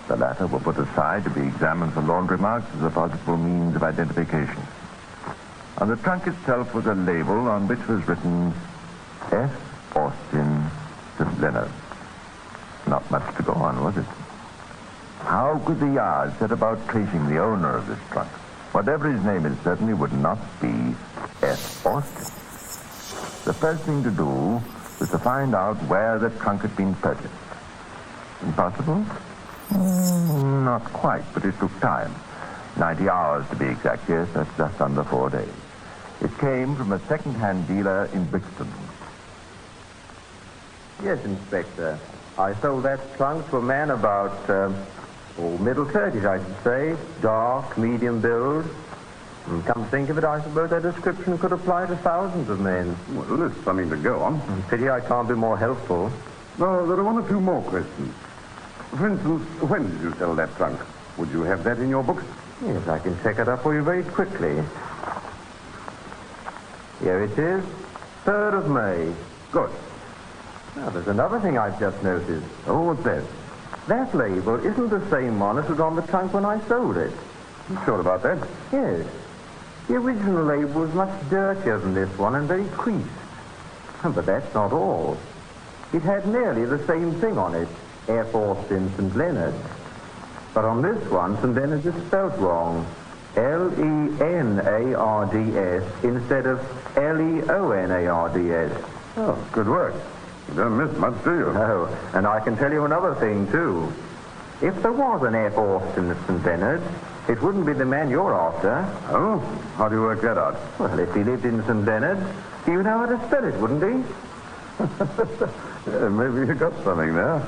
H: The latter were put aside to be examined for laundry marks as a possible means of identification. On the trunk itself was a label on which was written F. Austin St. Leonard. Not much to go on, was it? How could the Yard set about tracing the owner of this trunk? Whatever his name, it certainly would not be F. Austin. The first thing to do was to find out where the trunk had been purchased. Impossible? Not quite, but it took time. 90 hours to be exact. Yes, that's just under 4 days. It came from a second-hand dealer in Brixton.
V: Yes, Inspector. I sold that trunk to a man about, middle 30s, I should say. Dark, medium build. And come to think of it, I suppose that description could apply to thousands of men.
C: Well, there's something to go on.
V: Pity I can't be more helpful.
C: No, there are one or two more questions. For instance, when did you sell that trunk? Would you have that in your books?
V: Yes, I can check it up for you very quickly. Here it is, 3rd of May.
C: Good.
V: Now, there's another thing I've just noticed.
C: Oh, what's that?
V: That label isn't the same one as was on the trunk when I sold it.
C: You sure about that?
V: Yes. The original label was much dirtier than this one and very creased. But that's not all. It had nearly the same thing on it, F. Austin St. Leonard. But on this one, St. Leonard is spelled wrong. Lenards instead of Leonards.
C: Oh, good work. You don't miss much, do you?
V: No, and I can tell you another thing, too. If there was an F. Austin at St. Leonard, it wouldn't be the man you're after.
C: Oh? How do you work that out?
V: Well, if he lived in St. Leonard, you'd know how to spell it, wouldn't he?
C: Yeah, maybe you got something there.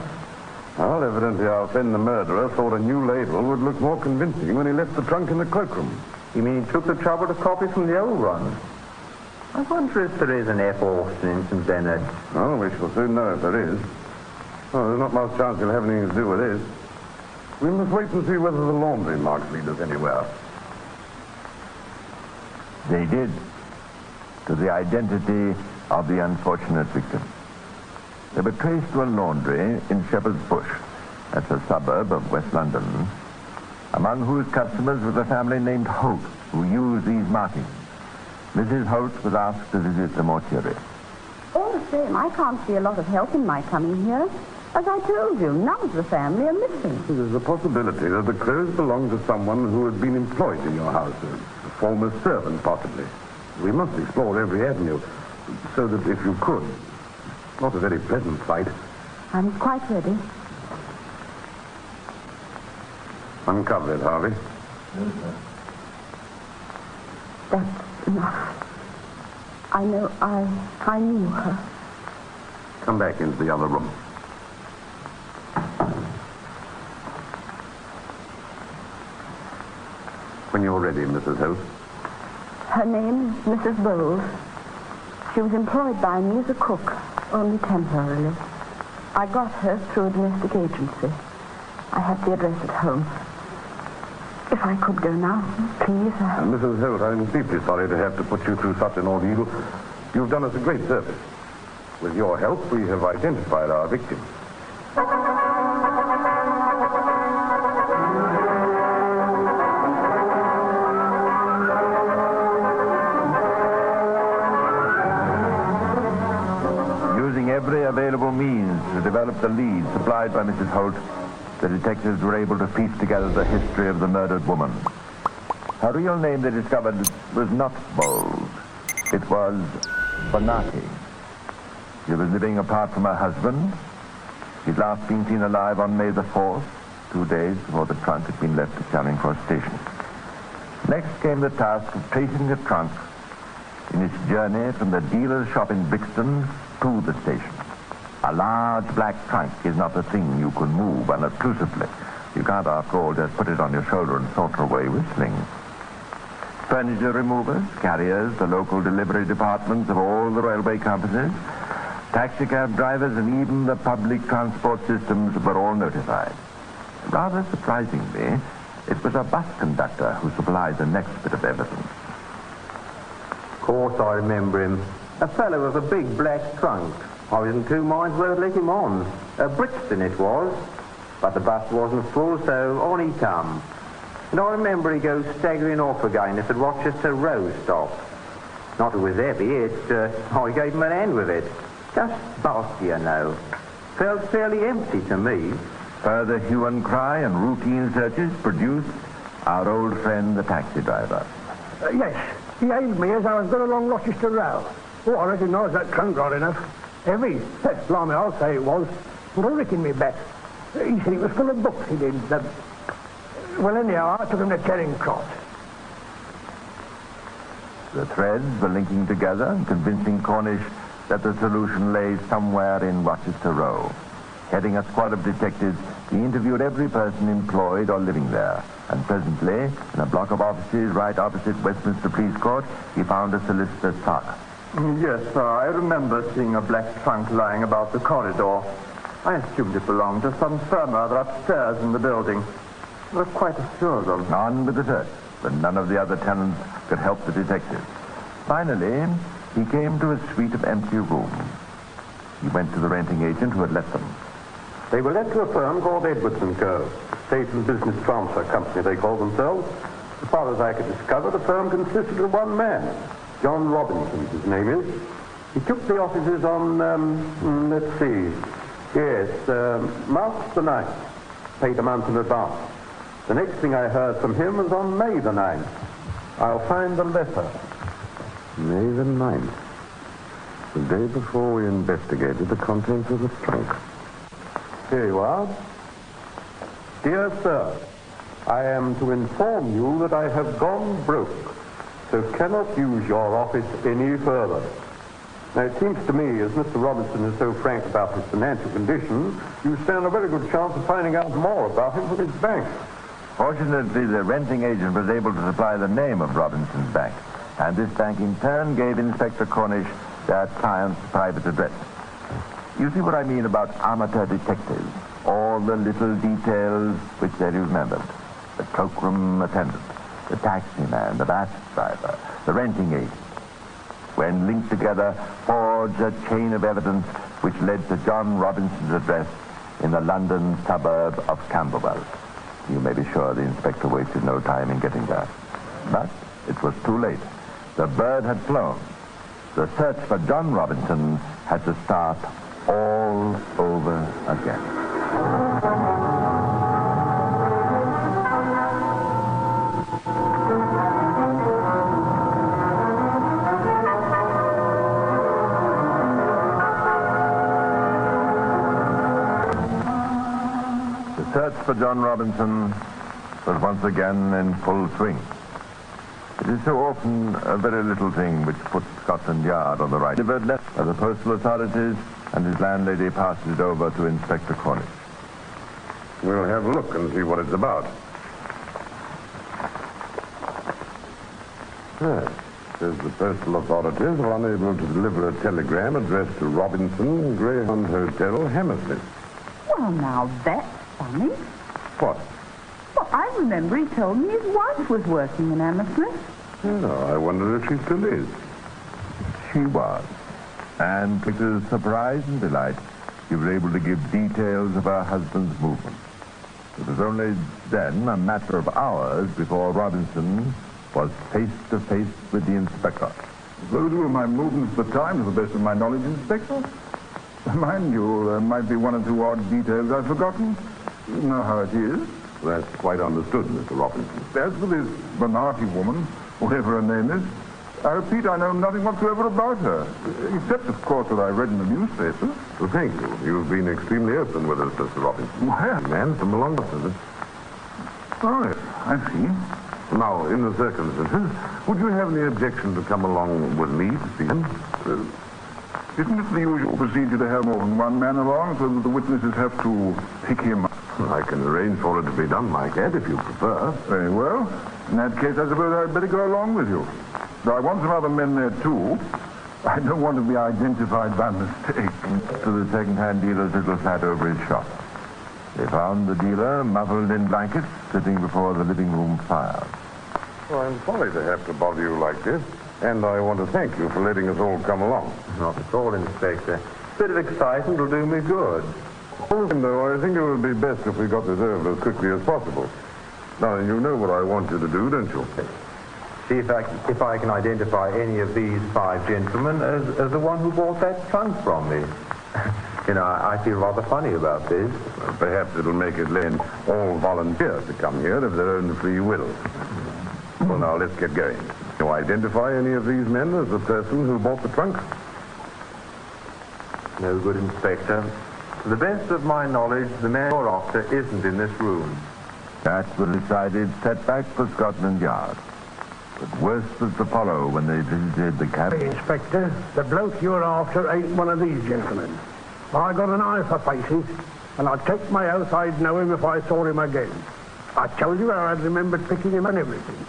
C: Well, evidently our friend the murderer thought a new label would look more convincing when he left the trunk in the cloakroom.
V: You mean he took the trouble to copy from the old one? I wonder if there is an F. Austin in St. Leonard.
C: Well, we shall soon know if there is. Well, there's not much chance he'll have anything to do with this. We must wait and see whether the laundry marks lead us anywhere.
H: They did, to the identity of the unfortunate victim. They were traced to a laundry in Shepherd's Bush. That's a suburb of West London, among whose customers was a family named Holt, who used these markings. Mrs. Holt was asked to visit the mortuary.
W: All the same, I can't see a lot of help in my coming here. As I told you, none of the family are missing.
C: There's a possibility that the clothes belong to someone who had been employed in your house, a former servant, possibly. We must explore every avenue, so that if you could, not a very pleasant sight.
W: I'm quite ready.
C: Uncover it, Harvey.
W: That's enough. I know I knew her.
C: Come back into the other room. When you're ready, Mrs. Holt.
W: Her name is Mrs. Bowles. She was employed by me as a cook, only temporarily. I got her through a domestic agency. I have the address at home. If I could go now, please.
D: Mrs. Holt, I'm deeply sorry to have to put you through such an ordeal. You've done us a great service. With your help, we have identified our victim. Using every available means to develop the lead supplied by Mrs. Holt, the detectives were able to piece together the history of the murdered woman. Her real name, they discovered, was not Bowles. It was Bonatti. She was living apart from her husband. She'd last been seen alive on May the 4th, 2 days before the trunk had been left at Charing Cross Station. Next came the task of tracing the trunk in its journey from the dealer's shop in Brixton to the station. A large black trunk is not a thing you can move unobtrusively. You can't, after all, just put it on your shoulder and saunter away whistling. Furniture removers, carriers, the local delivery departments of all the railway companies, taxicab drivers, and even the public transport systems were all notified. Rather surprisingly, it was a bus conductor who supplied the next bit of evidence.
V: Of course I remember him. A fellow with a big black trunk. I was in 2 minds whether to let him on. Brixton it was. But the bus wasn't full, so on he come. And I remember he goes staggering off again at the Rochester Row stop. Not it was heavy, I gave him an hand with it. Just bulky, you know. Felt fairly empty to me.
H: Further hue and cry and routine searches produced our old friend, the taxi driver.
A: Yes, he hailed me as I was going along Rochester Row. Oh, I recognise that trunk right enough. Heavy. Yes, blimey, I'll say it was. And I reckon me back. He said it was full of books, he did. Well, anyhow, I took him to Charing Cross.
H: The threads were linking together and convincing Cornish that the solution lay somewhere in Rochester Row. Heading a squad of detectives, he interviewed every person employed or living there. And presently, in a block of offices right opposite Westminster Police Court, he found a solicitor's clerk.
P: Yes, sir. I remember seeing a black trunk lying about the corridor. I assumed it belonged to some firm or other upstairs in the building. I was quite sure of them.
H: On with the search, but none of the other tenants could help the detective. Finally, he came to a suite of empty rooms. He went to the renting agent who had let them.
Q: They were let to a firm called Edwards & Co. State and Business Transfer Company, they call themselves. As far as I could discover, the firm consisted of one man. John Robinson, his name is. He took the offices on, let's see. Yes, March the 9th. Paid a month in advance. The next thing I heard from him was on May the 9th. I'll find the letter.
D: May the 9th. The day before we investigated the contents of the trunk.
Q: Here you are. Dear sir, I am to inform you that I have gone broke, so cannot use your office any further. Now, it seems to me, as Mr. Robinson is so frank about his financial condition, you stand a very good chance of finding out more about him from his bank.
H: Fortunately, the renting agent was able to supply the name of Robinson's bank, and this bank in turn gave Inspector Cornish their client's private address. You see what I mean about amateur detectives? All the little details which they remembered. The cloakroom attendant, the taxi man, the bus driver, the renting agent. When linked together, forged a chain of evidence which led to John Robinson's address in the London suburb of Camberwell. You may be sure the inspector wasted no time in getting there. But it was too late. The bird had flown. The search for John Robinson had to start all over again. The search for John Robinson was once again in full swing. It is so often a very little thing which puts Scotland Yard on the right. Delivered letter by the postal authorities, and his landlady passes it over to Inspector Cornish.
D: We'll have a look and see what it's about. Yes. Says the postal authorities are unable to deliver a telegram addressed to Robinson, Greyhound Hotel, Hammersmith.
W: Well, now that's funny.
D: What?
W: Well,
K: I remember he told me his wife was working in Hammersmith.
U: Oh, I wonder if she still is.
H: She was. And to his surprise and delight, she was able to give details of her husband's movements. It was only then a matter of hours before Robinson was face to face with the inspector.
N: Those were my movements at the time, to the best of my knowledge, Inspector. Mind you, there might be one or two odd details I've forgotten. You know how it is.
U: That's quite understood, Mr. Robinson.
N: As for this Bonarty woman, whatever her name is, I repeat, I know nothing whatsoever about her. Except, of course, that I read in the newspapers.
U: Well, thank you. You've been extremely open with us, Mr. Robinson.
N: Well,
U: man from along with us.
N: Oh, yes, I see.
U: Now, in the circumstances, would you have any objection to come along with me to see him?
N: Isn't it the usual procedure to have more than one man along so that the witnesses have to pick him up?
U: I can arrange for it to be done like that if you prefer.
N: Very well. In that case, I suppose I'd better go along with you. Though I want some other men there, too. I don't want to be identified by mistake.
H: To the second-hand dealer's little flat over his shop. They found the dealer muffled in blankets sitting before the living room fire.
U: Well, I'm sorry to have to bother you like this, and I want to thank you for letting us all come along.
L: Not at all, Inspector. A bit of excitement will do me good.
U: Though I think it would be best if we got this over as quickly as possible. Now, you know what I want you to do, don't you?
L: See if I can identify any of these 5 gentlemen as the one who bought that trunk from me. You know, I feel rather funny about this.
U: Well, perhaps it'll make it lend all volunteers to come here of their own free will. Well, now, let's get going. Do you identify any of these men as the person who bought the trunk?
L: No good, Inspector. To the best of my knowledge, the man you're after isn't in this room.
H: That was a decided setback for Scotland Yard. But worse was to follow when they visited the cabin.
A: Hey, Inspector, the bloke you're after ain't one of these gentlemen. I got an eye for faces, and I'd take my oath I'd know him if I saw him again. I told you how I'd remembered picking him and everything.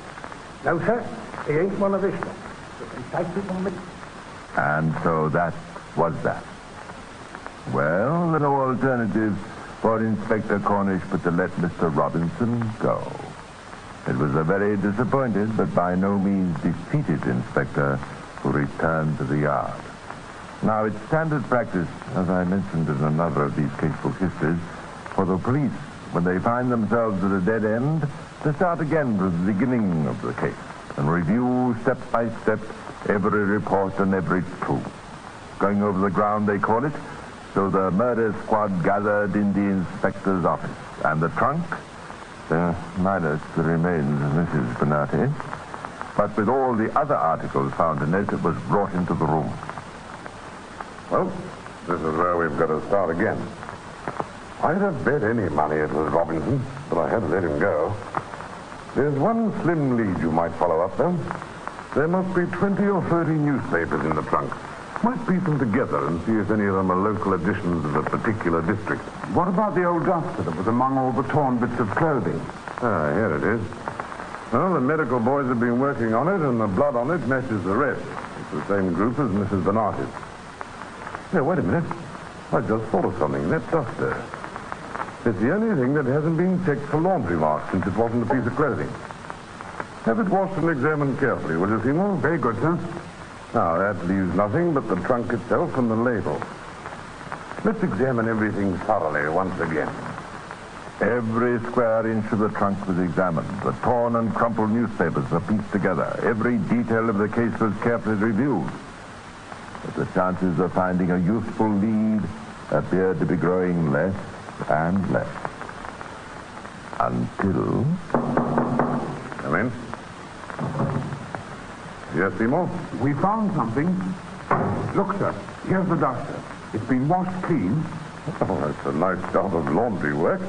A: No, sir, he ain't one of this lot. You can take it on me.
H: And so that was that. Well, there no alternative for Inspector Cornish but to let Mr. Robinson go. It was a very disappointed but by no means defeated inspector who returned to the yard. Now, it's standard practice, as I mentioned in another of these casebook histories, for the police, when they find themselves at a dead end, to start again from the beginning of the case and review step by step every report and every clue. Going over the ground, they call it. So the murder squad gathered in the inspector's office. And the trunk, minus the remains of Mrs. Bonarty, but with all the other articles found in it, it was brought into the room.
U: Well, this is where we've got to start again. I'd have bet any money it was Robinson, but I had to let him go. There's one slim lead you might follow up, though. There must be 20 or 30 newspapers in the trunk. Might piece them together and see if any of them are local editions of a particular district.
J: What about the old duster that was among all the torn bits of clothing?
U: Ah, here it is. Well, the medical boys have been working on it, and the blood on it matches the rest. It's the same group as Mrs. Bonarty's. Here, wait a minute. I just thought of something. That duster. It's the only thing that hasn't been checked for laundry marks since it wasn't a piece of clothing. Have it washed and examined carefully, will you, Seymour?
J: Very good, sir.
U: Now, that leaves nothing but the trunk itself and the label. Let's examine everything thoroughly once again.
H: Every square inch of the trunk was examined. The torn and crumpled newspapers were pieced together. Every detail of the case was carefully reviewed. But the chances of finding a useful lead appeared to be growing less and less. Until...
U: Come in. Yes, Seymour?
J: We found something. Look, sir. Here's the duster. It's been washed clean.
U: Oh, that's a nice job of laundry work.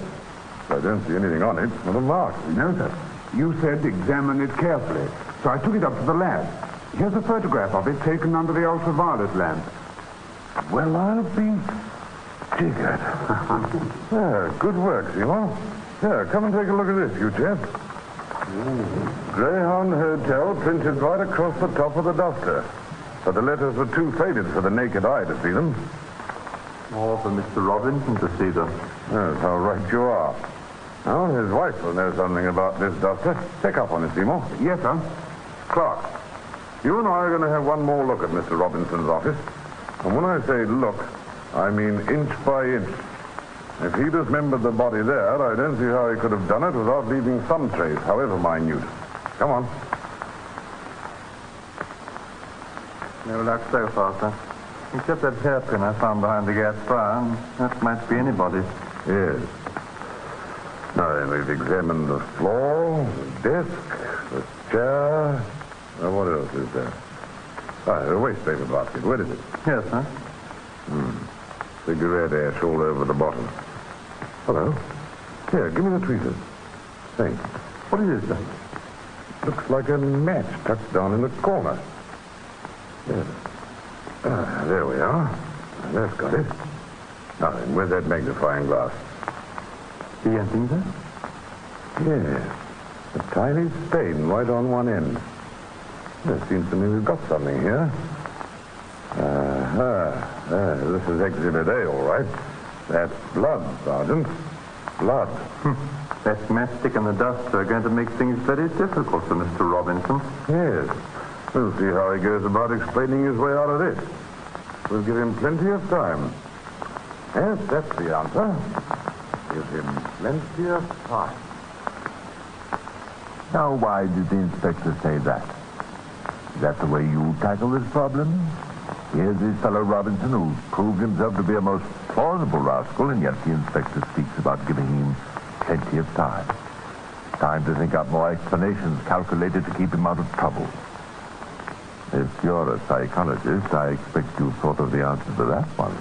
U: I don't see anything on it. Not a mark.
J: No, sir. You said examine it carefully. So I took it up to the lab. Here's a photograph of it taken under the ultraviolet lamp.
U: Well, I'll be jiggered. Yeah, good work, Seymour. Yeah, come and take a look at this, you chap. Greyhound Hotel printed right across the top of the duster. But the letters were too faded for the naked eye to see them.
L: Or for Mr. Robinson to see them.
U: That's how right you are.
N: Well, his wife will know something about this, Doctor. Check up on it, Seymour. Yes, sir. Clark, you and I are going to have one more look at Mr. Robinson's office. And when I say look, I mean inch by inch. If he dismembered the body there, I don't see how he could have done it without leaving some trace, however minute. Come on.
P: No luck so far, sir. Except that hairpin I found behind the gas fire. That might be anybody's.
N: Yes. Now then, we've examined the floor, the desk, the chair. Now, what else is there? The wastepaper basket. Where is it?
P: Yes, sir.
N: Cigarette ash all over the bottom. Hello. Here, give me the tweezers. Thanks. What is it, sir? Looks like a match tucked down in the corner. Yes. There we are. That's got it. Now then, where's that magnifying glass?
P: See anything, sir?
N: Yes. A tiny stain right on one end. It seems to me we've got something here. This is Exhibit A, all right. That's blood, Sergeant. Blood.
P: That matchstick and the dust are going to make things very difficult for Mr. Robinson.
N: Yes. We'll see how he goes about explaining his way out of this. We'll give him plenty of time. Yes, that's the answer. Give him plenty of time.
H: Now, why did the inspector say that? Is that the way you tackle this problem? Here's this fellow Robinson who proved himself to be a most plausible rascal, and yet the inspector speaks about giving him plenty of time. Time to think up more explanations calculated to keep him out of trouble. If you're a psychologist, I expect you've thought of the answer to that one.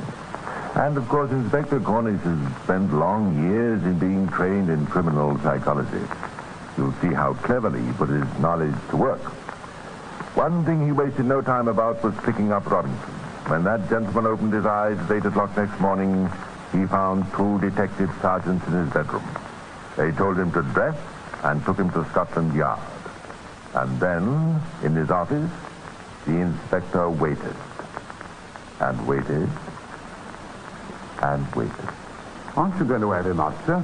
H: And, of course, Inspector Cornish has spent long years in being trained in criminal psychology. You'll see how cleverly he put his knowledge to work. One thing he wasted no time about was picking up Robinson. When that gentleman opened his eyes at 8 o'clock next morning, he found two detective sergeants in his bedroom. They told him to dress and took him to Scotland Yard. And then, in his office, the inspector waited. And waited. And waited.
N: Aren't you going to have him up, sir?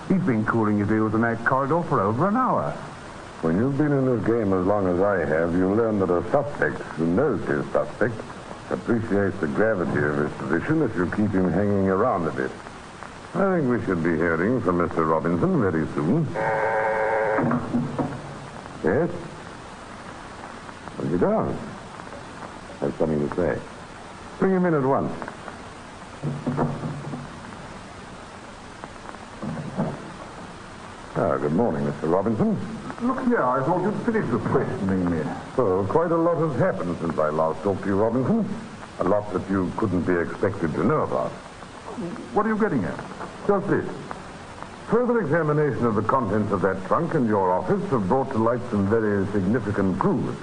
N: He's been cooling his heels in that corridor for over an hour. When you've been in this game as long as I have, you learn that a suspect who knows his suspect appreciates the gravity of his position if you keep him hanging around a bit. I think we should be hearing from Mr. Robinson very soon. Yes? Well, you don't. Have something to say. Bring him in at once. Good morning, Mr. Robinson. Look here, I thought you'd finished with questioning me. Well, quite a lot has happened since I last talked to you, Robinson. A lot that you couldn't be expected to know about. What are you getting at? Just this. Further examination of the contents of that trunk in your office have brought to light some very significant clues.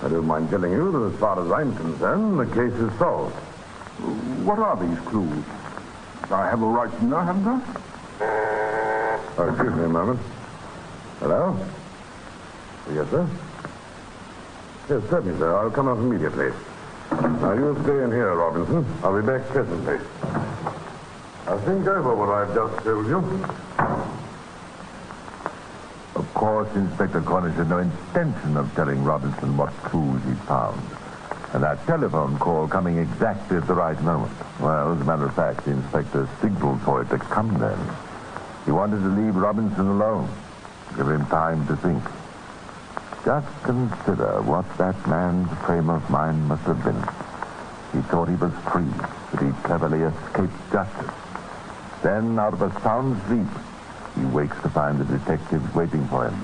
N: I don't mind telling you that as far as I'm concerned, the case is solved. What are these clues? I have a right to know, haven't I? Oh, excuse me a moment. Hello? Yes, sir? Yes, certainly, sir. I'll come up immediately. Now, you stay in here, Robinson. I'll be back presently. Now, think over what I've just told you.
H: Of course, Inspector Cornish had no intention of telling Robinson what clues he'd found. And that telephone call coming exactly at the right moment. Well, as a matter of fact, the inspector signaled for it to come then. He wanted to leave Robinson alone, give him time to think. Just consider what that man's frame of mind must have been. He thought he was free, that he'd cleverly escaped justice. Then, out of a sound sleep, he wakes to find the detectives waiting for him.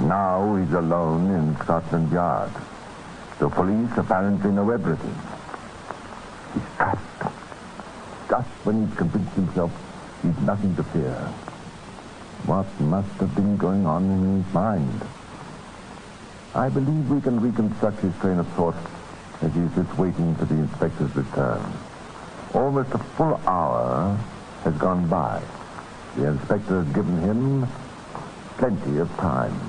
H: Now he's alone in Scotland Yard. The police apparently know everything. He's trapped. Just when he's convinced himself he's nothing to fear. What must have been going on in his mind? I believe we can reconstruct his train of thought as he sits waiting for the inspector's return. Almost a full hour has gone by. The inspector has given him plenty of time.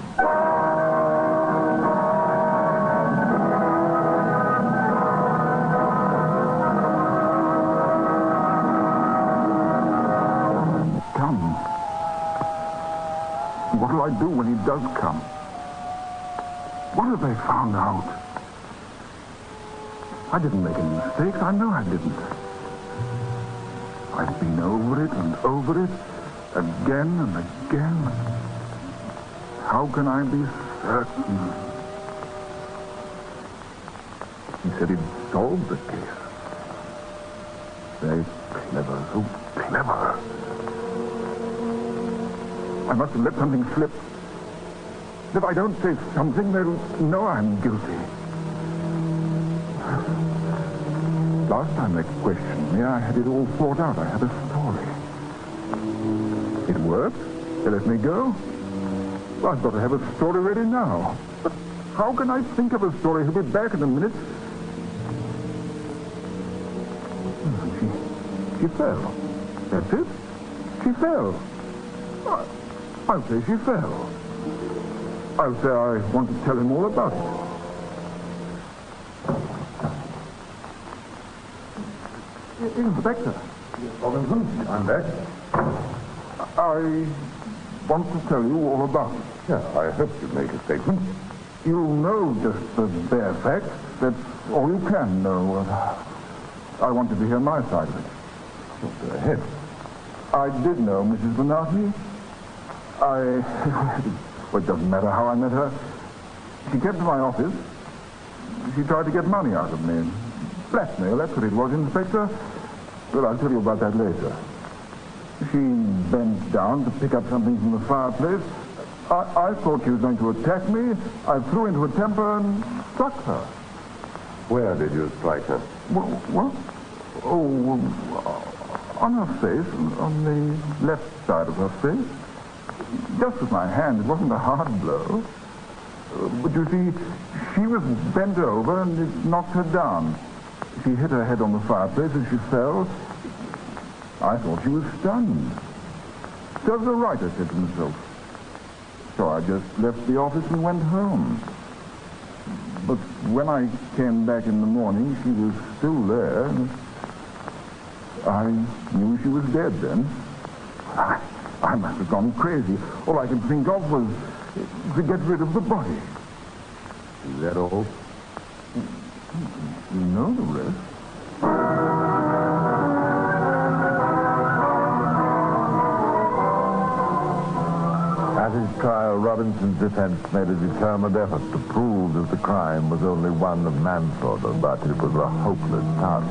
N: What'll I do when he does come? What have they found out? I didn't make any mistakes. I know I didn't. I've been over it and over it, again and again. How can I be certain? He said he'd solved the case. Very clever, so clever. I must have let something slip. If I don't say something, they'll know I'm guilty. Last time they questioned me, I had it all thought out. I had a story. It worked. They let me go. Well, I've got to have a story ready now. But how can I think of a story? He'll be back in a minute. She fell. That's it. She fell. I'll say she fell. I'll say I want to tell him all about it. Inspector. Robinson, I'm back. I want to tell you all about it.
C: Yeah, I hope you make a statement.
N: You'll know just the bare facts. That's all you can know. I wanted to hear my side of it.
C: Go ahead.
N: I did know Mrs. Bonatti. Well, it doesn't matter how I met her. She came to my office. She tried to get money out of me. Blackmail, that's what it was, Inspector. Well, I'll tell you about that later. She bent down to pick up something from the fireplace. I thought she was going to attack me. I flew into a temper and struck her.
C: Where did you strike her?
N: What? Oh, on her face, on the left side of her face. Just with my hand. It wasn't a hard blow. But you see, she was bent over and it knocked her down. She hit her head on the fireplace as she fell. I thought she was stunned. Serves her right, I said to myself. So I just left the office and went home. But when I came back in the morning, she was still there. I knew she was dead then. I must have gone crazy. All I could think of was to get rid of the body.
C: Is that all?
N: You know the rest.
H: At his trial, Robinson's defense made a determined effort to prove that the crime was only one of manslaughter, but it was a hopeless task.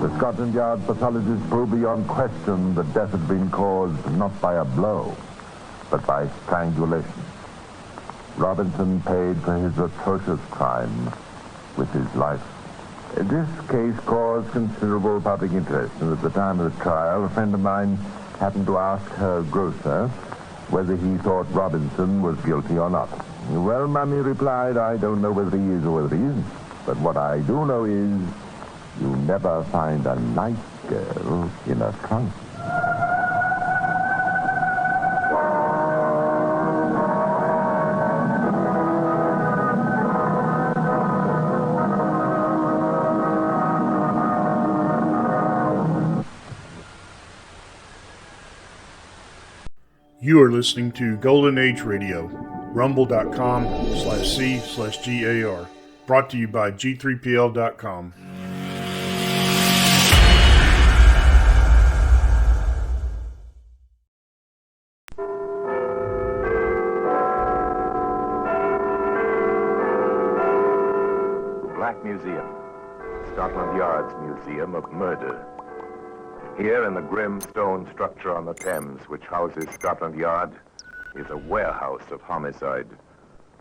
H: The Scotland Yard pathologists proved beyond question that death had been caused not by a blow, but by strangulation. Robinson paid for his atrocious crime with his life. This case caused considerable public interest, and at the time of the trial, a friend of mine happened to ask her grocer whether he thought Robinson was guilty or not. Well, Mummy replied, I don't know whether he is or whether he isn't, but what I do know is you never find a nice girl in a trunk.
F: You are listening to Golden Age Radio, rumble.com/C/GAR. Brought to you by G3PL.com.
H: Black Museum, Scotland Yard's Museum of Murder. Here in the grim stone structure on the Thames, which houses Scotland Yard, is a warehouse of homicide,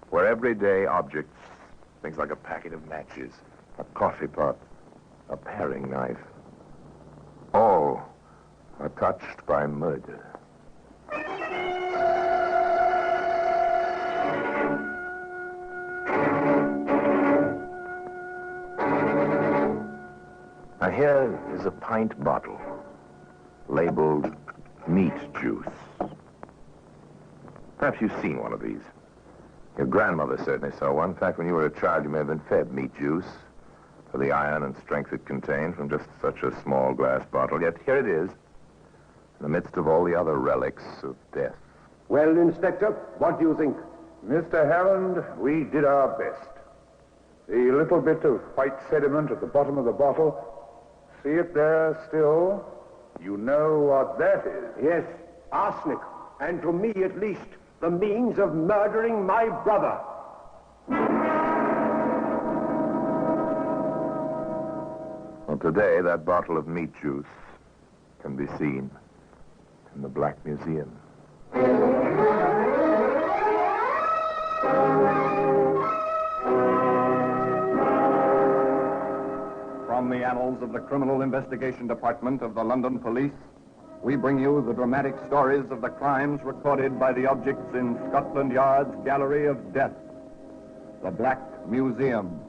H: where everyday objects, things like a packet of matches, a coffee pot, a paring knife, all are touched by murder. Now here is a pint bottle labeled meat juice. Perhaps you've seen one of these. Your grandmother certainly saw one. In fact, when you were a child, you may have been fed meat juice for the iron and strength it contained from just such a small glass bottle. Yet here it is, in the midst of all the other relics of death,
E: Well, Inspector, what do you think?
N: Mr. Hammond, we did our best. The little bit of white sediment at the bottom of the bottle, see it there still? You know what that is?
E: Yes, arsenic. And to me, at least, the means of murdering my brother.
H: Well, today, that bottle of meat juice can be seen in the Black Museum.
R: From the annals of the Criminal Investigation Department of the London Police, we bring you the dramatic stories of the crimes recorded by the objects in Scotland Yard's Gallery of Death, the Black Museum.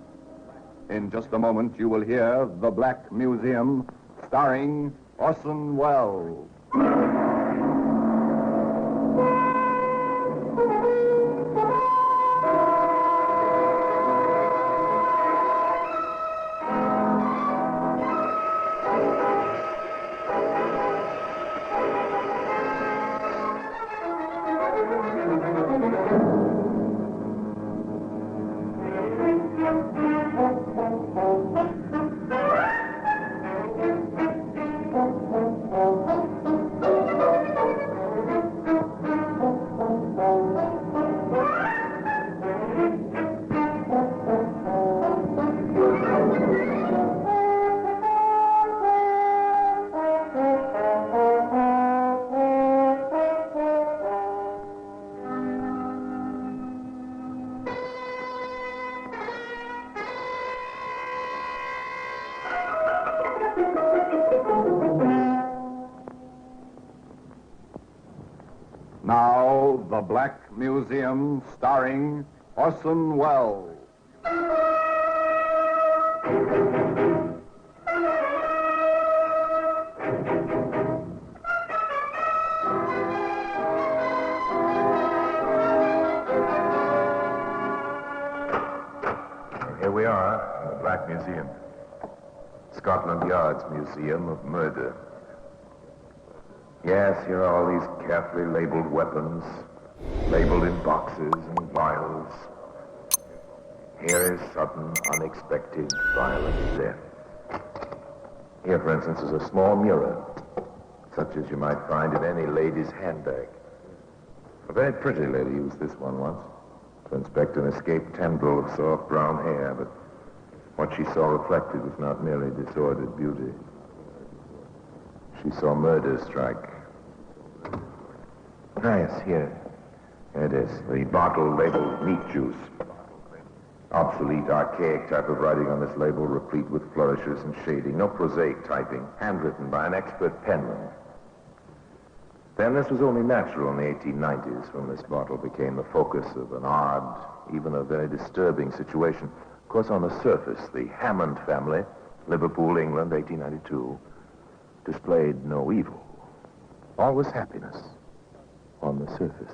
R: In just a moment, you will hear The Black Museum, starring Orson Welles. Now, The Black Museum, starring Orson Welles.
H: Here we are in the Black Museum. Scotland Yard's Museum of Murder. Yes, here are all these carefully labeled weapons, labeled in boxes and vials. Here is sudden, unexpected, violent death. Here, for instance, is a small mirror, such as you might find in any lady's handbag. A very pretty lady used this one once to inspect an escaped tendril of soft brown hair, but what she saw reflected was not merely disordered beauty. She saw murder strike. Ah, yes, here. Here it is. The bottle labeled meat juice. Obsolete, archaic type of writing on this label, replete with flourishes and shading. No prosaic typing. Handwritten by an expert penman. Then this was only natural in the 1890s when this bottle became the focus of an odd, even a very disturbing situation. Of course, on the surface, the Hammond family, Liverpool, England, 1892, displayed no evil. All was happiness on the surface.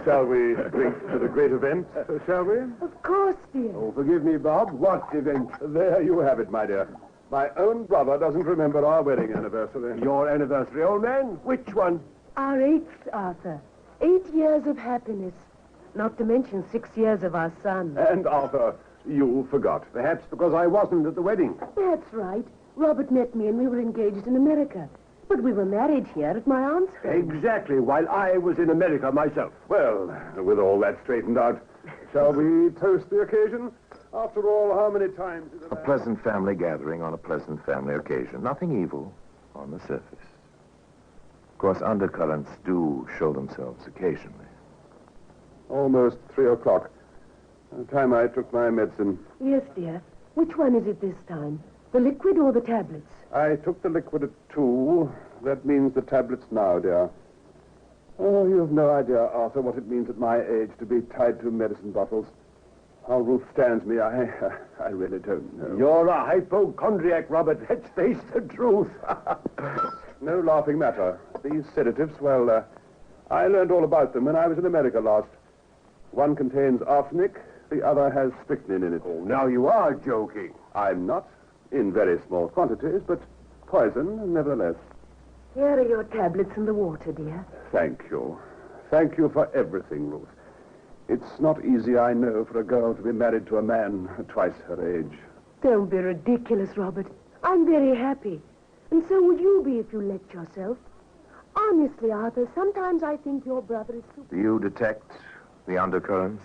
N: Shall we drink to the great event, shall we?
K: Of course, dear.
N: Oh, forgive me, Bob. What event? There you have it, my dear. My own brother doesn't remember our wedding anniversary. Your anniversary, old man? Which one?
M: Our 8th, Arthur. 8 years of happiness. Not to mention 6 years of our son.
N: And Arthur, you forgot. Perhaps because I wasn't at the wedding.
M: That's right. Robert met me and we were engaged in America. But we were married here at my aunt's home.
N: Exactly, while I was in America myself. Well, with all that straightened out, shall we toast the occasion? After all, how many times...
H: A pleasant family gathering on a pleasant family occasion. Nothing evil on the surface. Of course, undercurrents do show themselves occasionally.
N: Almost 3 o'clock. The time I took my medicine.
M: Yes, dear. Which one is it this time? The liquid or the tablets?
N: I took the liquid at 2. That means the tablets now, dear. Oh, you have no idea, Arthur, what it means at my age to be tied to medicine bottles. How Ruth stands me, I really don't know. You're a hypochondriac, Robert. Let's face the truth. No laughing matter. These sedatives, well, I learned all about them when I was in America last. One contains arsenic, the other has strychnine in it. Oh, now you are joking. I'm not. In very small quantities, but poison nevertheless.
M: Here are your tablets and the water, dear.
I: Thank you. Thank you for everything, Ruth. It's not easy, I know, for a girl to be married to a man twice her age.
M: Don't be ridiculous, Robert. I'm very happy. And so would you be if you let yourself. Honestly, Arthur, sometimes I think your brother is super...
H: Do you detect the undercurrents?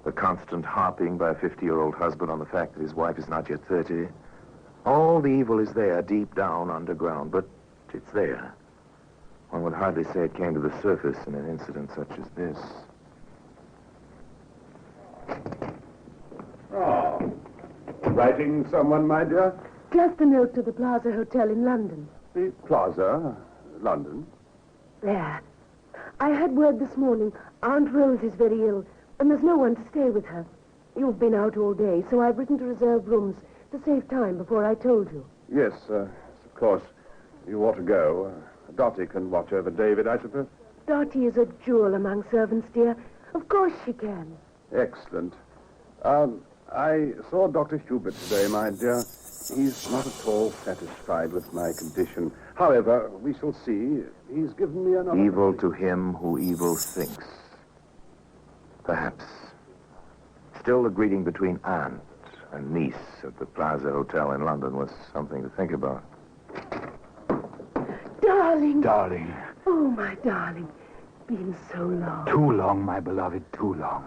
H: The constant harping by a 50-year-old husband on the fact that his wife is not yet 30? All the evil is there, deep down underground, but it's there. One would hardly say it came to the surface in an incident such as this.
I: Oh. Writing someone, my dear?
M: Just a note to the Plaza Hotel in London.
I: The Plaza, London?
M: There. I had word this morning. Aunt Rose is very ill, and there's no one to stay with her. You've been out all day, so I've written to reserve rooms to save time before I told you.
I: Yes, of course. You ought to go. Dottie can watch over David, I suppose.
M: Dottie is a jewel among servants, dear. Of course she can.
I: Excellent. I saw Dr. Hubert today, my dear. He's not at all satisfied with my condition. However, we shall see. He's given me another...
H: Evil to him who evil thinks. Perhaps. Still, the greeting between aunt and niece at the Plaza Hotel in London was something to think about.
M: Darling.
O: Darling.
M: Oh, my darling. Been so long.
O: Too long, my beloved, too long.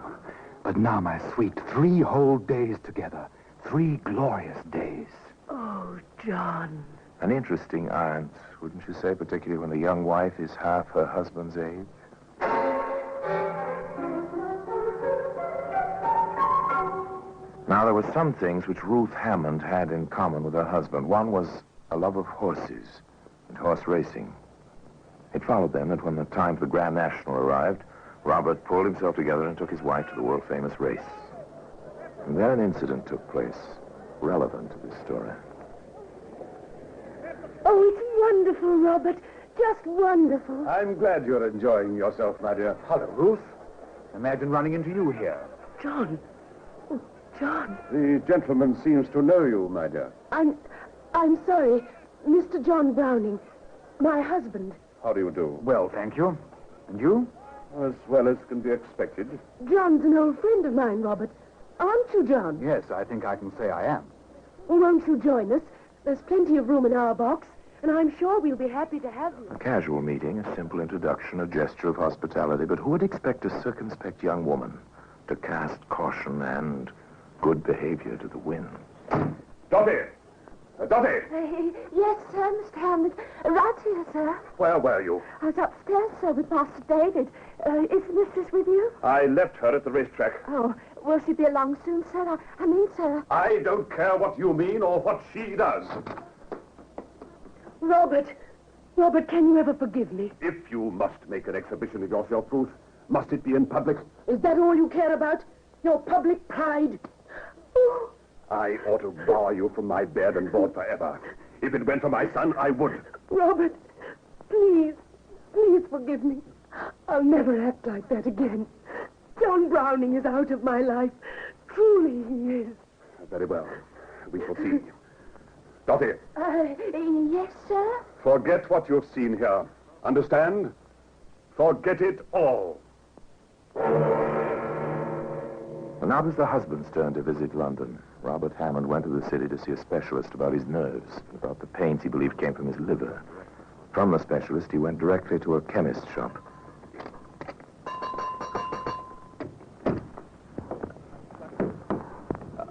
O: But now, my sweet, 3 whole days together. 3 glorious days.
M: Oh, John.
H: An interesting aunt, wouldn't you say, particularly when the young wife is half her husband's age? Now, there were some things which Ruth Hammond had in common with her husband. One was a love of horses and horse racing. It followed then that when the time for the Grand National arrived, Robert pulled himself together and took his wife to the world-famous race. And then an incident took place relevant to this story.
M: Oh, it's wonderful, Robert. Just wonderful.
I: I'm glad you're enjoying yourself, my dear.
O: Hello, Ruth. Imagine running into you here.
M: John. Oh, John.
I: The gentleman seems to know you, my dear.
M: I'm sorry. Mr. John Browning. My husband.
I: How do you do?
O: Well, thank you. And you?
I: As well as can be expected.
M: John's an old friend of mine, Robert. Aren't you, John?
O: Yes, I think I can say I am.
M: Won't you join us? There's plenty of room in our box, and I'm sure we'll be happy to have you.
H: A casual meeting, a simple introduction, a gesture of hospitality, but who would expect a circumspect young woman to cast caution and good behavior to the wind?
I: Dottie! Dottie!
W: Yes, sir, Mr. Hammond. Right here, sir.
I: Where were you?
W: I was upstairs, sir, with Master David. Is Mrs. with you?
I: I left her at the racetrack.
W: Oh, will she be along soon, sir? I mean, sir.
I: I don't care what you mean or what she does.
M: Robert, can you ever forgive me?
I: If you must make an exhibition of yourself, Ruth, must it be in public?
M: Is that all you care about? Your public pride? Oh.
I: I ought to bar you from my bed and board forever. If it went for my son, I would.
M: Robert, please forgive me. I'll never act like that again. John Browning is out of my life. Truly he is.
I: Very well. We shall see. Dottie.
W: Yes, sir?
I: Forget what you've seen here. Understand? Forget it all.
H: Well, now it was the husband's turn to visit London. Robert Hammond went to the city to see a specialist about his nerves, about the pains he believed came from his liver. From the specialist, he went directly to a chemist's shop.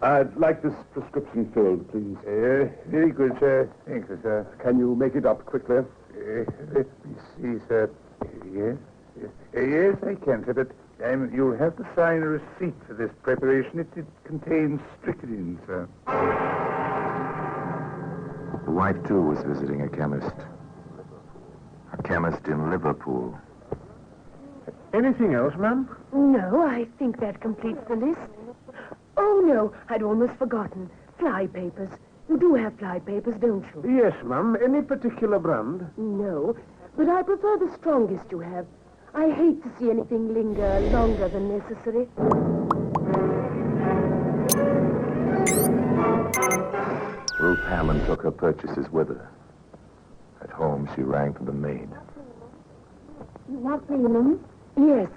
I: I'd like this prescription filled, please.
S: Very good, sir. Thank you, sir.
I: Can you make it up quickly?
S: Let me see, sir. Yes? Yes, I can, sir, but you'll have to sign a receipt for this preparation. It contains strychnine, sir.
H: The wife, too, was visiting a chemist. A chemist in Liverpool.
S: Anything else, ma'am?
M: No, I think that completes the list. Oh, no, I'd almost forgotten. Fly papers. You do have fly papers, don't you?
S: Yes, ma'am. Any particular brand?
M: No, but I prefer the strongest you have. I hate to see anything linger longer than necessary.
H: Ruth Hammond took her purchases with her. At home, she rang for the maid.
M: Not feeling? Yes.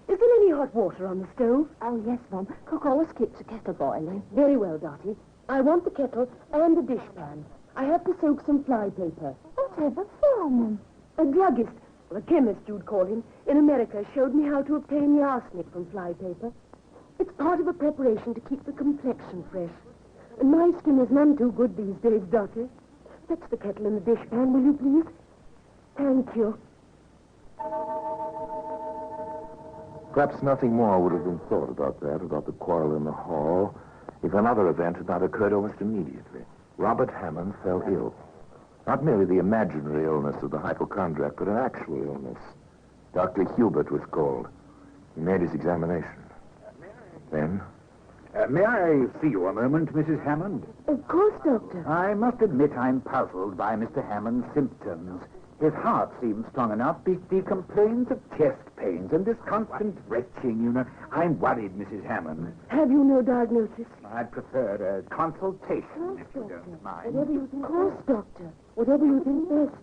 M: Is there any hot water on the stove? Oh, yes, Mum. Cook always keeps the kettle boiling. Very well, Dottie. I want the kettle and the dishpan. I have to soak some fly paper. Whatever for, Mum? A druggist, or a chemist you'd call him, in America showed me how to obtain the arsenic from fly paper. It's part of a preparation to keep the complexion fresh. And my skin is none too good these days, Dottie. Fetch the kettle and the dishpan, will you please? Thank you.
H: Perhaps nothing more would have been thought about the quarrel in the hall, if another event had not occurred almost immediately. Robert Hammond fell ill. Not merely the imaginary illness of the hypochondriac, but an actual illness. Dr. Hubert was called. He made his examination. Then?
B: May I see you a moment, Mrs. Hammond?
M: Of course, Doctor.
B: I must admit I'm puzzled by Mr. Hammond's symptoms. His heart seems strong enough, but he complains of chest pains and this constant retching, you know. I'm worried, Mrs. Hammond.
M: Have you no diagnosis?
B: I'd prefer a consultation, if you don't mind.
M: Whatever you think. Of course, Doctor. Whatever you think best.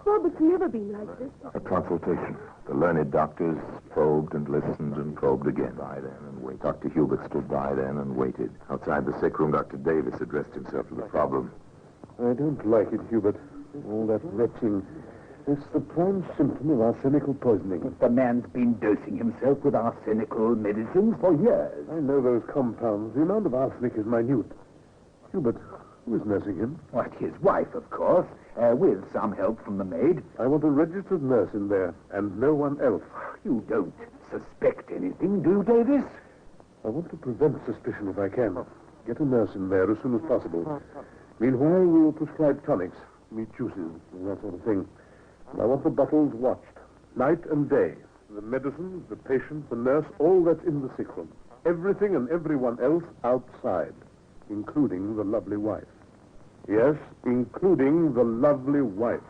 M: Robert's never been like this.
H: A consultation. The learned doctors probed and listened and probed again. By then and waited. Dr. Hubert stood by then and waited. Outside the sick room, Dr. Davis addressed himself to the problem.
C: I don't like it, Hubert. All that retching. It's the prime symptom of arsenical poisoning.
B: But the man's been dosing himself with arsenical medicines for years.
C: I know those compounds. The amount of arsenic is minute. Hubert, who is nursing him?
B: What, his wife, of course, with some help from the maid.
C: I want a registered nurse in there, and no one else.
B: You don't suspect anything, do you, Davis?
C: I want to prevent suspicion if I can. Get a nurse in there as soon as possible. Meanwhile, we will prescribe tonics, meat juices, and that sort of thing. And I want the bottles watched, night and day. The medicine, the patient, the nurse, all that's in the sick room. Everything and everyone else outside, including the lovely wife. Yes, including the lovely wife.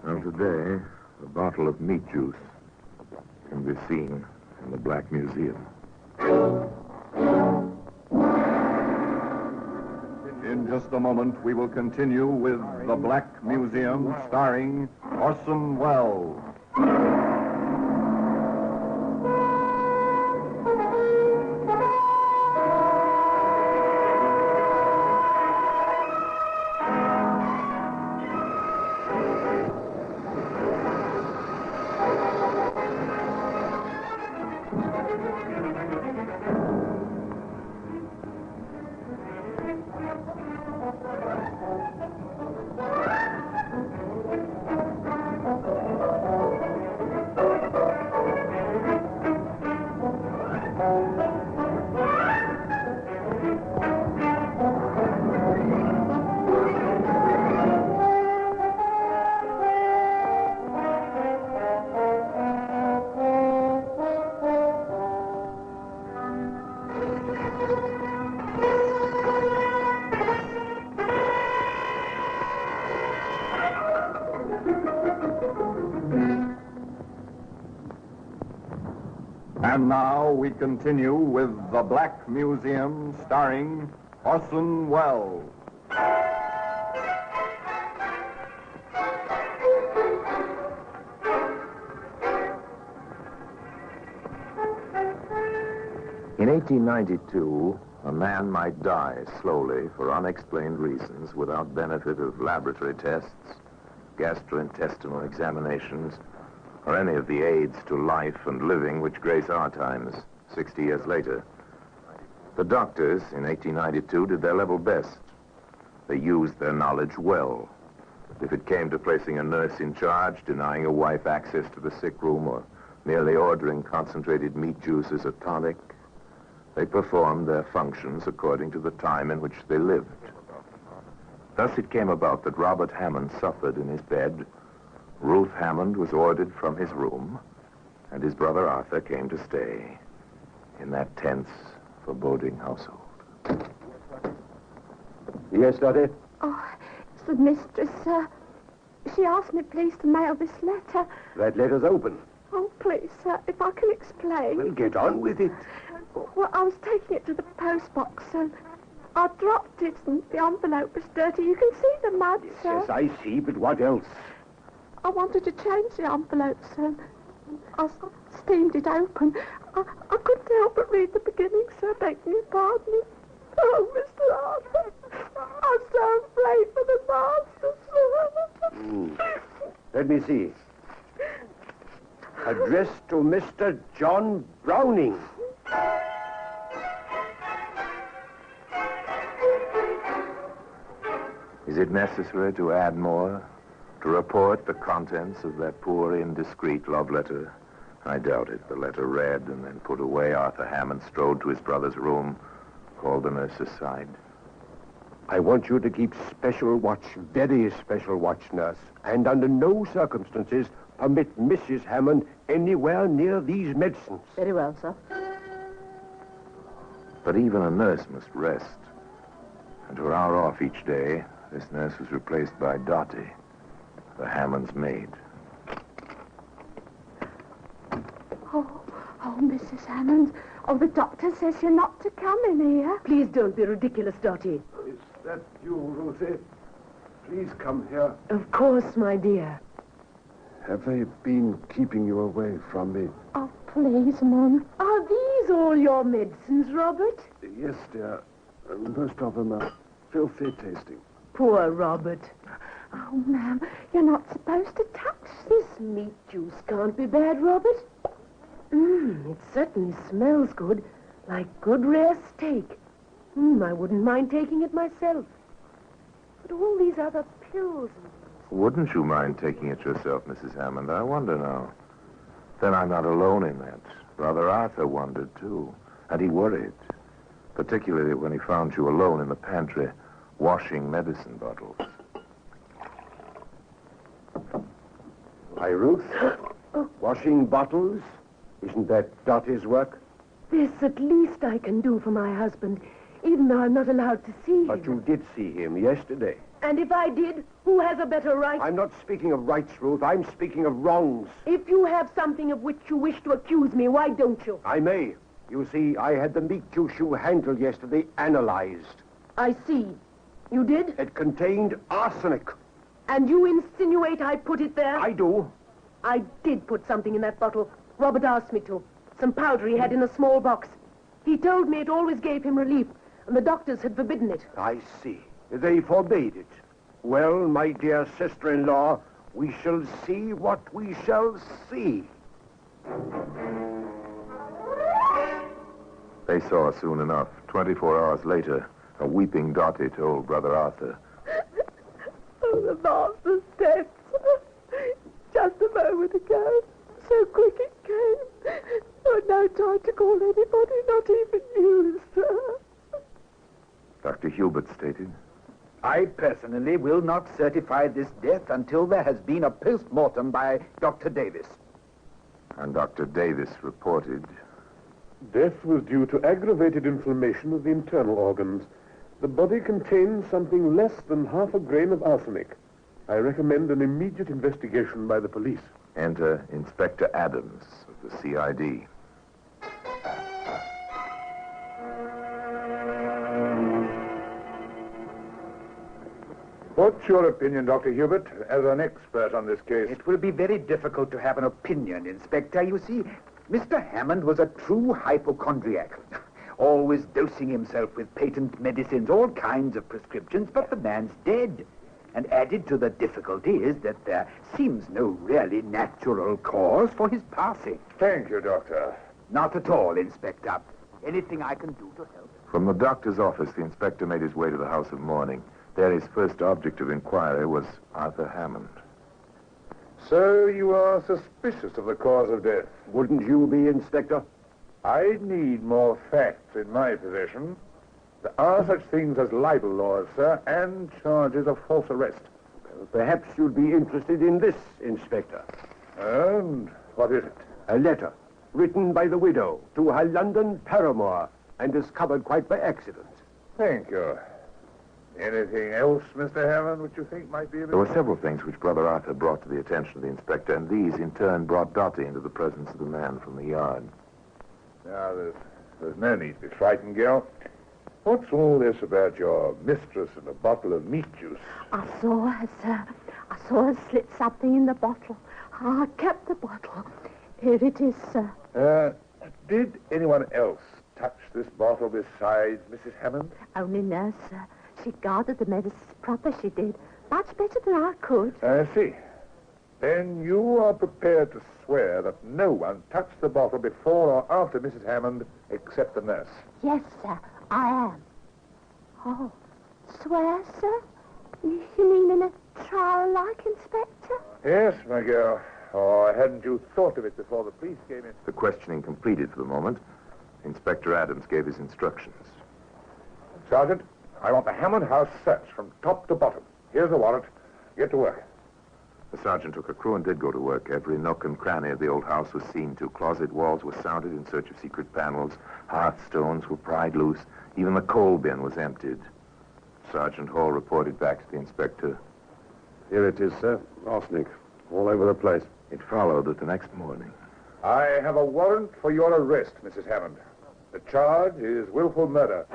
H: Well, today, a bottle of meat juice can be seen in the Black Museum.
G: In just a moment, we will continue with The Black Museum, starring Orson Welles. And now we continue with The Black Museum, starring Orson Welles.
H: In 1892, a man might die slowly for unexplained reasons without benefit of laboratory tests, gastrointestinal examinations, or any of the aids to life and living which grace our times 60 years later. The doctors in 1892 did their level best. They used their knowledge well. If it came to placing a nurse in charge, denying a wife access to the sick room, or merely ordering concentrated meat juice as a tonic, they performed their functions according to the time in which they lived. Thus it came about that Robert Hammond suffered in his bed, Ruth Hammond was ordered from his room, and his brother Arthur came to stay in that tense, foreboding household.
I: Yes, Dottie?
T: Oh, it's the mistress, sir. She asked me, please, to mail this letter.
I: That letter's open.
T: Oh, please, sir, if I can explain.
I: Well, get on with it.
T: Well, I was taking it to the post box, and I dropped it and the envelope was dirty. You can see the mud, sir.
E: Yes, I see, but what else?
T: I wanted to change the envelope, sir. I steamed it open. I couldn't help but read the beginning, sir. Beg your pardon. Oh, Mr. Arthur, I'm so afraid for the master, sir.
E: Let me see. Addressed to Mr. John Browning.
H: Is it necessary to add more? To report the contents of that poor, indiscreet love letter? I doubt it. The letter read and then put away. Arthur Hammond strode to his brother's room, called the nurse aside.
E: I want you to keep special watch, very special watch, nurse, and under no circumstances permit Mrs. Hammond anywhere near these medicines.
M: Very well, sir.
H: But even a nurse must rest. And for an hour off each day, this nurse was replaced by Dottie, the Hammond's maid.
T: Oh, Mrs. Hammond. Oh, the doctor says you're not to come in here.
M: Please don't be ridiculous, Dottie.
E: Is that you, Ruthie? Please come here.
M: Of course, my dear.
E: Have they been keeping you away from me?
T: Oh, please, Mum.
M: Are these all your medicines, Robert?
E: Yes, dear. Most of them are filthy tasting.
M: Poor Robert.
T: Oh, ma'am, you're not supposed to touch
M: This meat juice can't be bad, Robert. It certainly smells good, like good rare steak. I wouldn't mind taking it myself. But all these other pills...
H: Wouldn't you mind taking it yourself, Mrs. Hammond? I wonder now. Then I'm not alone in that. Brother Arthur wondered, too. And he worried. Particularly when he found you alone in the pantry, washing medicine bottles.
E: Hi, Ruth. Washing bottles? Isn't that Dottie's work?
M: This at least I can do for my husband, even though I'm not allowed to see him.
E: But you did see him yesterday.
M: And if I did, who has a better right?
E: I'm not speaking of rights, Ruth. I'm speaking of wrongs.
M: If you have something of which you wish to accuse me, why don't you?
E: I may. You see, I had the meat juice you handled yesterday analyzed.
M: I see. You did?
E: It contained arsenic.
M: And you insinuate I put it there?
E: I do.
M: I did put something in that bottle. Robert asked me to. Some powder he had in a small box. He told me it always gave him relief, and the doctors had forbidden it.
E: I see. They forbade it. Well, my dear sister-in-law, we shall see what we shall see.
H: They saw soon enough. 24 hours later, a weeping Dottie told Brother Arthur.
T: Oh, the master's death. Just a moment ago. So quick it came. Oh, no time to call anybody, not even you, sir.
H: Dr. Hubert stated.
B: I personally will not certify this death until there has been a post-mortem by Dr. Davis.
H: And Dr. Davis reported.
D: Death was due to aggravated inflammation of the internal organs. The body contains something less than half a grain of arsenic. I recommend an immediate investigation by the police.
H: Enter Inspector Adams of the CID.
S: What's your opinion, Dr. Hubert, as an expert on this case?
B: It will be very difficult to have an opinion, Inspector. You see, Mr. Hammond was a true hypochondriac, always dosing himself with patent medicines, all kinds of prescriptions, but the man's dead. And added to the difficulty is that there seems no really natural cause for his passing.
S: Thank you, Doctor.
B: Not at all, Inspector. Anything I can do to help.
H: From the doctor's office, the inspector made his way to the house of mourning. There, his first object of inquiry was Arthur Hammond.
S: So you are suspicious of the cause of death?
E: Wouldn't you be, Inspector?
S: I need more facts in my possession. There are such things as libel laws, sir, and charges of false arrest.
E: Well, perhaps you'd be interested in this, Inspector.
S: And what is it?
E: A letter written by the widow to her London paramour and discovered quite by accident.
S: Thank you. Anything else, Mr. Hammond, which you think might be of
H: There were several things which Brother Arthur brought to the attention of the inspector, and these, in turn, brought Dottie into the presence of the man from the yard.
S: Now, there's no need to be frightened, girl. What's all this about your mistress and a bottle of meat juice?
T: I saw her, sir. I saw her slip something in the bottle. I kept the bottle. Here it is, sir.
S: Did anyone else touch this bottle besides Mrs. Hammond?
T: Only nurse, sir. She guarded the medicines proper, she did. Much better than I could.
S: I see. Then you are prepared to swear that no one touched the bottle before or after Mrs. Hammond except the nurse?
T: Yes, sir, I am. Oh, swear, sir? You mean in a trial like, Inspector?
S: Yes, my girl. Oh, hadn't you thought of it before the police came in?
H: The questioning completed for the moment, Inspector Adams gave his instructions.
S: Sergeant, I want the Hammond house searched from top to bottom. Here's the warrant. Get to work.
H: The sergeant took a crew and did go to work. Every nook and cranny of the old house was seen to. Closet walls were sounded in search of secret panels. Hearthstones were pried loose. Even the coal bin was emptied. Sergeant Hall reported back to the inspector.
E: Here it is, sir. Arsenic. All over the place.
H: It followed that the next morning.
S: I have a warrant for your arrest, Mrs. Hammond. The charge is willful murder.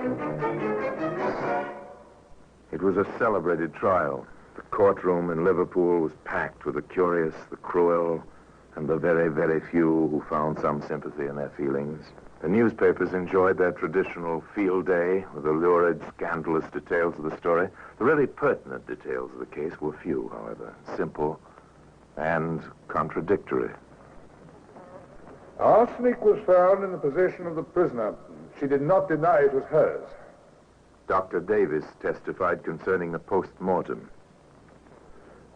H: It was a celebrated trial. The courtroom in Liverpool was packed with the curious, the cruel, and the very, very few who found some sympathy in their feelings. The newspapers enjoyed their traditional field day with the lurid, scandalous details of the story. The really pertinent details of the case were few, however, simple and contradictory.
S: Arsenic was found in the possession of the prisoner. She did not deny it was hers.
H: Dr. Davis testified concerning the post-mortem.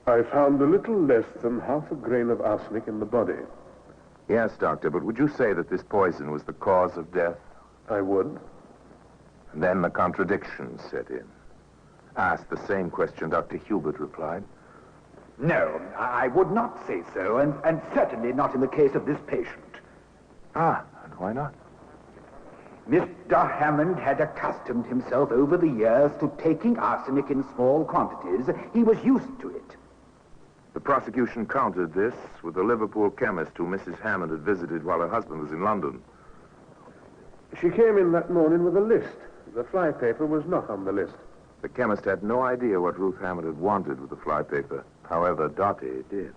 D: I found a little less than half a grain of arsenic in the body.
H: Yes, Doctor, but would you say that this poison was the cause of death?
D: I would.
H: And then the contradictions set in. Asked the same question, Dr. Hubert replied.
B: No, I would not say so, and certainly not in the case of this patient.
H: Ah, and why not?
B: Mr. Hammond had accustomed himself over the years to taking arsenic in small quantities. He was used to it.
H: The prosecution countered this with the Liverpool chemist who Mrs. Hammond had visited while her husband was in London.
D: She came in that morning with a list. The flypaper was not on the list.
H: The chemist had no idea what Ruth Hammond had wanted with the flypaper. However, Dottie did.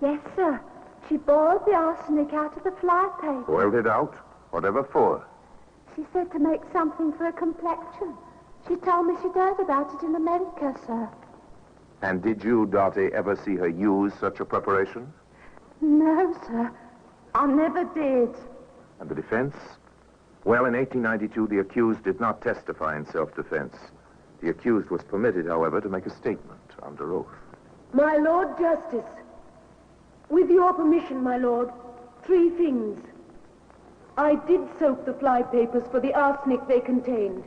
T: Yes, sir. She boiled the arsenic out of the flypaper.
H: Boiled it out? Whatever for?
T: She said to make something for her complexion. She told me she'd heard about it in America, sir.
H: And did you, Dottie, ever see her use such a preparation?
T: No, sir. I never did.
H: And the defense? Well, in 1892, the accused did not testify in self-defense. The accused was permitted, however, to make a statement under oath.
M: My Lord Justice, with your permission, my lord, 3 things. I did soak the flypapers for the arsenic they contained.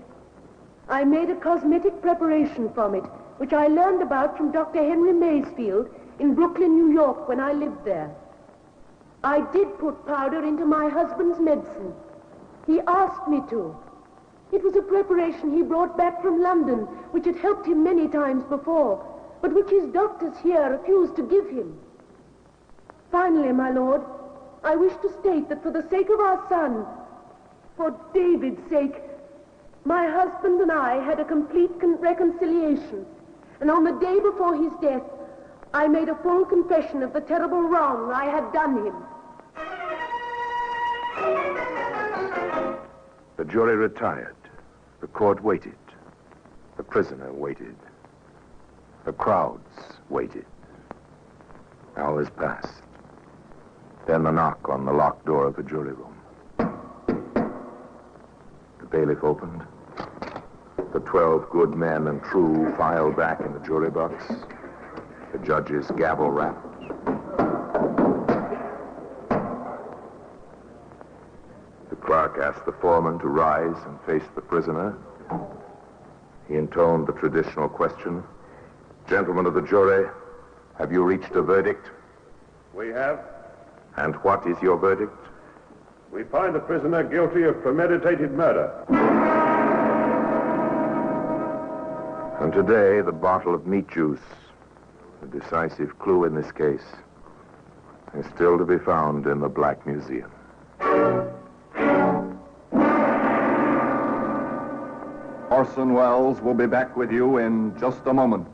M: I made a cosmetic preparation from it, which I learned about from Dr. Henry Maysfield in Brooklyn, New York, when I lived there. I did put powder into my husband's medicine. He asked me to. It was a preparation he brought back from London, which had helped him many times before, but which his doctors here refused to give him. Finally, my lord, I wish to state that for the sake of our son, for David's sake, my husband and I had a complete reconciliation. And on the day before his death, I made a full confession of the terrible wrong I had done him.
H: The jury retired. The court waited. The prisoner waited. The crowds waited. Hours passed. Then the knock on the locked door of the jury room. The bailiff opened. The 12 good men and true filed back in the jury box. The judge's gavel rapped. The clerk asked the foreman to rise and face the prisoner. He intoned the traditional question. Gentlemen of the jury, have you reached a verdict?
D: We have.
H: And what is your verdict?
D: We find the prisoner guilty of premeditated murder.
H: And today, the bottle of meat juice, the decisive clue in this case, is still to be found in the Black Museum.
G: Orson Welles will be back with you in just a moment.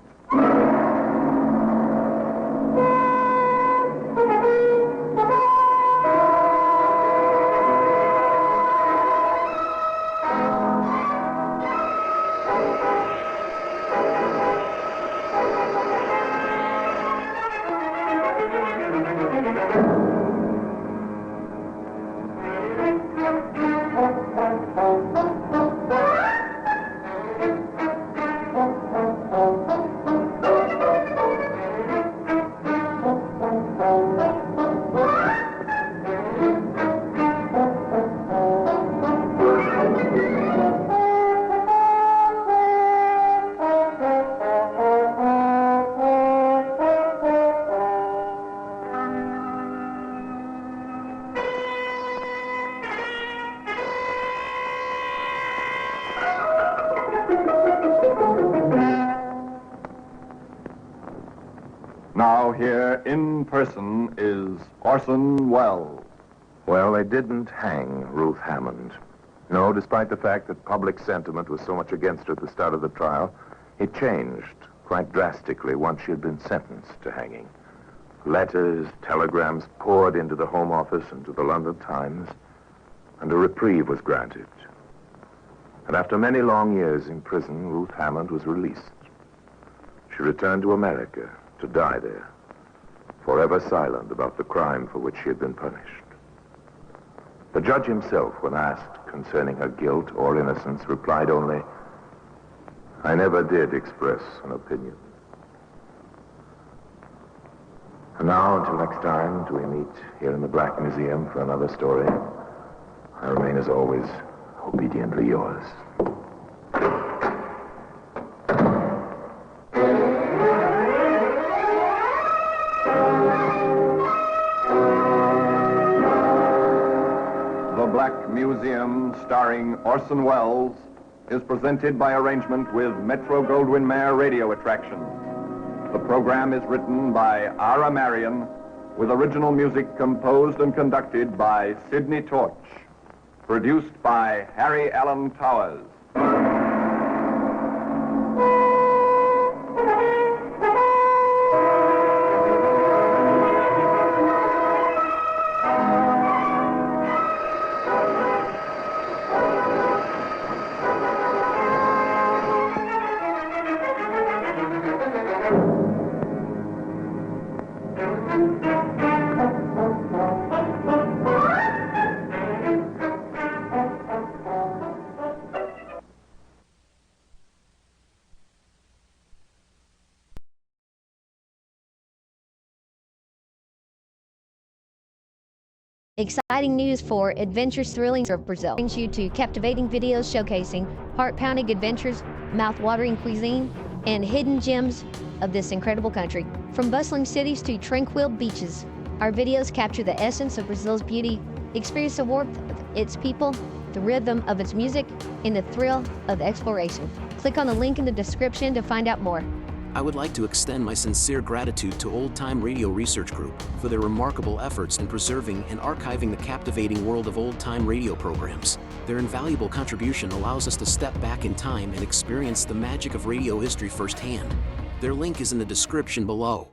G: Now here in person is Orson Welles.
H: Well, they didn't hang Ruth Hammond. No, despite the fact that public sentiment was so much against her at the start of the trial, it changed quite drastically once she had been sentenced to hanging. Letters, telegrams poured into the Home Office and to the London Times, and a reprieve was granted. And after many long years in prison, Ruth Hammond was released. She returned to America to die there, forever silent about the crime for which she had been punished. The judge himself, when asked concerning her guilt or innocence, replied only, "I never did express an opinion." And now, until next time, till we meet here in the Black Museum for another story, I remain, as always, obediently yours.
G: The Black Museum, starring Orson Welles, is presented by arrangement with Metro-Goldwyn-Mayer Radio Attraction. The program is written by Ara Marion, with original music composed and conducted by Sidney Torch. Produced by Harry Allen Towers.
A: Exciting news for Adventures Thrilling of Brazil brings you to captivating videos showcasing heart-pounding adventures, mouth-watering cuisine, and hidden gems of this incredible country. From bustling cities to tranquil beaches, our videos capture the essence of Brazil's beauty, experience the warmth of its people, the rhythm of its music, and the thrill of exploration. Click on the link in the description to find out more.
Q: I would like to extend my sincere gratitude to Old Time Radio Research Group for their remarkable efforts in preserving and archiving the captivating world of old-time radio programs. Their invaluable contribution allows us to step back in time and experience the magic of radio history firsthand. Their link is in the description below.